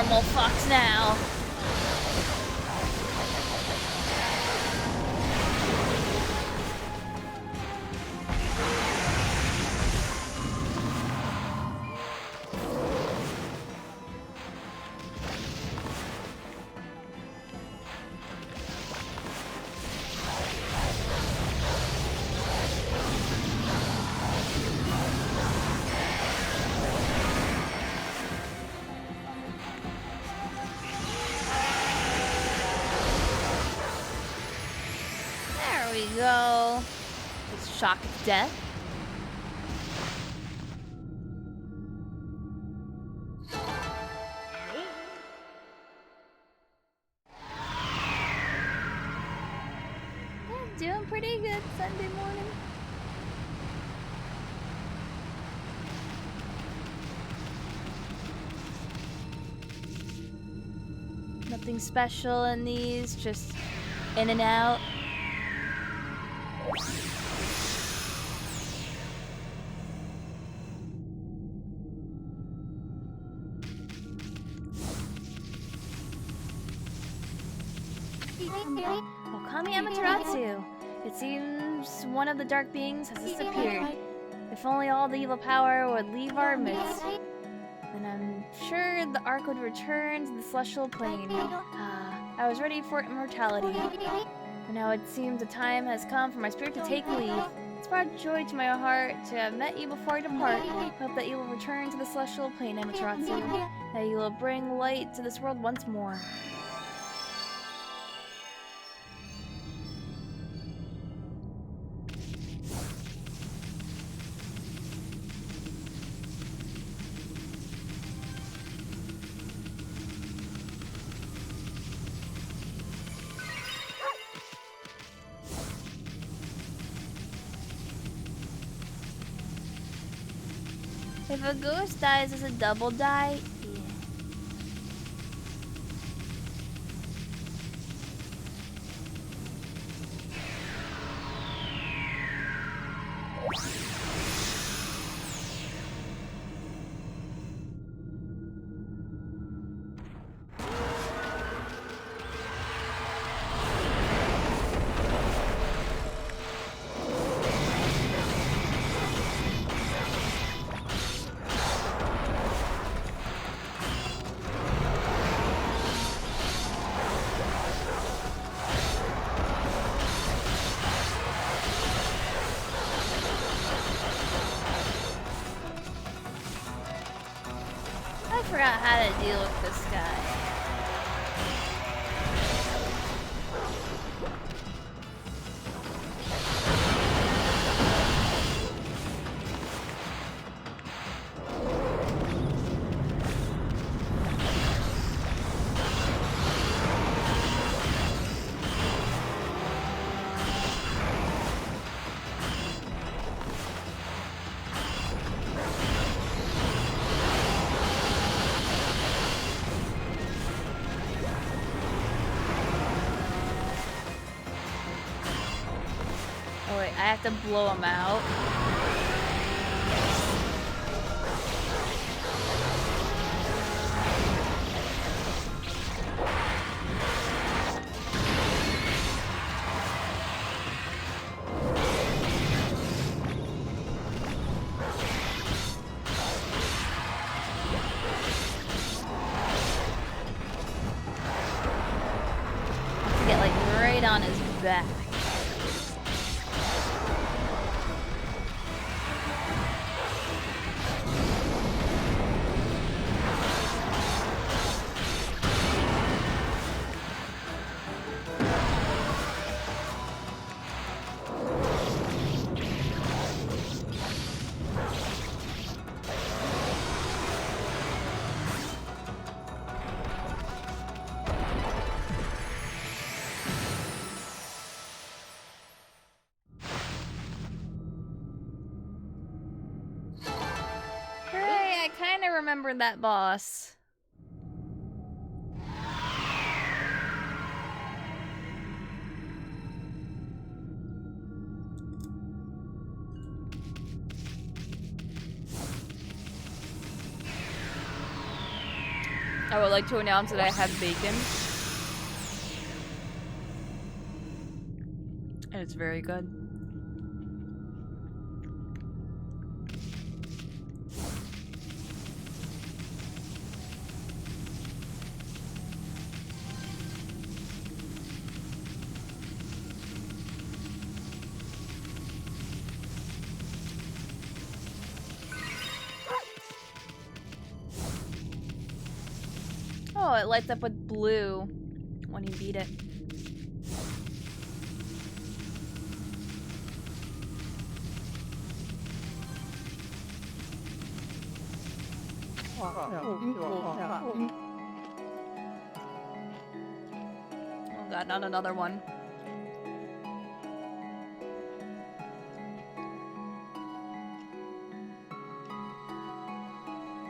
normal fox now. There we go. Let's shock its death. Yeah, doing pretty good Sunday morning. Nothing special in these, just in and out. Ōkami Amaterasu. It seems one of the dark beings has disappeared. If only all the evil power would leave our midst, then I'm sure the Ark would return to the celestial plane. I was ready for immortality, but now it seems the time has come for my spirit to take leave. It's brought joy to my heart to have met you before I depart. Hope that you will return to the celestial plane, Amaterasu, that you will bring light to this world once more. If a ghost dies, does a double die? Yeah. I forgot how to deal with this guy. Oh wait, I have to blow him out. To get like right on his back. Hooray, I kind of remember that boss. I would like to announce that I have bacon. And it's very good. Oh, it lights up with blue when you beat it. Oh god, not another one.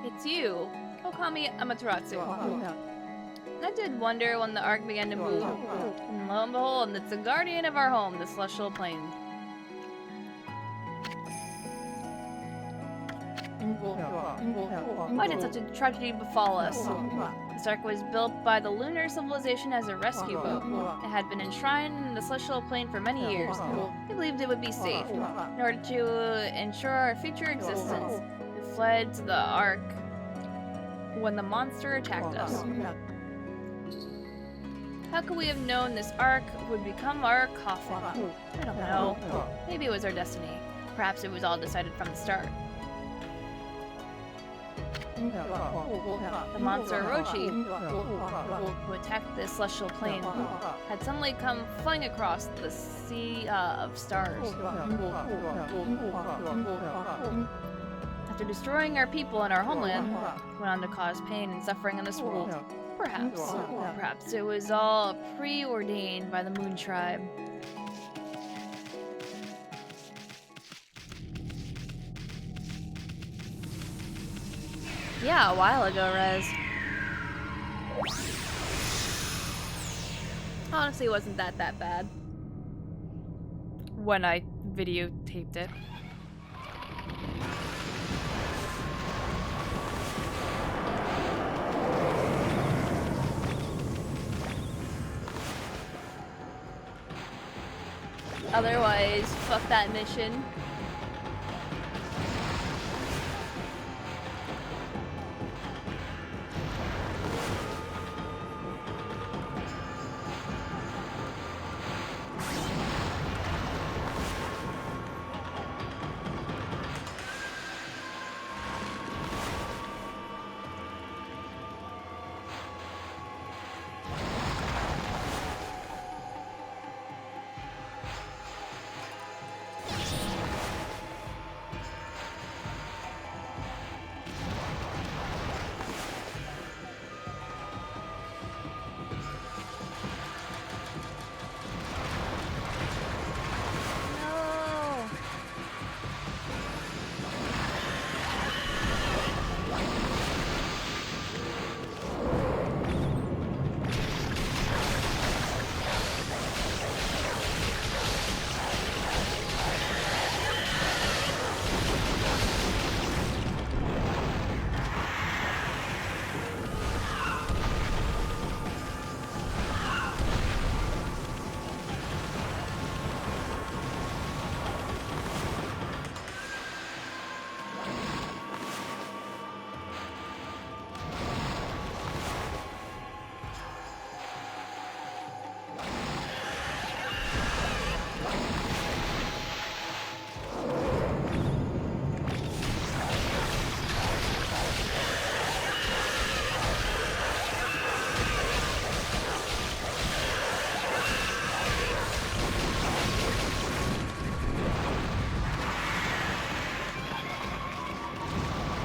It's you, Ōkami Amaterasu. I did wonder when the arc began to move, and lo and behold, it's the guardian of our home, the celestial plane. Why did such a tragedy befall us? This ark was built by the lunar civilization as a rescue boat. It had been enshrined in the celestial plane for many years. They believed it would be safe. In order to ensure our future existence, we fled to the ark when the monster attacked us. How could we have known this ark would become our coffin? I don't know. Maybe it was our destiny. Perhaps it was all decided from the start. The monster Orochi, who attacked the celestial plane, had suddenly come flying across the sea of stars. After destroying our people and our homeland, went on to cause pain and suffering in this world. Perhaps it was all preordained by the Moon Tribe. Yeah, a while ago, Rez. Honestly, it wasn't that bad when I videotaped it. Otherwise, fuck that mission.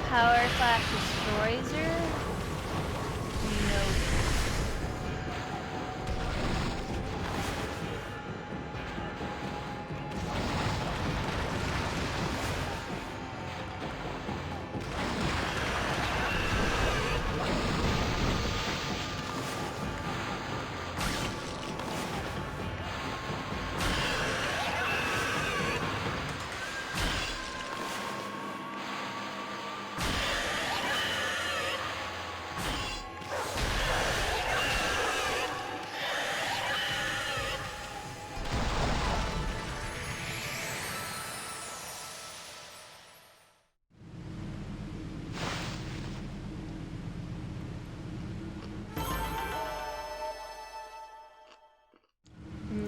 Power Flash destroys her? Nope.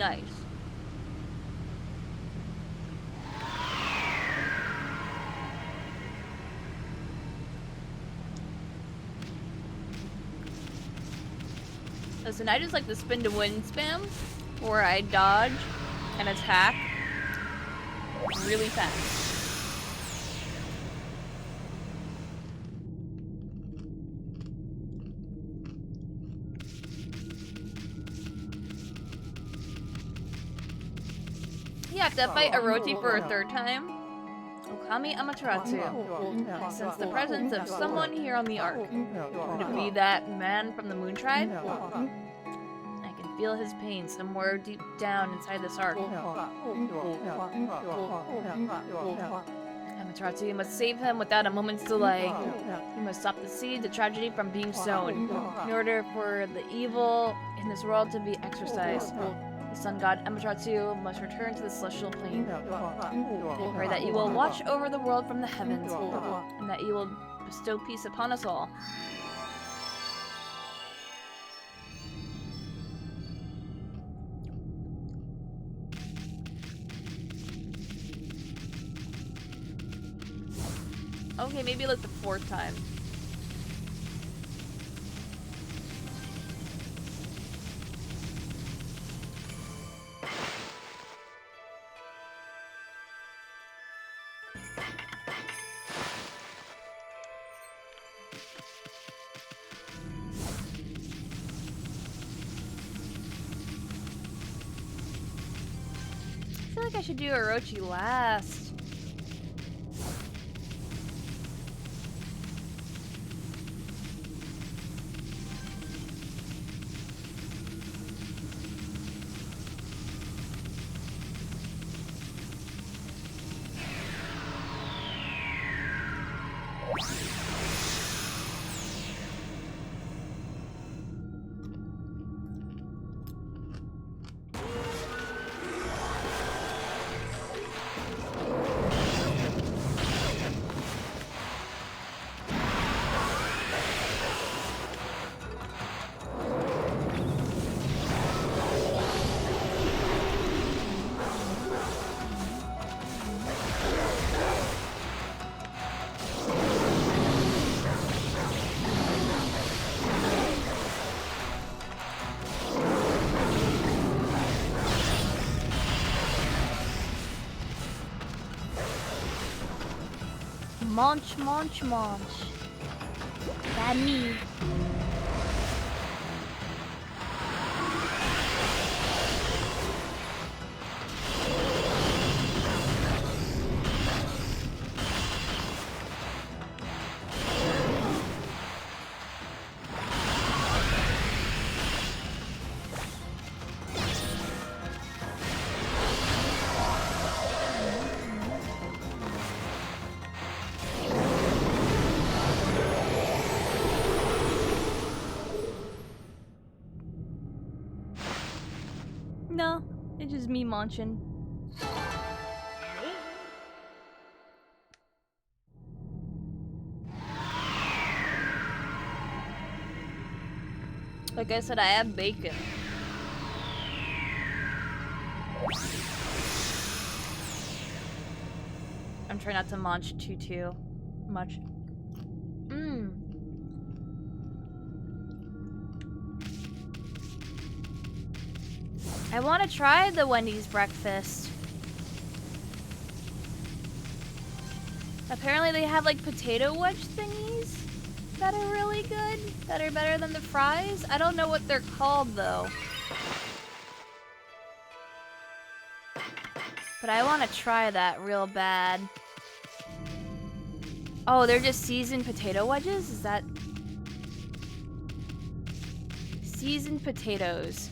nice. Listen, I just like the spin to win spam, where I dodge and attack really fast. You have to fight Orochi for a third time. Ōkami Amaterasu. I sense the presence of someone here on the Ark. Could it be that man from the Moon Tribe? I can feel his pain somewhere deep down inside this Ark. Amaterasu, you must save him without a moment's delay. You must stop the seed, the tragedy from being sown, in order for the evil in this world to be exorcised. The sun god Amaterasu must return to the celestial plane. I pray that you will watch over the world from the heavens, and that you will bestow peace upon us all. Okay, maybe like the fourth time. I feel like I should do Orochi last. Munch, munch, munch. That me. No, it's just me munching. Like I said, I have bacon. I'm trying not to munch too much. I want to try the Wendy's breakfast. Apparently they have like potato wedge thingies that are really good, that are better than the fries. I don't know what they're called though. But I want to try that real bad. Oh, they're just seasoned potato wedges? Is that... Seasoned potatoes.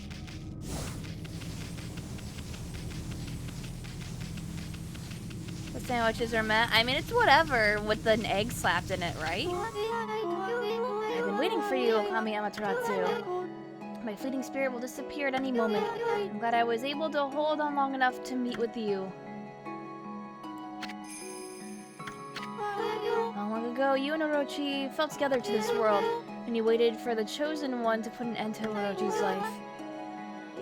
The sandwiches are meh. I mean, it's whatever with an egg slapped in it, right? I've been waiting for you, Ōkami Amaterasu. My fleeting spirit will disappear at any moment. I'm glad I was able to hold on long enough to meet with you. Not long ago, you and Orochi fell together to this world, and you waited for the chosen one to put an end to Orochi's life.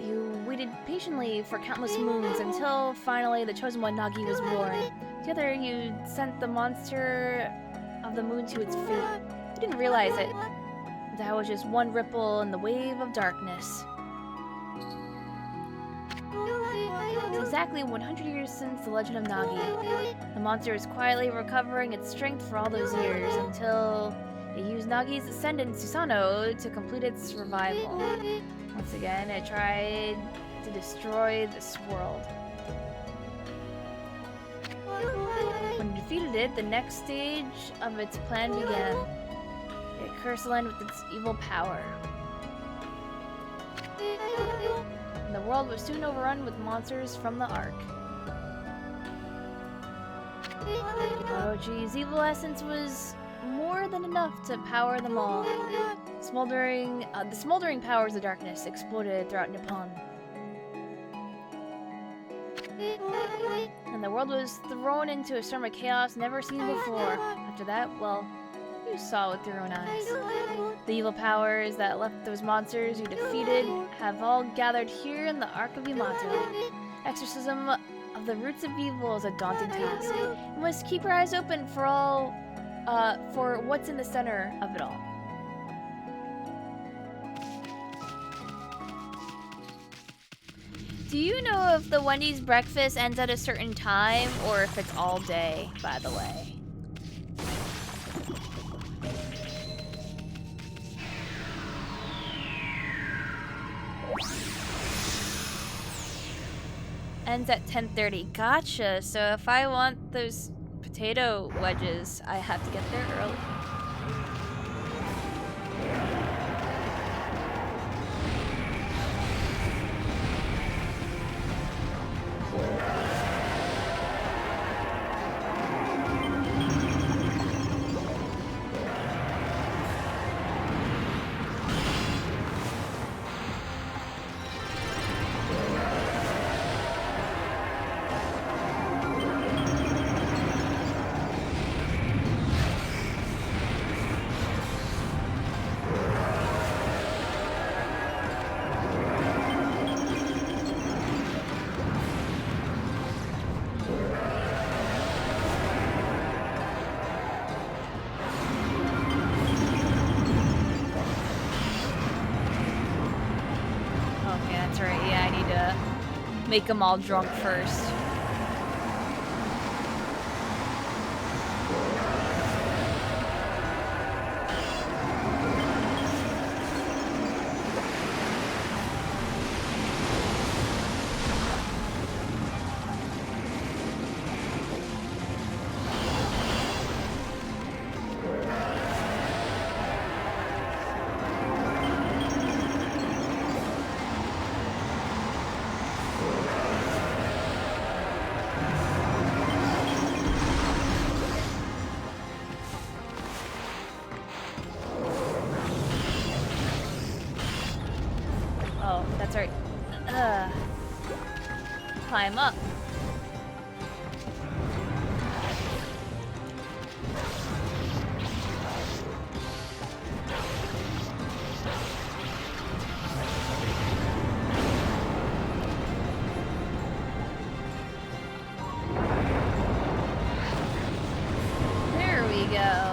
You waited patiently for countless moons until finally the chosen one, Nagi, was born. Together, you sent the monster of the moon to its fate. You didn't realize it. That was just one ripple in the wave of darkness. It's exactly 100 years since the legend of Nagi. The monster is quietly recovering its strength for all those years until it used Nagi's descendant, Susanoo, to complete its revival. Once again, it tried to destroy this world. When it defeated it, the next stage of its plan began. It cursed the land with its evil power. And the world was soon overrun with monsters from the Ark. Orochi's evil essence was more than enough to power them all. The smoldering powers of darkness exploded throughout Nippon. And the world was thrown into a storm of chaos never seen before. After that, well, you saw with your own eyes. The evil powers that left those monsters you defeated have all gathered here in the Ark of Yamato. Exorcism of the roots of evil is a daunting task. You must keep your eyes open for what's in the center of it all. Do you know if the Wendy's breakfast ends at a certain time or if it's all day, by the way? Ends at 10:30. Gotcha. So if I want those potato wedges, I have to get there early. Make them all drunk first. Climb up. There we go.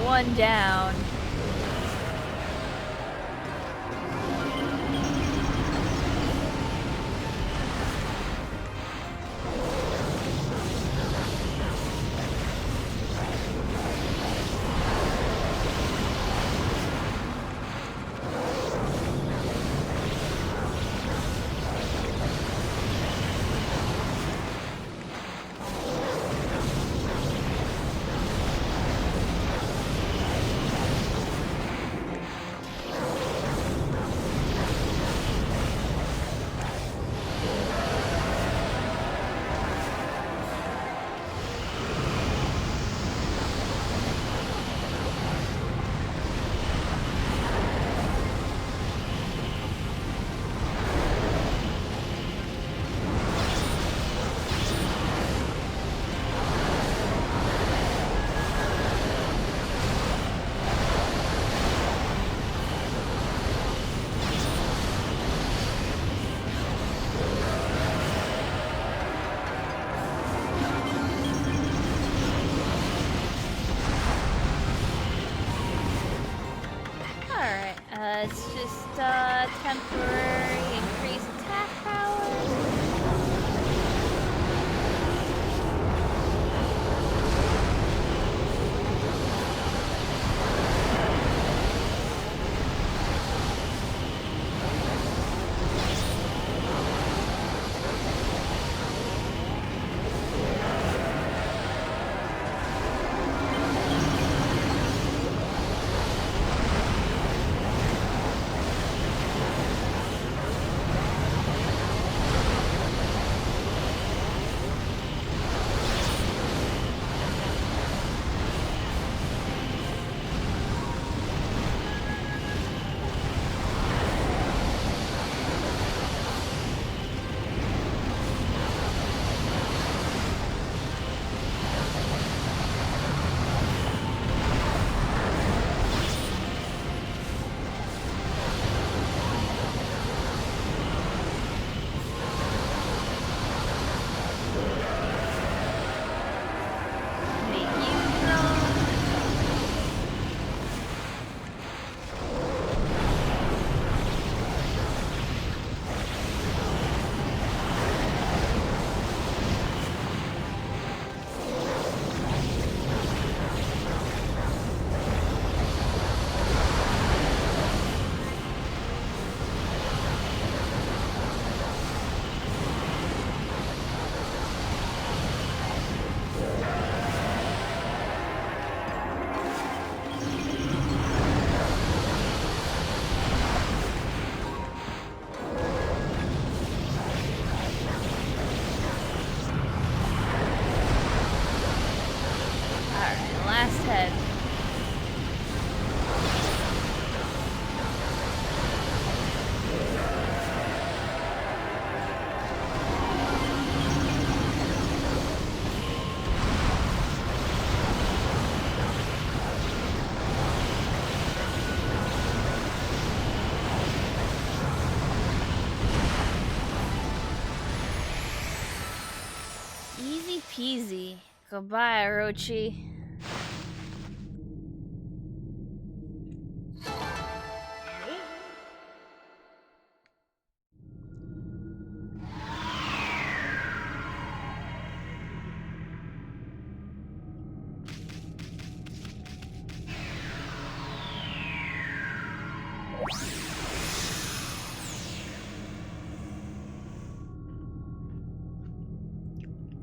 One down. it's just temporary increased attack powers. Peasy. Goodbye, Orochi.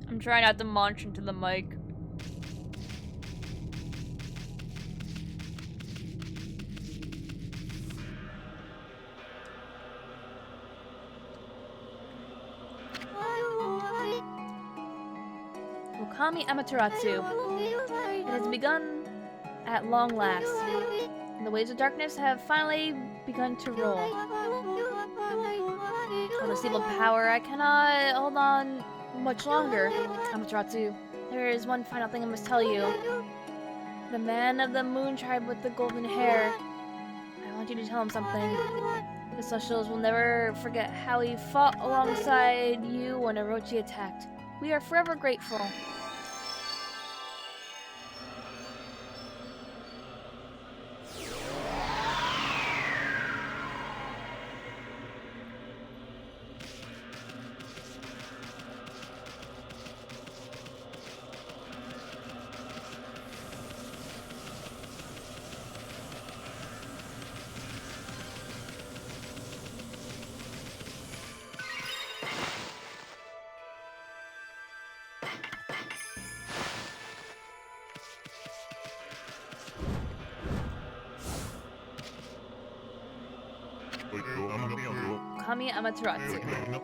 I'm trying not to munch into the mic. Ōkami Amaterasu. It has begun at long last. And the waves of darkness have finally begun to roll. All this evil power, I cannot hold on much longer. Amaterasu, there is one final thing I must tell you. The man of the moon tribe with the golden hair. I want you to tell him something. The Celestials will never forget how he fought alongside you when Orochi attacked. We are forever grateful. Ōkami Amaterasu.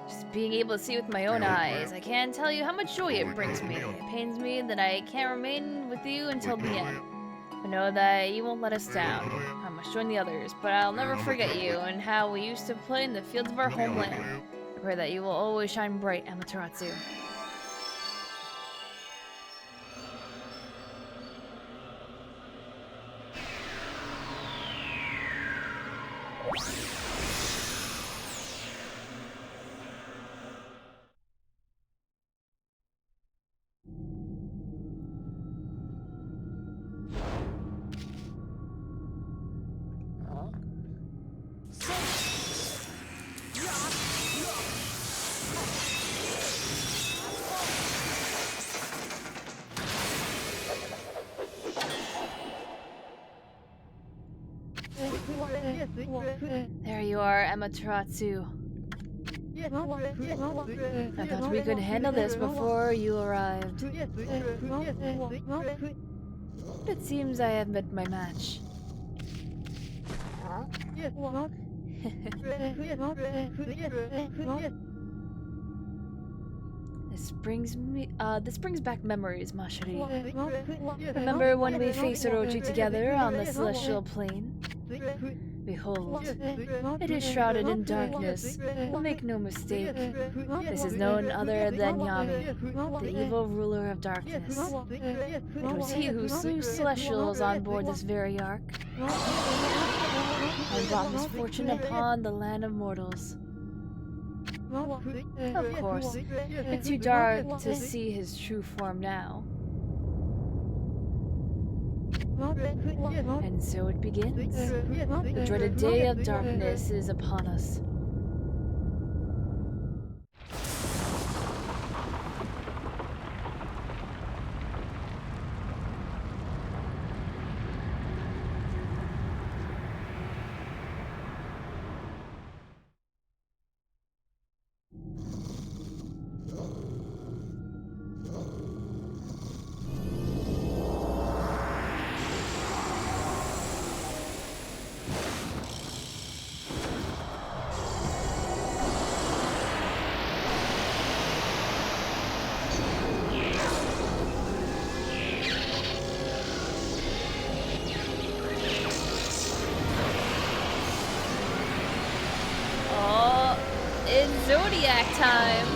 Just being able to see with my own eyes, I can't tell you how much joy it brings me. It pains me that I can't remain with you until the end. I know that you won't let us down. I must join the others, but I'll never forget you and how we used to play in the fields of our homeland. I pray that you will always shine bright, Amaterasu. There you are, Amaterasu. I thought we could handle this before you arrived. It seems I have met my match. This brings back memories, Mashiri. Remember when we faced Orochi together on the celestial plane? Behold, it is shrouded in darkness, but make no mistake, this is none other than Yami, the evil ruler of darkness. It was he who slew celestials on board this very ark, and brought misfortune upon the land of mortals. Of course, it's too dark to see his true form now. And so it begins. The dreaded day of darkness is upon us. It's Zodiac time!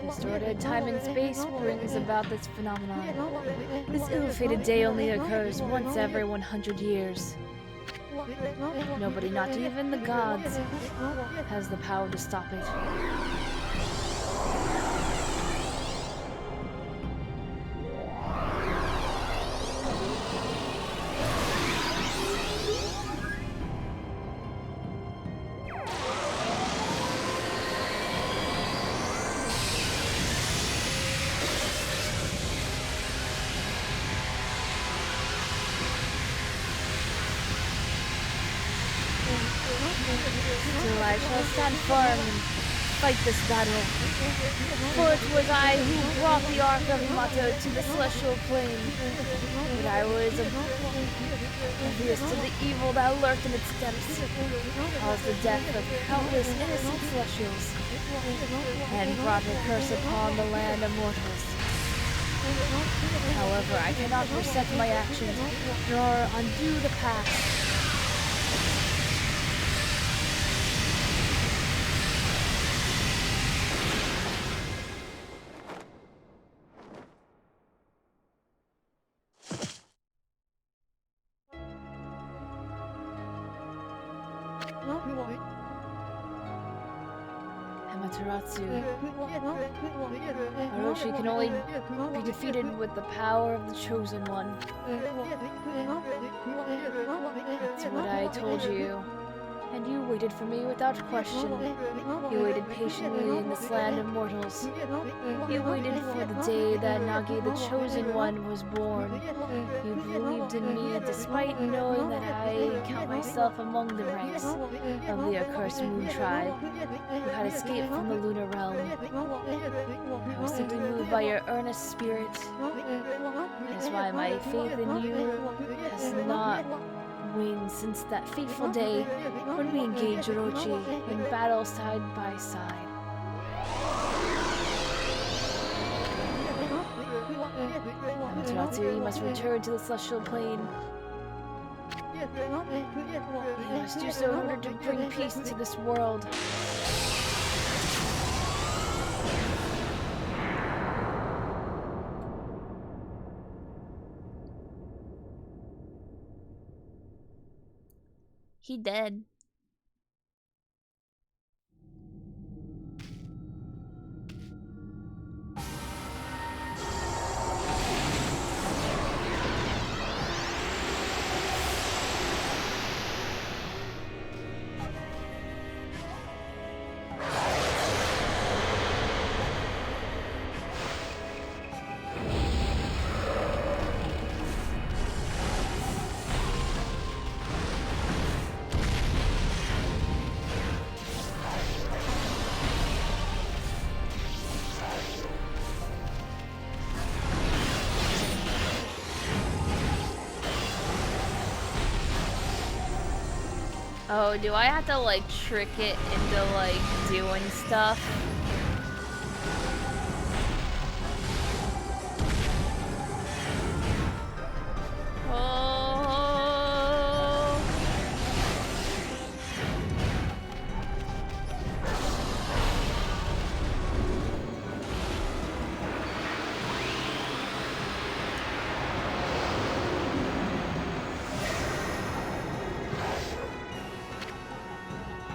Distorted time and space brings about this phenomenon. This ill-fated day only occurs once every 100 years. Nobody, not even the gods, has the power to stop it. Still I shall stand firm and fight this battle. For it was I who brought the Ark of Yamato to the celestial plane. But I was oblivious to the evil that lurked in its depths, caused the death of countless innocent celestials, and brought a curse upon the land of mortals. However, I cannot reset my actions, nor undo the past. Amaterasu. Orochi can only be defeated with the power of the Chosen One. That's what I told you. And you waited for me without question. You waited patiently in this land of mortals. You waited for the day that Nagi, the Chosen One, was born. You believed in me despite knowing that I count myself among the ranks of the accursed Moon Tribe who had escaped from the lunar realm. I was simply moved by your earnest spirit. That is why my faith in you has not waned since that fateful day when we engaged Orochi in battle side by side. Amaterasu, you must return to the celestial plane. You must do so in order to bring peace to this world. He dead. Oh, do I have to like trick it into like doing stuff? Oh.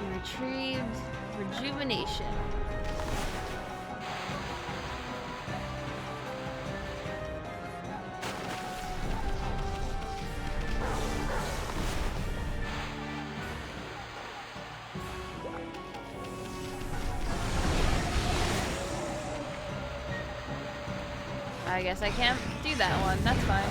You retrieved rejuvenation. I guess I can't do that one. That's fine.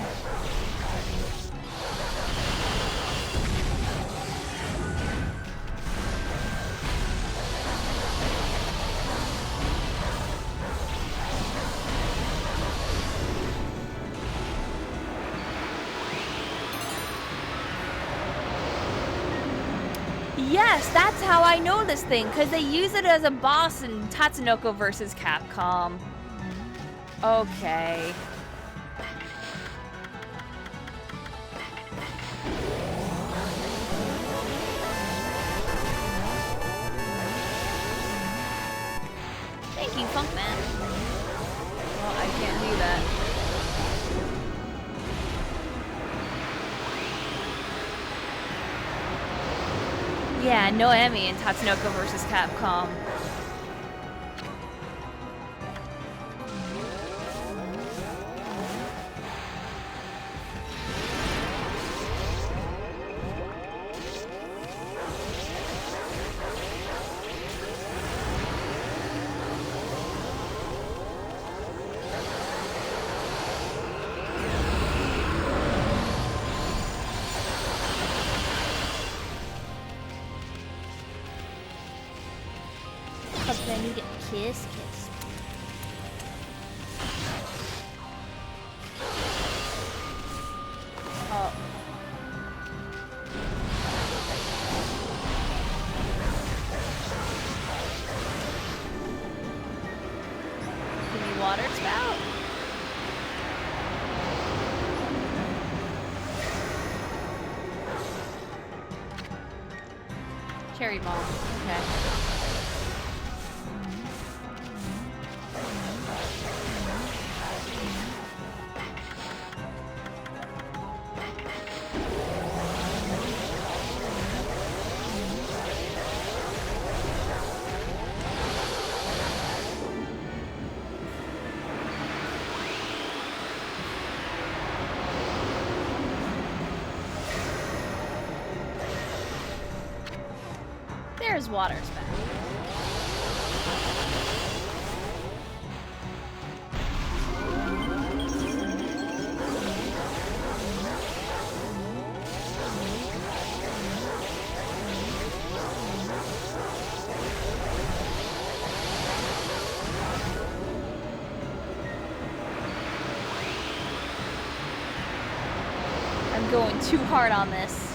Yes, that's how I know this thing, because they use it as a boss in Tatsunoko vs. Capcom. Okay. Thank you, Funkman. Well, I can't do that. Yeah, Noemi in Tatsunoko vs. Capcom. But then you get kiss. Oh. Give me water spout. Cherry bomb. Okay. There's water spout. I'm going too hard on this.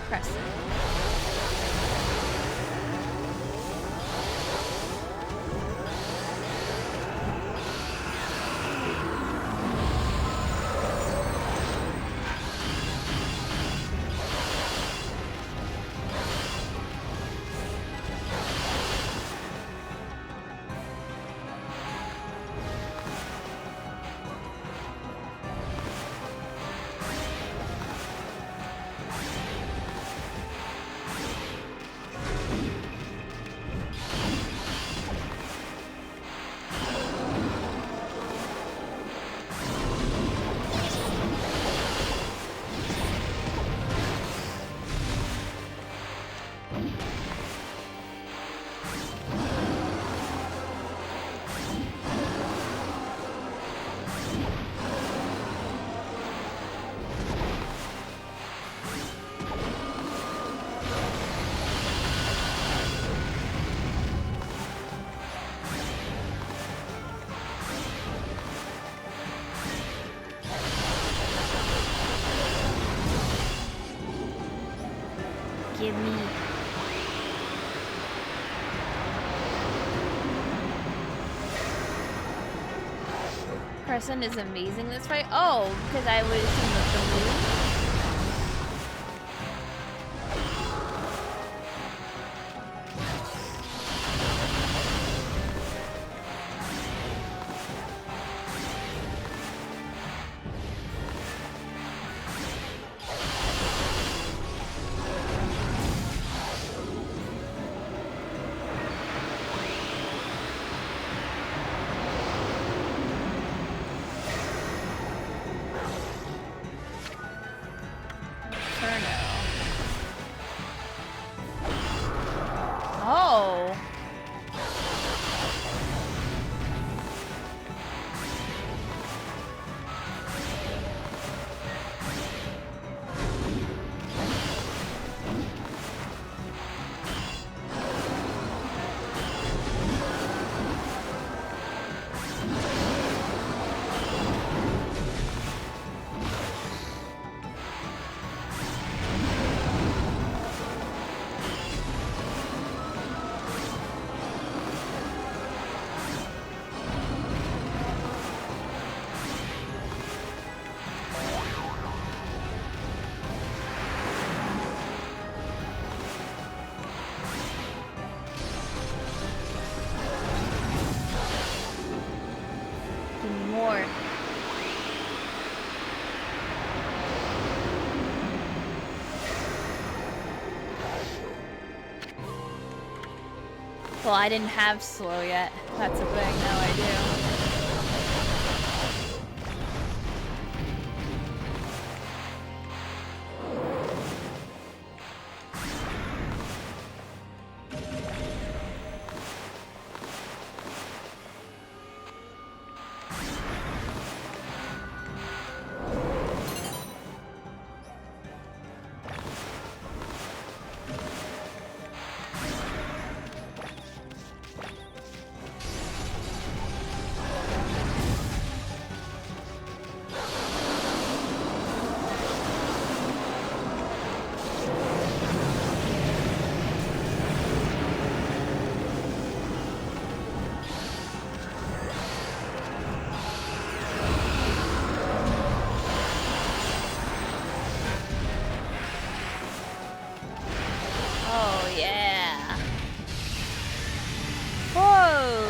Press it. gimme. Crescent is amazing this fight. Oh, because I was in the moon. Oh. More. Well, I didn't have slow yet. That's a thing. Now I do. Oh, yeah. Whoa.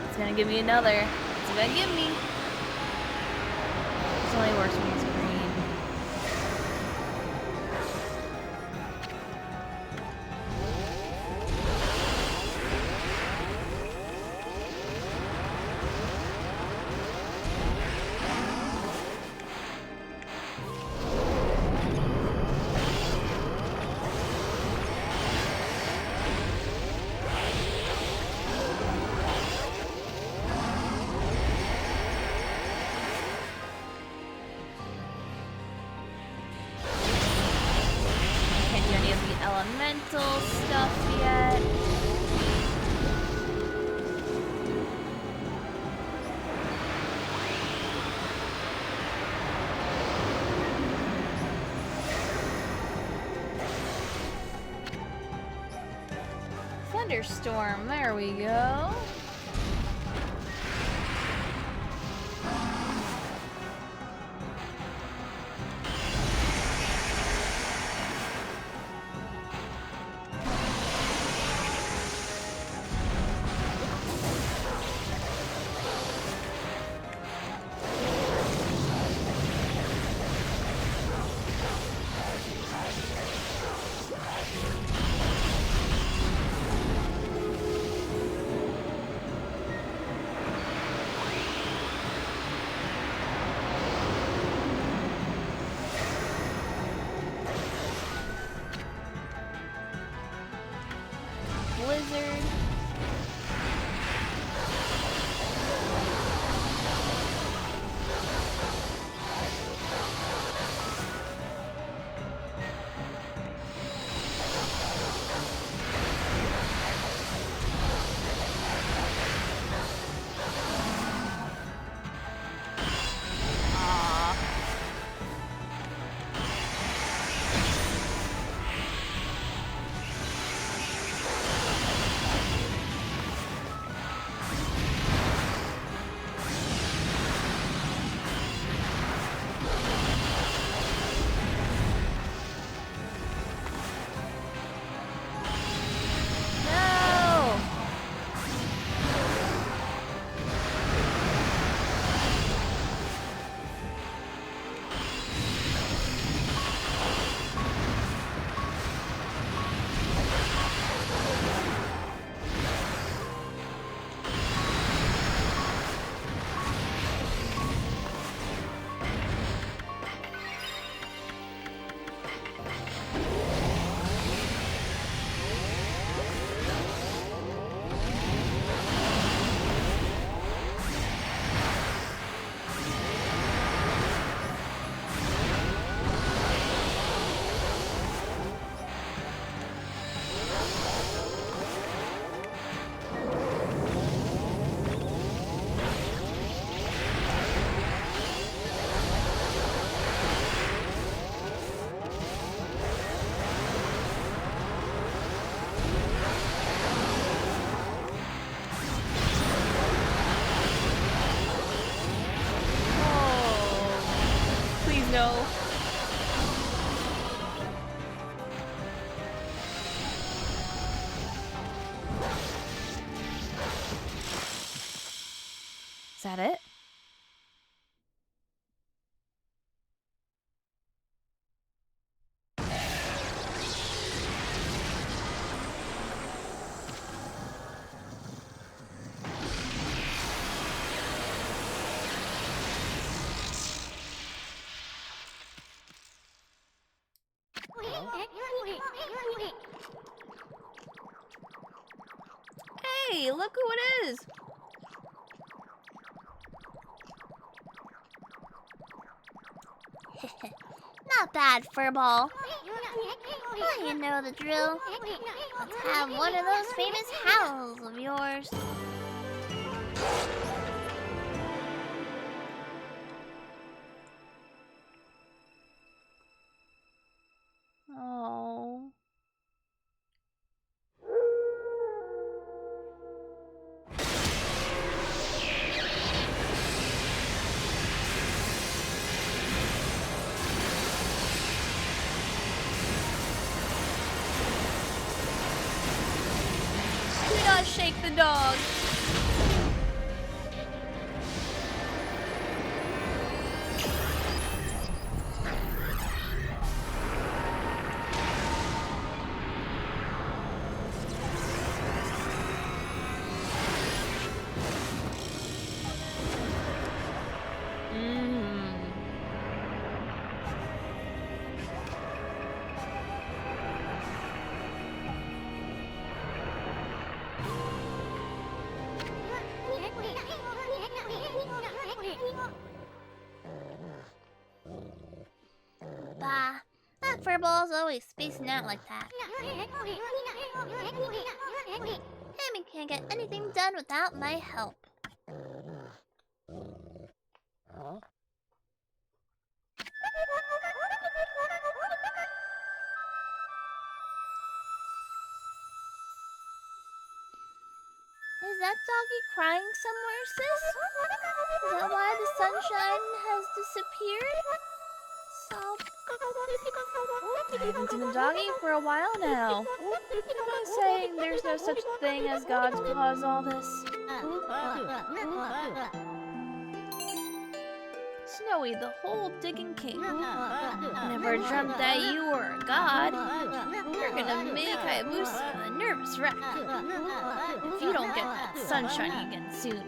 It's gonna give me another. It's gonna give me. This only works when he's green. Can't do any of the elemental stuff yet. Thunderstorm, there we go. No. Is that it? Hey, look who it is! Not bad, Furball. Well, you know the drill. Let's have one of those famous howls of yours. Oh. Do not shake the dog. Bah, that Furball's always spacing out like that. Amy can't get anything done without my help. Is that doggy crying somewhere, sis? Is that why the sunshine has disappeared? Sob. I haven't seen a doggy for a while now. Am I saying there's no such thing as God's caused all this? Snowy, the whole digging king. Never dreamt that you were a god. You're gonna make Hayabusa a nervous wreck. If you don't get that sunshine again soon.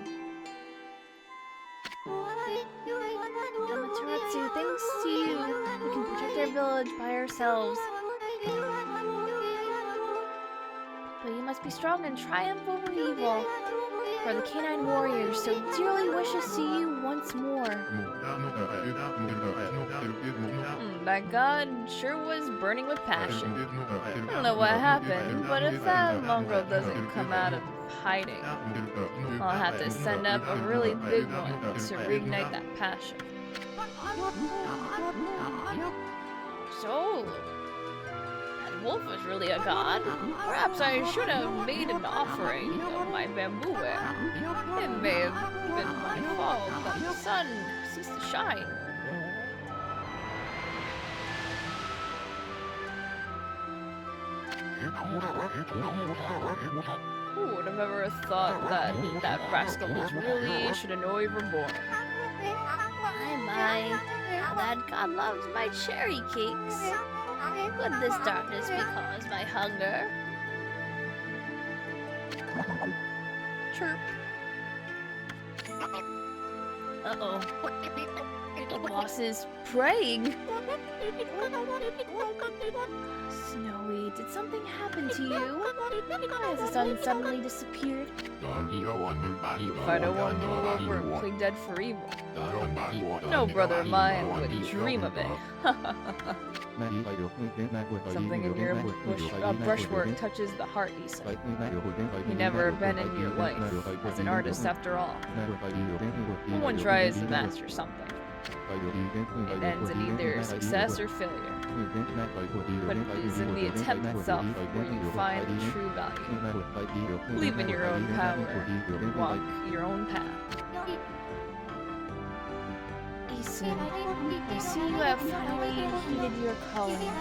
Amaterasu, thanks to you, we can protect our village by ourselves. But you must be strong and triumph over evil. For the canine warrior so dearly wish to see you once more. That god sure was burning with passion. I don't know what happened, but if that mongrel doesn't come out of hiding, I'll have to send up a really big one to reignite that passion. So, that wolf was really a god. Perhaps I should have made an offering of my bamboo ware. It may have been my fault that the sun ceased to shine. Who would have ever thought that that rascal was really Shinonoi reborn? My, that God loves my cherry cakes. Could this darkness be caused by hunger? Chirp. Uh-oh. The boss is praying. Snowy, did something happen to you? Why has the sun suddenly disappeared? If I don't want to work, play dead for evil. No brother of mine would dream of it. Something in your brushwork touches the heart, Issa. You never abandoned your life as an artist after all. No one tries to master something. It ends in either success or failure. But it is in the attempt itself where you find the true value. Believe in your own power and walk your own path. be soon. I see you have finally heeded your calling.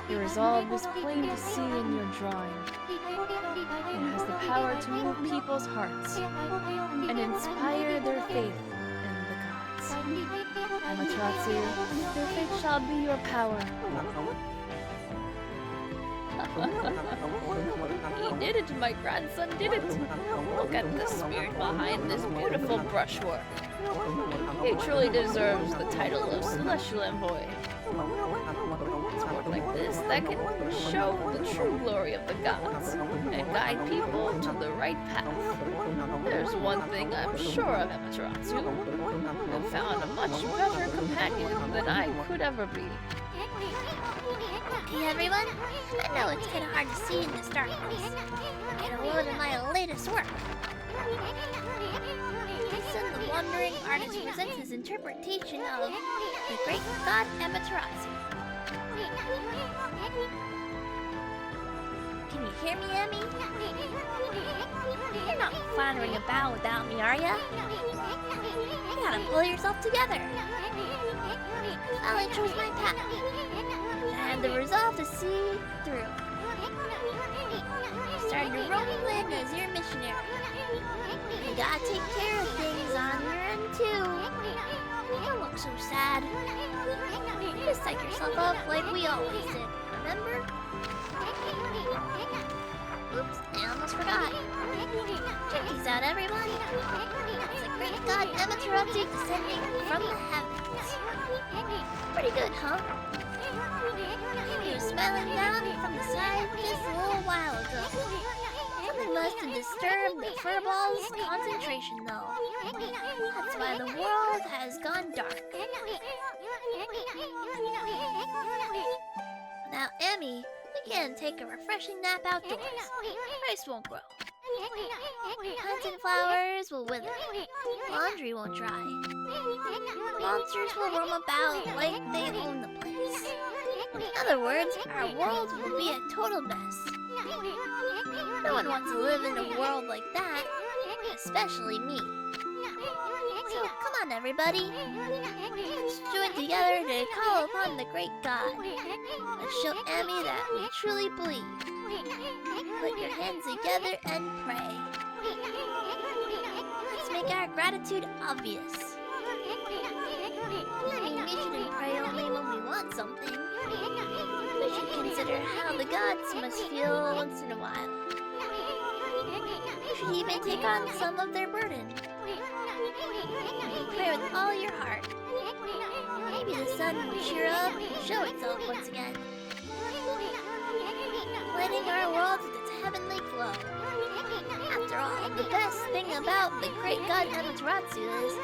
Your resolve is plain to see in your drawing. It has the power to move people's hearts and inspire their faith in the gods. Amaterasu, your faith shall be your power. He did it, my grandson did it. Look at the spirit behind this beautiful brushwork. He truly deserves the title of Celestial Envoy. It's work like this that can show the true glory of the gods and guide people to the right path. There's one thing I'm sure of, Amaterasu. You've found a much better companion than I could ever be. Okay, everyone. I know it's kind of hard to see in this darkness. Get a load of my latest work. Listen, the wandering artist presents his interpretation of the great god Amaterasu. Can you hear me, Emmy? You're not floundering about without me, are ya? You gotta pull yourself together. I'll chose my path. I have the resolve to see through. Starting to roll in as your missionary. You gotta take care of things on your end too. Don't look so sad. Just psych yourself up like we always did, remember? Oops, I almost forgot. Check these out, everyone. It's the great god Amaterasu descending from the heavens. Pretty good, huh? He was smiling down from the side just a little while ago. Something must have disturbed the furball's concentration, though. That's why the world has gone dark. Now, Emmy, we can take a refreshing nap outdoors. Rice won't grow. Plants and flowers will wither. Laundry won't dry. Monsters will roam about like they own the place. In other words, our world will be a total mess. No one wants to live in a world like that, especially me. So come on, everybody. Let's join together to call upon the great god. Let's show Amy that we truly believe. Put your hands together and pray. Let's make our gratitude obvious. I mean, we shouldn't pray only when we want something. We should consider how the gods must feel once in a while. You should even take on some of their burden. Pray with all your heart. Maybe the sun will cheer up and show itself once again, lighting our world with its heavenly glow. After all, the best thing about the great god Amaterasu is a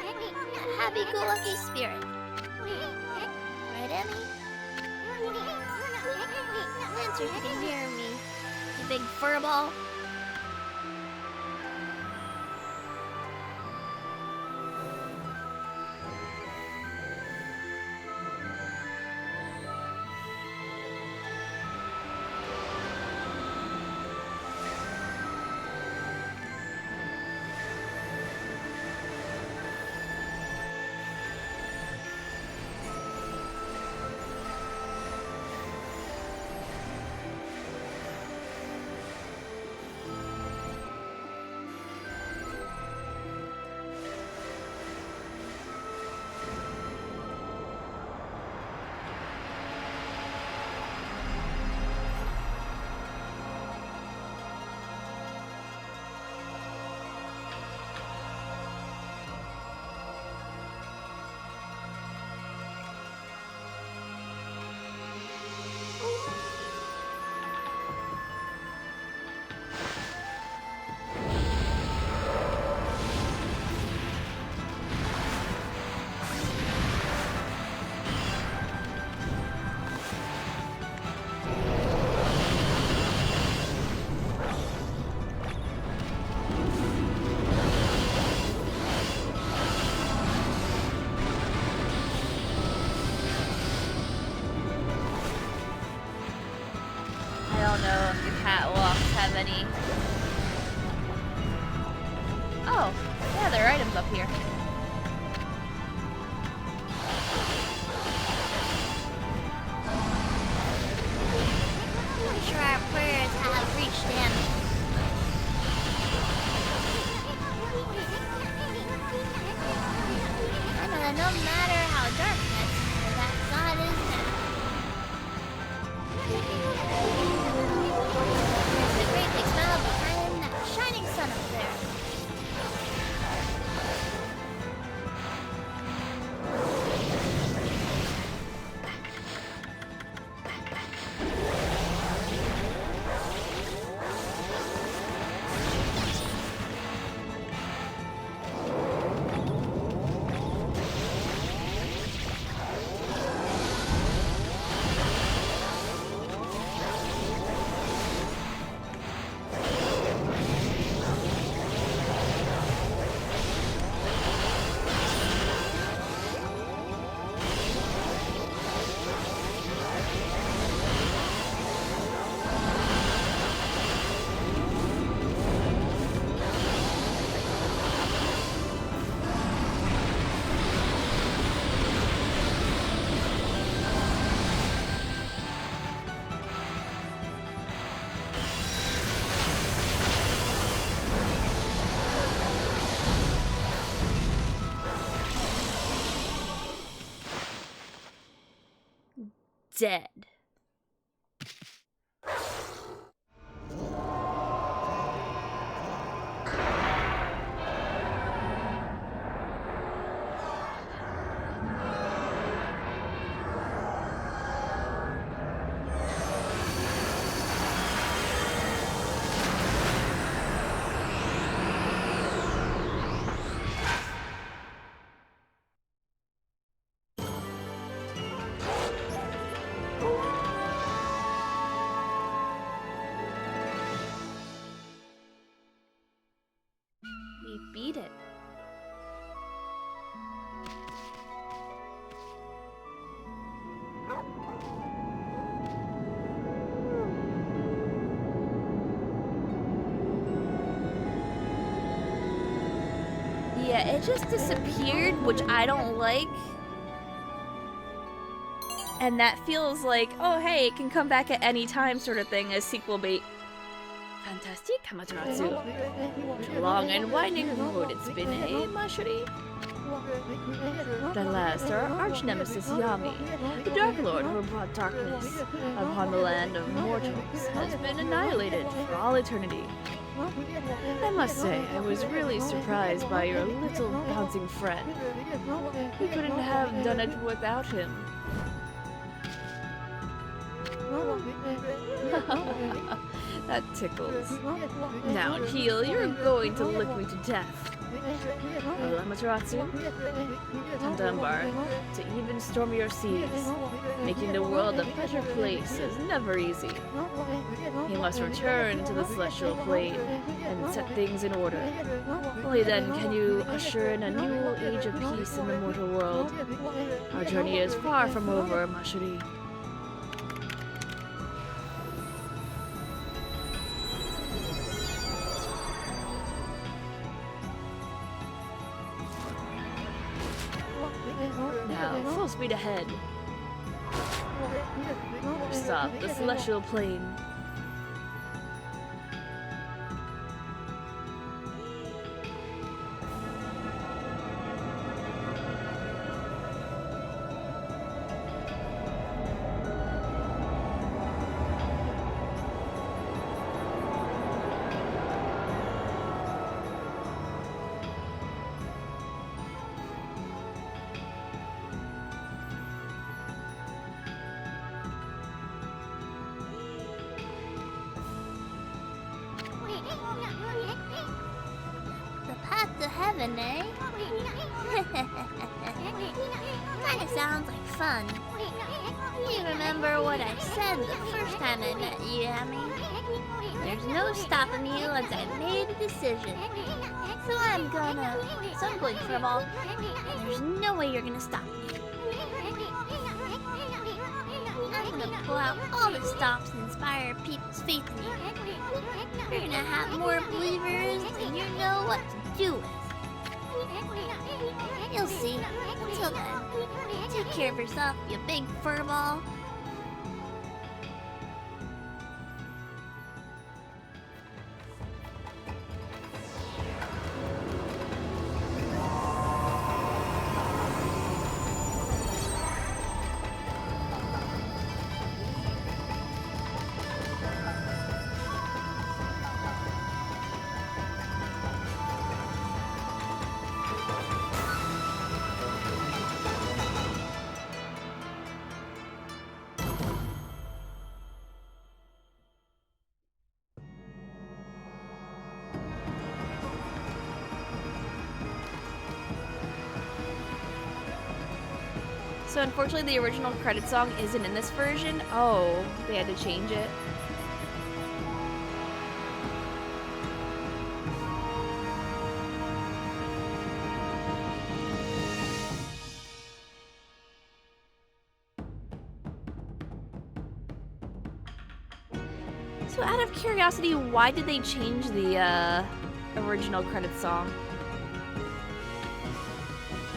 happy-go-lucky spirit. Right, Emmy? Answer if you can hear me, you big furball. I don't know if your catwalks have any. Oh, yeah, there are items up here. sure our prayers have reached him. And no matter how darkness that God is now. There's a great big smile behind that shining sun up there. Dead. We beat it. Yeah, it just disappeared, which I don't like. And that feels like, oh hey, it can come back at any time sort of thing as sequel bait. Fantastic, Amaterasu. What a long and winding road it's been, eh, Mashuri? At last, our arch-nemesis Yami, the Dark Lord who brought darkness upon the land of mortals, has been annihilated for all eternity. I must say, I was really surprised by your little bouncing friend. We couldn't have done it without him. That tickles. Now, Heel, you're going to lick me to death. Well, Amaterasu, Tandambar, to even storm your seas, making the world a better place is never easy. You must return to the celestial plane and set things in order. Only then can you usher in a new age of peace in the mortal world. Our journey is far from over, Mashuri. Now, full speed ahead. Stop the celestial plane. The path to heaven, eh? Kinda sounds like fun. You remember what I said the first time I met you, Yami? There's no stopping you once I've made a decision. So I'm going Furball. There's no way you're gonna stop me. I'm gonna pull out all the stops and inspire people's faith in you. You're gonna have more believers than you know what to do with. You'll see. Until then, take care of yourself, you big furball. So unfortunately the original credit song isn't in this version. Oh, they had to change it. So out of curiosity, why did they change the original credit song?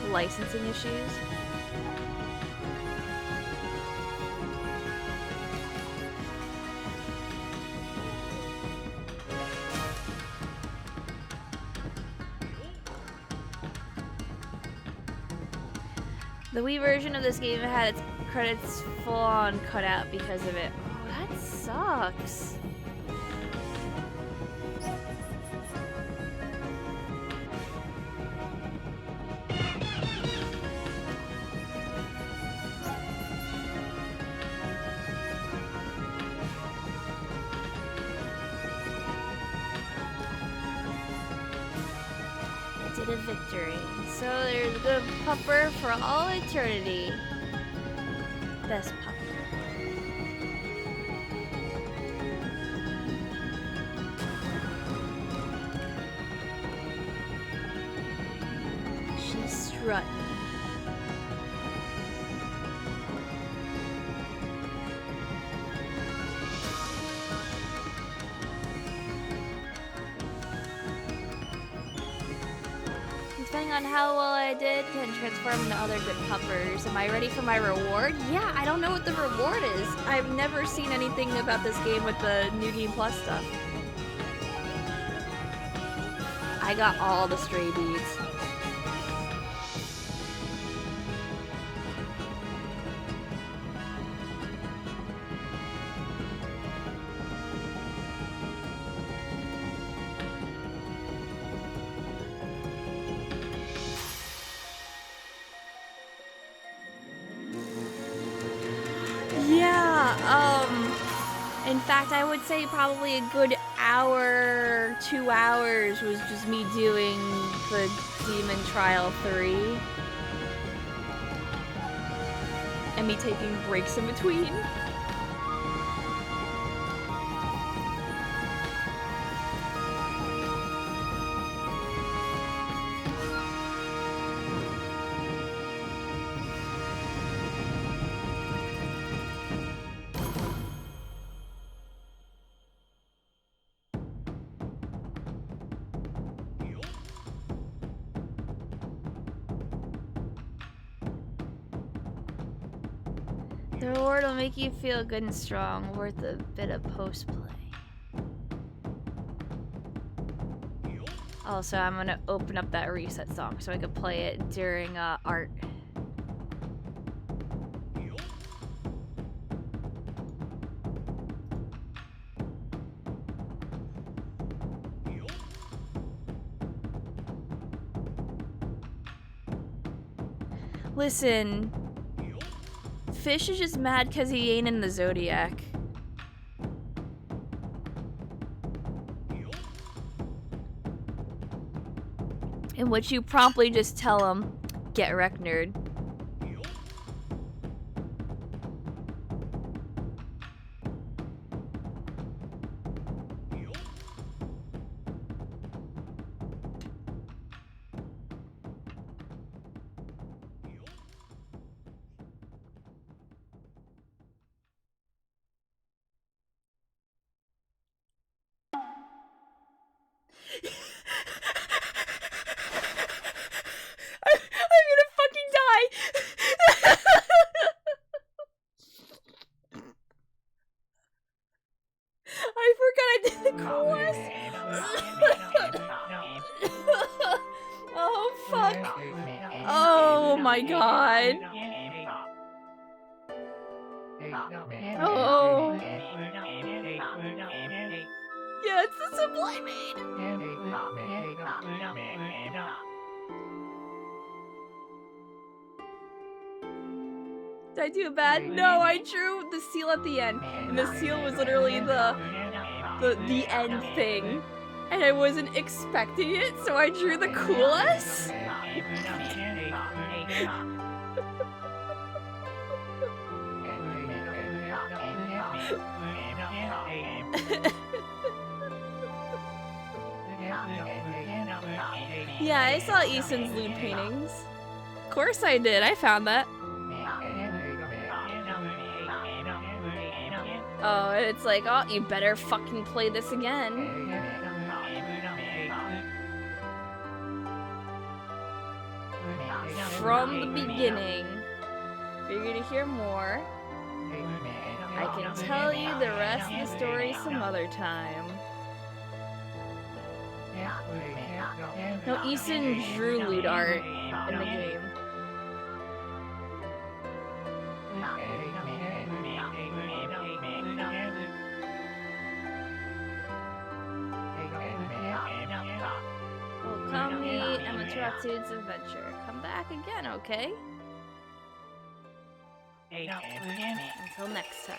Licensing issues? The Wii version of this game had its credits full on cut out because of it. Oh, that sucks. A victory. So there's a good pupper for all eternity. Best pupper. She's strutting. Depending on how well I did, can transform into other good puppers. Am I ready for my reward? Yeah, I don't know what the reward is. I've never seen anything about this game with the New Game Plus stuff. I got all the stray beads. In fact, I would say probably a good hour, 2 hours was just me doing the Demon Trial 3. And me taking breaks in between. The reward will make you feel good and strong, worth a bit of post-play. Also, I'm gonna open up that reset song so I can play it during art. Listen. Fish is just mad because he ain't in the Zodiac. In which you promptly just tell him, get wrecked, nerd. I'm gonna fucking die! I forgot I did the coolest! Oh fuck! Oh my god! Oh! Yeah, it's the Sublimate! Did I do bad? No, I drew the seal at the end. And the seal was literally the end thing. And I wasn't expecting it, so I drew the coolest. Yeah, I saw Eason's lewd paintings. Of course I did. I found that. Oh, it's like, oh, you better fucking play this again. From the beginning. If you're gonna hear more, I can tell you the rest of the story some other time. No, Eason drew lewd art in the game. Ōkami and Vinesauce's adventure. Come back again, okay? Until next time.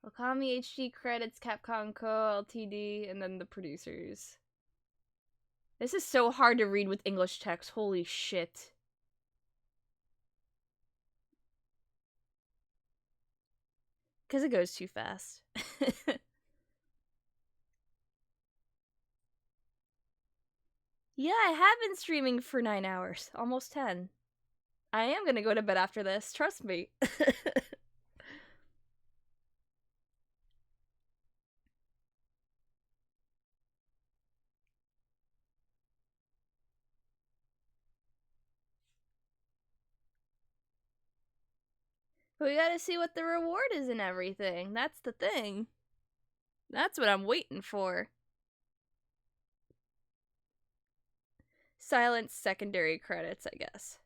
Ōkami HD credits Capcom Co. Ltd. And then the producers. This is so hard to read with English text. Holy shit. Because it goes too fast. Yeah, I have been streaming for 9 hours. Almost 10. I am gonna go to bed after this. Trust me. But we gotta see what the reward is and everything. That's the thing. That's what I'm waiting for. Silent secondary credits, I guess.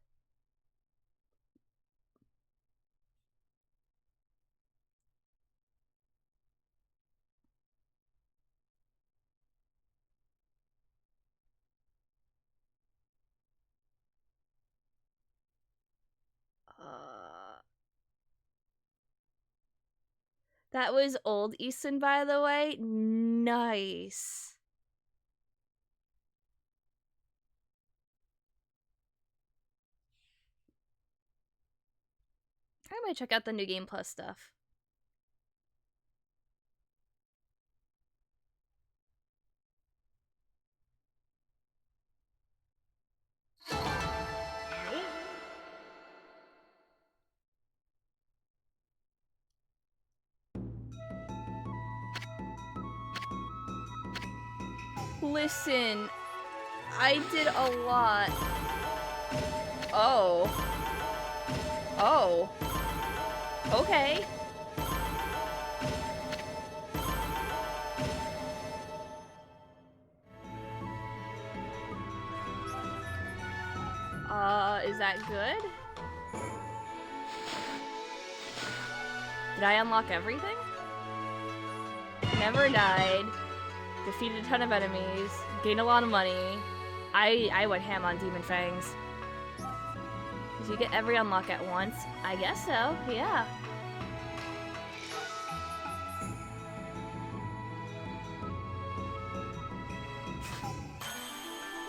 That was old Easton, by the way. Nice. I might check out the New Game Plus stuff. Listen, I did a lot. Oh. Oh. Okay. Is that good? Did I unlock everything? Never died. Defeated a ton of enemies. Gained a lot of money. I went ham on Demon Fangs. Did you get every unlock at once? I guess so, yeah.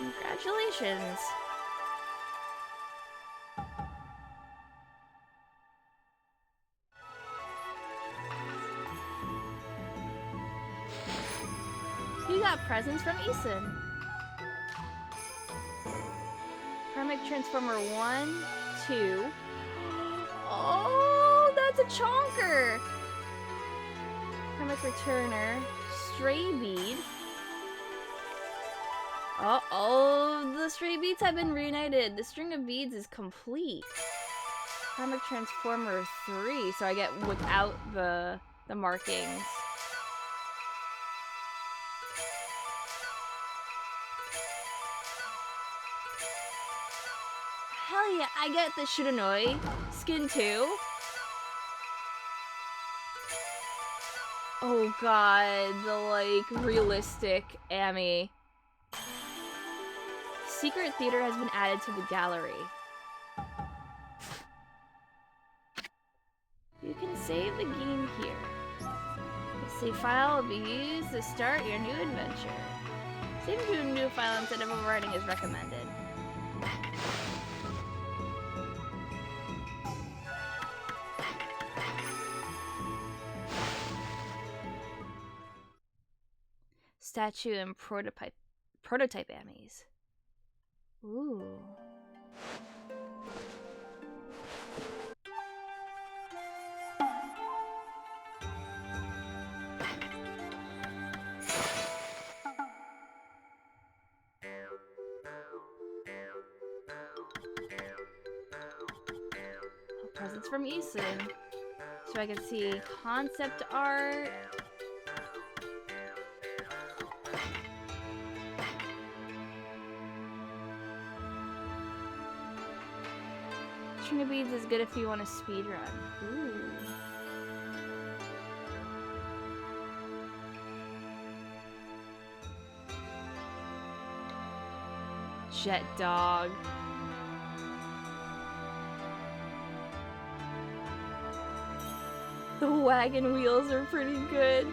Congratulations. You got presents from Eason. Karmic Transformer 1, 2. Oh, that's a chonker! Karmic Returner, Stray Bead. Oh, all the stray beads have been reunited. The string of beads is complete. Karmic Transformer 3, so I get without the markings. Hell yeah, I get the Shiranoi skin too. Oh god, the like realistic Amy. Secret Theater has been added to the gallery. You can save the game here. The save file will be used to start your new adventure. Saving to a new file instead of overwriting is recommended. statue and prototype Amis. Ooh. Presents from Isun. So I can see concept art. Trinity Beads is good if you want to speedrun. Ooh. Jet Dog. The wagon wheels are pretty good.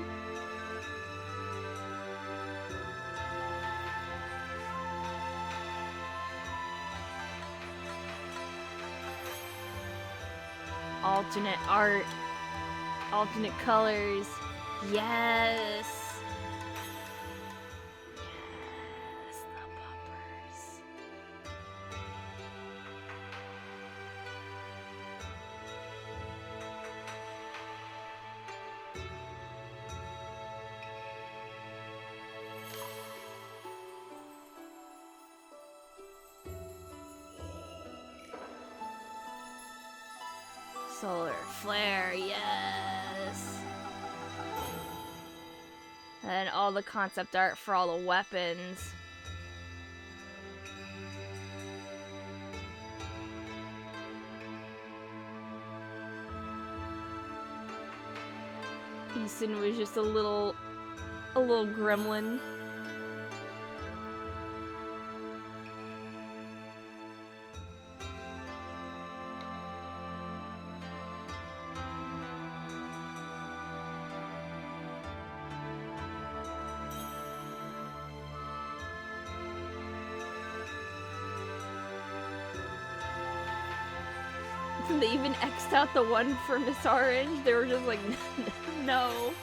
Alternate art. Alternate colors. Yes. Yes, the bumpers. Solar flare, yes. And all the concept art for all the weapons. Isun was just a little gremlin. They even X'd out the one for Miss Orange. They were just like, no.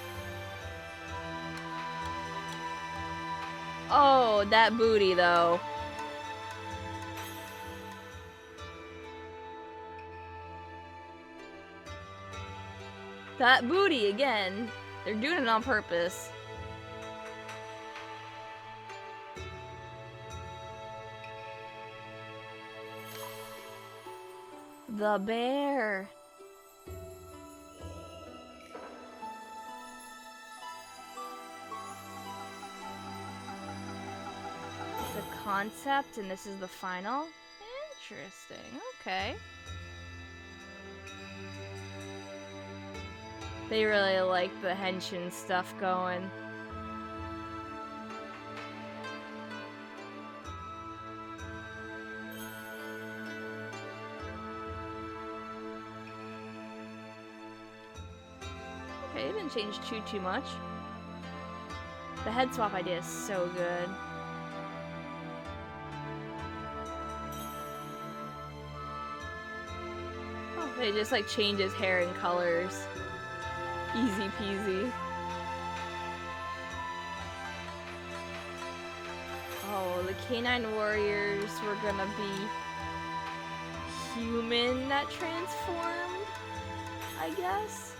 Oh, that booty though. That booty again. They're doing it on purpose. The bear. The concept, and this is the final? Interesting, okay. They really like the henshin stuff going. Okay, it didn't change too much. The head swap idea is so good. Oh, they just like change his hair and colors. Easy peasy. Oh, the canine warriors were gonna be human that transformed, I guess.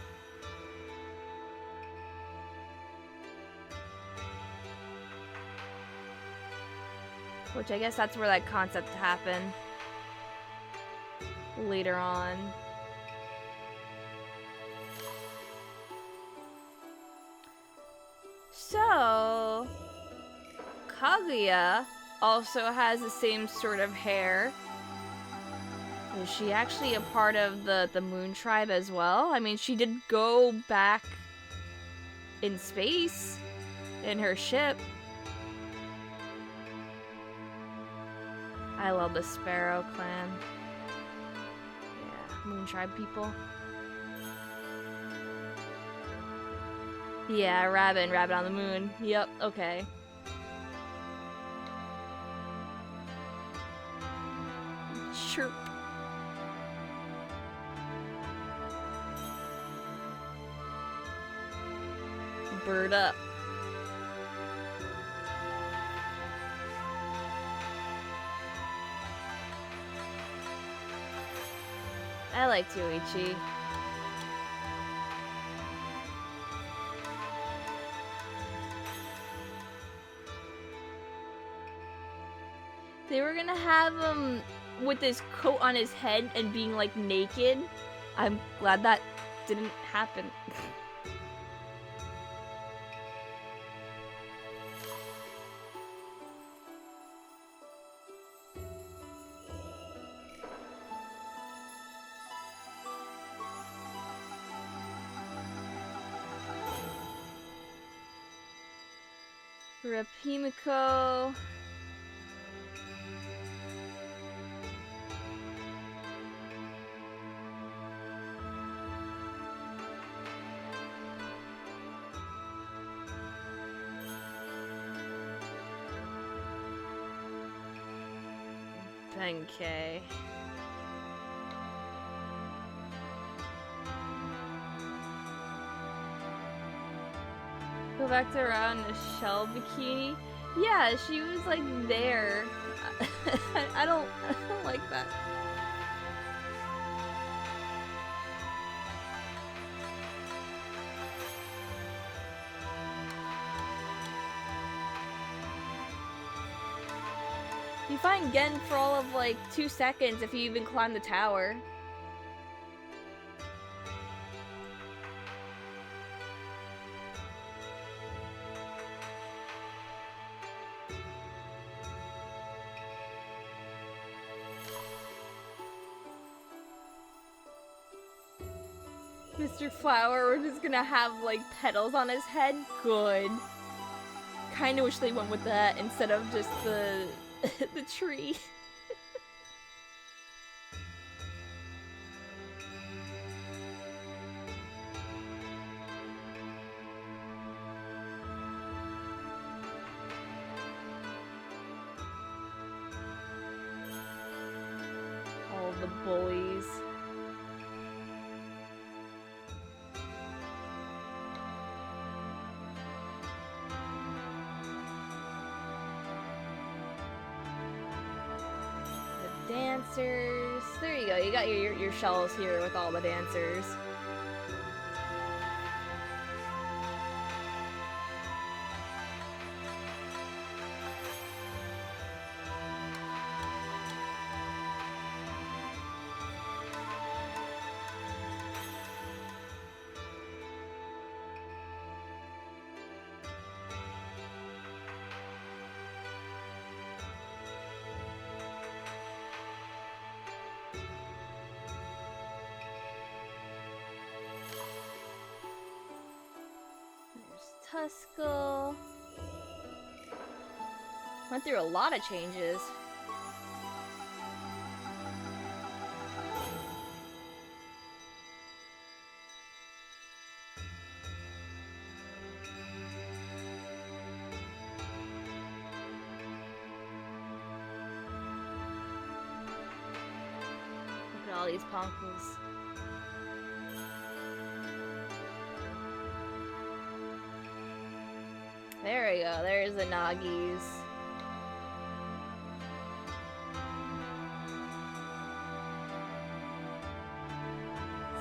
Which I guess that's where that concept happened. Later on. So, Kaguya also has the same sort of hair. Is she actually a part of the Moon Tribe as well? I mean, she did go back in space in her ship. I love the Sparrow clan. Yeah, Moon Tribe people. Yeah, Rabbit on the moon. Yep, okay. Chirp. Bird up. I like Yoichi. They were gonna have him with this coat on his head and being like naked. I'm glad that didn't happen. Rip Himiko. Benkei. Go back to her out in a shell bikini. Yeah, she was like there. I don't like that. You find Gen for all of like 2 seconds if you even climb the tower. Mr. Flower, we're just gonna have like petals on his head? Good. Kinda wish they went with that instead of just the the tree. All the bullies. Dancers. There you go. You got your shells here with all the dancers. Tuskull. Went through a lot of changes. Look at all these ponkles. There we go, there's the Nagis.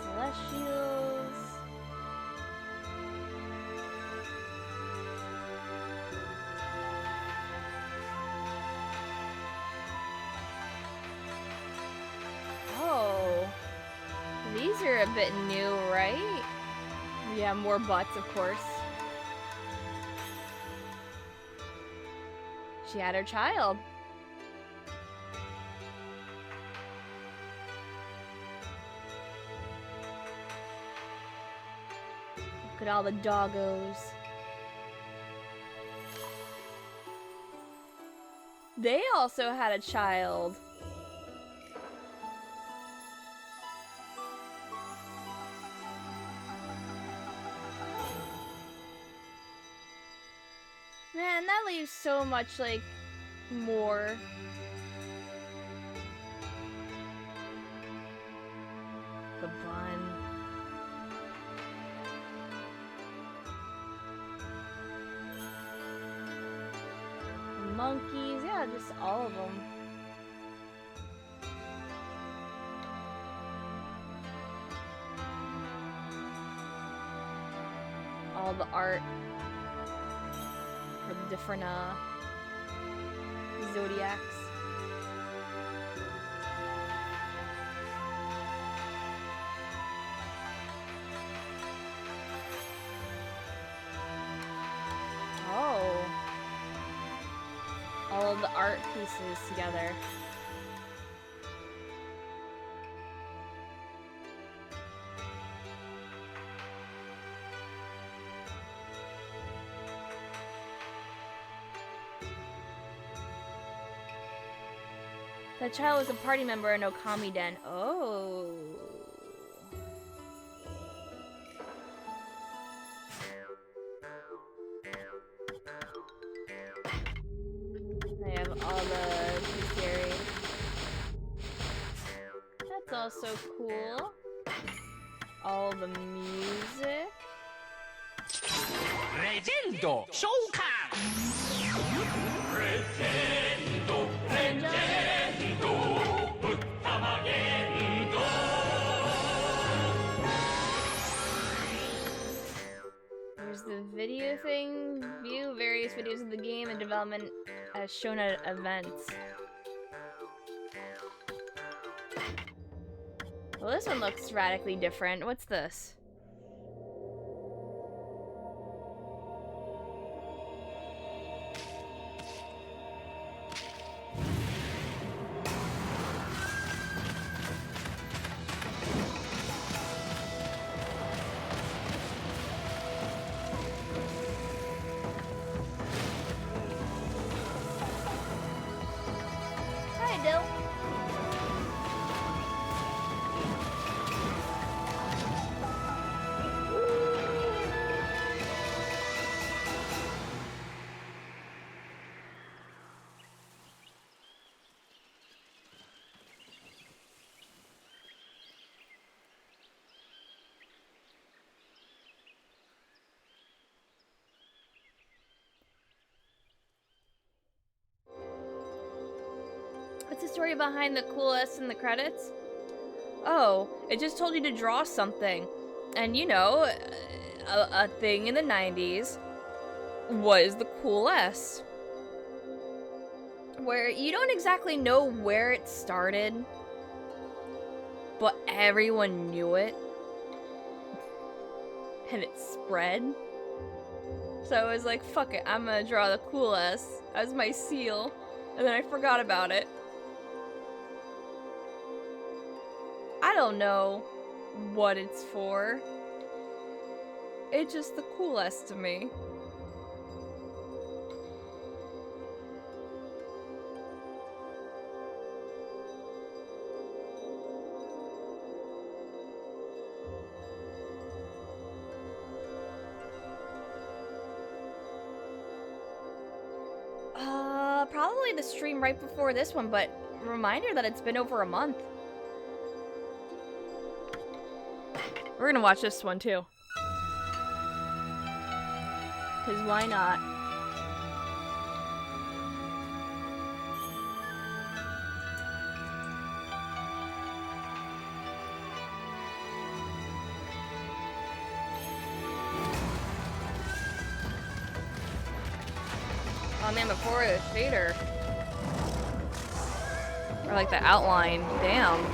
Celestials. Oh. These are a bit new, right? Yeah, more butts, of course. She had her child. Look at all the doggos. They also had a child. Man, that leaves so much, like, more. The bun. The monkeys, yeah, just all of them. all the art for the different zodiacs. Oh. All of the art pieces together. That child was a party member in Ōkami Den. Oh. I have all the theory. That's also cool. All the music. Legendo Shoukan! Legendo, Legendo, Uttamagendo! There's the video thing. View various videos of the game and development as shown at events. Well, this one looks radically different. What's this? Hi, Dill. What's the story behind the cool S in the credits? Oh, it just told you to draw something. And you know, a thing in the 90s was the cool S. Where you don't exactly know where it started, but everyone knew it. And it spread. So I was like, fuck it, I'm gonna draw the cool S as my seal. And then I forgot about it. I don't know what it's for. It's just the coolest to me. Probably the stream right before this one, but reminder that it's been over a month. We're gonna watch this one too. Cause why not? Oh man, before the shader. Or like the outline. Damn.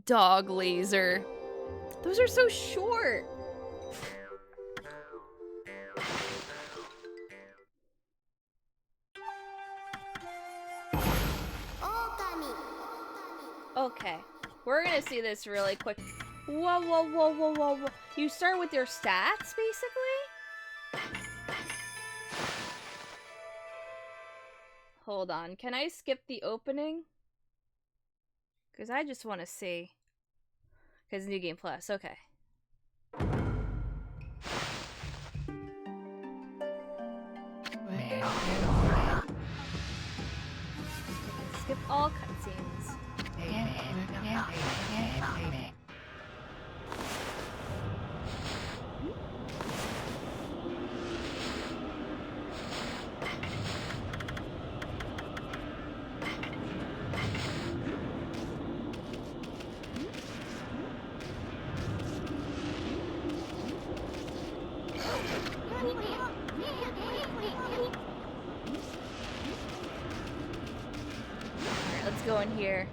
Dog laser. Those are so short. Ōkami. Okay, we're gonna see this really quick. Whoa, whoa, whoa, whoa, whoa, whoa. You start with your stats, basically? Hold on, can I skip the opening? Because I just want to see. Because New Game Plus, okay. Skip all cutscenes. go in here?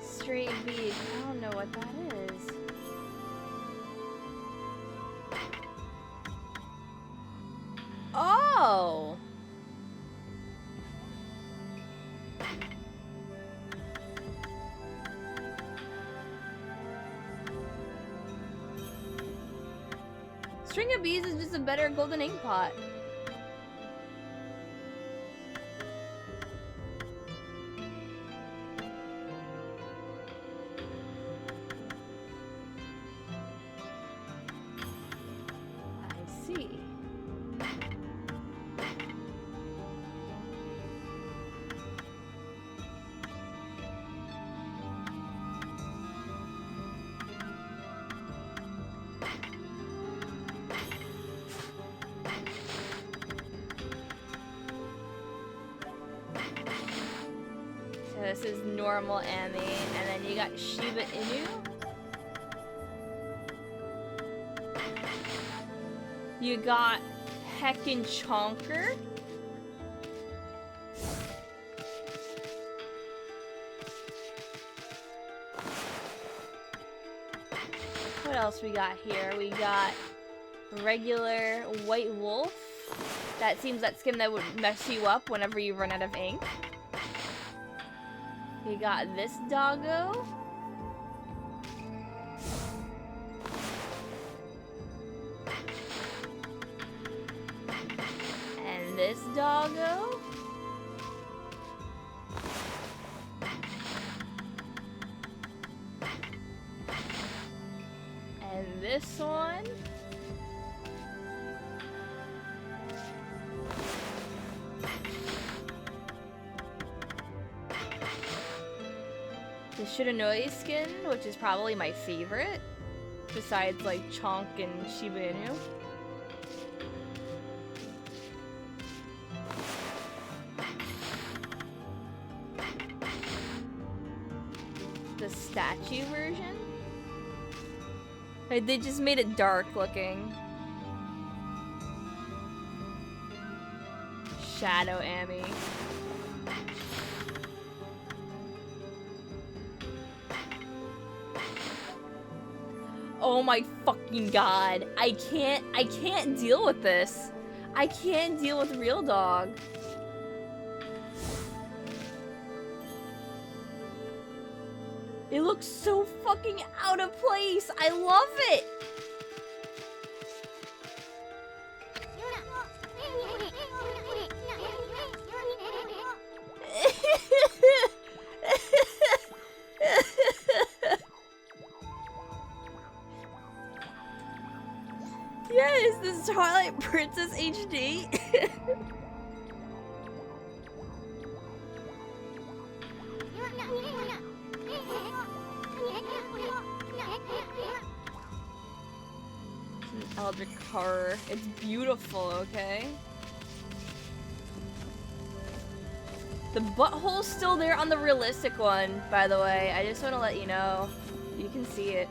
Straight bead. I don't know what that is. Oh! String of beads is just a better golden ink pot. I see. So this is normal Ami, and then you got Shiba Inu. You got Heckin' Chonker. What else we got here? We got regular White Wolf. That seems that skin that would mess you up whenever you run out of ink. We got this doggo. And this doggo. And this one. The Shiranui skin, which is probably my favorite, besides like Chonk and Shiba Inu. The statue version? Like, they just made it dark looking. Shadow Ami. Oh my fucking god. I can't deal with this. I can't deal with Real Dog. It looks so fucking out of place. I love it. Yes, this is Twilight Princess HD. It's an Eldritch horror. It's beautiful, okay? The butthole's still there on the realistic one, by the way. I just want to let you know. You can see it.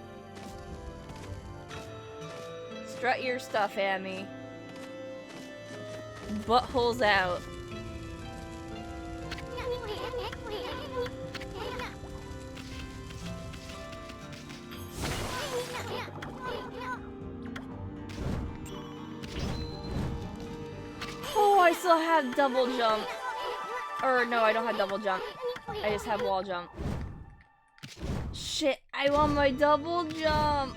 Strut your stuff, Ami. Butthole's out. Oh, I still have double jump. Or no, I don't have double jump. I just have wall jump. Shit, I want my double jump.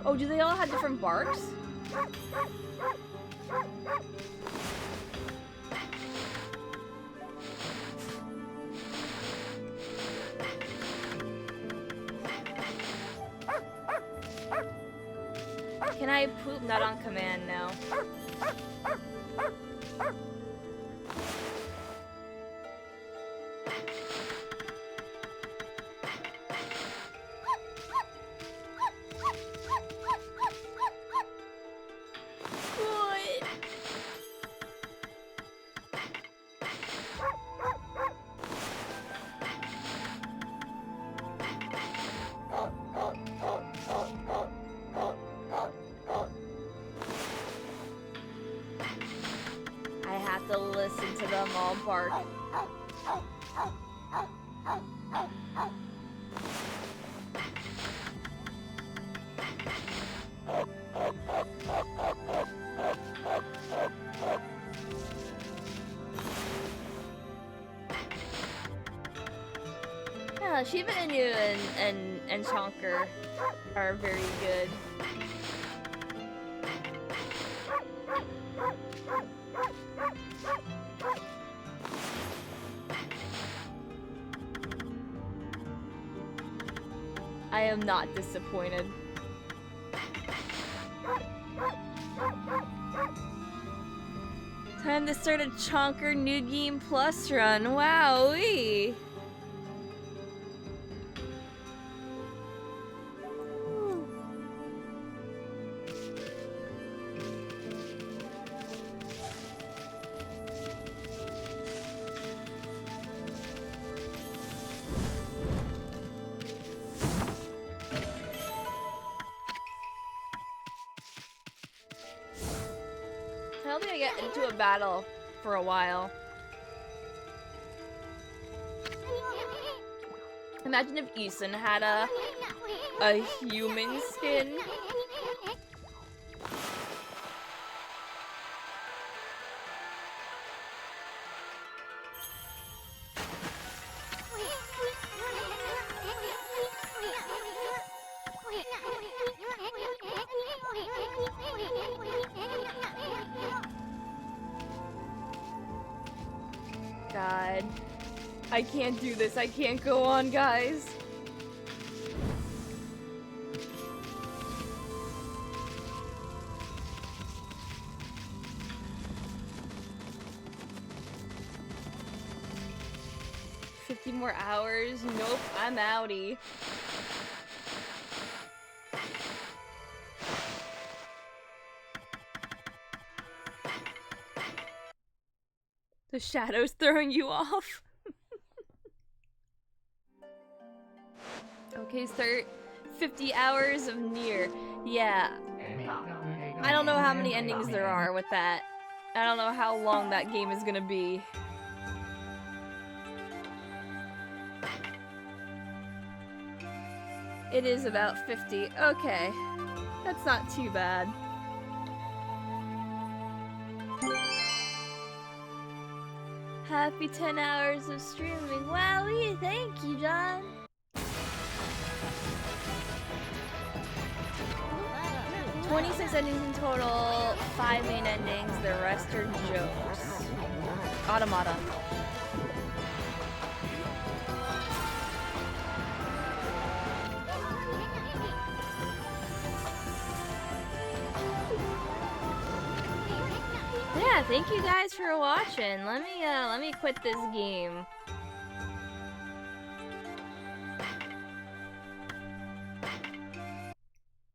Oh, do they all have different barks? Can I poop not on command now? listen to them all bark. Yeah, Shiba Inu and Chonker are very good. I am not disappointed. Time to start a Chonker New Game Plus run. Wowee! I don't think I get into a battle for a while. Imagine if Isun had a human skin. God. I can't do this. I can't go on, guys. $50 more hours? Nope, I'm outie. The shadow's throwing you off. Okay, start 50 hours of Nier. Yeah. I don't know how many endings there are with that. I don't know how long that game is gonna be. It is about 50. Okay. That's not too bad. Happy 10 hours of streaming. Wowee, thank you, John. "26 endings in total, 5 main endings, the rest are jokes." Automata. Yeah, thank you guys for watching. Let me quit this game.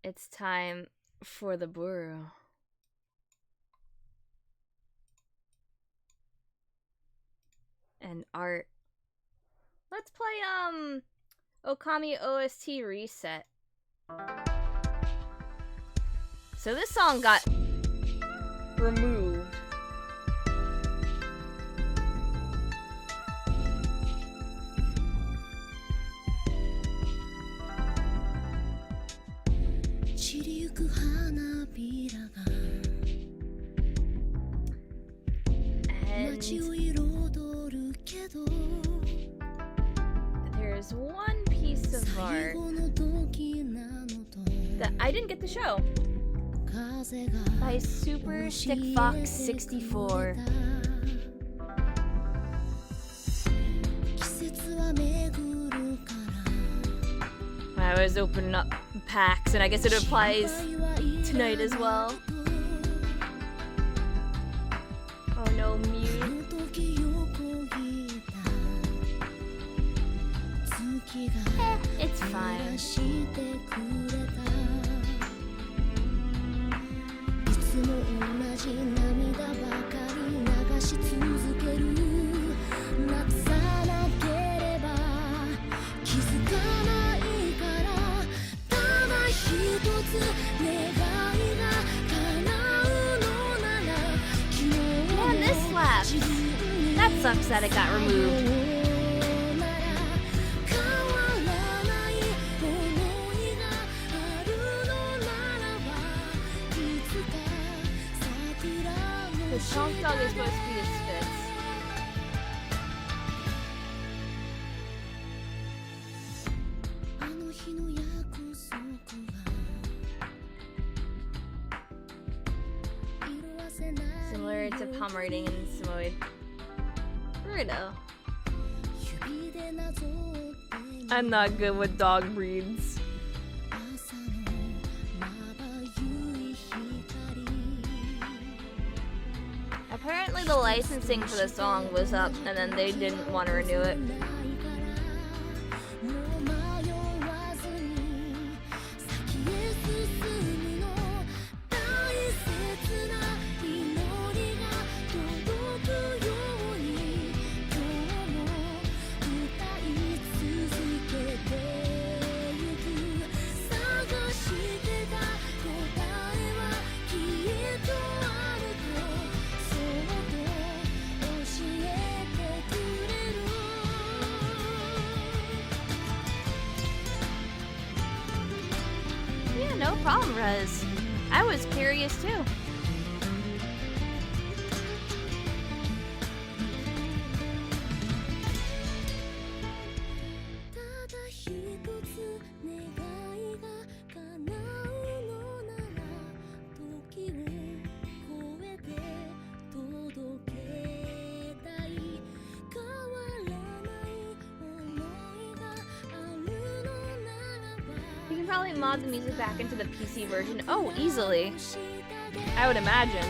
It's time for the burro. And art. Let's play Ōkami OST Reset. So this song got removed. And there's one piece of art that I didn't get to show. By Super Stick Fox 64. I was opening up packs, and I guess it applies tonight as well. Oh no, mute. It's fine. Man, this slaps. that it got removed. The chomp dog is supposed to be his Spitz. Similar to Pomeranian and Samoyed. Weirdo. I'm not good with dog breeds. Apparently the licensing for the song was up and then they didn't want to renew it. No problem, Rez. I was curious too. Probably mod the music back into the PC version. Oh, easily. I would imagine.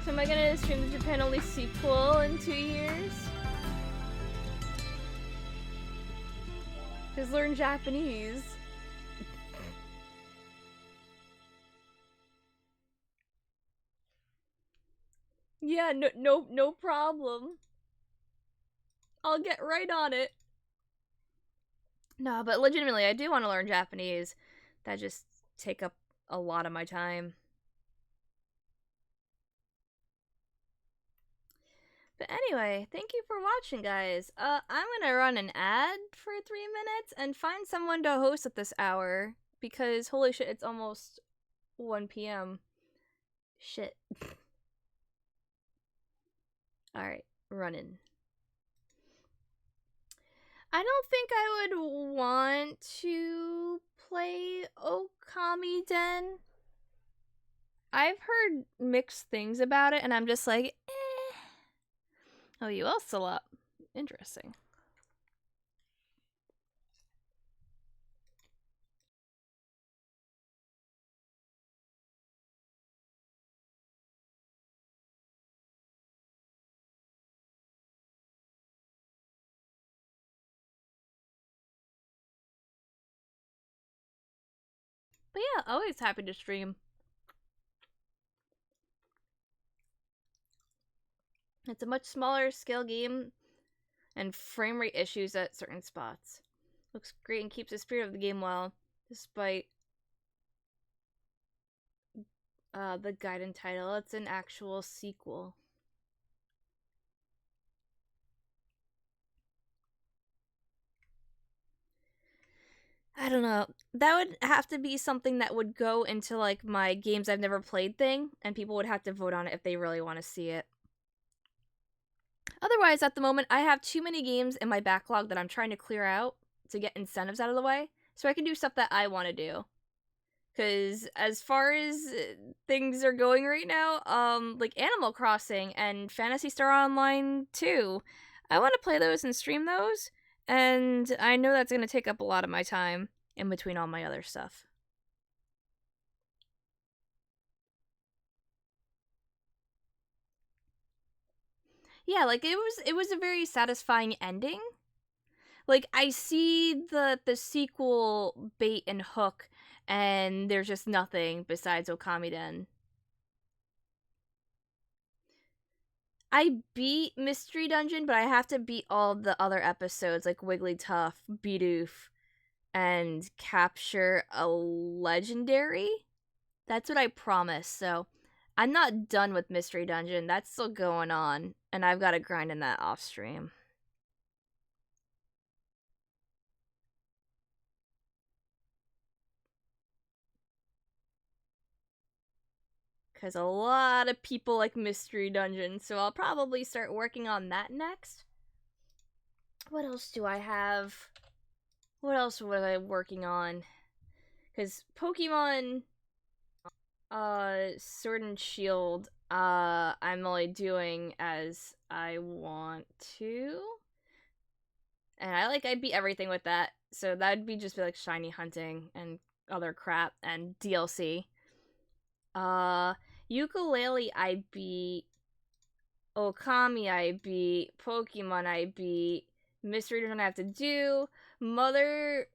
So am I gonna stream the Japan only sequel in 2 years? Just learn Japanese. Yeah, no problem. I'll get right on it. No, but legitimately, I do want to learn Japanese. That just take up a lot of my time. But anyway, thank you for watching, guys. I'm gonna run an ad for 3 minutes and find someone to host at this hour. Because, holy shit, it's almost 1 p.m. Shit. Alright, running. I don't think I would want to play Ōkami Den. I've heard mixed things about it, and I'm just like, eh. Oh, you all still up. Interesting. But yeah, always happy to stream. It's a much smaller scale game and frame rate issues at certain spots. Looks great and keeps the spirit of the game well, despite the Gaiden title. It's an actual sequel. I don't know. That would have to be something that would go into like my games I've never played thing, and people would have to vote on it if they really want to see it. Otherwise, at the moment, I have too many games in my backlog that I'm trying to clear out to get incentives out of the way, so I can do stuff that I want to do. Because as far as things are going right now, like Animal Crossing and Phantasy Star Online 2, I want to play those and stream those, and I know that's going to take up a lot of my time in between all my other stuff. Yeah, like it was a very satisfying ending. Like I see the sequel bait and hook, and there's just nothing besides Ōkami Den. I beat Mystery Dungeon, but I have to beat all the other episodes like Wigglytuff, Bidoof, and capture a legendary. That's what I promised. So I'm not done with Mystery Dungeon. That's still going on, and I've got to grind in that off stream. Because a lot of people like Mystery Dungeon, so I'll probably start working on that next. What else do I have? What else was I working on? Because Pokemon Sword and Shield, I'm only doing as I want to. And I beat everything with that. So that'd be just like shiny hunting and other crap and DLC. Ukulele I beat, Ōkami I beat, Pokemon I beat, Mystery Dungeon I have to do. Mother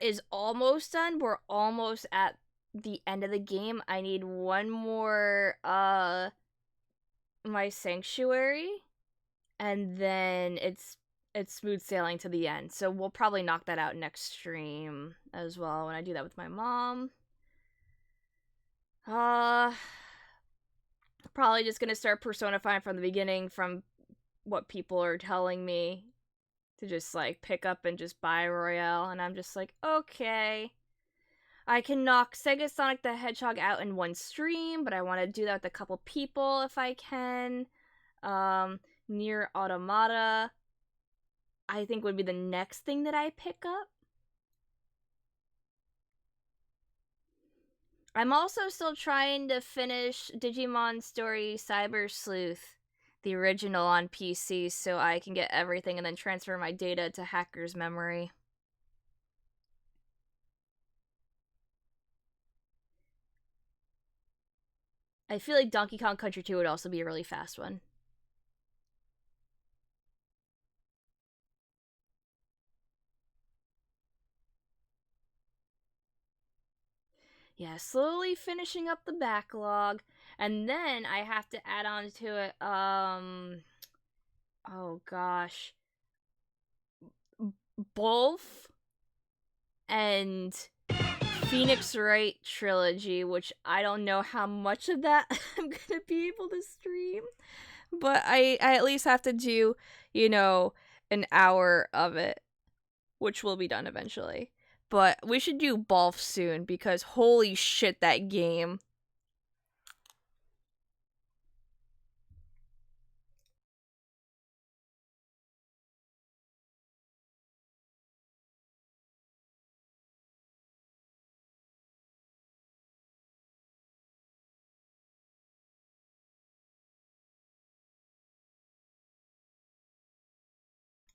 is almost done. We're almost at the end of the game. I need one more my sanctuary, and then it's smooth sailing to the end. So we'll probably knock that out next stream as well when I do that with my mom. Probably just gonna start Persona 5 from the beginning, from what people are telling me to just like pick up and just buy Royale, and I'm just like, okay. I can knock Sega Sonic the Hedgehog out in one stream, but I want to do that with a couple people if I can. Nier Automata, I think would be the next thing that I pick up. I'm also still trying to finish Digimon Story Cyber Sleuth, the original on PC, so I can get everything and then transfer my data to Hacker's memory. I feel like Donkey Kong Country 2 would also be a really fast one. Yeah, slowly finishing up the backlog, and then I have to add on to it, oh gosh, Bolf and Phoenix Wright trilogy, which I don't know how much of that I'm gonna be able to stream, but I at least have to do, an hour of it, which will be done eventually. But we should do Bolf soon, because holy shit, that game.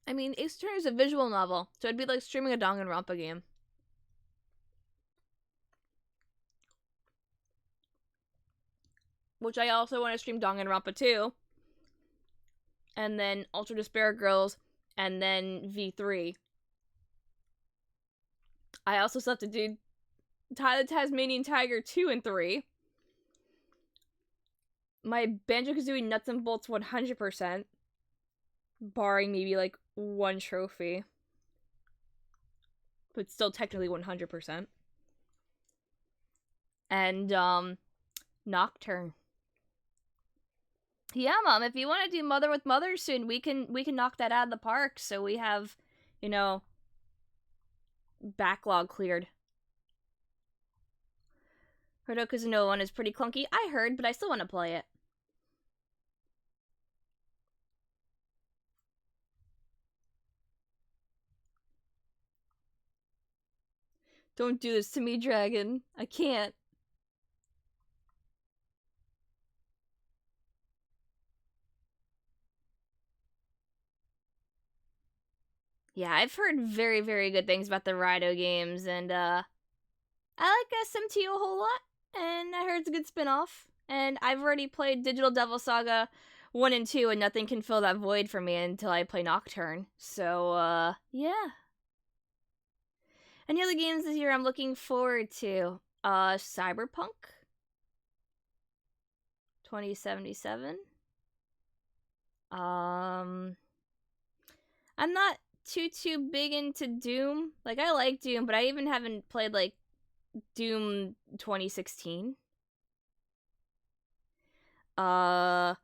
I mean, Ace Attorney is a visual novel, so it'd be like streaming a Danganronpa game. Which I also want to stream Danganronpa 2. And then Ultra Despair Girls, and then V3. I also still have to do the Tasmanian Tiger 2 and 3. My Banjo-Kazooie Nuts and Bolts 100%. Barring maybe like one trophy. But still technically 100%. And, Nocturne. Yeah, Mom, if you want to do Mother with Mother soon, we can knock that out of the park, so we have, backlog cleared. Hirokazu no one is pretty clunky, I heard, but I still want to play it. Don't do this to me, Dragon. I can't. Yeah, I've heard very, very good things about the Rido games, and I like SMT a whole lot, and I heard it's a good spin-off. And I've already played Digital Devil Saga 1 and 2, and nothing can fill that void for me until I play Nocturne. So, yeah. Any other games this year I'm looking forward to? Cyberpunk 2077. I'm not too big into Doom. Like, I like Doom, but I even haven't played, like, Doom 2016. The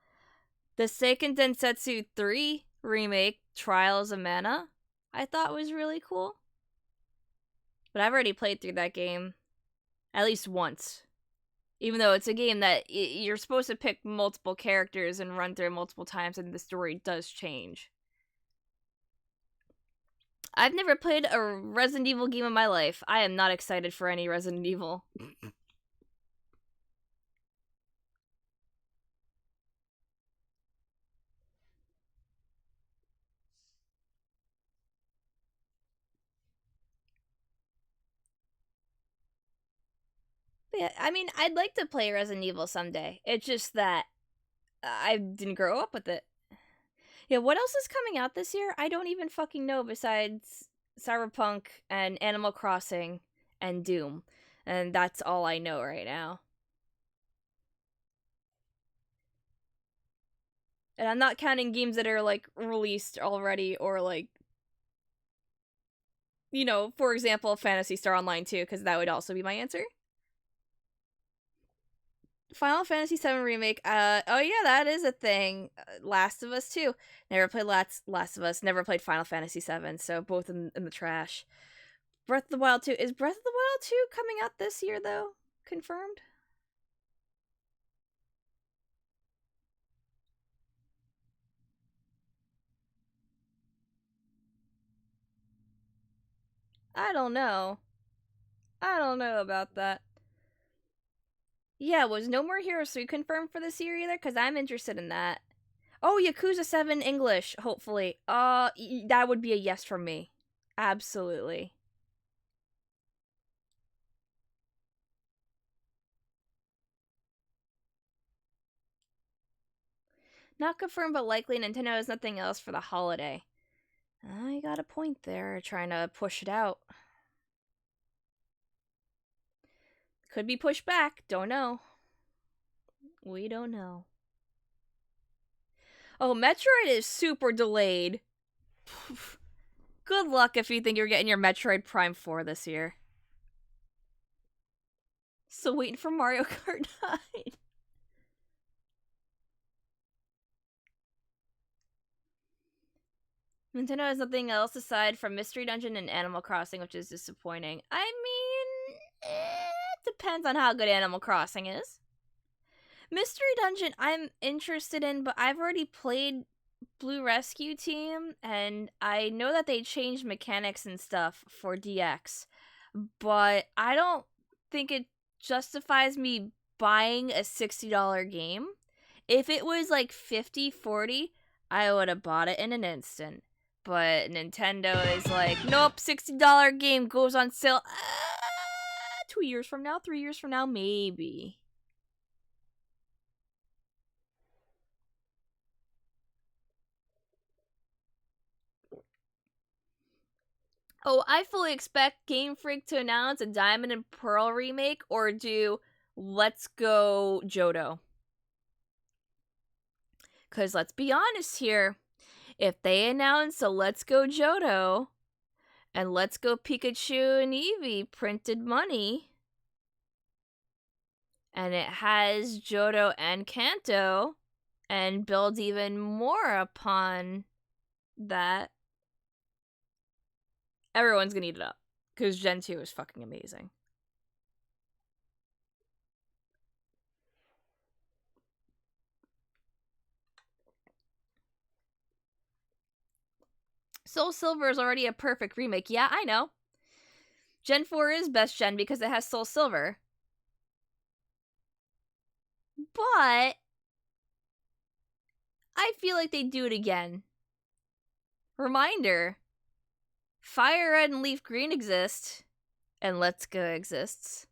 Seiken Densetsu 3 remake, Trials of Mana, I thought was really cool. But I've already played through that game at least once. Even though it's a game that you're supposed to pick multiple characters and run through multiple times, and the story does change. I've never played a Resident Evil game in my life. I am not excited for any Resident Evil. But yeah, I mean, I'd like to play Resident Evil someday. It's just that I didn't grow up with it. Yeah, what else is coming out this year? I don't even fucking know besides Cyberpunk and Animal Crossing and Doom. And that's all I know right now. And I'm not counting games that are, like, released already or, like, you know, for example, Phantasy Star Online 2, because that would also be my answer. Final Fantasy VII Remake, oh yeah, that is a thing. Last of Us 2. Never played Last of Us, never played Final Fantasy VII, so both in the trash. Breath of the Wild 2. Is Breath of the Wild 2 coming out this year, though? Confirmed? I don't know. I don't know about that. Yeah, was No More Heroes 3 confirmed for this year either? Because I'm interested in that. Oh, Yakuza 7 English, hopefully. That would be a yes from me. Absolutely. Not confirmed, but likely Nintendo has nothing else for the holiday. I got a point there, trying to push it out. Could be pushed back, don't know. We don't know. Oh, Metroid is super delayed. Good luck if you think you're getting your Metroid Prime 4 this year. Still waiting for Mario Kart 9. Nintendo has nothing else aside from Mystery Dungeon and Animal Crossing, which is disappointing. I mean, it depends on how good Animal Crossing is. Mystery Dungeon I'm interested in, but I've already played Blue Rescue Team, and I know that they changed mechanics and stuff for DX, but I don't think it justifies me buying a $60 game. If it was like $50, $40, I would have bought it in an instant. But Nintendo is like, nope, $60 game goes on sale 2 years from now, 3 years from now, maybe. Oh, I fully expect Game Freak to announce a Diamond and Pearl remake or do Let's Go Johto. Because let's be honest here, if they announce a Let's Go Johto and Let's Go Pikachu and Eevee printed money, and it has Johto and Kanto, and builds even more upon that, everyone's gonna eat it up. Because Gen 2 is fucking amazing. Soul Silver is already a perfect remake. Yeah, I know. Gen 4 is best gen because it has Soul Silver. But I feel like they'd do it again. Reminder. Fire Red and Leaf Green exist. And Let's Go exists.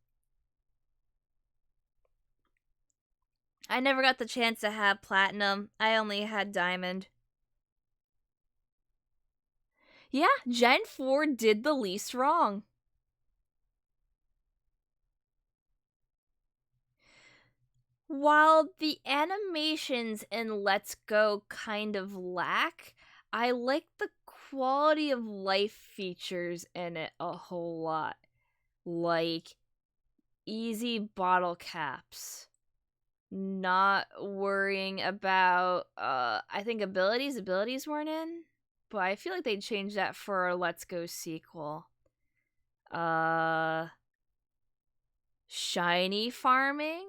I never got the chance to have platinum. I only had diamond. Yeah, Gen 4 did the least wrong. While the animations in Let's Go kind of lack, I like the quality of life features in it a whole lot. Like easy bottle caps. Not worrying about I think abilities weren't in, but I feel like they changed that for a Let's Go sequel. Shiny farming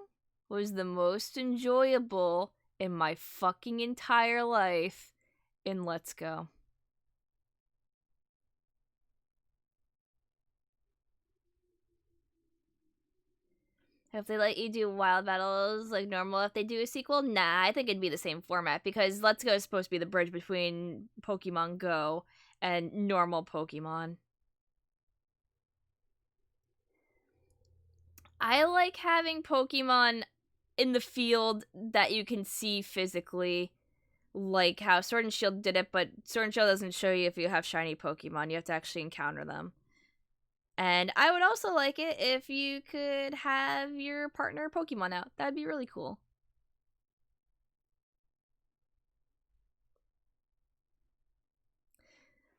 was the most enjoyable in my fucking entire life in Let's Go. If they let you do wild battles like normal, if they do a sequel, nah, I think it'd be the same format because Let's Go is supposed to be the bridge between Pokemon Go and normal Pokemon. I like having Pokemon in the field that you can see physically, like how Sword and Shield did it, but Sword and Shield doesn't show you if you have shiny Pokemon. You have to actually encounter them. And I would also like it if you could have your partner Pokemon out. That'd be really cool.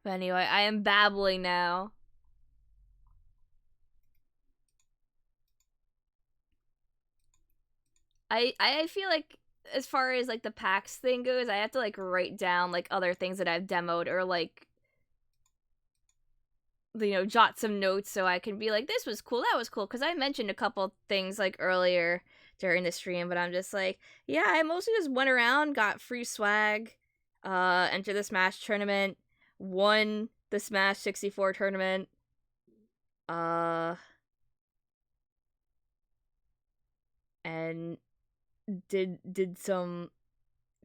But anyway, I am babbling now. I feel like as far as like the PAX thing goes, I have to like write down like other things that I've demoed or like jot some notes so I can be like, this was cool, that was cool, because I mentioned a couple things like earlier during the stream, but I'm just like, yeah, I mostly just went around, got free swag, entered the Smash tournament, won the Smash 64 tournament, and did some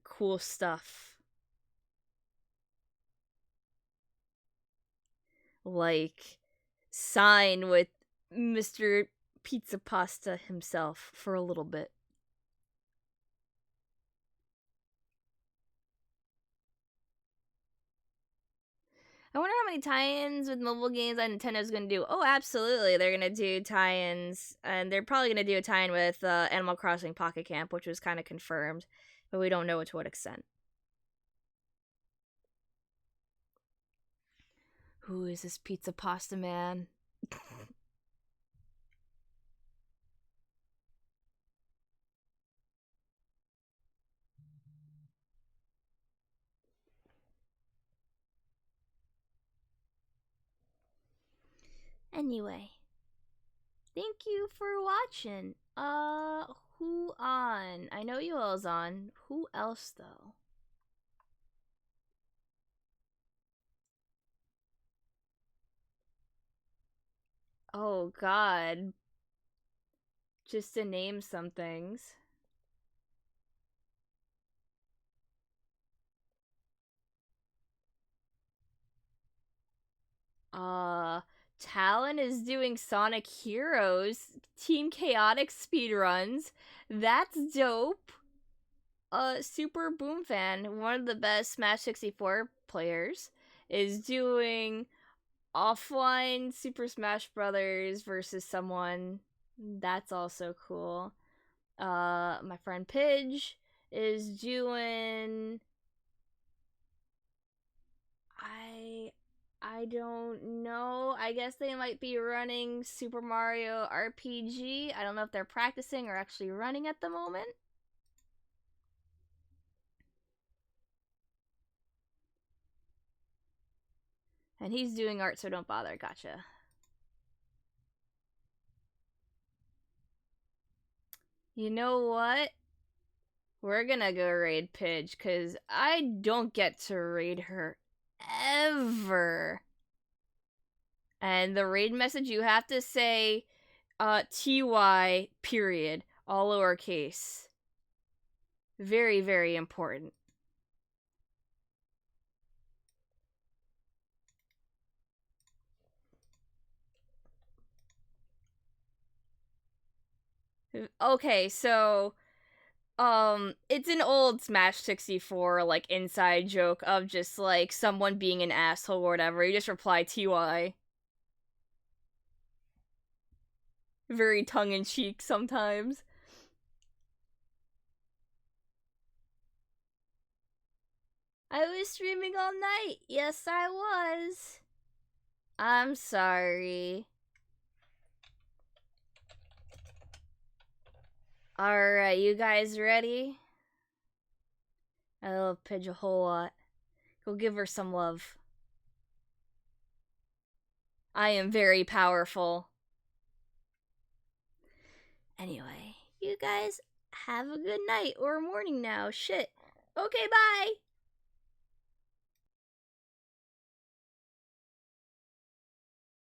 cool stuff. Like sign with Mr. Pizza Pasta himself for a little bit. I wonder how many tie-ins with mobile games that Nintendo's gonna do. Oh, absolutely, they're gonna do tie-ins, and they're probably gonna do a tie-in with Animal Crossing Pocket Camp, which was kind of confirmed, but we don't know to what extent. Who is this Pizza Pasta man? Anyway, thank you for watching. Who on? I know you all's on. Who else though? Oh God. Just to name some things. Talon is doing Sonic Heroes Team Chaotic speedruns. That's dope. Super Boom Fan, one of the best Smash 64 players, is doing offline Super Smash Brothers versus someone. That's also cool. My friend Pidge is doing I don't know. I guess they might be running Super Mario RPG. I don't know if they're practicing or actually running at the moment. And he's doing art, so don't bother. Gotcha. You know what? We're gonna go raid Pidge, because I don't get to raid her ever. And the raid message, you have to say TY period, all lowercase. Very, very important. Okay, so It's an old Smash 64, like, inside joke of just, like, someone being an asshole or whatever. You just reply TY. Very tongue-in-cheek sometimes. I was streaming all night. Yes, I was. I'm sorry. Alright, you guys ready? I love Pidge a whole lot. Go give her some love. I am very powerful. Anyway, you guys have a good night or morning now. Shit. Okay, bye!